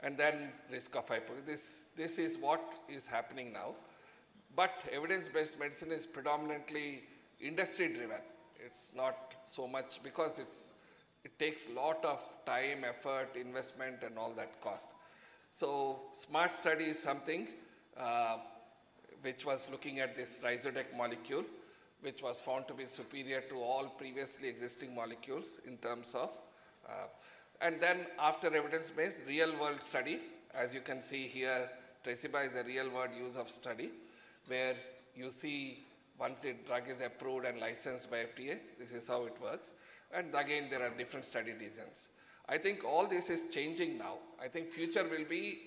And then risk of hypoglycemia. This is what is happening now. But evidence-based medicine is predominantly industry-driven. It's not so much because it takes a lot of time, effort, investment, and all that cost. So SMART study is something which was looking at this Ryzodec molecule, which was found to be superior to all previously existing molecules in terms of, and then after evidence-based, real-world study. As you can see here, Tresiba is a real-world use of study, where you see once a drug is approved and licensed by FDA, this is how it works. And again, there are different study designs. I think all this is changing now. I think future will be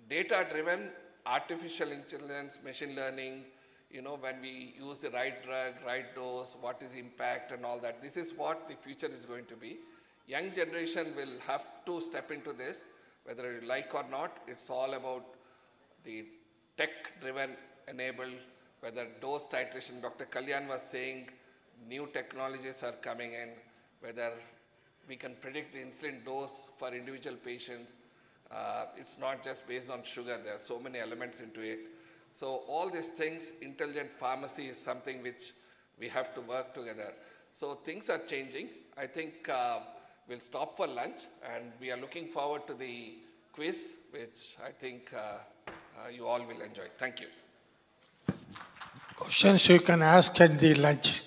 data-driven, artificial intelligence, machine learning, when we use the right drug, right dose, what is impact and all that. This is what the future is going to be. Young generation will have to step into this, whether you like or not. It's all about the tech-driven enabled, whether dose titration. Dr. Kalyan was saying new technologies are coming in, whether we can predict the insulin dose for individual patients. It's not just based on sugar. There are so many elements into it. So all these things, intelligent pharmacy is something which we have to work together. So things are changing. I think we'll stop for lunch, and we are looking forward to the quiz, which I think you all will enjoy. Thank you. Questions you can ask at the lunch.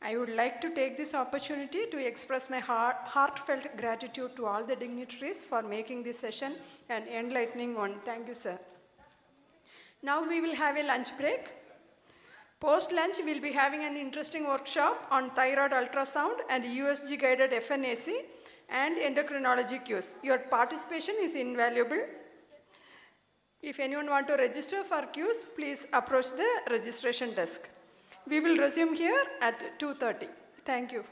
I would like to take this opportunity to express my heartfelt gratitude to all the dignitaries for making this session an enlightening one. Thank you, sir. Now we will have a lunch break. Post-lunch, we'll be having an interesting workshop on thyroid ultrasound and USG guided FNAC and endocrinology cues. Your participation is invaluable. If anyone wants to register for cues, please approach the registration desk. We will resume here at 2:30. Thank you.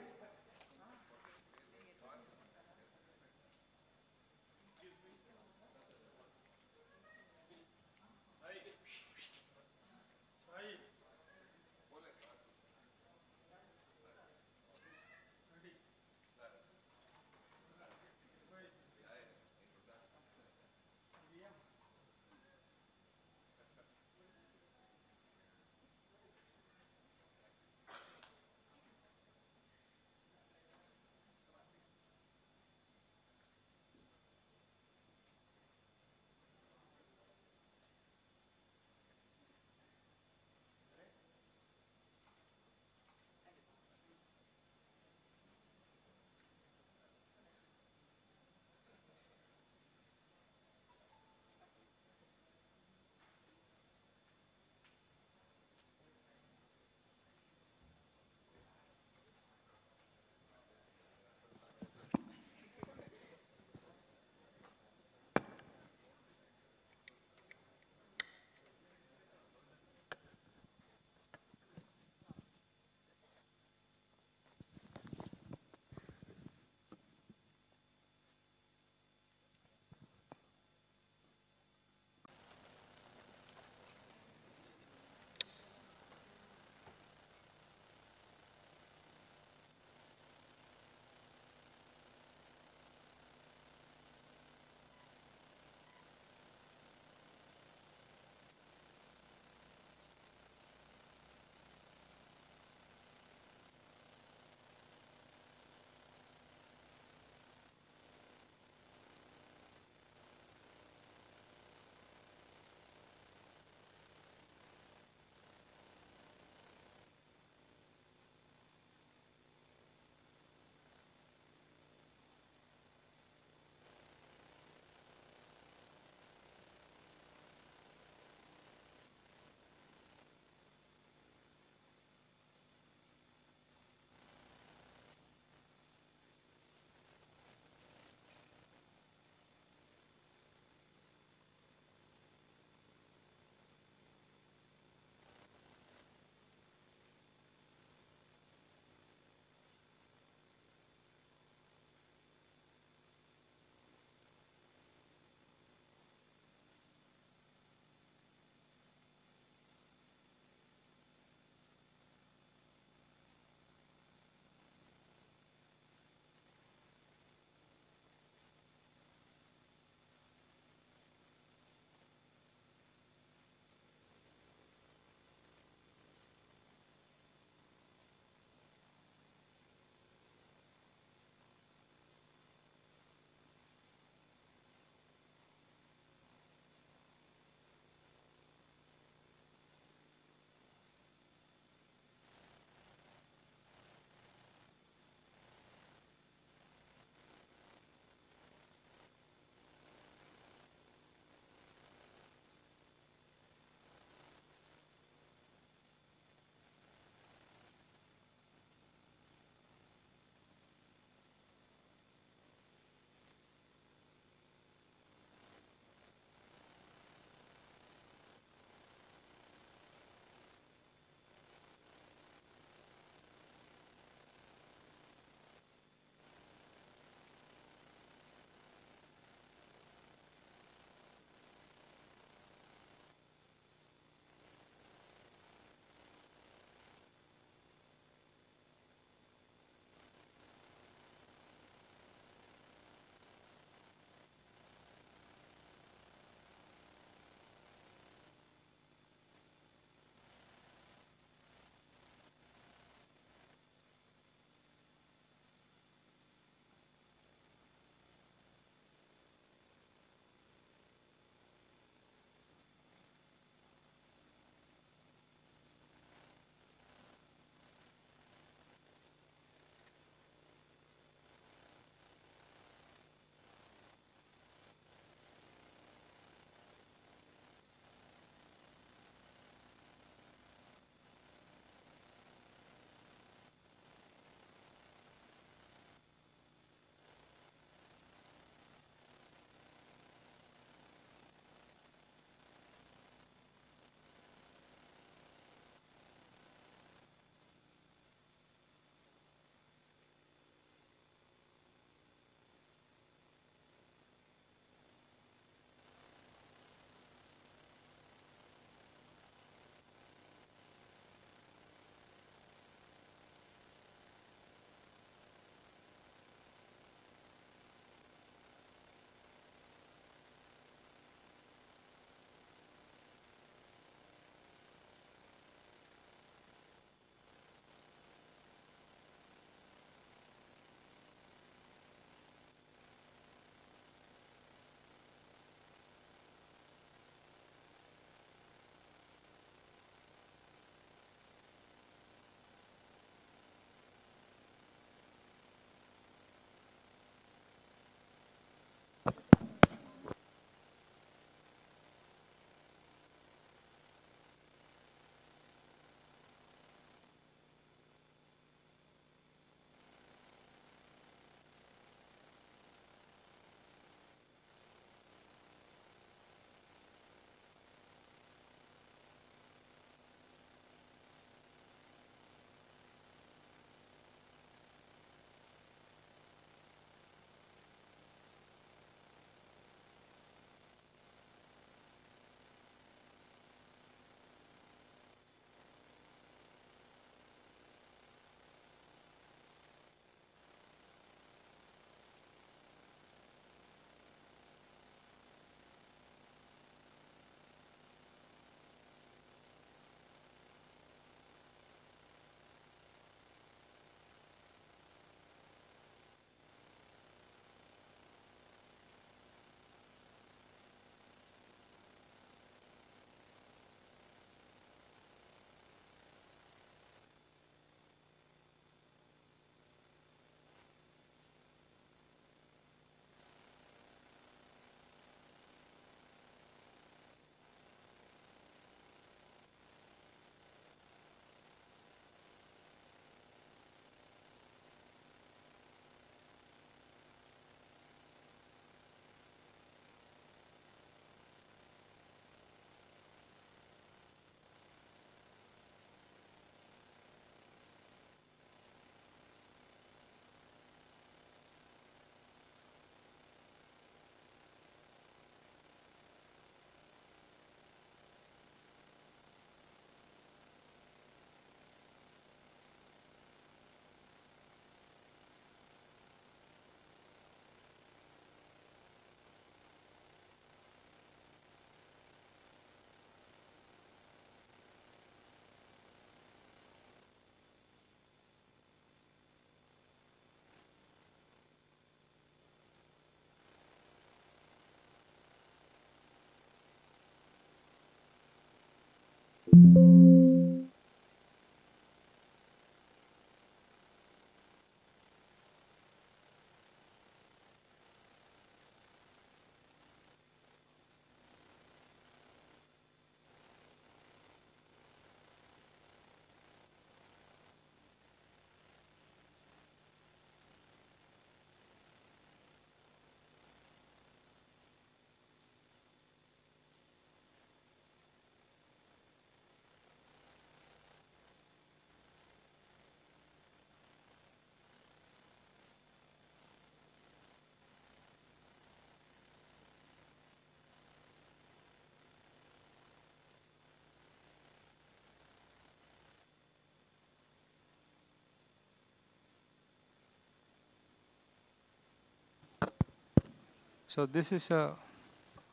So this is a,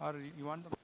or you want the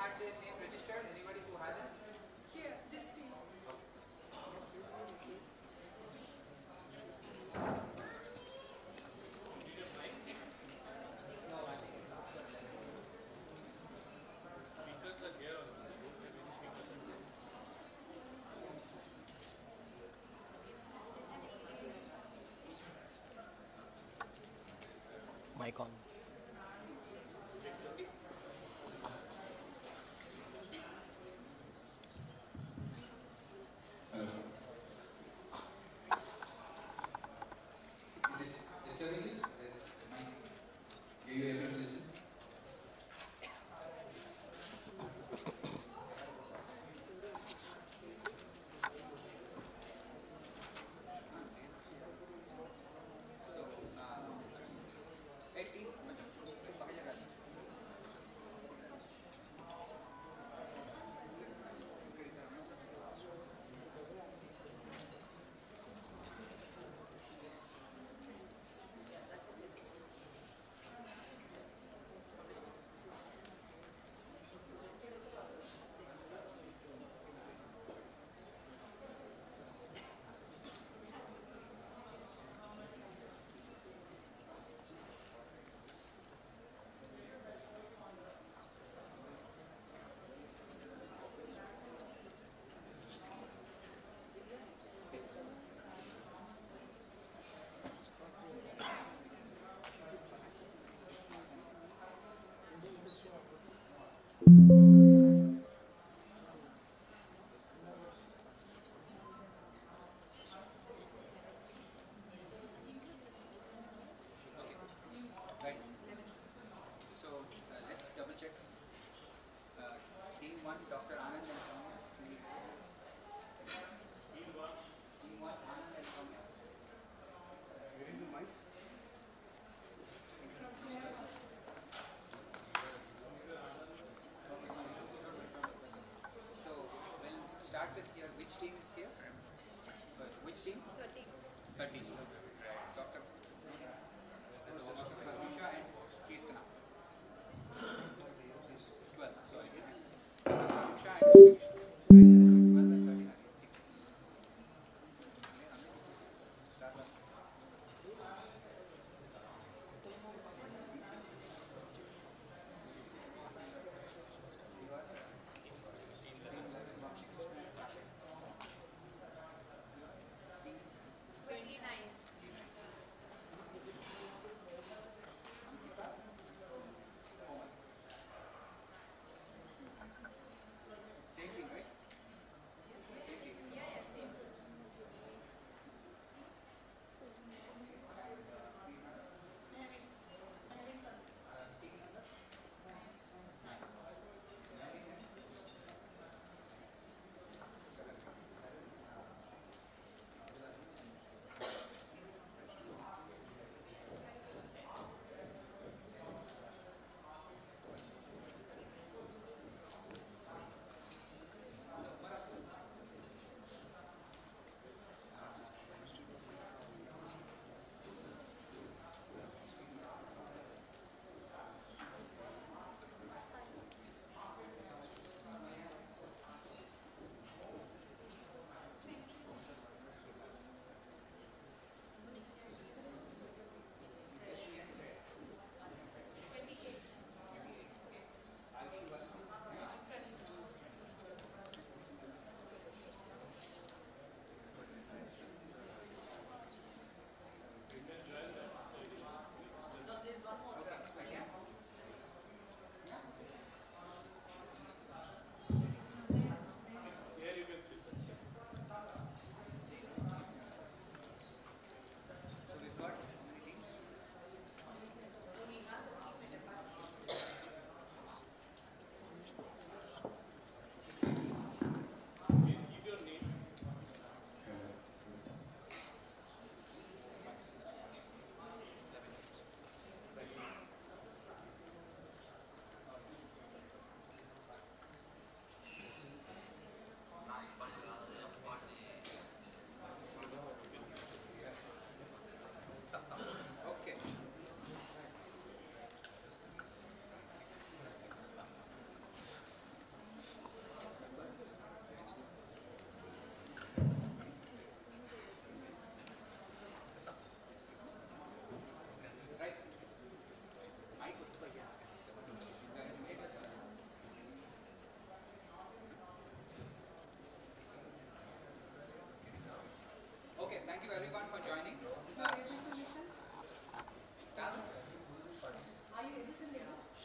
had their name registered? Anybody who hasn't? Here, this team. Speakers are here also. Don't have any speakers. Mic on. Is it everything? Are you able to listen? So, 18. Right. So let's double check. Team 1, Dr. Anand and Soumya. Team 1, Anand and Soumya. Where is the mic? So we'll start with here. Which team is here? Which team? 13. 13. Right. Dr. Usha and Kirtana. 12. Sorry. Usha and 12 and 13.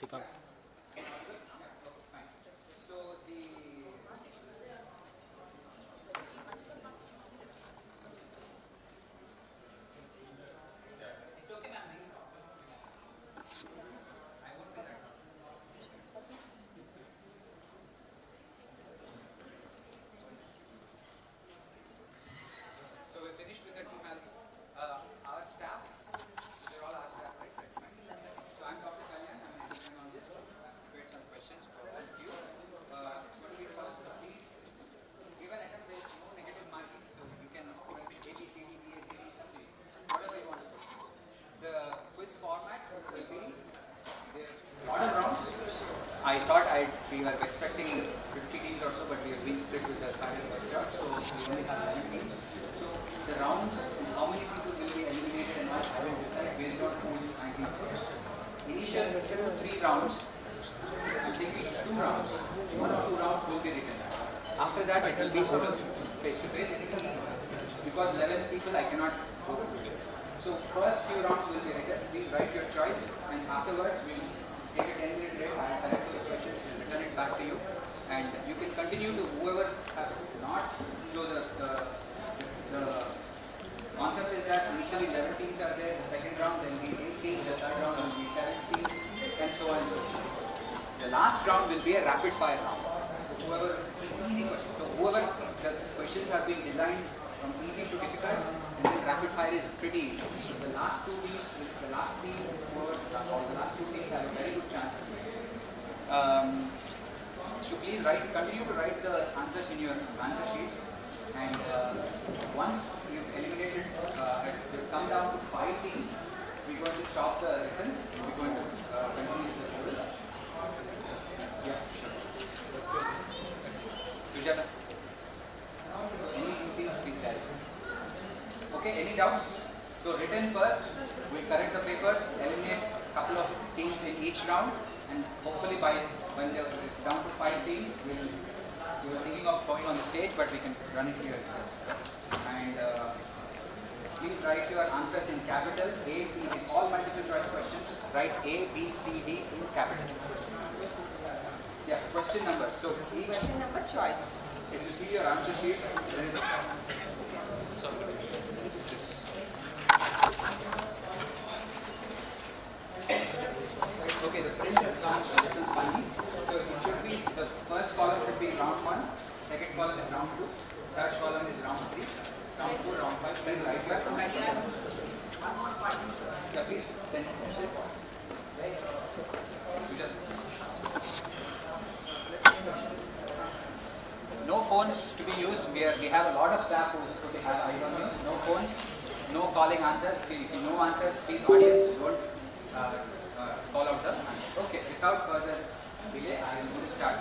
Shrikant. So the it's okay, ma'am. I won't be that long. So we're finished with the team as our staff. They're all our staff, right? Fine. So I'm Dr. Kalyan. I'm an endocrinologist. Create some questions for all of you. It's going to be for please give an attempt. There is no negative marking, so you can A, B, C, D, B, A, C, D, whatever you want to do. The quiz format will be there a lot of rounds. I thought we were expecting 50 teams or so, but we have been split with the final workshop, so we only have 11 teams. So the rounds, how many people will be eliminated and all, I will decide based on who is ranking first. Initial 2-3 rounds, I'm thinking 2 rounds. 1 or 2 rounds will be written. After that, it will be oral, face to face. Because 11 people, I cannot go to it. So first few rounds will be written. Please write your choice, and afterwards we'll take a 10-minute break. I'll collect those questions and return it back to you. And you can continue to whoever have not. So the concept is that initially 11 teams are there. The second round there will be 8 teams. The third round will be 7 teams, and so on and so forth. The last round will be a rapid fire round. Whoever, easy questions. So whoever, the questions have been designed from easy to difficult, and then rapid fire is pretty easy. So the last 2 teams, the last team, whoever, or the last 2 teams have a very good chance. So please continue to write the answers in your answer sheet, and once you've eliminated, you've come down to 5 teams, we're going to stop the written, and we're going to continue with the oral. Yeah, sure. Sujata. Anything, please tell. Okay, any doubts? So written first, we correct the papers, eliminate a couple of teams in each round, and hopefully when they're down to 5 teams, we were thinking of going on the stage, but we can run it here itself. And please write your answers in capital. A, B is all multiple choice questions. Write A, B, C, D in capital. Yeah, question number. So each question number choice. If you see your answer sheet, there is okay, the print has gone a little funny. So it should be, the first column should be round 1, second column is round 2, third column is round 3, round 4, round 5, please write that. Yeah, please send it. No phones to be used. We have a lot of staff who have eyes on you. No phones, no calling answers. If you know answers, please audience don't call out the answer. Okay, without further delay, I am going to start.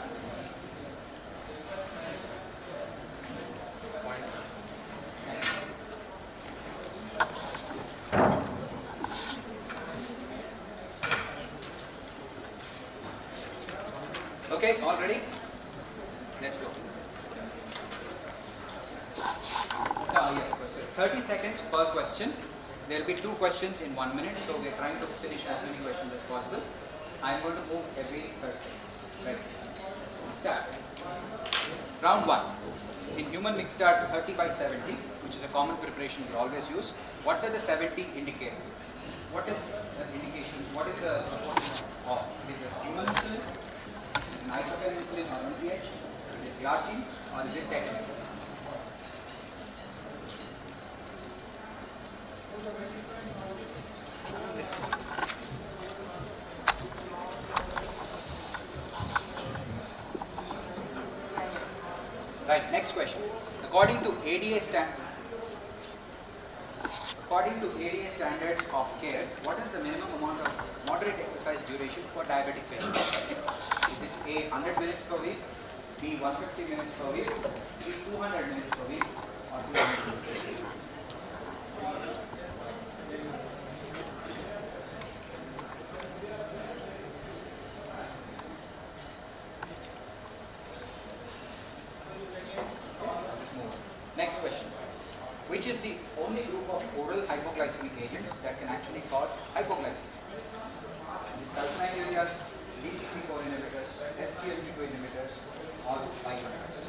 Okay, all ready? Let's go. So 30 seconds per question. There will be 2 questions in 1 minute, so we are trying to finish as many questions as possible. I am going to move every 30 seconds. Ready? Start. Round 1. In human mixed diet 30/70, which is a common preparation we always use, what does the 70 indicate? What is the indication? What is the proportion of? Is it human insulin? Is it isochemical insulin or NPH? Is it glargine or is it technical? Right, next question. According to ADA standards of care, what is the minimum amount of moderate exercise duration for diabetic patients? Is it A, 100 minutes per week, B, 150 minutes per week, C, 200 minutes per week, or 200 minutes per week? Next question. Which is the only group of oral hypoglycemic agents that can actually cause hypoglycemia? Is it sulfonylureas, DPP-4 inhibitors, SGLT2 inhibitors, or biomarkers.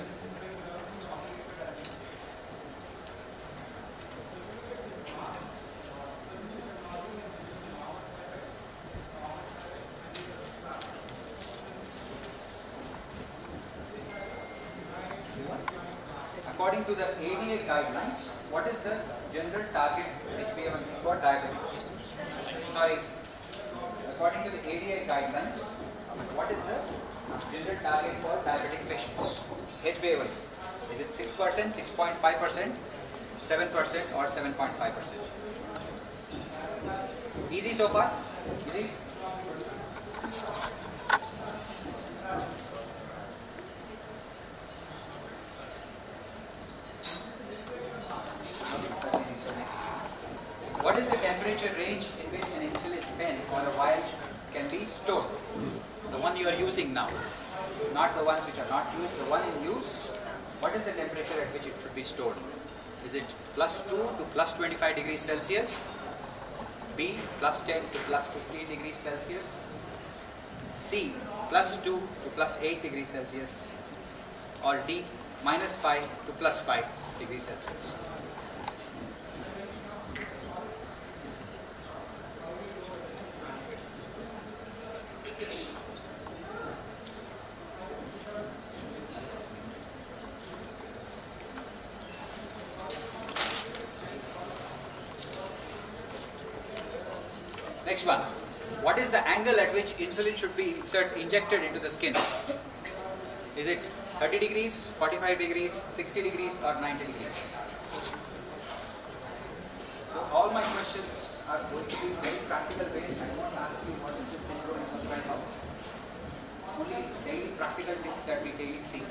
According to the ADA guidelines, what is the general target HbA1c for diabetes? Sorry. According to the ADA guidelines, what is the general target for diabetic patients? HbA1c. Is it 6%, 6.5%, 7%, or 7.5%? Easy so far? Easy? What is the temperature range in which an insulin pen or a vial can be stored? The one you are using now, not the ones which are not used, the one in use. What is the temperature at which it should be stored? Is it +2 to +25 degrees Celsius? B, +10 to +15 degrees Celsius? C, +2 to +8 degrees Celsius? Or D, -5 to +5 degrees Celsius? Next one. What is the angle at which insulin should be injected into the skin? Is it 30 degrees, 45 degrees, 60 degrees, or 90 degrees? So all my questions are going to be very practical based. I won't ask you what is the syndrome and what kind of. Only daily practical things that we daily see.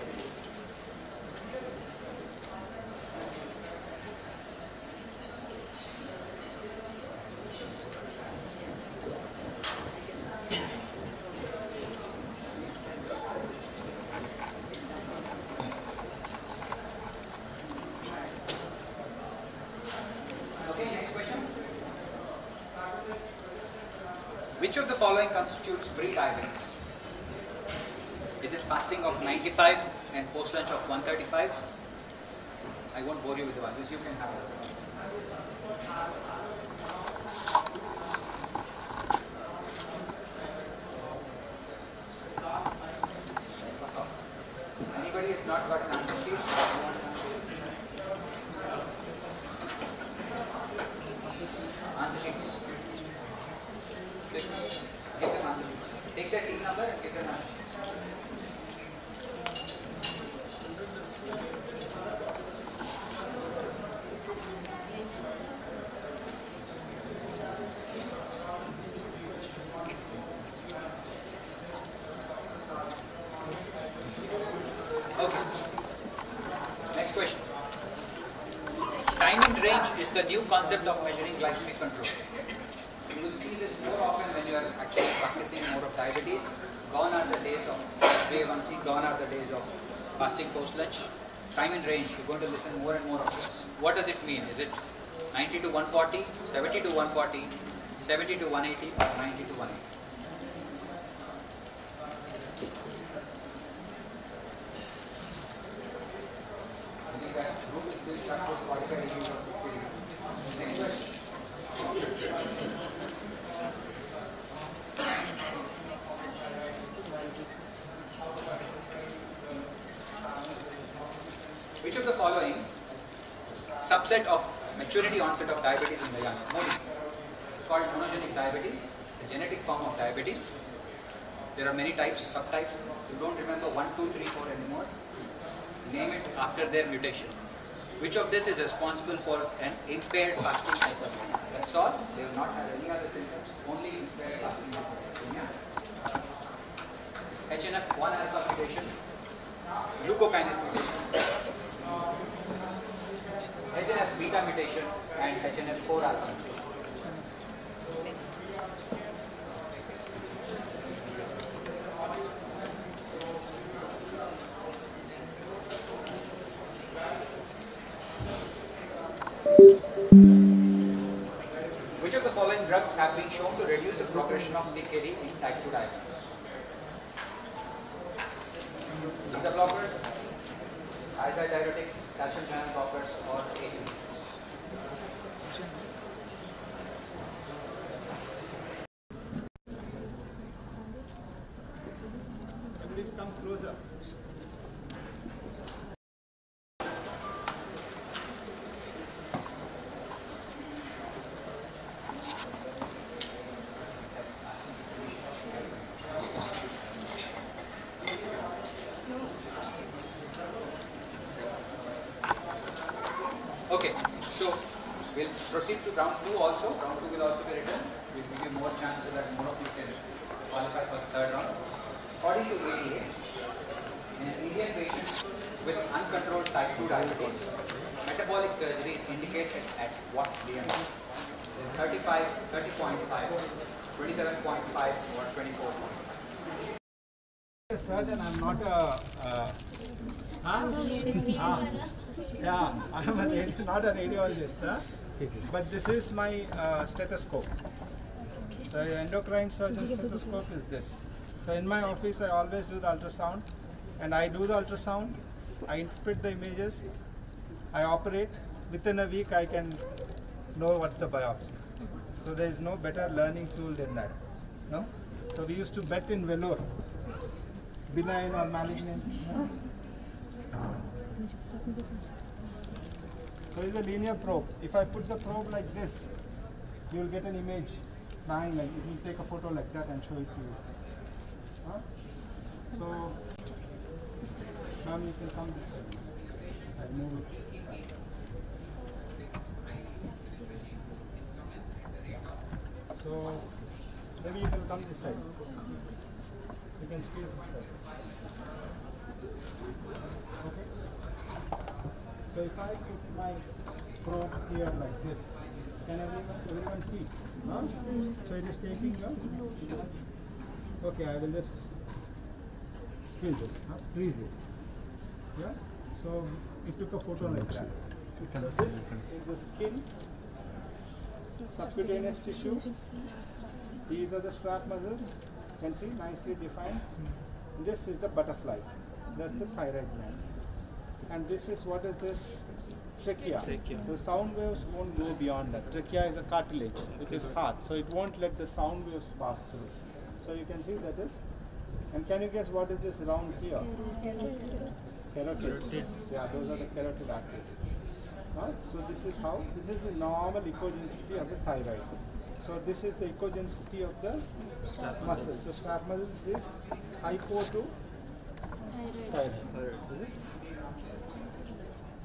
Which of the following constitutes pre-diabetes? Is it fasting of 95 and post-lunch of 135? I won't bore you with the others, you can have it. Anybody has not got an answer sheet? Answer sheets. Give them answer sheets. Take their seat number and give them answer sheets. Okay. Next question. Time and range is the new concept of measuring glycemic control. You will see this more often when you are actually practicing more of diabetes. Gone are the days of HbA1c, gone are the days of fasting post-lunch. Time and range, you're going to listen more and more of this. What does it mean? Is it 90 to 140, 70 to 140, 70 to 180, or 90 to 180? Next question. Which of the following subset of maturity onset of diabetes in the young? It's called monogenic diabetes. It's a genetic form of diabetes. There are many types, subtypes. You don't remember 1, 2, 3, 4 anymore. Name it after their mutation. Which of this is responsible for an impaired fasting hyperglycemia? That's all. They will not have any other symptoms. Only impaired fasting hyperglycemia. HNF1 alpha mutation, glucokinase mutation, HNF beta mutation, and HNF4 alpha mutation. Which of the following drugs have been shown to reduce the progression of CKD in type 2 diabetes? beta blockers, diuretics, calcium channel blockers, or ACE inhibitors. Please come closer. Okay, so we'll proceed to round 2 also. Round 2 will also be written. We'll give you more chance so that more of you can qualify for the third round. According to ADA, in an Indian patient with uncontrolled type 2 diabetes, metabolic surgery is indicated at what BMI? 35, 30.5, 27.5 or 24.5? A surgeon, I'm not a yeah, I'm not a radiologist, but this is my stethoscope. So endocrine surgeon stethoscope is this. So in my office I always do the ultrasound, and I do the ultrasound, I interpret the images, I operate. Within a week I can know what's the biopsy. So there is no better learning tool than that. No? So we used to bet in velour, benign or malignant. So it's a linear probe. If I put the probe like this, you will get an image lying, like it will take a photo like that and show it to you. So now you can come this way. I'll move it. So maybe you can come this side. You can squeeze this side. Okay. So if I put my probe here like this, can everyone see? Huh? So it is taking the. Okay, I will just squeeze it, freeze it. Yeah. So it took a photo like that. So this is the skin, subcutaneous tissue. These are the strap muscles. You can see nicely defined. This is the butterfly. That's the thyroid gland. And this is, what is this? Trachea. So sound waves won't go beyond that. Trachea is a cartilage, which is hard, so it won't let the sound waves pass through. So you can see that is. And can you guess what is this round here? Carotids. Yeah, those are the carotid arteries. So this is how, this is the normal ecogensity of the thyroid. So this is the ecogensity of the muscle. So strap muscles is hypo to thyroid.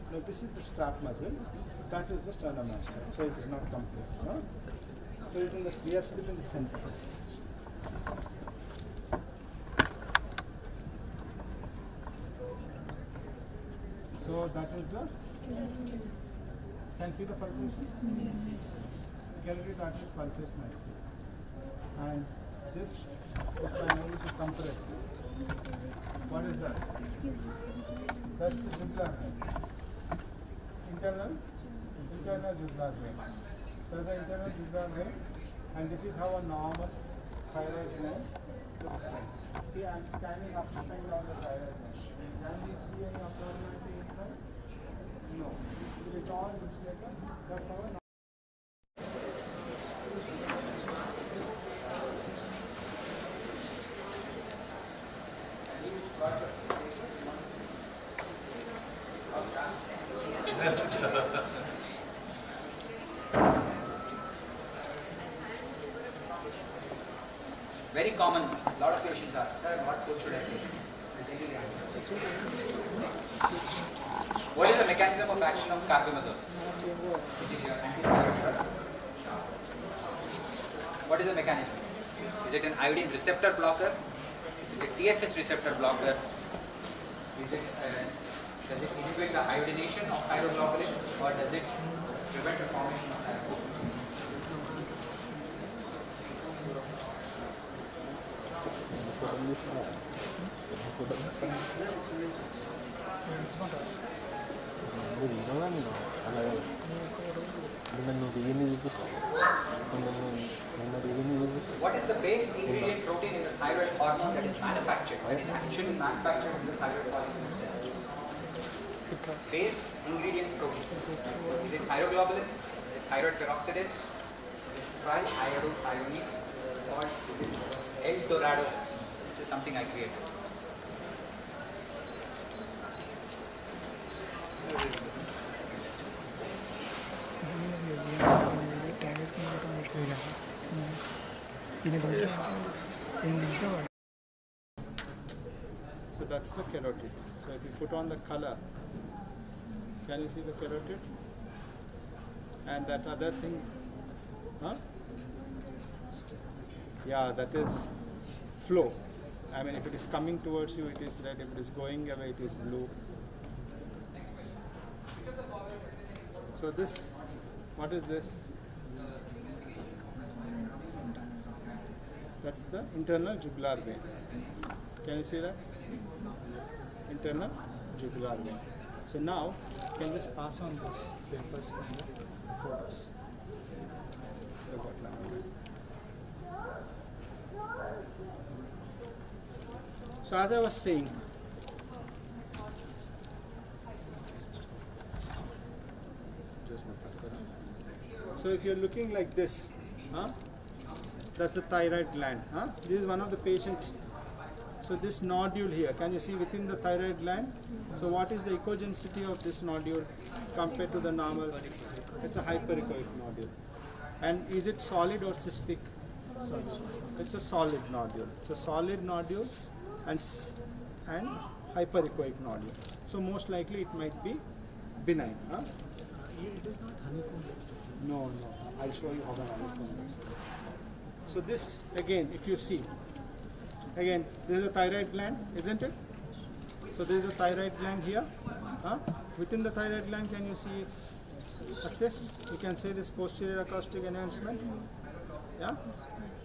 No, this is the strap muscle. That is the sternomastoid. So it is not complete. No? So it's in the sphere, still in the center. So that is the. Can see the pulsation? Yes. Carotid artery pulsates nicely. And this, which I am able to compress. What is that? That's the jugular vein. Internal jugular vein. So the internal jugular vein, and this is how a normal thyroid gland looks like. See, I am scanning up and down the thyroid gland. Can you see any abnormality inside? No. It all looks like a, that's how a Very common. A lot of patients ask, sir, what food should I take? What is the mechanism of action of carbimazole, which is your anti-thyroid drug? What is the mechanism? Is it an iodine receptor blocker? Is it a TSH receptor blocker? Is it, does it inhibit the iodination of thyroglobulin, or does it prevent the formation of thyroglobulin? What is the base ingredient protein in the thyroid hormone that is manufactured, that is actually manufactured in the thyroid follicle cells? Base ingredient protein. Is it thyroglobulin? Is it thyroid peroxidase? Is it triiodothyronine? Or is it El Dorado? This is something I created. So that's the carotid. So if you put on the color, can you see the carotid? And that other thing, huh? Yeah, that is flow. I mean, if it is coming towards you, it is red. If it is going away, it is blue. So this, what is this? That's the internal jugular vein. Can you see that? Internal jugular vein. So now, can you just pass on those papers from the photos? So as I was saying, so if you're looking like this, huh? That's the thyroid gland. Huh? This is one of the patients. So this nodule here, can you see within the thyroid gland? So what is the echogenicity of this nodule compared to the normal? It's a hyperechoic nodule. And is it solid or cystic? Solid. It's a solid nodule. It's a solid nodule and hyperechoic nodule. So most likely it might be benign. Huh? It is not honeycomb like structure. No. I'll show you how the honeycomb looks. So this, again, if you see, again, this is a thyroid gland, isn't it? So there is a thyroid gland here. Huh? Within the thyroid gland, can you see a cyst? You can say this posterior acoustic enhancement. Yeah?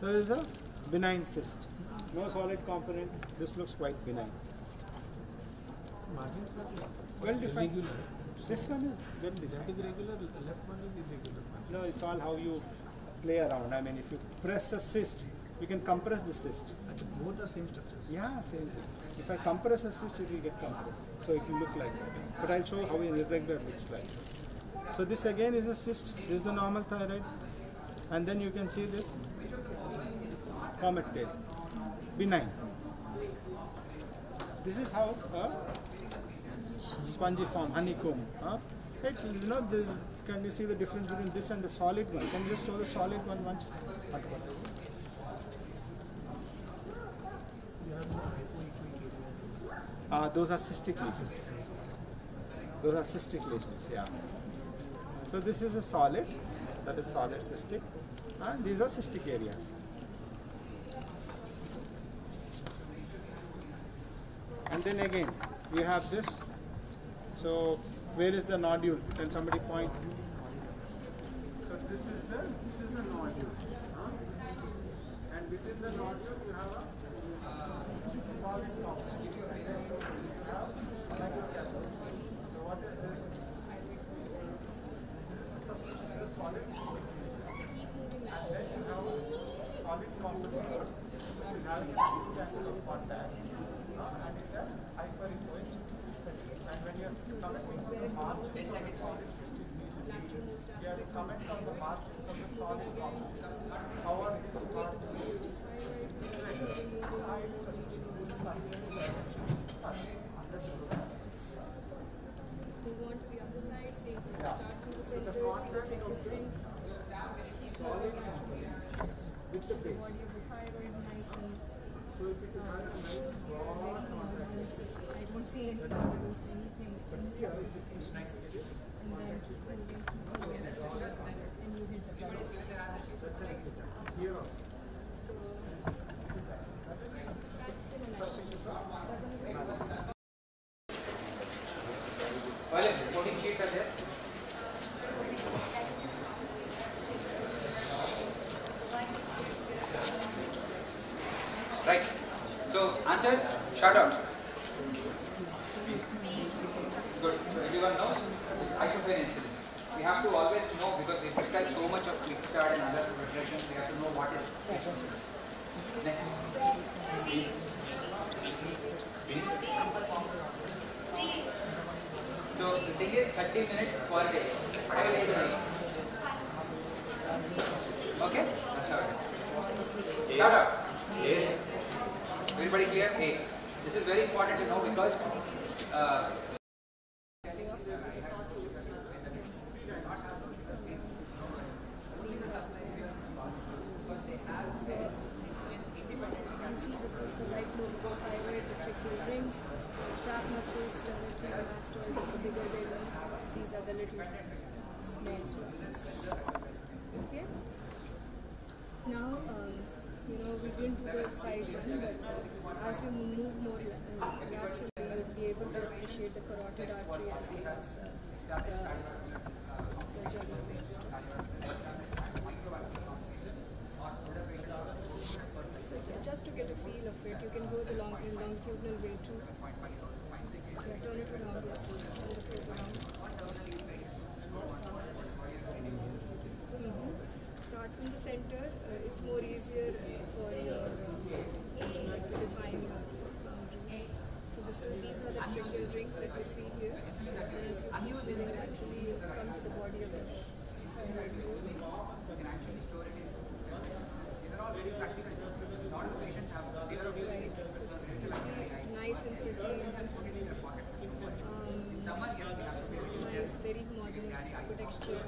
So there is a benign cyst. No solid component. This looks quite benign. Margins are well defined. irregular. This one is well defined. That is regular, left one is irregular. No, it's all how you play around. I mean, if you press a cyst, you can compress the cyst. Both are same structures. Yeah, same thing. If I compress a cyst, it will get compressed. So it will look like that. But I'll show how irregular it looks like. So this again is a cyst. This is the normal thyroid. And then you can see this comet tail. Benign. This is how spongiform, honeycomb. Can you see the difference between this and the solid one? Can you just show the solid one once? Those are cystic lesions. Those are cystic lesions, yeah. So this is a solid, that is solid cystic, and these are cystic areas. And then again, we have this. So where is the nodule? Can somebody point? So this is the nodule. And within the nodule you have a solid component. So what is this? This is a solid system. And then you have a solid component which is having a angle of contact. And it has hyperechoic. And when you are commenting on the margins of the solid cystic lesion, you have to comment on the margins of the solid component. How are these margins? We want to be on the side, see if we start from the center, see the circumference. Solid with the base. Body of the thyroid, nice and so if it has a nice broad homogeneous. I don't see any particles, anything. And then and you hit the blood. Here. So that's the Well, reporting sheets are there. Right. So answers, shout out. Good. So everyone knows. isofane insulin. We have to always know, because we prescribe so much of Quickstart and other preparations, we have to know what is isofane. Next. Please. Please. So the thing is 30 minutes per day, 5 days a week. Okay? That's how it is. Shut up. Yes. Everybody clear? A. This is very important to know because you see this is the right lobe thyroid, ventricular rings, strap muscles, sternocleidomastoid is the bigger belly. These are the little small strap muscles. Okay. Now, we didn't do the side one, but as you move more laterally, you'll be able to appreciate the carotid artery as well as the jugular vein stroke. So just to get a feel of it, you can go the longitudinal way too. Turn it around, yes. Turn the probe around. Start from the center. It's more easier for your to define your boundaries. So these are the tracheal rings that you see here. And as you keep moving laterally, you come to the body of the thyroid lobe. Right. So you see nice and pretty, nice, very homogeneous texture.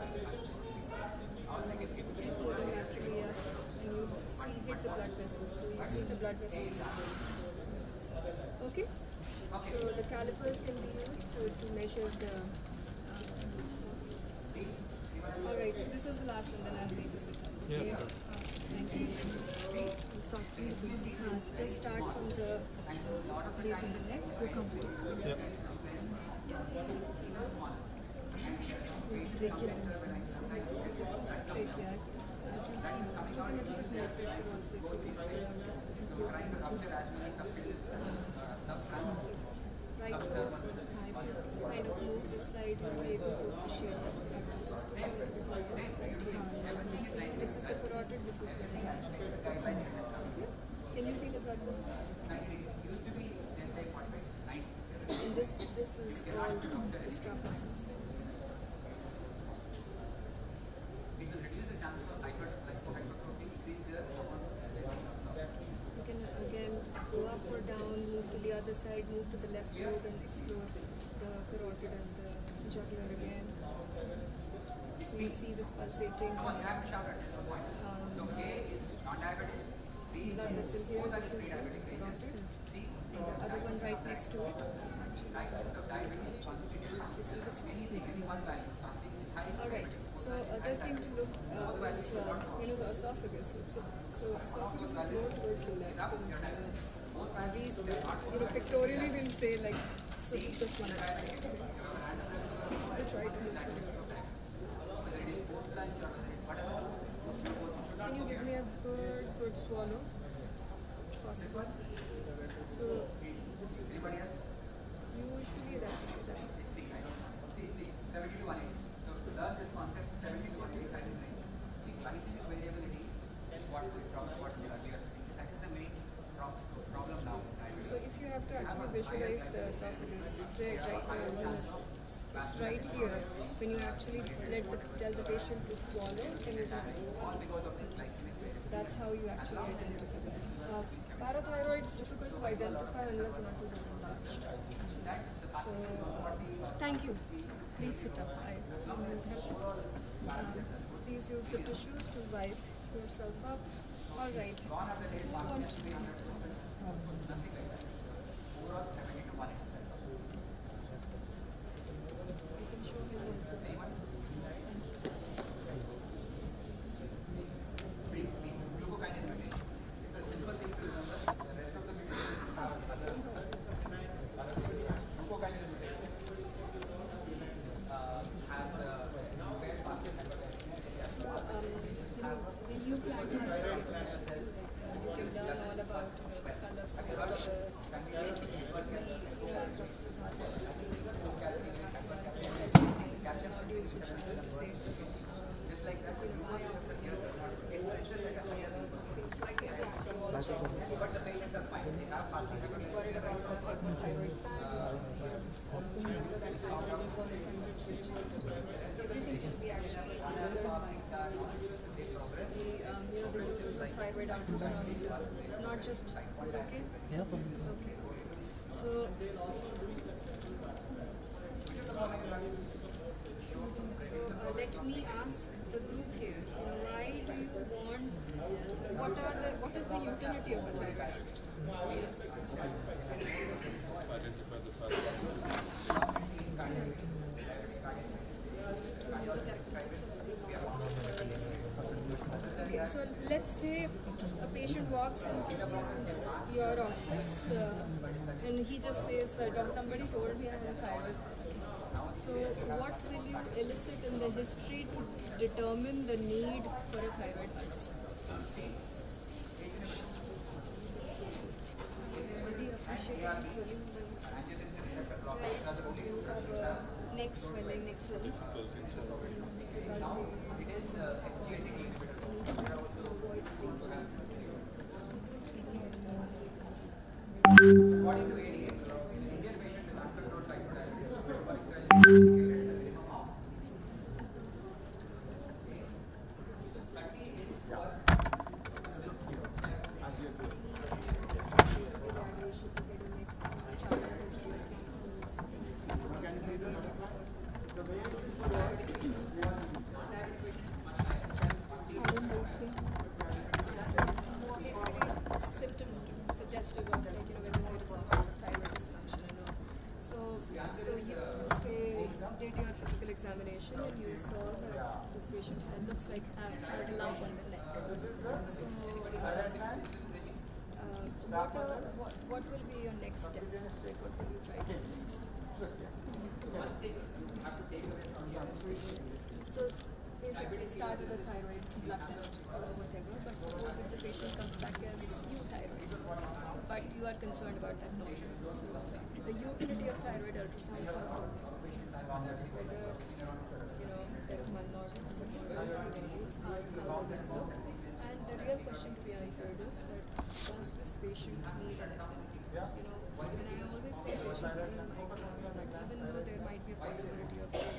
Keep moving laterally up, and you see hit the blood vessels. So you see the blood vessels. Okay. So the calipers can be used to measure the. All right. So this is the last one. Then I'll leave this. Okay. Thank you. We'll start from the base. Just start from the base of the neck. Go comfortable. Yep. Trachea insides. So this is the trachea. As you keep putting a little bit more pressure also, if you want to improve damages. Right now, if you kind of move this side, you'll be able to appreciate the blood vessels pushing a little bit more right here. So this is the carotid, this is the vein. Can you see the blood vessels? And this is all the strap muscles. You can again go up or down, move to the other side, move to the left lobe and explore the carotid and the jugular again. So you see this pulsating blood vessel here, this is the carotid. And the other one right next to it is actually the you see this one? Alright, so other thing to look is the esophagus. So esophagus is more towards the left. And these, pictorially we'll say like, so just one of these things. I'll try to look for it. Can you give me a good swallow? Possible? So, usually that's okay, that's okay. 70 to 180. So to learn this concept, 70 to 180 cycle range. See, glycemic variability is what we talked about earlier. That is the main problem now. So if you have to actually visualize the esophagus right now, it's right here. When you actually tell the patient to swallow, then you can that's how you actually identify that. Parathyroid is difficult to identify unless and until they're enlarged. So, thank you. Please sit up. I will help. Please use the tissues to wipe yourself up. All right. questions which I would say, worried about the hypothyroid everything can be actually answered by the uses of thyroid ultrasound, not just okay. Okay. So let me ask the group here, why do you want, what is the utility of a thyroid ultrasound? Okay, so let's say a patient walks into your office and he just says, somebody told me I have a thyroid. So what will you elicit in the history to determine the need for a thyroid ultrasound? Neck swelling, neck swelling. Suggestive of whether there is some sort of thyroid dysfunction or not. So you say did your physical examination and you saw that this patient looks like has a lump on the neck. So what will be your next step? Like what will you try to do next? So basically start with a thyroid blood test or whatever, but suppose if the patient comes back as euthyroid, but you are concerned about that notion. So the utility of thyroid ultrasound comes in whether there is malnourishment, how does it look, and the real question to be answered is that does this patient need an FNA? And I always tell patients even in my class that even though there might be a possibility of say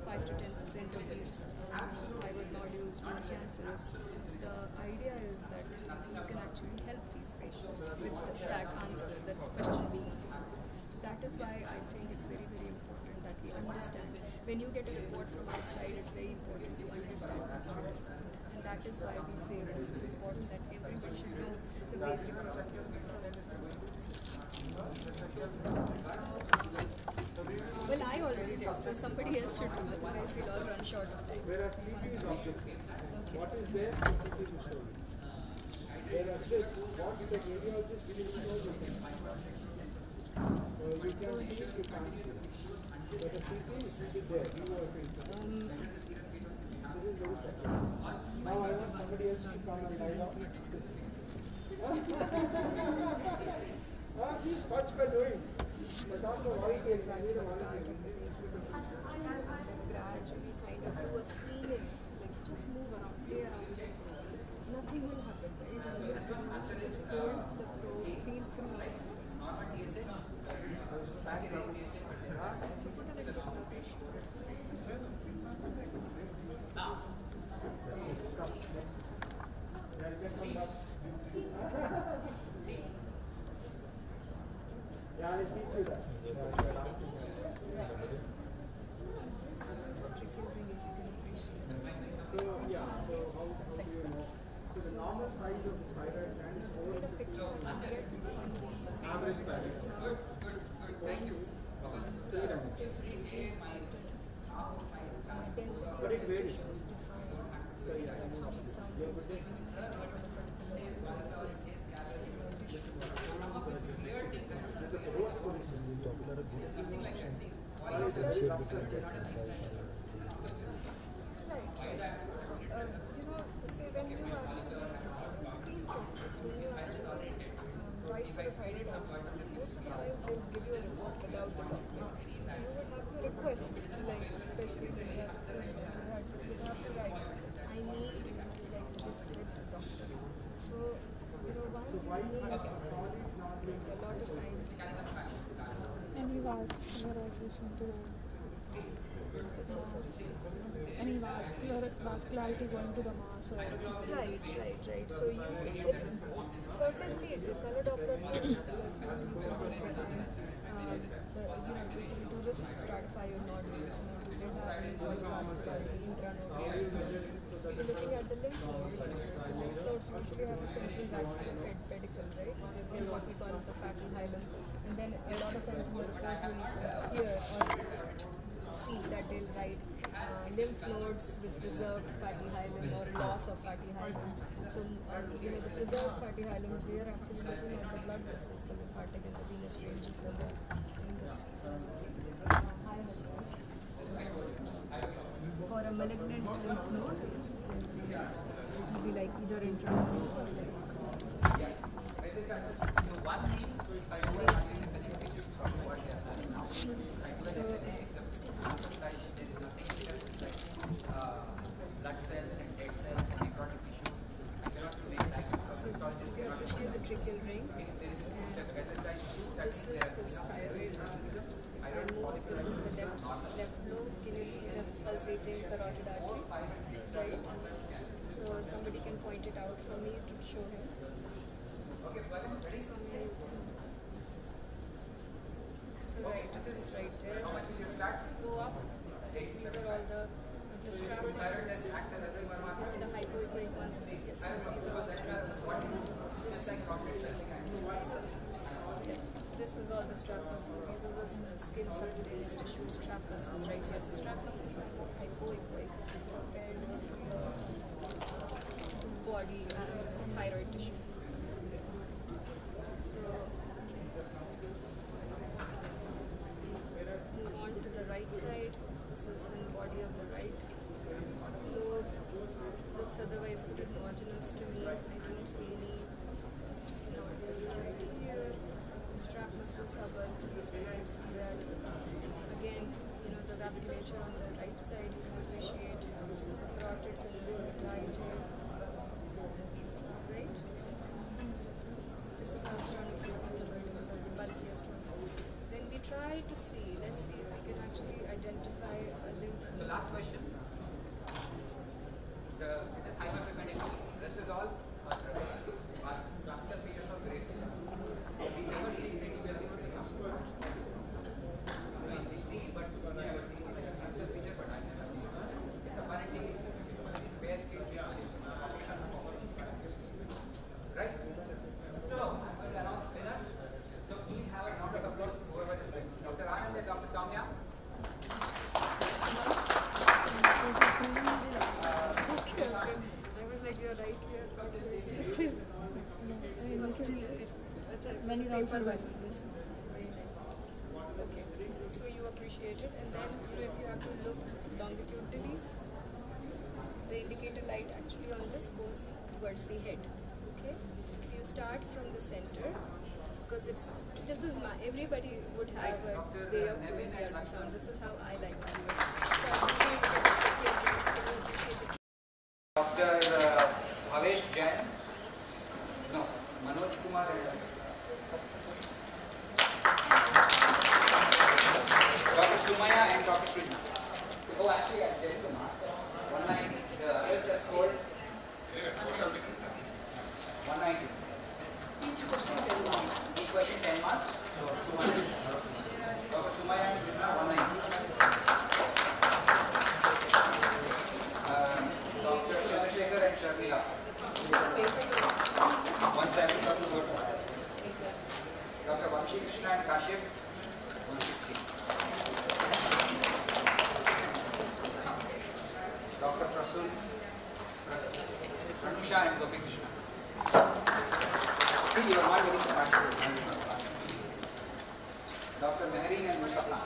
5 to 10% of these thyroid nodules being cancerous, the idea is that you can actually help these patients with that answer, that question being answered. So that is why I think it's very, very important that we understand. When you get a report from outside, it's very important to understand what's written. And that is why we say that it's important that everyone should know the basics of it. Well, I already did, so somebody else should do it, otherwise we'll all run short of time. Whereas CT is objective. What is there, CT will show you. Whereas this, what the radiologist will show you. You can see, you can't see. But the CT is there, you are free. This is very subjective. Now I want somebody else to come and line up this. He's much for doing. But also volunteers, I need a volunteer. Gradually kind of do a screening, like just move around, play around. Nothing will happen, right? Just hold the probe, feel free. So put a little bit of pressure. Yeah, I'll teach you that. So, yeah, so how do you know? So the normal size of thyroid gland is 4 inches. Average thyroid. Thank you. But it varies. So, yeah, say when you actually write for the thyroid ultrasound, most of the times they will give you a report without the doctor. So you would have to request, like especially when you have relation to any vascularity going to the mass or Right. So you certainly the color Doppler is because you can define to risk stratify your nodules. Do they have any sort of vascularity, intranodal vascularity? You're looking at the lymph nodes also. So lymph nodes usually have a central vascular pedicle, right? They're what we call as the fatty hilum. And then a lot of times in the report you'll hear or see that they'll write lymph nodes with preserved fatty hilum or loss of fatty hilum. So, the preserved fatty hilum, they are actually looking at the blood vessels, the lymphatic and the venous ranges in this hilum. For a malignant lymph node, it will be like either intranodal or like. Blood cells and dead cells and necrotic tissue. I cannot make that. So you can appreciate the tracheal ring, and this is his thyroid, and this is the left lobe. Can you see the pulsating carotid artery? Right. So somebody can point it out for me to show him. So right, this is right there. Go up. These are all the strap muscles. The hypoechoic ones. Yes, these are all strap muscles. This is all the strap muscles. These are the skin subcutaneous tissue strap muscles right here. So strap muscles are more hypoechoic compared to body and thyroid tissue. So move on to the right side. This is the body of the right lobe. Looks otherwise pretty homogeneous to me. I don't see any nodules right here. The strap muscles are well, so you can see that. Again, the vasculature on the right side, you can appreciate carotids and large. Right? This is our sternum mastoid, the bulkiest one. Then we try to see, let's see if we can actually identify a lymph node. The last question. It is hyperpigmentation. This is all cluster features of great vision. We never see reticular we see, but we never see cluster feature, but I never see. It's apparently bare skin feature. Right? So, I'm going to announce winners. So, please have a round of applause to whoever is winning. Dr. Anand and Dr. Soumya. I was like, you're right here. Please. Many rounds are well. Okay. So you appreciate it, and then if you have to look longitudinally, the indicator light actually on this goes towards the head. Okay. So you start from the center because everybody would have a way of doing the ultrasound. This is how I like to do it. So I'm going to look at the tracheal rings. Can you appreciate it? Dr. Bhavesh Jain. No, Manoj Kumar. Dr. Sumaya and Dr. Shrina. Oh, actually, I did the marks. 190. Yes, scored. 190. Each question 10 marks. So 200. Dr. Sumaya and Shrina, 190. Dr. Chandrasekhar and Sharmila. 170. Dr. Vamshi Krishna and Kashif, 160. Dr. Prasul, Anusha and Gopi Krishna. See, you are not able to participate. Dr. Mehreen and Musafa.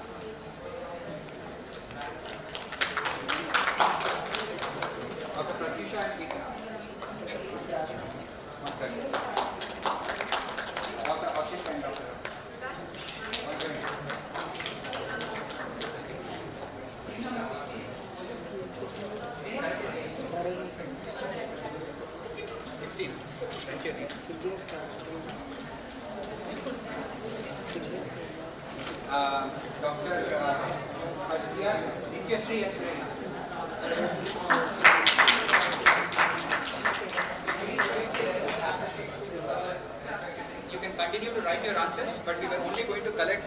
Dr. Pratisha and Geeta. 130. Dr. Ashik and Dr. 16. Thank you. Dr. Mutyashree and Surena. You can continue to write your answers, but we were only going to collect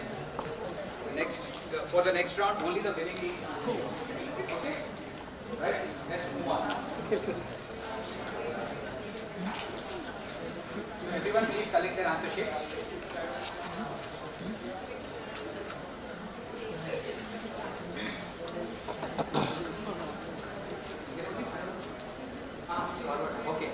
for the next round only the willing team. Okay? Right? Let's move on. So everyone please collect their answer sheets. Okay.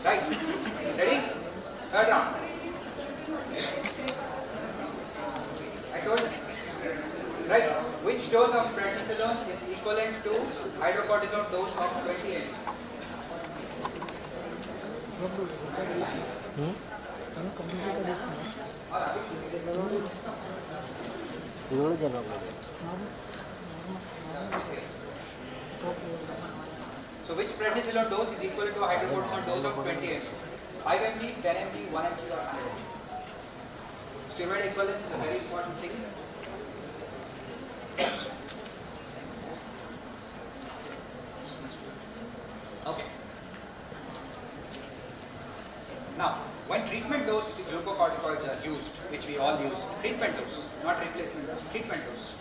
Right. Ready? Third round. I told you. Right. Which dose of prednisolone is equivalent to hydrocortisone dose of 20 mg? So which prednisolone dose is equal to hydrocortisone dose of 20 mg? 5 mg, 10 mg, 1 mg or 100 mg? Steroid equivalence is a very important thing. Okay. Now, when treatment dose glucocorticoids are used, which we all use, treatment dose, not replacement dose, treatment dose,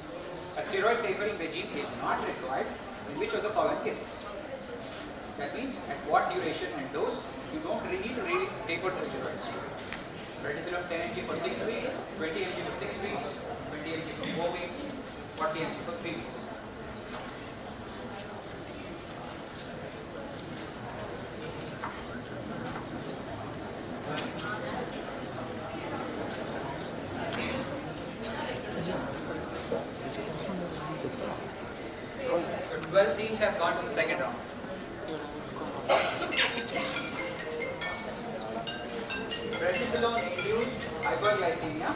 a steroid tapering regime is not required in which of the following cases? That means at what duration and dose you don't really need to taper the steroids. Prednisolone 10 mg for 6 weeks, 20 mg for 6 weeks, 20 mg for 4 weeks, 40 mg for 3 weeks. So 12 teams have gone to the second round. Prednisolone induced hyperglycemia.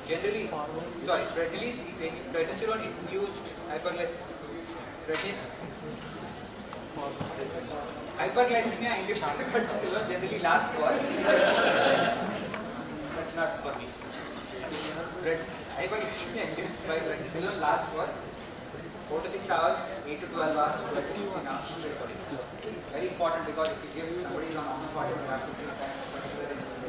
Generally, sorry, prednisolone induced hyperglycemia induced prednisolone generally lasts for. That's not for me. Hyperglycemia induced by prednisolone lasts for 4 to 6 hours, 8 to 12 hours, 12 to 16 hours. Very important because if you give somebody on omnipod, you have to treat that particular individual.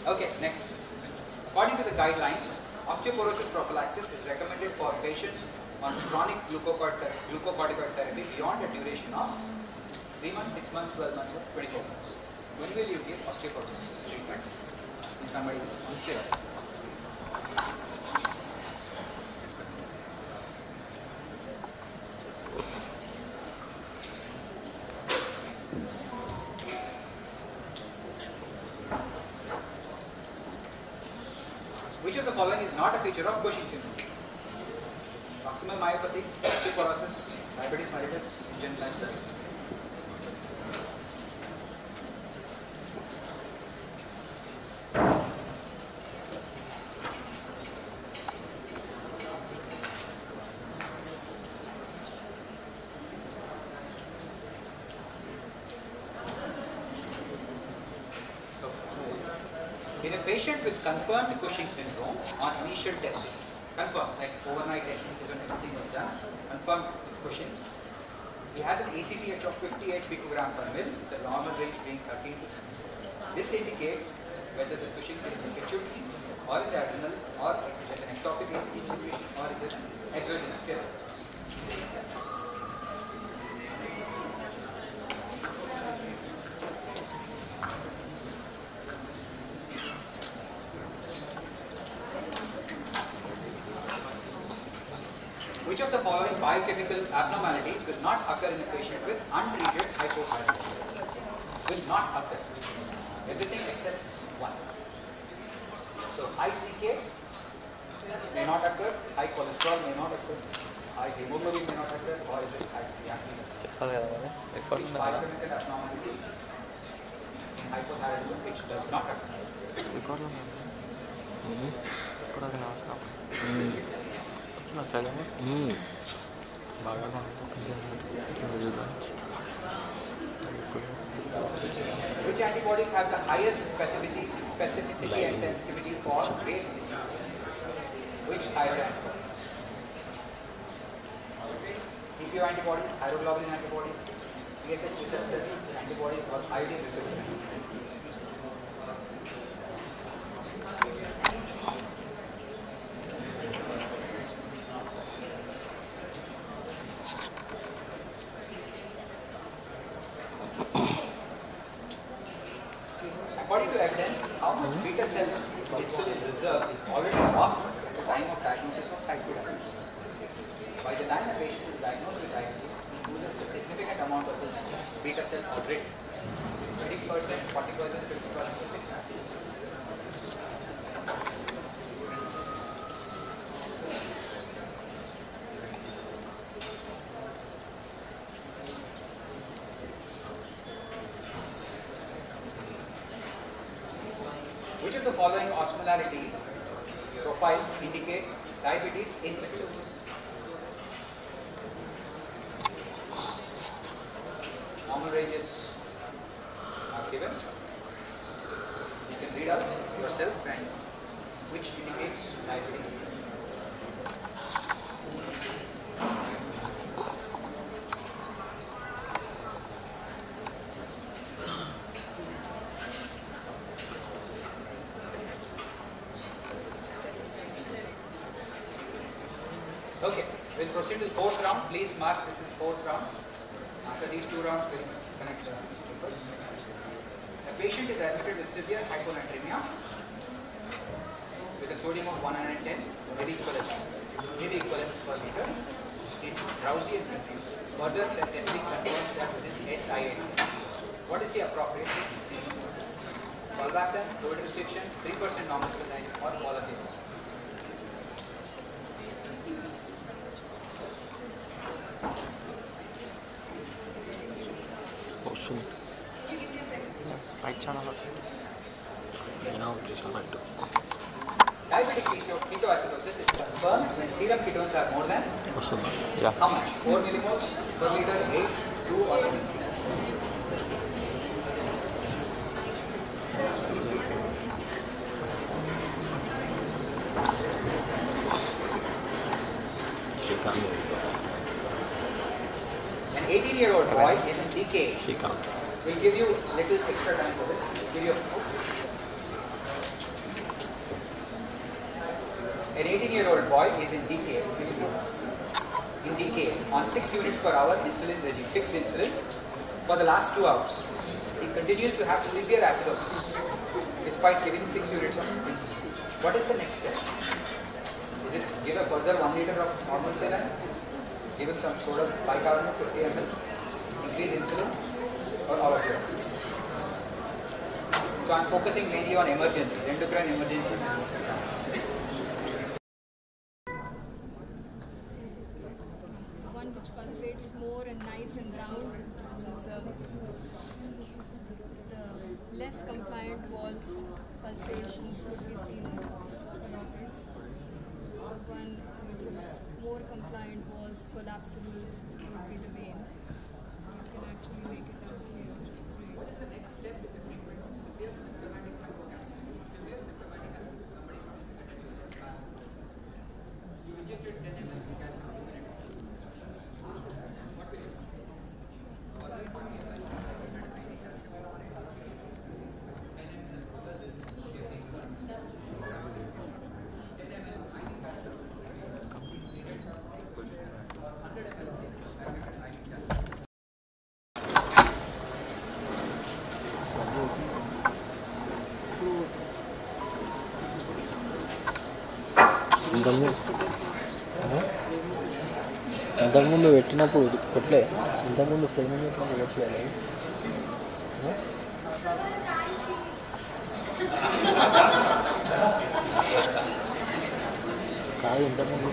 Okay, next. According to the guidelines, osteoporosis prophylaxis is recommended for patients on chronic glucocorticoid therapy beyond a duration of 3 months, 6 months, 12 months, or 24 months. When will you give osteoporosis treatment in somebody who's on steroid? Which of the following is not a feature of Cushing syndrome? Proximal myopathy, osteoporosis, diabetes mellitus, general lifestyle. In a patient with confirmed Cushing syndrome on initial testing, confirmed, like overnight testing is when everything was done, confirmed Cushing's, he has an ACTH of 58 picogram per mil with a normal range being 13 to 16. This indicates whether the Cushing's is in the pituitary or in the adrenal or is it an ectopic ACTH secretion or is it an exogenous steroid. Which of the following biochemical abnormalities will not occur in a patient with untreated hypothyroidism? Will not occur. Everything except one. So high CK may not occur, high cholesterol may not occur, hemoglobin may not occur, or is it creatinine? Which biochemical abnormality in hypothyroidism which does not occur? Which antibodies have the highest specificity and sensitivity for Graves' disease? Which thyroid antibodies? TPO antibodies, thyroglobulin antibodies, TSH receptor antibodies, or iodine receptor antibodies? According to evidence, how much beta cell insulin reserve is already lost at the time of diagnosis of type 2 diabetes? By the time a patient is diagnosed with diabetes, he loses a significant amount of this beta cell already. 20%, 40%, 50%, 60%. Which of the following osmolarity profiles indicates diabetes insipidus? Normal ranges are given. You can read out yourself and which indicates diabetes insipidus. Okay, we'll proceed to the fourth round. Please mark this is fourth round. After these two rounds, we'll connect the papers. The patient is admitted with severe hyponatremia with a sodium of 110 milliequivalents per liter. It's drowsy and confused. Further testing confirms that this is SIAD. What is the appropriate treatment? Tolvaptan, fluid restriction, 3% normal saline, or all of the above. Right channel. Diabetic ketoacidosis is confirmed when serum ketones are more than how much? 4 millimoles per liter, 8, 2 or 3? An 18-year-old boy is in decay. We'll give you a little extra time for this. We'll give you an 18-year-old boy is in decay. On 6 units per hour insulin regime, fixed insulin, for the last 2 hours. He continues to have severe acidosis despite giving 6 units of insulin. What is the next step? Is it give a further 1 liter of normal saline? Give him some sort of bicarbonate 50 ml? Increase insulin? Or all of them? So I'm focusing mainly on emergencies, endocrine emergencies. One which pulsates more and nice and round, which is the less compliant walls pulsations would be seen in carotids. One which is more compliant walls collapsible would be the vein. So you can actually make it out here. What is the next step in the treatment of severe symptomatic hypocalcemia? Severe symptomatic hypocalcemia, somebody coming to the spasm. You injected 10 ml of calcium immediately. What will you do? ఇంతకుముందు పెట్టినప్పుడు కొట్టలే ఇంతకుముందు frame కొట్టలేదు కాదు ఇంతకుముందు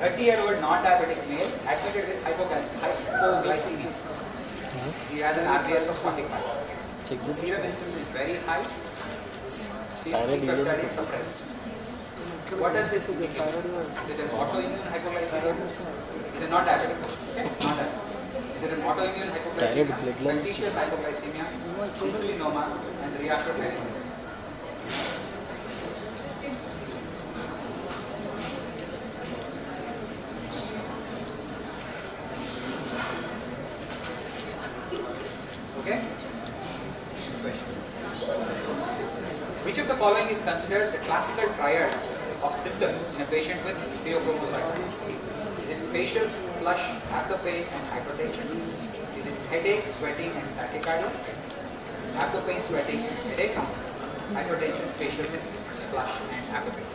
30-year-old non-diabetic male admitted with hypoglycemia. He has an RBS of 45. Serum insulin is very high. C3 peptide is suppressed. What does this mean? Is it an autoimmune hypoglycemia? Is it not diabetic? Okay, not diabetic. Is it an autoimmune hypoglycemia? Factitious hypoglycemia, insulinoma, and reactive meningitis. Okay? Question. Which of the following is considered the classical triad of symptoms in a patient with pheochromocytopenia? Is it facial flush, abdomen, and hypertension? Is it headache, sweating, and tachycardia? Abdomen, sweating, and headache? Hypertension, facial flush, and abdomen.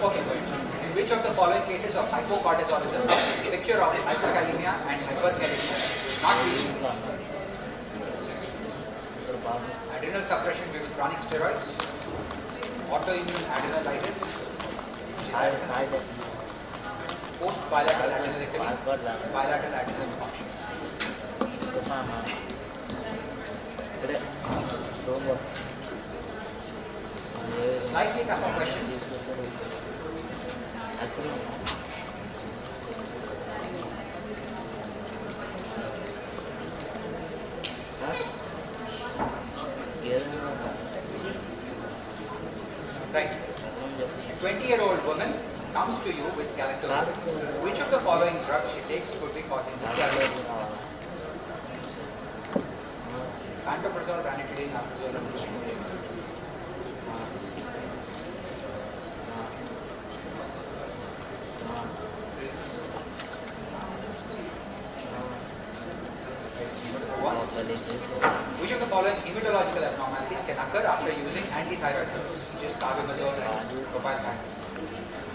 Okay, good. In which of the following cases of hypocortisolism, picture of hyperkalemia and hyperkalemia, not reaching adrenal suppression due to chronic steroids, autoimmune adrenalitis, post bilateral adrenalectomy, bilateral adrenal dysfunction. Slightly tougher questions. Right. A 20-year-old woman comes to you with scalactinosis. Which of the following drugs she takes could be causing this scalactinosis? Pantoprazole, ranitidine, alprazolam, amlodipine. Which of the following hematological abnormalities can occur after using antithyroid drugs, which is carbimazole and propylphine?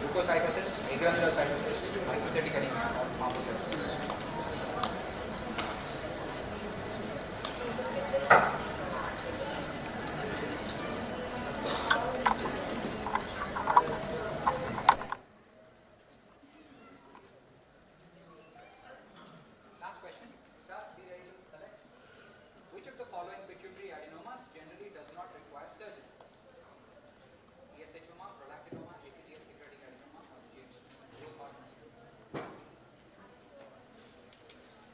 Leukocytosis, agranulocytosis, lymphocytic anemia, or thrombocytosis? Last question. Start, be ready to select. Which of the following pituitary adenomas generally does not require surgery? ESHoma, prolactinoma, ACTH secreting adenoma, or GH?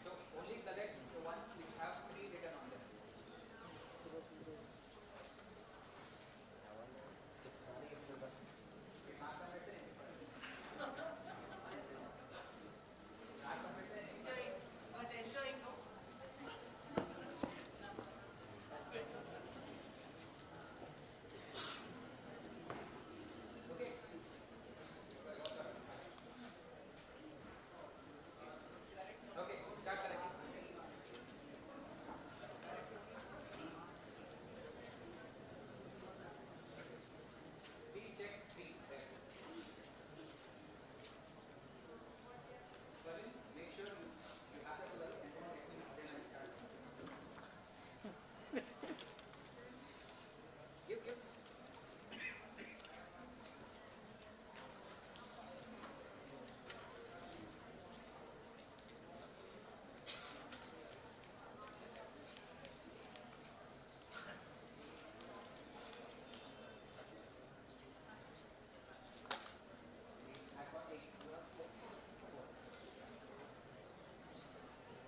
So only select the ones which have 3 written on them. Okay, start collecting. Please check screen there. Berlin, make sure you have the well and then I start. Give.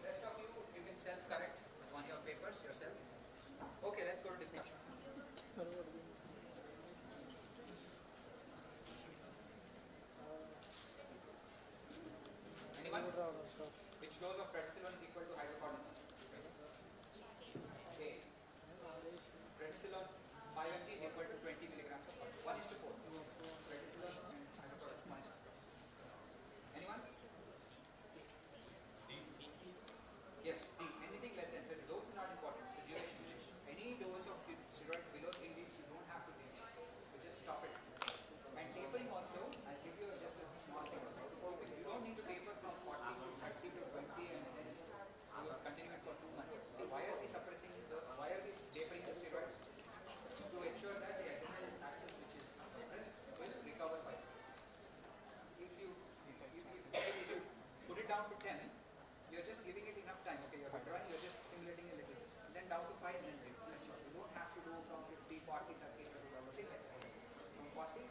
Rest of you can self-correct on your papers yourself. Okay, let's go to discussion. Anyone? Which dose of prednisolone is equal to hydrocortisone? Okay. Prednisolone 5 mg is equal to 20 milligrams of 1:4.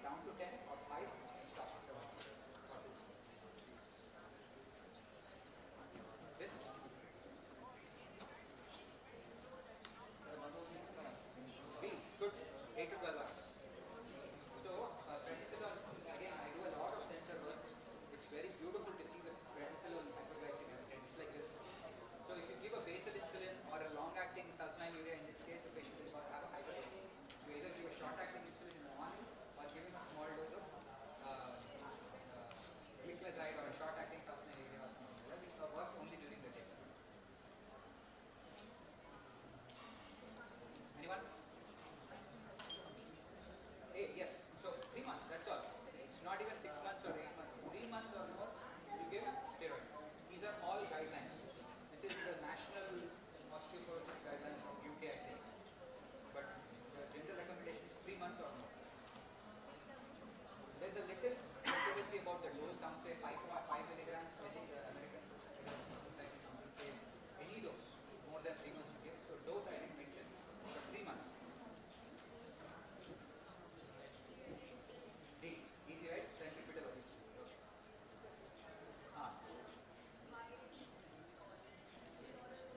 down to 10 or 5 and stop after 1 minute. This. B, good. 8 to 12 hours. So, prednisolone, again, I do a lot of sensor work. It's very beautiful to see the prednisolone hyperglycemia. It's like this. So, if you give a basal insulin or a long-acting sulfonylurea, in this case, the patient will have a hyperglycemia. You either give a short-acting insulin in the morning or give him a small dose of gliclazide or a short-acting sulfonylurea or something like that, which works only during the day. Anyone? Yes. So 3 months, that's all. It's not even 6 months or 8 months. 3 months or more, you give steroid. These are all guidelines. This is the national osteoporosis guidelines of UK, I think. But the general recommendation is 3 months or more. There's a little controversy about the dose. Some say 5.5 milligrams. I think the American Society something says any dose more than 3 months you give. So dose I didn't mention, but 3 months. D, easy, right? Centripetal obesity. Okay.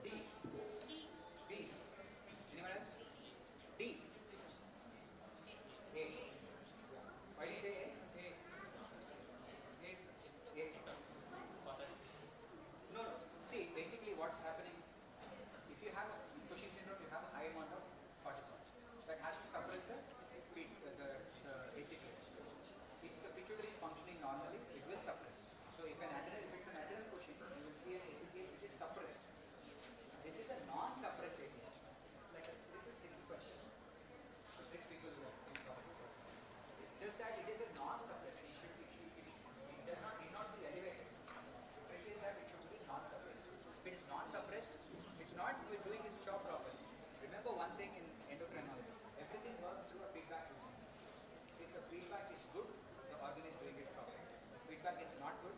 D. B. Anyone else? D. A. Why do you say A? A. No. See, basically what's happening, if you have Cushing syndrome, you have a high amount of cortisol. That has to suppress the ACTH. If the pituitary is functioning normally, it will suppress. So if it's an adrenal Cushing, you will see an ACTH which is suppressed. This is a non-suppressed ACTH. It's like a little tricky question. To trick people who are in trouble. It's just that it is a non-suppressed. It does not need not be elevated. The trick is that it should be non-suppressed. If it is non-suppressed, it's not doing its job properly. Remember one thing in endocrinology, everything works through a feedback loop. If the feedback is good, the organ is doing it properly. If feedback is not good,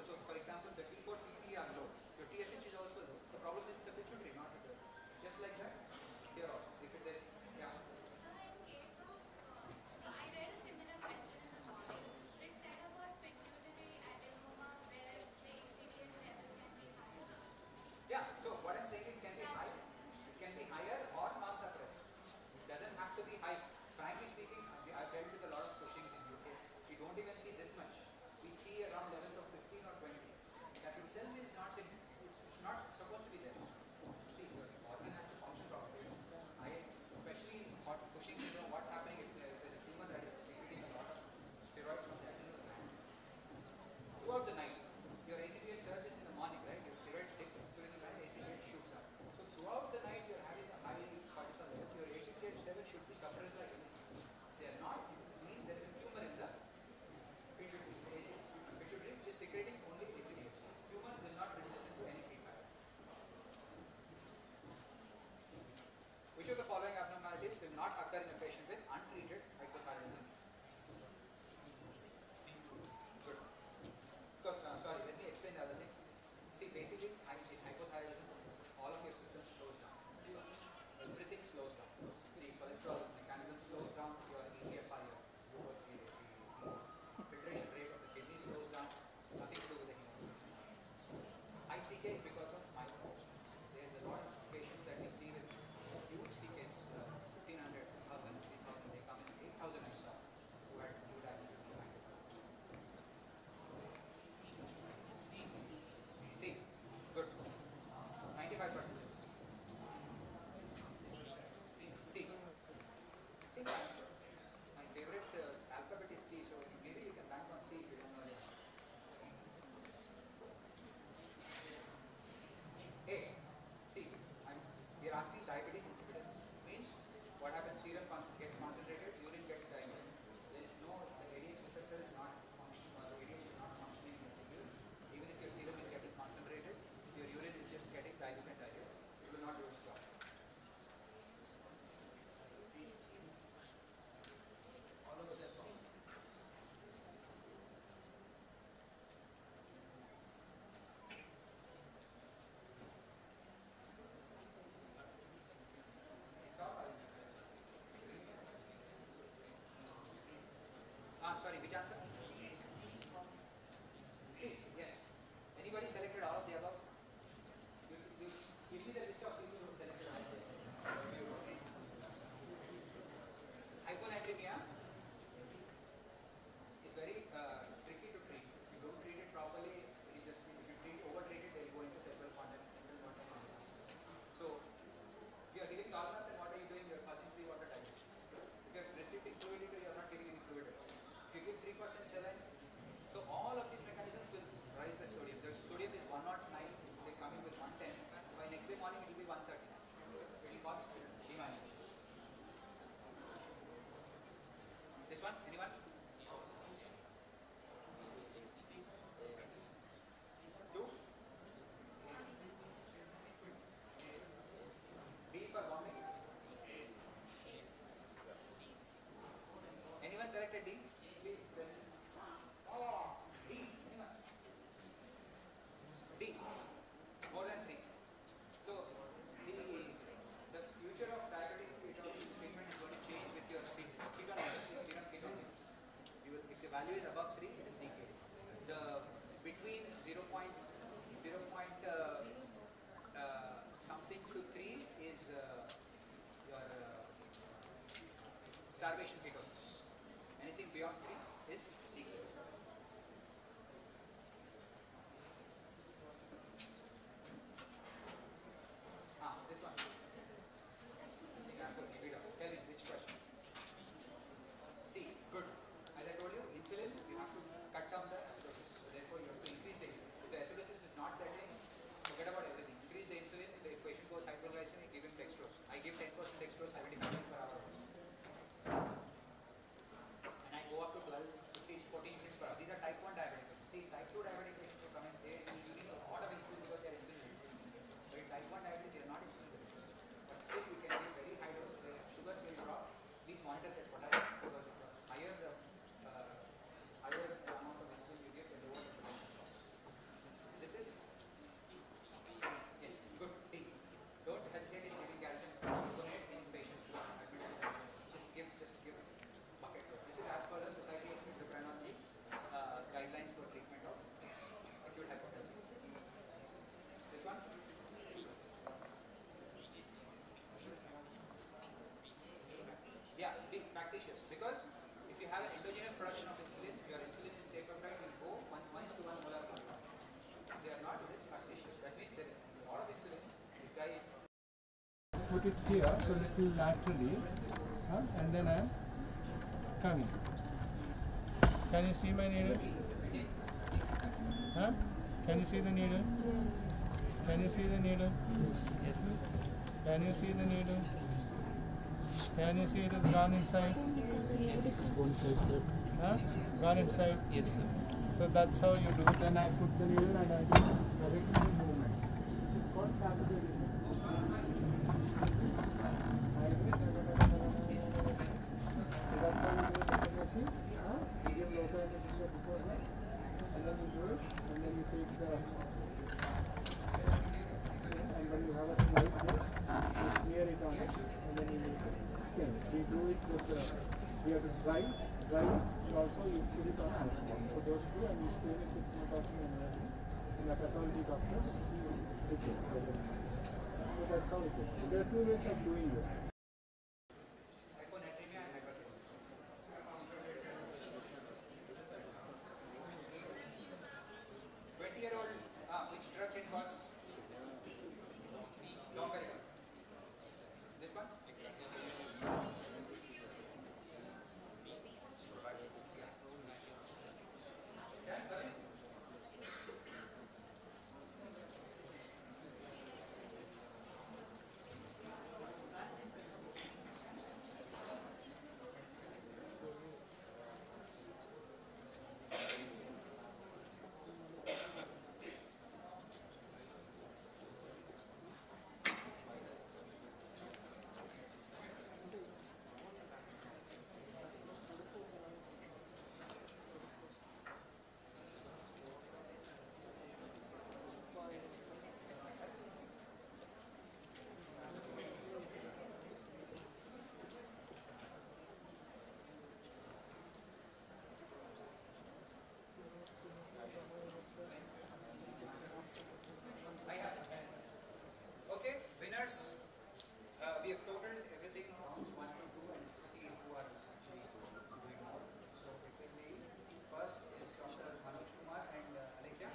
so for example, the T4, T3 are low. Your TSH is also low. The problem is the pituitary, not the pituitary. Just like that, here also. If it is, yeah. Yeah, so what I'm saying, it can be high, it can be higher or non-suppressed. It doesn't have to be high. Frankly speaking, I've dealt with a lot of Cushings in UK. We don't even see this much. We see around levels of 15 or 20. That itself is not, it's not supposed to be there. See, the organ has to function properly. Especially in Cushing syndrome, what's happening is there's a tumor that is secreting a lot of steroids from the adrenal gland. Throughout the night, your ACTH surges in the morning, right? Your steroid dips during the night, ACTH shoots up. So throughout the night, you're having a high cortisol level. Your ACTH level should be suppressed like anything. They are not. It means there is a tumor in the pituitary. Pituitary, which is secreting only ACTH. Tumor will not put it here, so little laterally, and then I am coming. Can you see my needle? Can you see the needle? Can you see the needle? Yes. Can you see the needle? Can you see it has gone inside? Yes. One side, sir. Gone inside? Yes, sir. So that's how you do. Then I put the needle and I do directly movement. It's called capital movement. And then you do it, and then you take the, and when you have a slide there, you clear it on it, and then you make it skin. We do it with the, we have to dry, and also you put it on alcohol. So those two, and you stain it with methoxy and everything, and the pathology doctors see it. So that's how it is. There are two ways of doing it. We have totaled everything rounds 1 to 2 and see who are actually doing more. So it will be first is Dr. Manoj Kumar and Alekhya.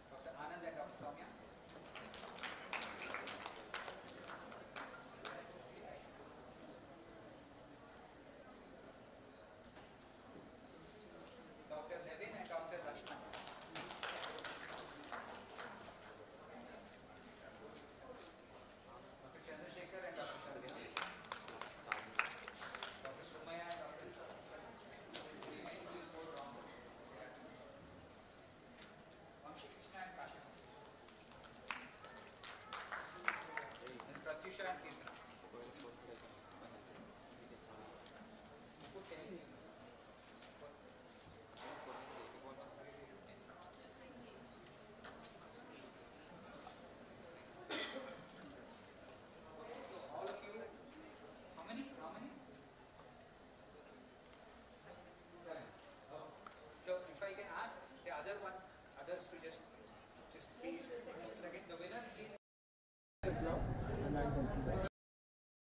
Dr. Anand and Dr. Soumya. Dr. Levin and Dr. Lakshman. Dr. Chandrasekhar and Dr. Sharvya. Dr. Sumaya and Dr. Remain please go wrong. Vamshi Krishna and Kashyap. And Pratyusha and Kirtana. So if I can ask the others to just please, second, the winner, please.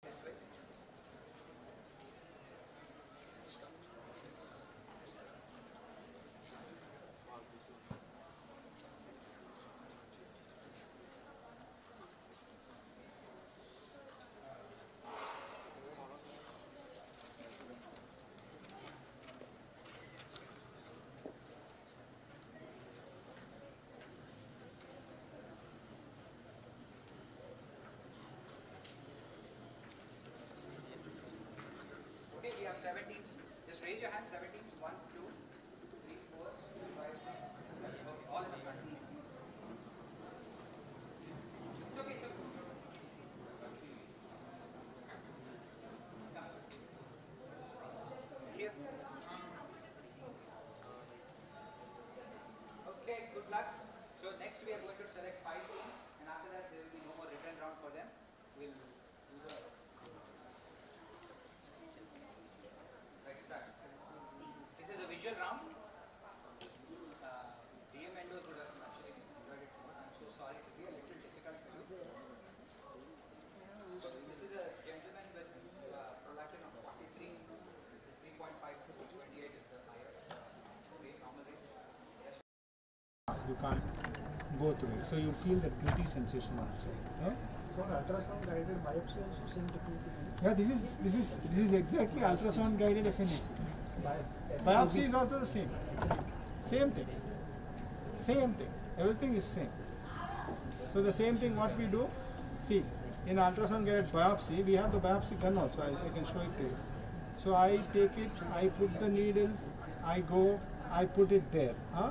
This way. Okay, we have 7 teams. Just raise your hand, 7 teams. 1, 2, 3, 4, 5, 6. Okay, all in the front. It's okay, it's okay. Come. Here. Okay, good luck. So next we are going to select 5 teams, and after that there will be no more written round for them. We'll do the right start. This is a visual round. DM endos would have actually enjoyed it more. I'm so sorry to be a little difficult for you. So this is a gentleman with prolactin of 43, 3.5 to 20. You can't go through it. So you feel that gritty sensation also. Huh? For ultrasound guided biopsy also same technique. Yeah, this is exactly ultrasound guided FNAC. Biopsy is also the same. Same thing. Same thing. Everything is same. So the same thing what we do, see, in ultrasound guided biopsy, we have the biopsy gun also. I can show it to you. So I take it, I put the needle, I go, I put it there. Huh?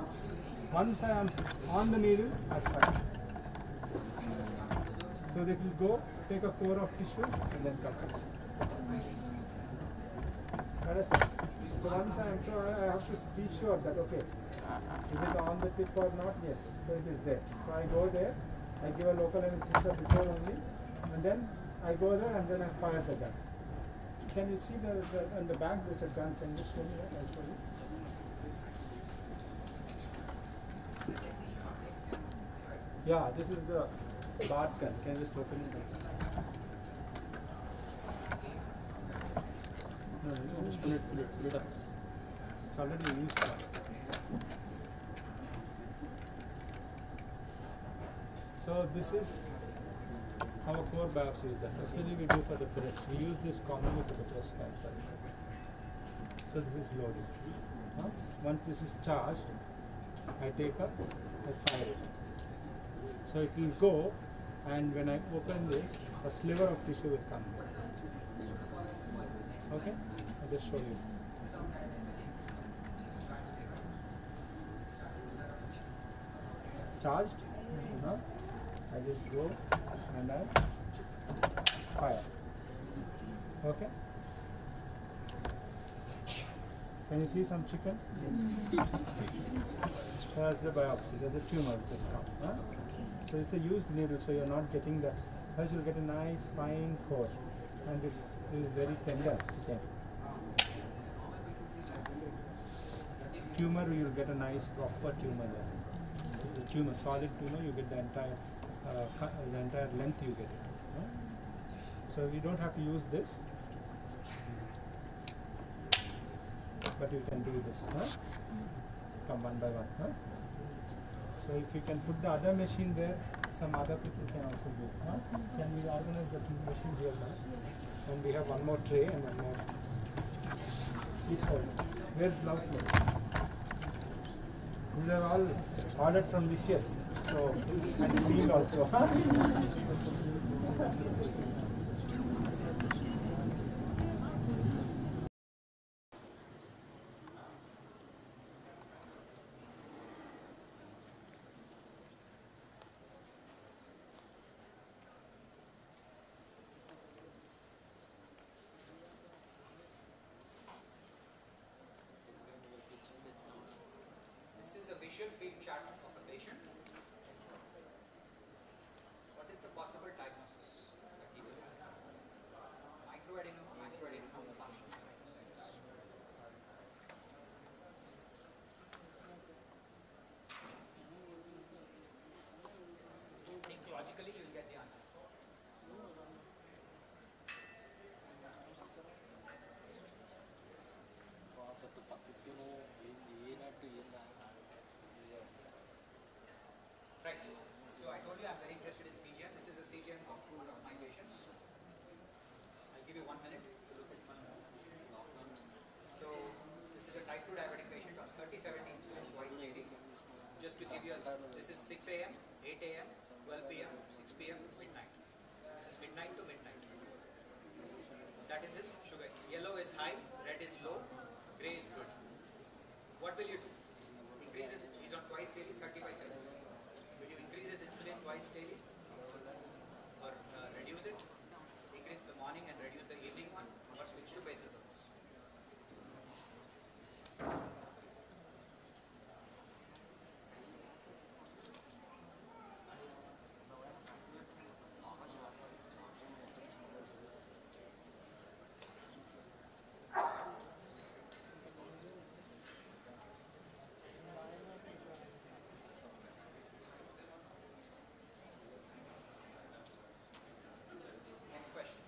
Once I am on the needle, I fire. So they will go, take a core of tissue and then cut it. So once I am sure, I have to be sure that, okay, is it on the tip or not? Yes, so it is there. So I go there, I give a local anesthesia before only, and then I go there and then I fire the gun. Can you see on the back there's a gun? Can you show me that? I'll show you. Yeah, this is the BART gun. Can you just open it? No, just pull it. It's already used. So this is our core biopsy is done. Especially we do for the breast. We use this commonly for the breast cancer. So this is loaded. Huh? Once this is charged, I take up, I fire it. So it will go, and when I open this, a sliver of tissue will come. Okay? I'll just show you. Charged. I just go and I fire. Okay? Can you see some chicken? Yes. That's the biopsy. There's a tumor which has come. Huh? So it's a used needle, so you're not getting the. First you'll get a nice fine core, and this is very tender. Okay. Tumor, you'll get a nice proper tumor there. It's a tumor, solid tumor. You get the entire length. You get it. Huh? So we don't have to use this, but you can do this. Huh? Come one by one. Huh? So if you can put the other machine there, some other people can also do. Huh? Can we organize the machine here now? And we have one more tray and one more. Please hold it. Where's blouse load? These are all ordered from Licious. So, and meal also. Huh? Visual field chart of a patient. What is the possible diagnosis that he will have? Microadenoma functions and exercise. Think logically, you will get the answer. Right. So I told you I'm very interested in CGM. This is a CGM of two of my patients. I'll give you 1 minute to look at one more. So this is a type 2 diabetic patient on 30/70 insulin twice daily. Just to give you a, this is 6 a.m., 8 a.m., 12 p.m., 6 p.m., midnight. So this is midnight to midnight. That is his sugar. Yellow is high, red is low, gray is good. What will you do? Increases, he's on twice daily, 30/70. Will you increase his insulin twice daily or reduce it? Increase the morning and reduce the evening one, or switch to basal dose? Next question.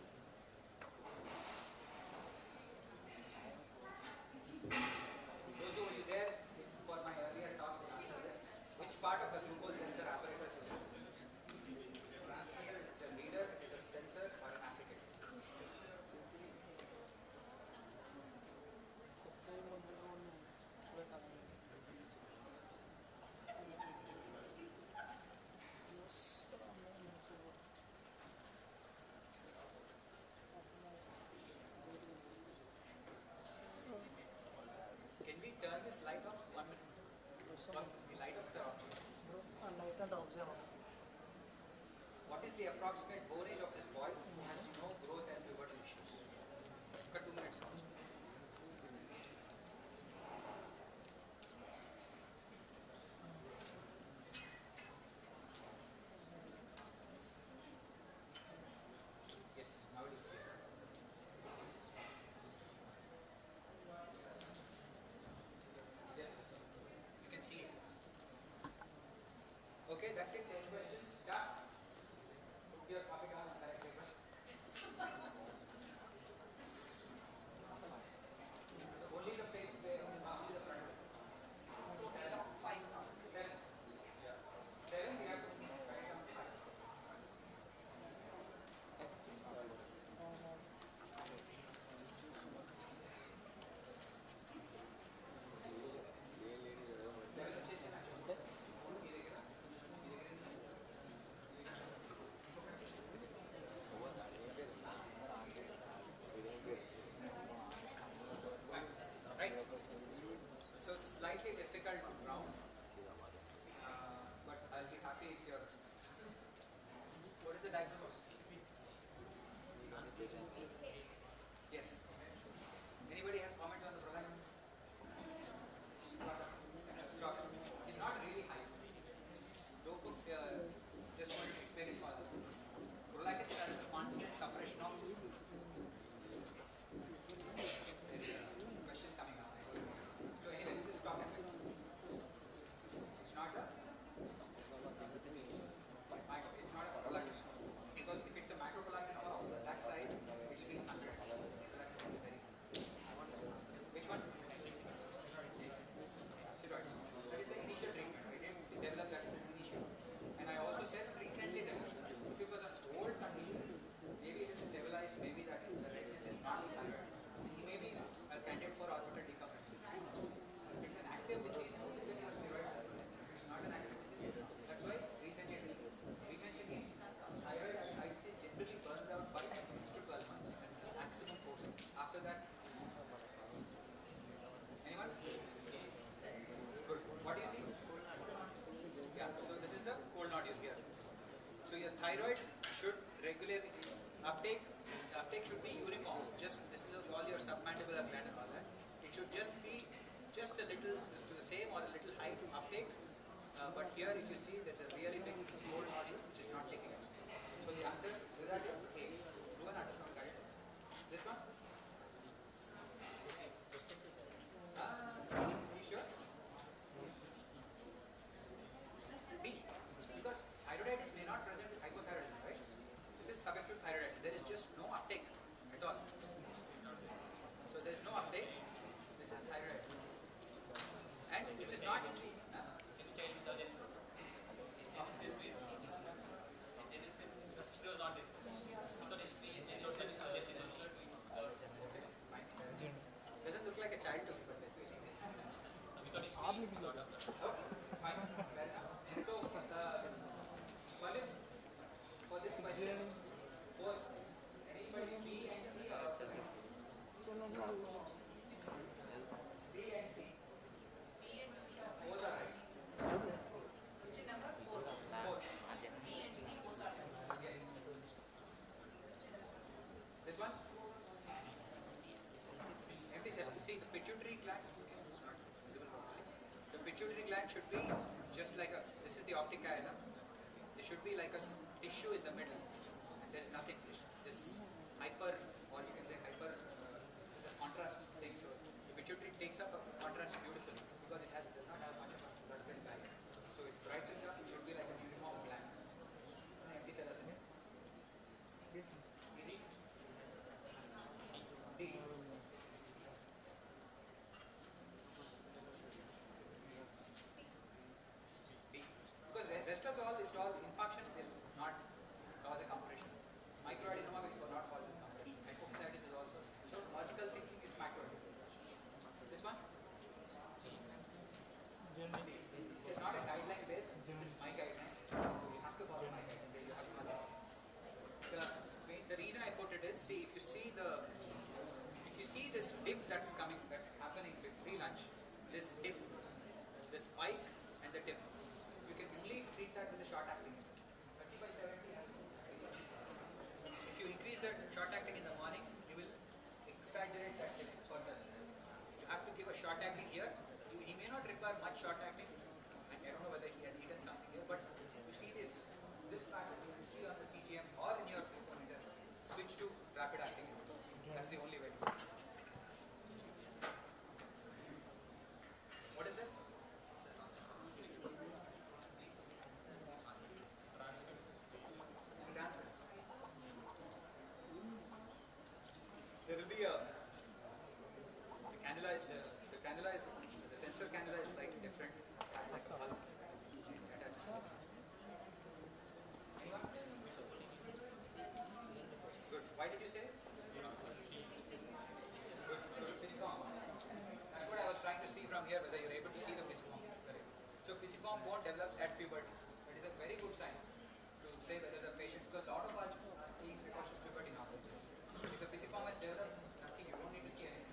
What is the approximate bone age of this boy who has no growth and pubertal issues? Got 2 minutes also. Yes, now it is clear. Yes, you can see it. Okay, that's it. Any questions? Start. Put your copy down and direct papers. Only the page, only the front. 7, we have to write down 5. Right? So it's slightly difficult round, but I'll be happy if you're. What is the diagnosis? Yes. Anybody has comments on the prolactin? Sure. It's not really high. Don't put, just want to explain it further. Prolactin is a constant suppression of. There is a question coming up. So anyway, this is stock effect. It's not a. It's not a prolactin. Because if it's a macroprolactin of that size, it will be 100. Which one? Steroids. That is the initial treatment, right? If you develop that is initial. And I also said recently developed. If it was an old condition, maybe it is stabilized, maybe that the redness is not thyroid. He may be a candidate for orbital decompensation. If it's an active disease, then you have steroids. It's not an active disease. That's why recently developed. Recently means thyroid, I'd say, generally burns out by 6 to 12 months. That's the maximum force. After that, anyone? Good. What do you see? Yeah, so this is the cold nodule here. So your thyroid should regularly uptake. The uptake should be uniform. Just this is all your submandibular gland and all that. It should just be just a little to the same or a little high uptake. But here, if you see, there's a really big cold nodule which is not taking it. So the answer to that is A. Do an ultrasound guide. This one. C. Are you sure? B. Because thyroiditis may not present with hypothyroidism, right? This is subacute thyroiditis. There is just no uptake at all. So there is no uptake. This is thyroid. And this is not. Doesn't look like a child to me, but that's it. Fine. Fair enough. So, Colin, for this question, for anybody B and C or B and C. Both are right. Question number 4. 4. B and C both are right. Yes. This one? Empty cell. See the pituitary gland. It's not visible properly. The pituitary gland should be just like a. This is the optic chiasm. There should be like a tissue in the middle. And there's nothing. This hyper, or you can say hyper, is a contrast thing. So the pituitary takes up a contrast beautifully because it does not have much of a blood-brain barrier. So it brightens up. It should be like a uniform gland. An empty cell, isn't it? Easy. D. Because restazole is all infarction will not cause a compression. Microadenoma will not cause a compression. Hypophysitis is also. So logical thinking is macroadenoma. This one? This is not a guideline based. This is my guideline. So you have to follow my guideline. You have to follow. The reason I put it is, see, if you see this dip that's coming, that's happening pre-lunch, this dip, this spike and the dip, you can only treat that with the short acting. 30 by 70 has if you increase the short acting in the morning, you will exaggerate that further. You have to give a short acting here. He may not require much short acting. I don't know whether he has eaten something here, but you see this pattern you will see on the CGM or in your monitor. Switch to rapid acting. That's the only way to do it. What is this? It's a dancer. There will be the sensor cannula is slightly different. It has like a bulb. It attaches to it. Anyone? Good. Why did you say it? Good. Pisiform. That's what I was trying to see from here, whether you're able to see the pisiform. Correct. So pisiform bone develops at puberty. That is a very good sign to say whether the patient, because a lot of us are seeing precocious puberty nowadays. If the pisiform has developed, nothing, you don't need to see anything.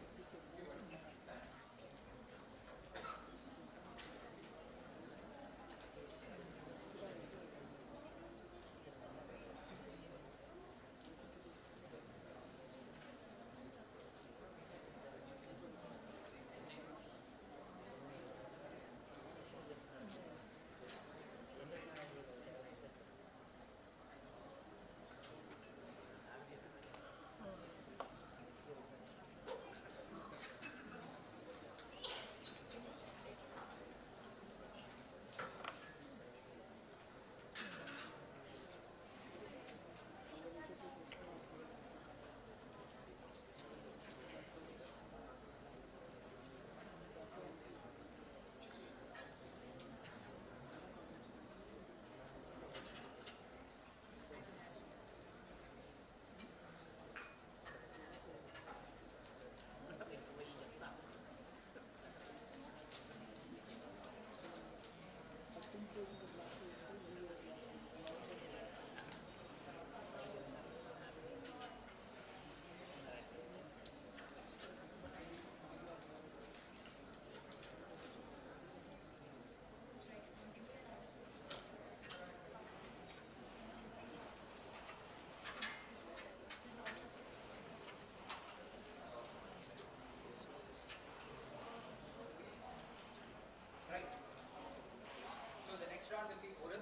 Next round will be oral.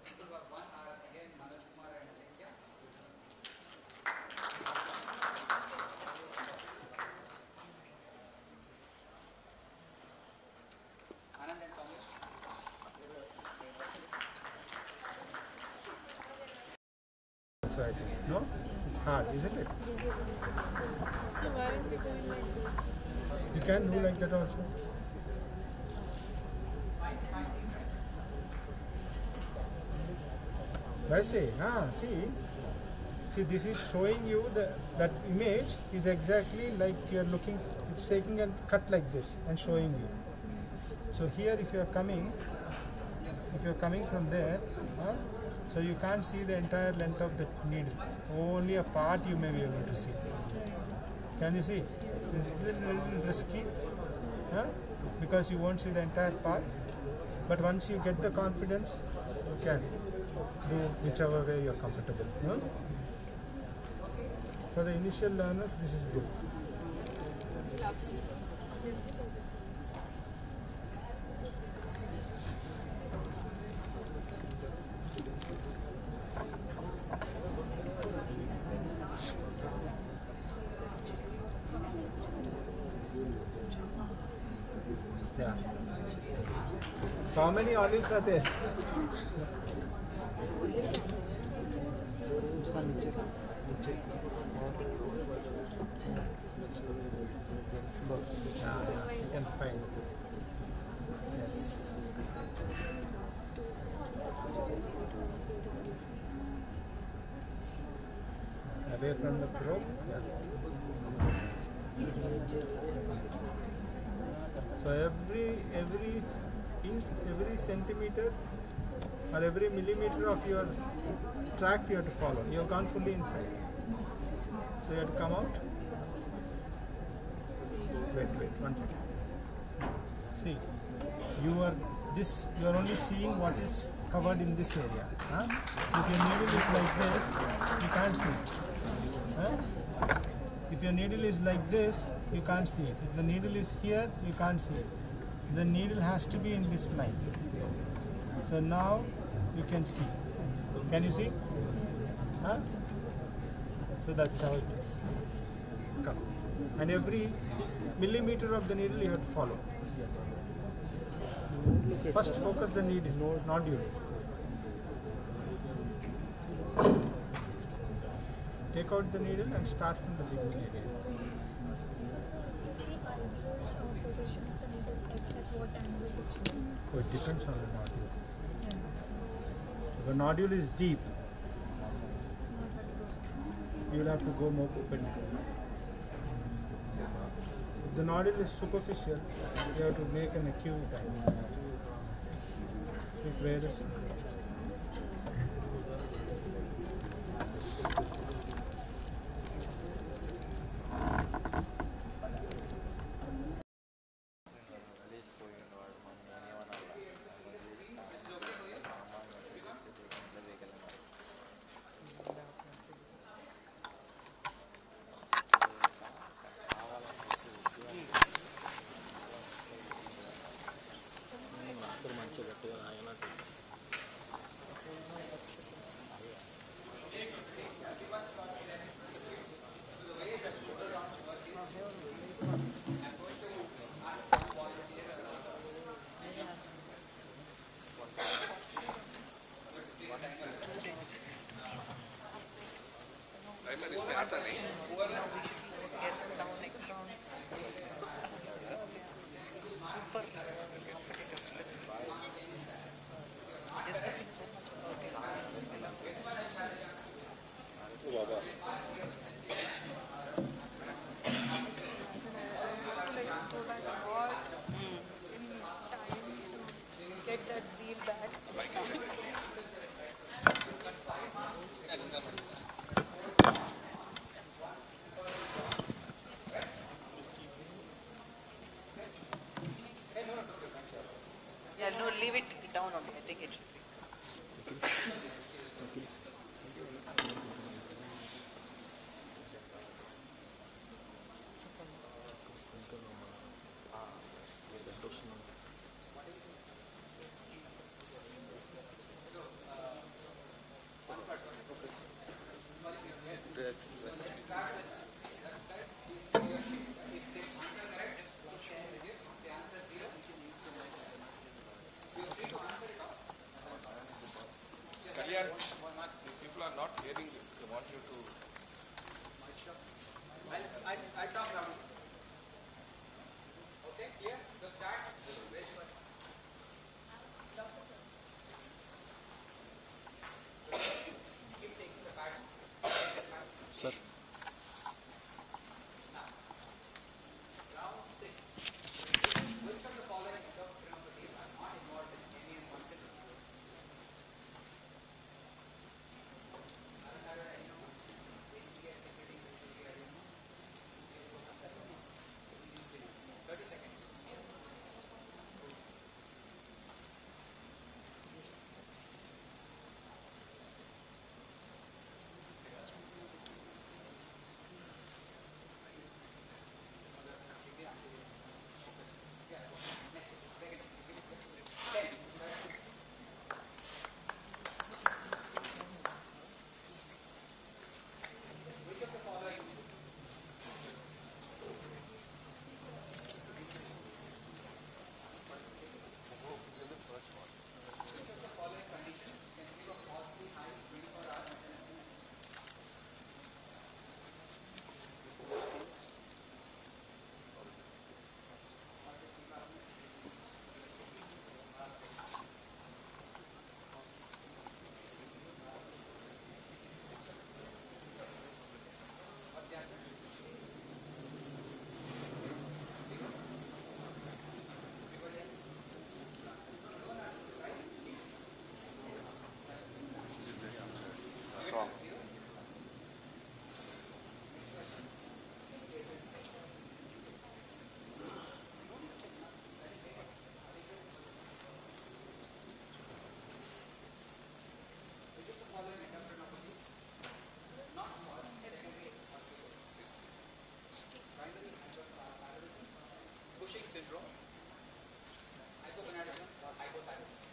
People who have won are again Manoj Kumar and Alekhya. Anand and Samush. That's right. No? It's hard, isn't it? So why is it going like this? You can do like that also. I say, see, this is showing you that image is exactly like you're looking, it's taking a cut like this and showing you. So here if you're coming from there, so you can't see the entire length of the needle, only a part you may be able to see. Can you see? It's a little risky, because you won't see the entire part, but once you get the confidence, you can do whichever way you're comfortable. No? For the initial learners, this is good. Yeah. So how many olives are there? You can find it. Yes. Away from the probe. Yeah. So every inch, every centimeter or every millimeter of your tract you have to follow. You have gone fully inside. So you have to come out. Wait, 1 second. See, you are only seeing what is covered in this area. If your needle is like this, you can't see it. If your needle is like this, you can't see it. If the needle is here, you can't see it. The needle has to be in this line. So now you can see. Can you see? So that's how it is. Come. And every millimeter of the needle you have to follow. First focus the needle, nodule. Take out the needle and start from the beginning again. Oh, it depends on the nodule. If the nodule is deep, you will have to go more perpendicular. If the nodule is superficial, you have to make an acute angle. It varies. Yeah, no, leave it down only. I think it should be. Kalyan, people are not hearing you. They want you to. I'll talk now. Okay, clear? So start. Keep taking the cards. Sir. Round 6. Which of the following endocrinologies are not involved in any concept? Cushing syndrome, hypogonadism, or hypothyroidism.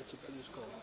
Chip తీసుకోవాలి.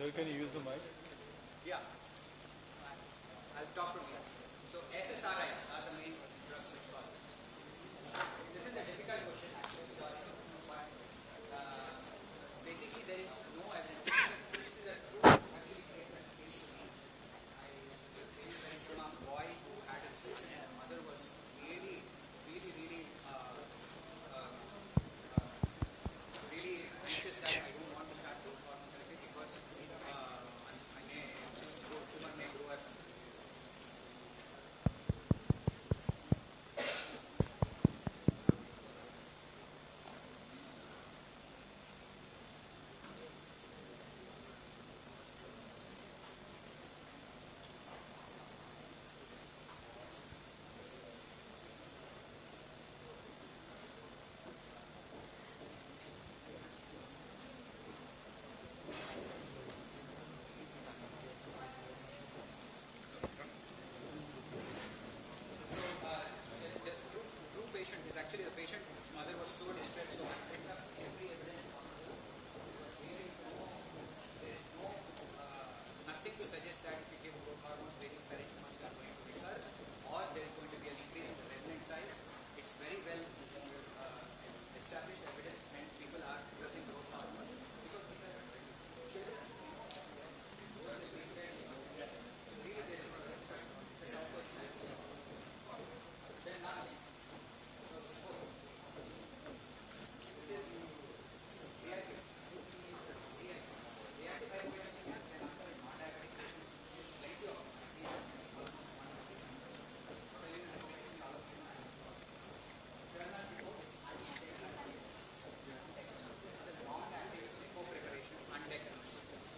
Sir, can you use the mic? Yeah. I'll talk from here. So SSRIs are the main drugs which cause this. This is a difficult question, actually, sorry. But basically there is no evidence. This is a true actually case that came to me. I came from a boy who had a resection and her mother was really anxious that I don't want to start growth hormone therapy because tumor may grow at something. Actually, the patient's mother was so distressed, so I picked up every evidence possible. There is nothing to suggest that if you give growth hormone, various parenchymas are going to recur, or there is going to be an increase in the remnant size. It's very well established evidence when people are using growth hormone because these are children. Then last thing.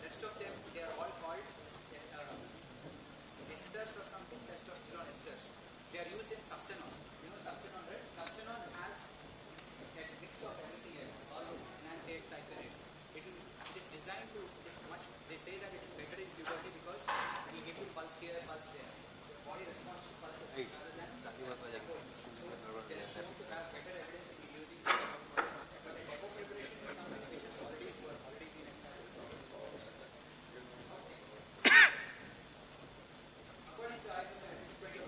Rest of them, they are all called esters or something, testosterone esters. They are used in sustanon. You know sustanon, right? Sustanon has a mix of everything else, all this enanthate, cyclorate. It is designed to, they say that it is better in puberty because it will give you pulse here, pulse there. Your body responds to pulses rather than echo. So it is shown to have better evidence in using but the echo preparation is some medications already been established. According to ISO 20%.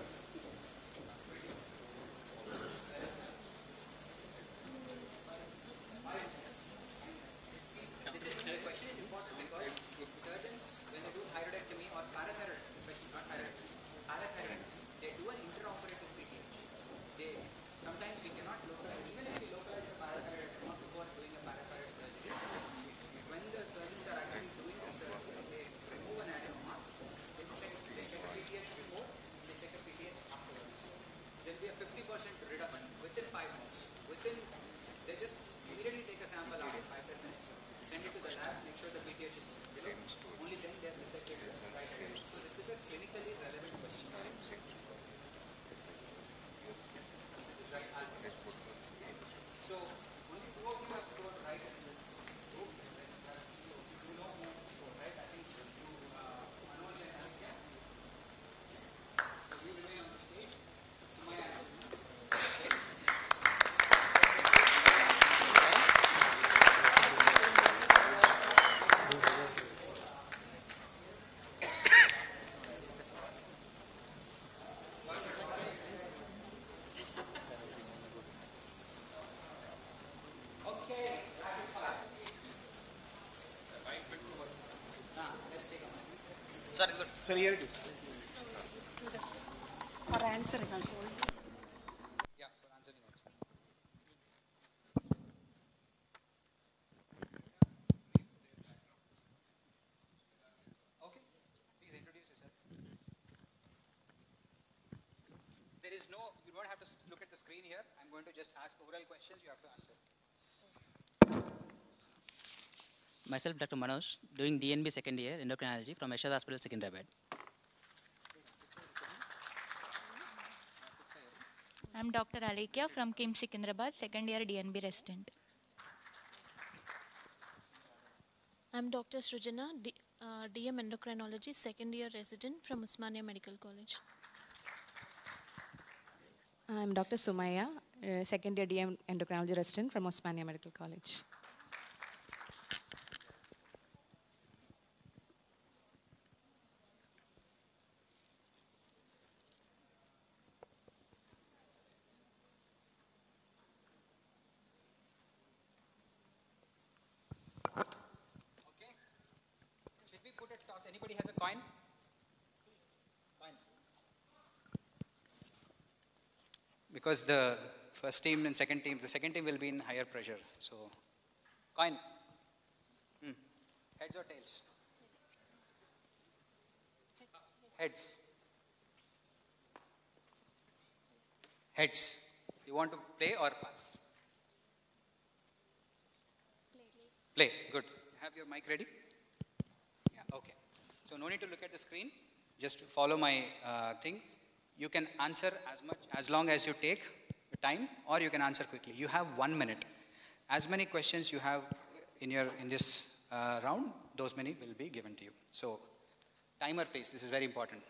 The question is important because surgeons, when they do thyroidectomy or parathyroid, especially not thyroidectomy, parathyroid, they do an intraoperative PTH. Sometimes we cannot localize, even if we localize the parathyroid before doing a parathyroid surgery, when the surgeons are actually doing the surgery, they remove an adenoma, they check a PTH before, they check a PTH afterwards. There will be a 50% reduction within 5 minutes. They just immediately take a sample after 5-10 minutes, send it to the lab, make sure the PTH is below. Only then they are detected as right. So this is a clinically relevant question. So only 2 of you have scored right in this group. So you know who scored right. I think you, Manoj and Aditya. So you remain on the stage. Sumaya. Sorry, good. Sir, here it is. For answering also. Yeah, for answering also. Okay, please introduce yourself. There is no, you don't have to look at the screen here. I'm going to just ask oral questions, you have to answer. Myself, Dr. Manoj, doing DNB second year, Endocrinology from Yashad Hospital, Secunderabad. I'm Dr. Alekia from KIMS Secunderabad, second year DNB resident. I'm Dr. Srujana, DM Endocrinology, second year resident from Osmania Medical College. I'm Dr. Sumaya, second year DM Endocrinology resident from Osmania Medical College. Anybody has a coin? Because the first team and the second team will be in higher pressure. So, coin. Heads or tails? Heads. Heads. You want to play or pass? Play. Good. Have your mic ready? Yeah. Okay. So no need to look at the screen. Just follow my thing. You can answer as long as you take the time, or you can answer quickly. You have 1 minute. As many questions you have in this round, those many will be given to you. So, timer please. This is very important.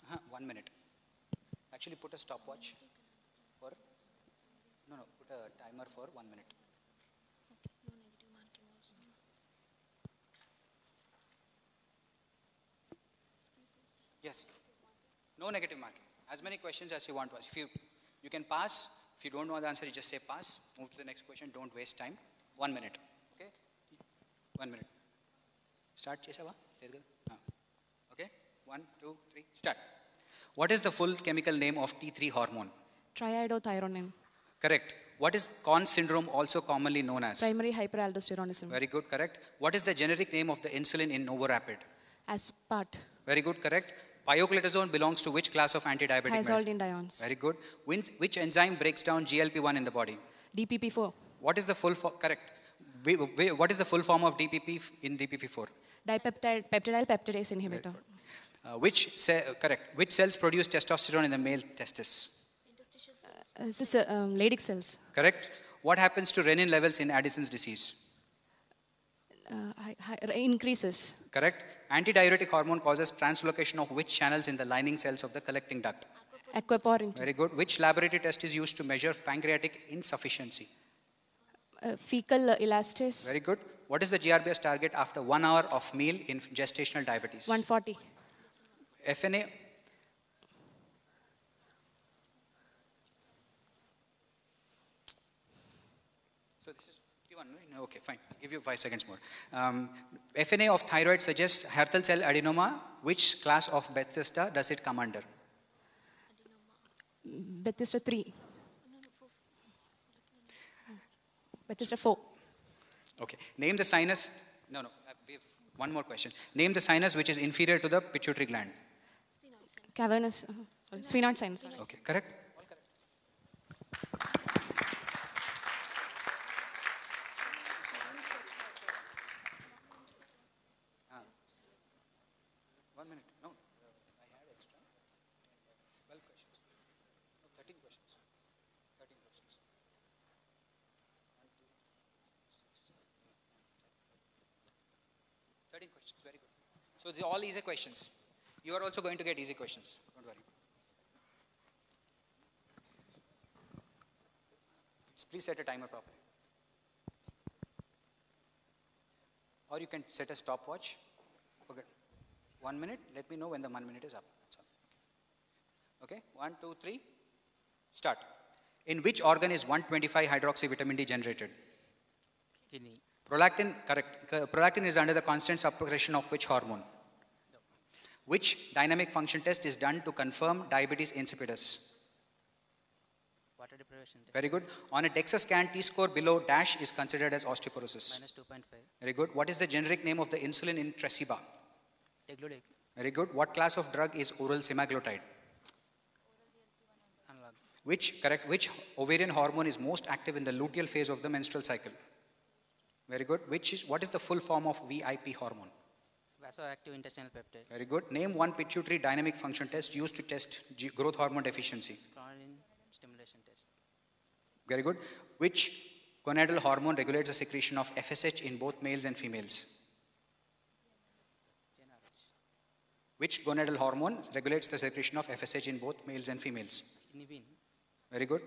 Uh-huh, 1 minute. Actually, put a stopwatch for. No, put a timer for 1 minute. Yes. No negative marking. As many questions as you want to ask. If you can pass. If you don't know the answer, you just say pass. Move to the next question. Don't waste time. 1 minute. Okay? 1 minute. Start, Chesava. Okay? 1, 2, 3. Start. What is the full chemical name of T3 hormone? Triiodothyronine. Correct. What is Conn syndrome also commonly known as? Primary hyperaldosteronism. Very good, correct. What is the generic name of the insulin in Novorapid? Aspart. Very good, correct. Pioglitazone belongs to which class of antidiabetic medicine? Thiazolidines. Very good. Which enzyme breaks down GLP-1 in the body? DPP-4. What is the full correct? What is the full form of DPP in DPP-4? Dipeptidyl peptidase inhibitor. Which cells produce testosterone in the male testis? This is Leydig cells. Correct. What happens to renin levels in Addison's disease? Increases. Correct. Antidiuretic hormone causes translocation of which channels in the lining cells of the collecting duct? Aquaporin. Very good. Which laboratory test is used to measure pancreatic insufficiency? Fecal elastase. Very good. What is the GRBS target after 1 hour of meal in gestational diabetes? 140. FNA. So this is Q1, right? Okay, fine. I'll give you 5 seconds more. FNA of thyroid suggests Hertel cell adenoma. Which class of Bethesda does it come under? Bethesda 3. Bethesda 4. Okay. Name the sinus. No. We have one more question. Name the sinus which is inferior to the pituitary gland. Cavernous. Sphenoid sinus. Okay, correct. All correct. 1 minute. No, I had extra. 12 questions. No, 13 questions. 13 questions. 13 questions. Very good. So these are all easy questions. You are also going to get easy questions. Don't worry. Please set a timer properly. Or you can set a stopwatch. Forget. 1 minute. Let me know when the 1 minute is up. That's all. Okay. 1, 2, 3. Start. In which organ is 125 hydroxy vitamin D generated? Kidney. Prolactin, correct. Prolactin is under the constant suppression of which hormone? Which dynamic function test is done to confirm diabetes insipidus? Water deprivation test. Very good. On a DEXA scan, T-score below dash is considered as osteoporosis. -2.5. Very good. What is the generic name of the insulin in Tresiba? Tegludic. Very good. What class of drug is oral semaglutide? Analog. Which ovarian hormone is most active in the luteal phase of the menstrual cycle? Very good. What is the full form of VIP hormone? Vasoactive intestinal peptide. Very good. Name one pituitary dynamic function test used to test growth hormone deficiency. Chlorine stimulation test. Very good. Which gonadal hormone regulates the secretion of FSH in both males and females? Which gonadal hormone regulates the secretion of FSH in both males and females? Inhibin. Very good.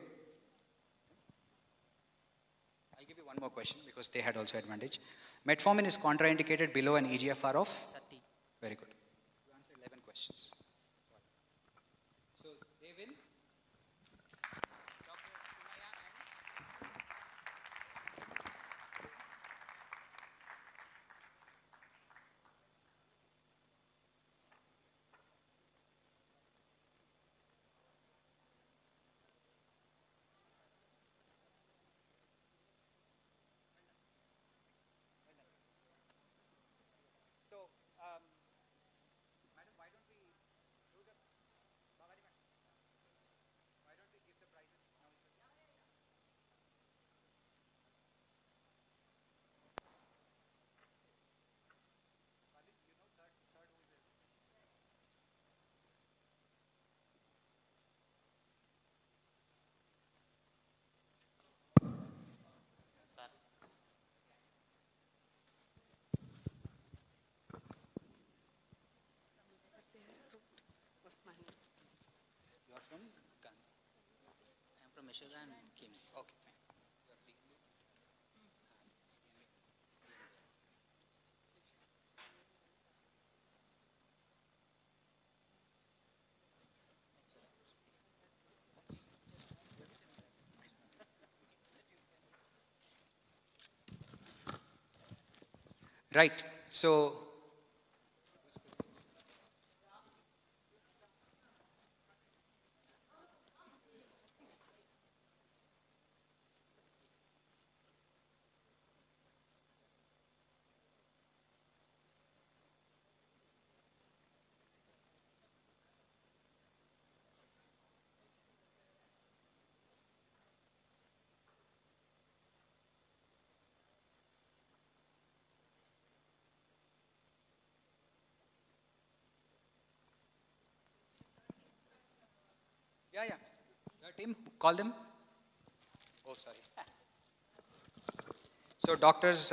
I'll give you one more question because they had also advantage. Metformin is contraindicated below an EGFR of? 30. Very good. You answered 11 questions. So Yashoda and KIMS. Okay. Right. So, yeah. Your team, call them. Oh, sorry. So, Doctors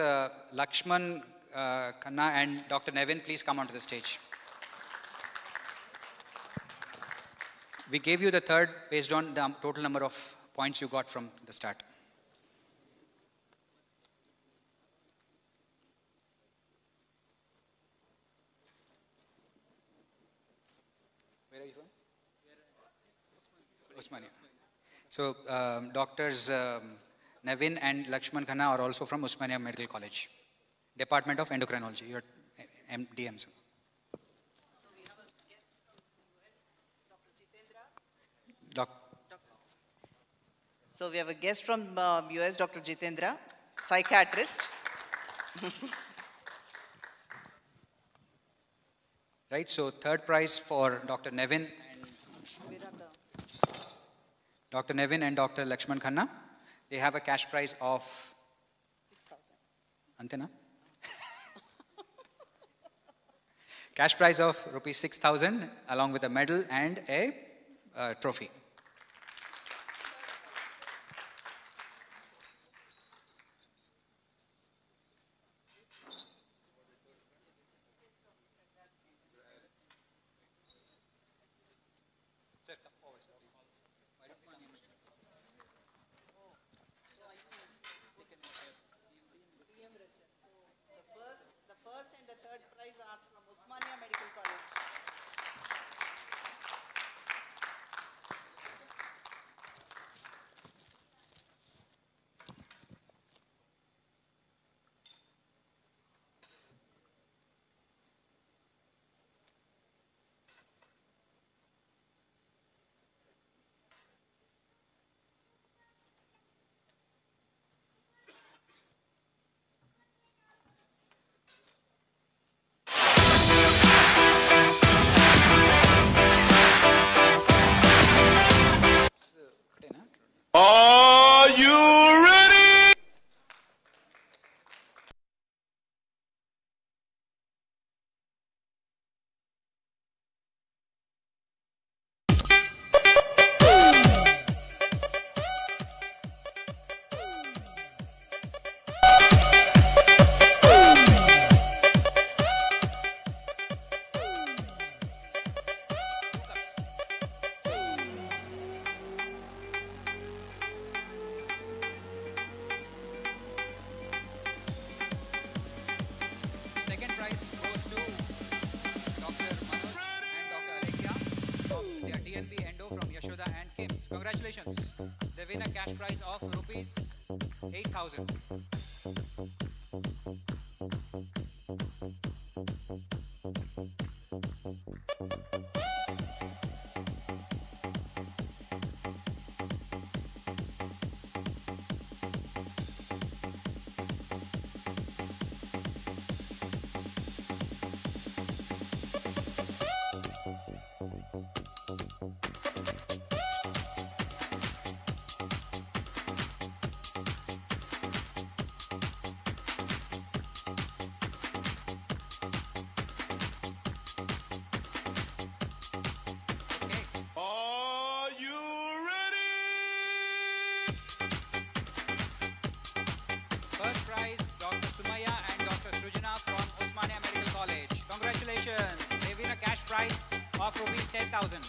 Lakshman Khanna and Dr. Nevin, please come onto the stage. We gave you the third based on the total number of points you got from the start. Where are you from? Osmania. So, Doctors Nevin and Lakshman Khanna are also from Osmania Medical College, Department of Endocrinology. You're DMs. So we have a guest from US, Dr. Jitendra, psychiatrist. Right, so third prize for Dr. Nevin and Dr. Lakshman Khanna. They have a cash prize of 6,000. Antena? Cash prize of rupees 6,000 along with a medal and a trophy. The first and the third prize are from Osmania Medical College. Are you ready? Second prize goes to Dr. Manoj and Dr. Alekia of their DNB Endo from Yashoda and KIMS. Congratulations. They win a cash prize of rupees 8,000. Are you ready? First prize, Dr. Sumaya and Dr. Srujana from Osmania Medical College. Congratulations. They win a cash prize of rupees 10,000.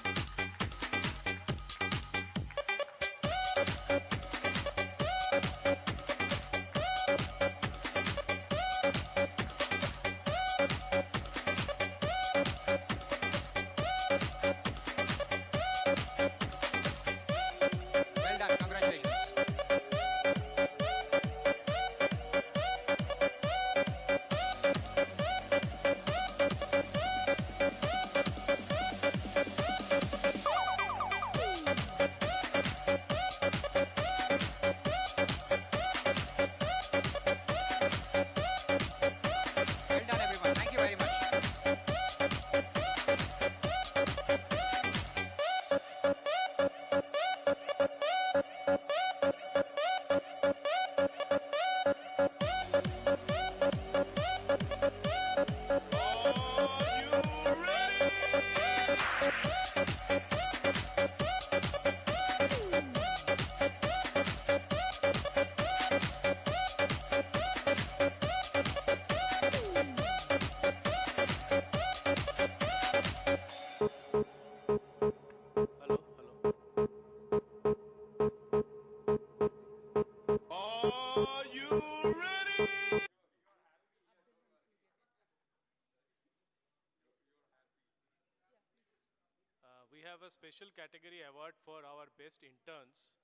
have a special category award for our best interns,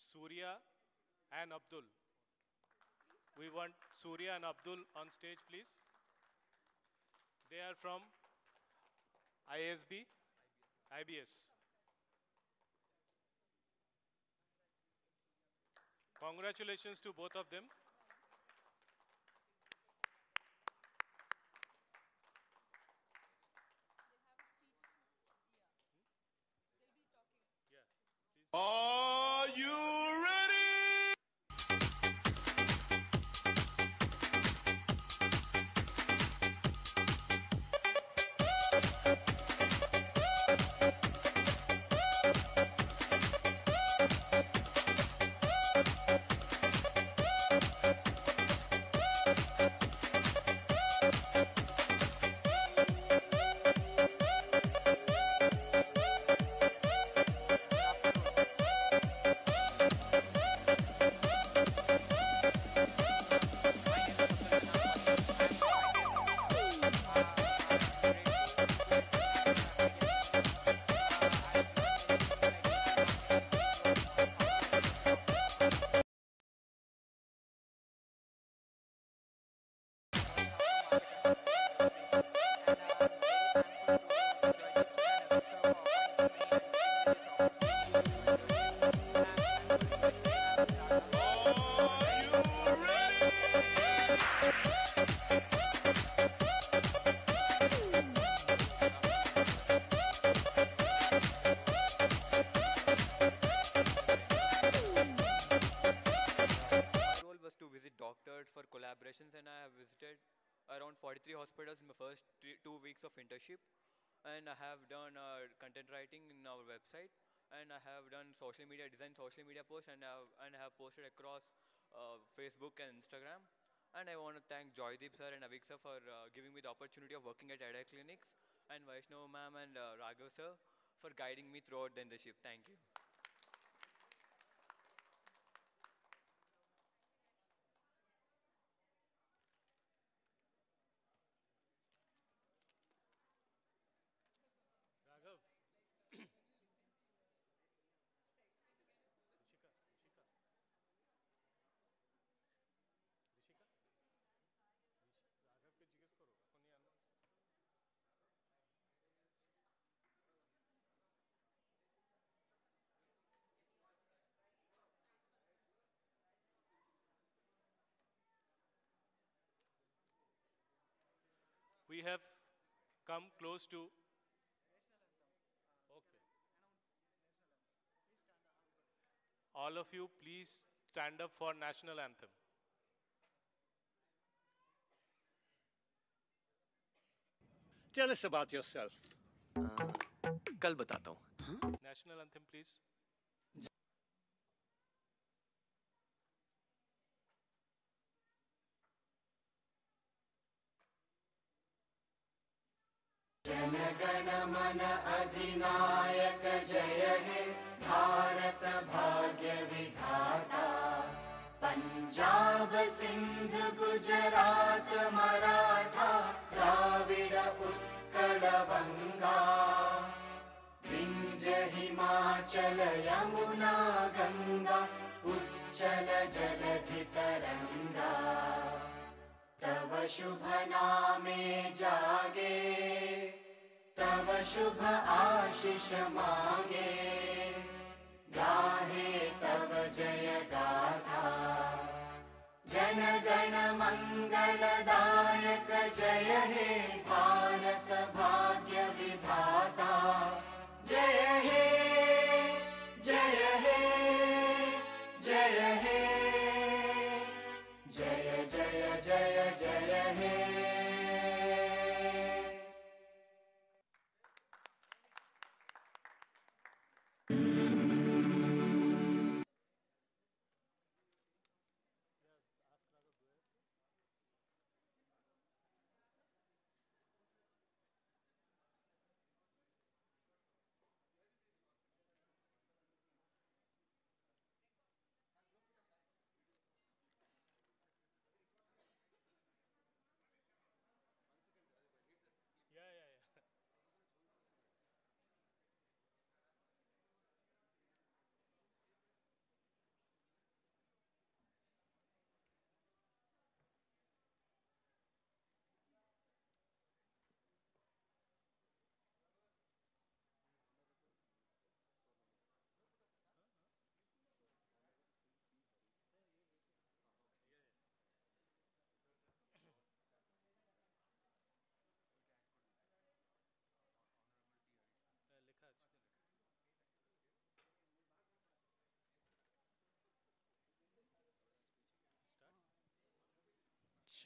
Surya and Abdul. We want Surya and Abdul on stage, please. They are from ISB, IBS. Congratulations to both of them. Are you ready? Was to visit doctors for collaborations, and I have visited around 43 hospitals in my first 2 weeks of internship. And I have done content writing in our website, and I have done social media design, social media posts, and I have posted across Facebook and Instagram. And I want to thank Joydeep sir and Avik sir for giving me the opportunity of working at Ada Clinics, and Vaishnav ma'am and Raghav sir for guiding me throughout the internship. Thank you. Raghav. We have come close to. Okay. All of you, please stand up for national anthem. Tell us about yourself. कल बताता हूँ. National anthem, please. जनगण मन अधिनायक जय हे भारत भाग्य विधाता पंजाब सिंध गुजरात मराठा द्राविड उत्कल बंगा विंध्य हिमाचल यमुना गंगा उच्चल जलधि तरंगा तव शुभ नामे जागे तव शुभ आशीष मांगे गाहे तव जय गाथा जन गण मंगलदायक जय हे भारत भाग्य विधाता जय हे जय हे जय हे जय जय जय जय हे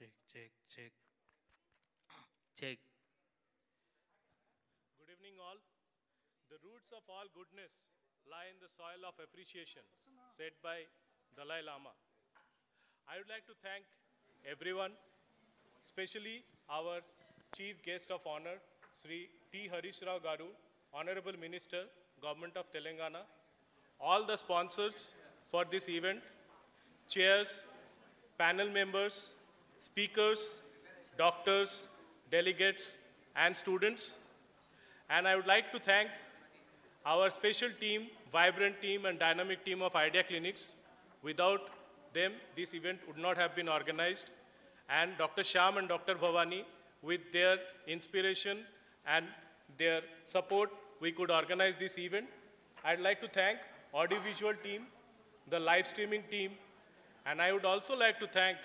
Check, check, check. Check. Good evening, all. The roots of all goodness lie in the soil of appreciation, said by Dalai Lama. I would like to thank everyone, especially our Chief Guest of Honor, Sri T. Harish Rao Garu, Honorable Minister, Government of Telangana, all the sponsors for this event, chairs, panel members, speakers, doctors, delegates, and students. And I would like to thank our special team, vibrant team, and dynamic team of Idea Clinics. Without them, this event would not have been organized. And Dr. Shyam and Dr. Bhavani, with their inspiration and their support, we could organize this event. I'd like to thank audiovisual team, the live streaming team, and I would also like to thank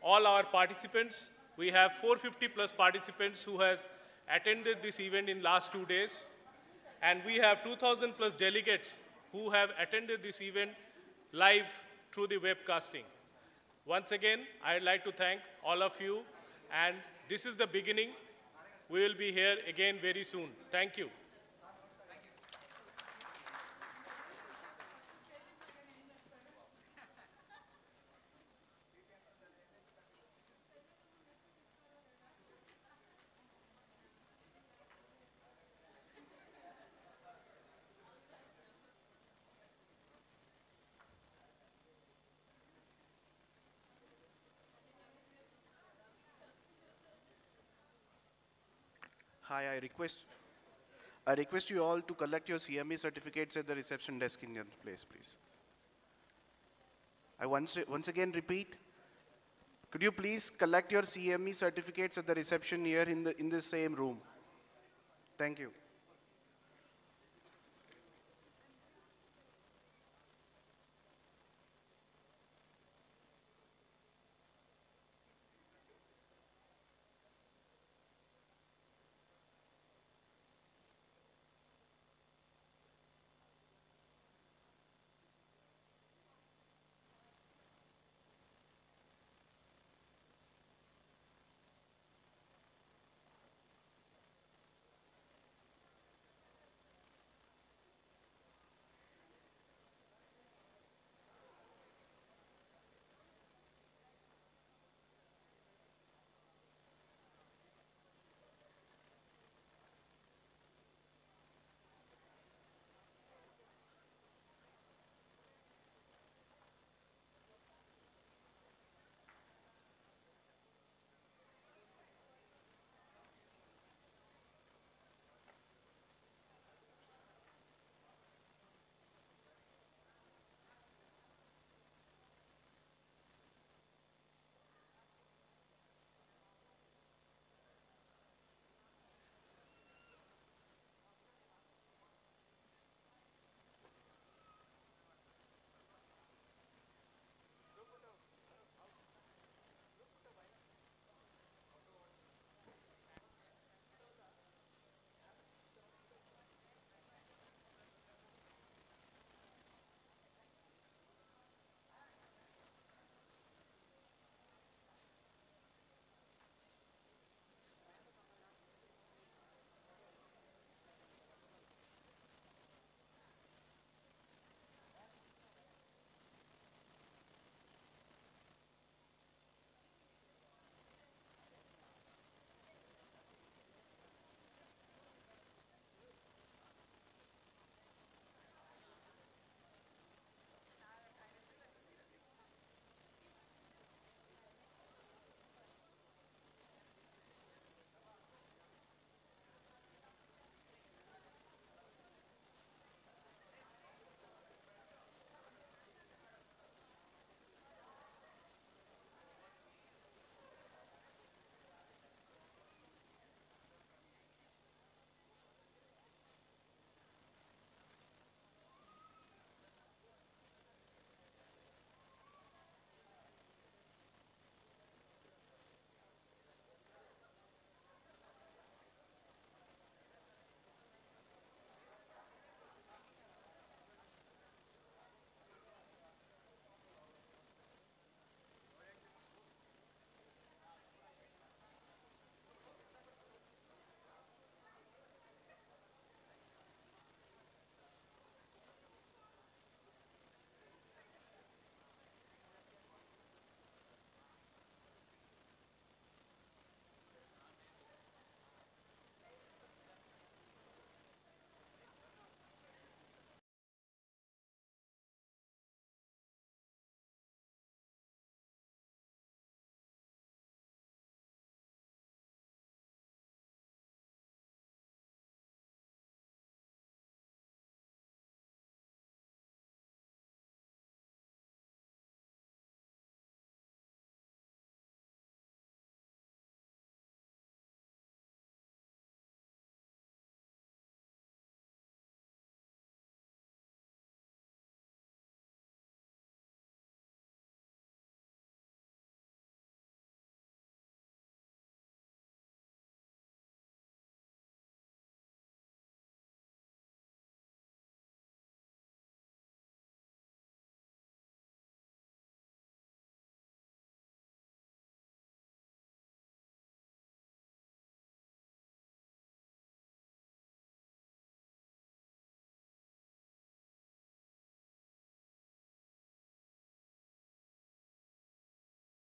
all our participants. We have 450 plus participants who has attended this event in last 2 days. And we have 2,000 plus delegates who have attended this event live through the webcasting. Once again, I'd like to thank all of you. And this is the beginning. We will be here again very soon. Thank you. Hi, I request you all to collect your CME certificates at the reception desk in your place, please. I once again repeat, could you please collect your CME certificates at the reception here in the same room? Thank you.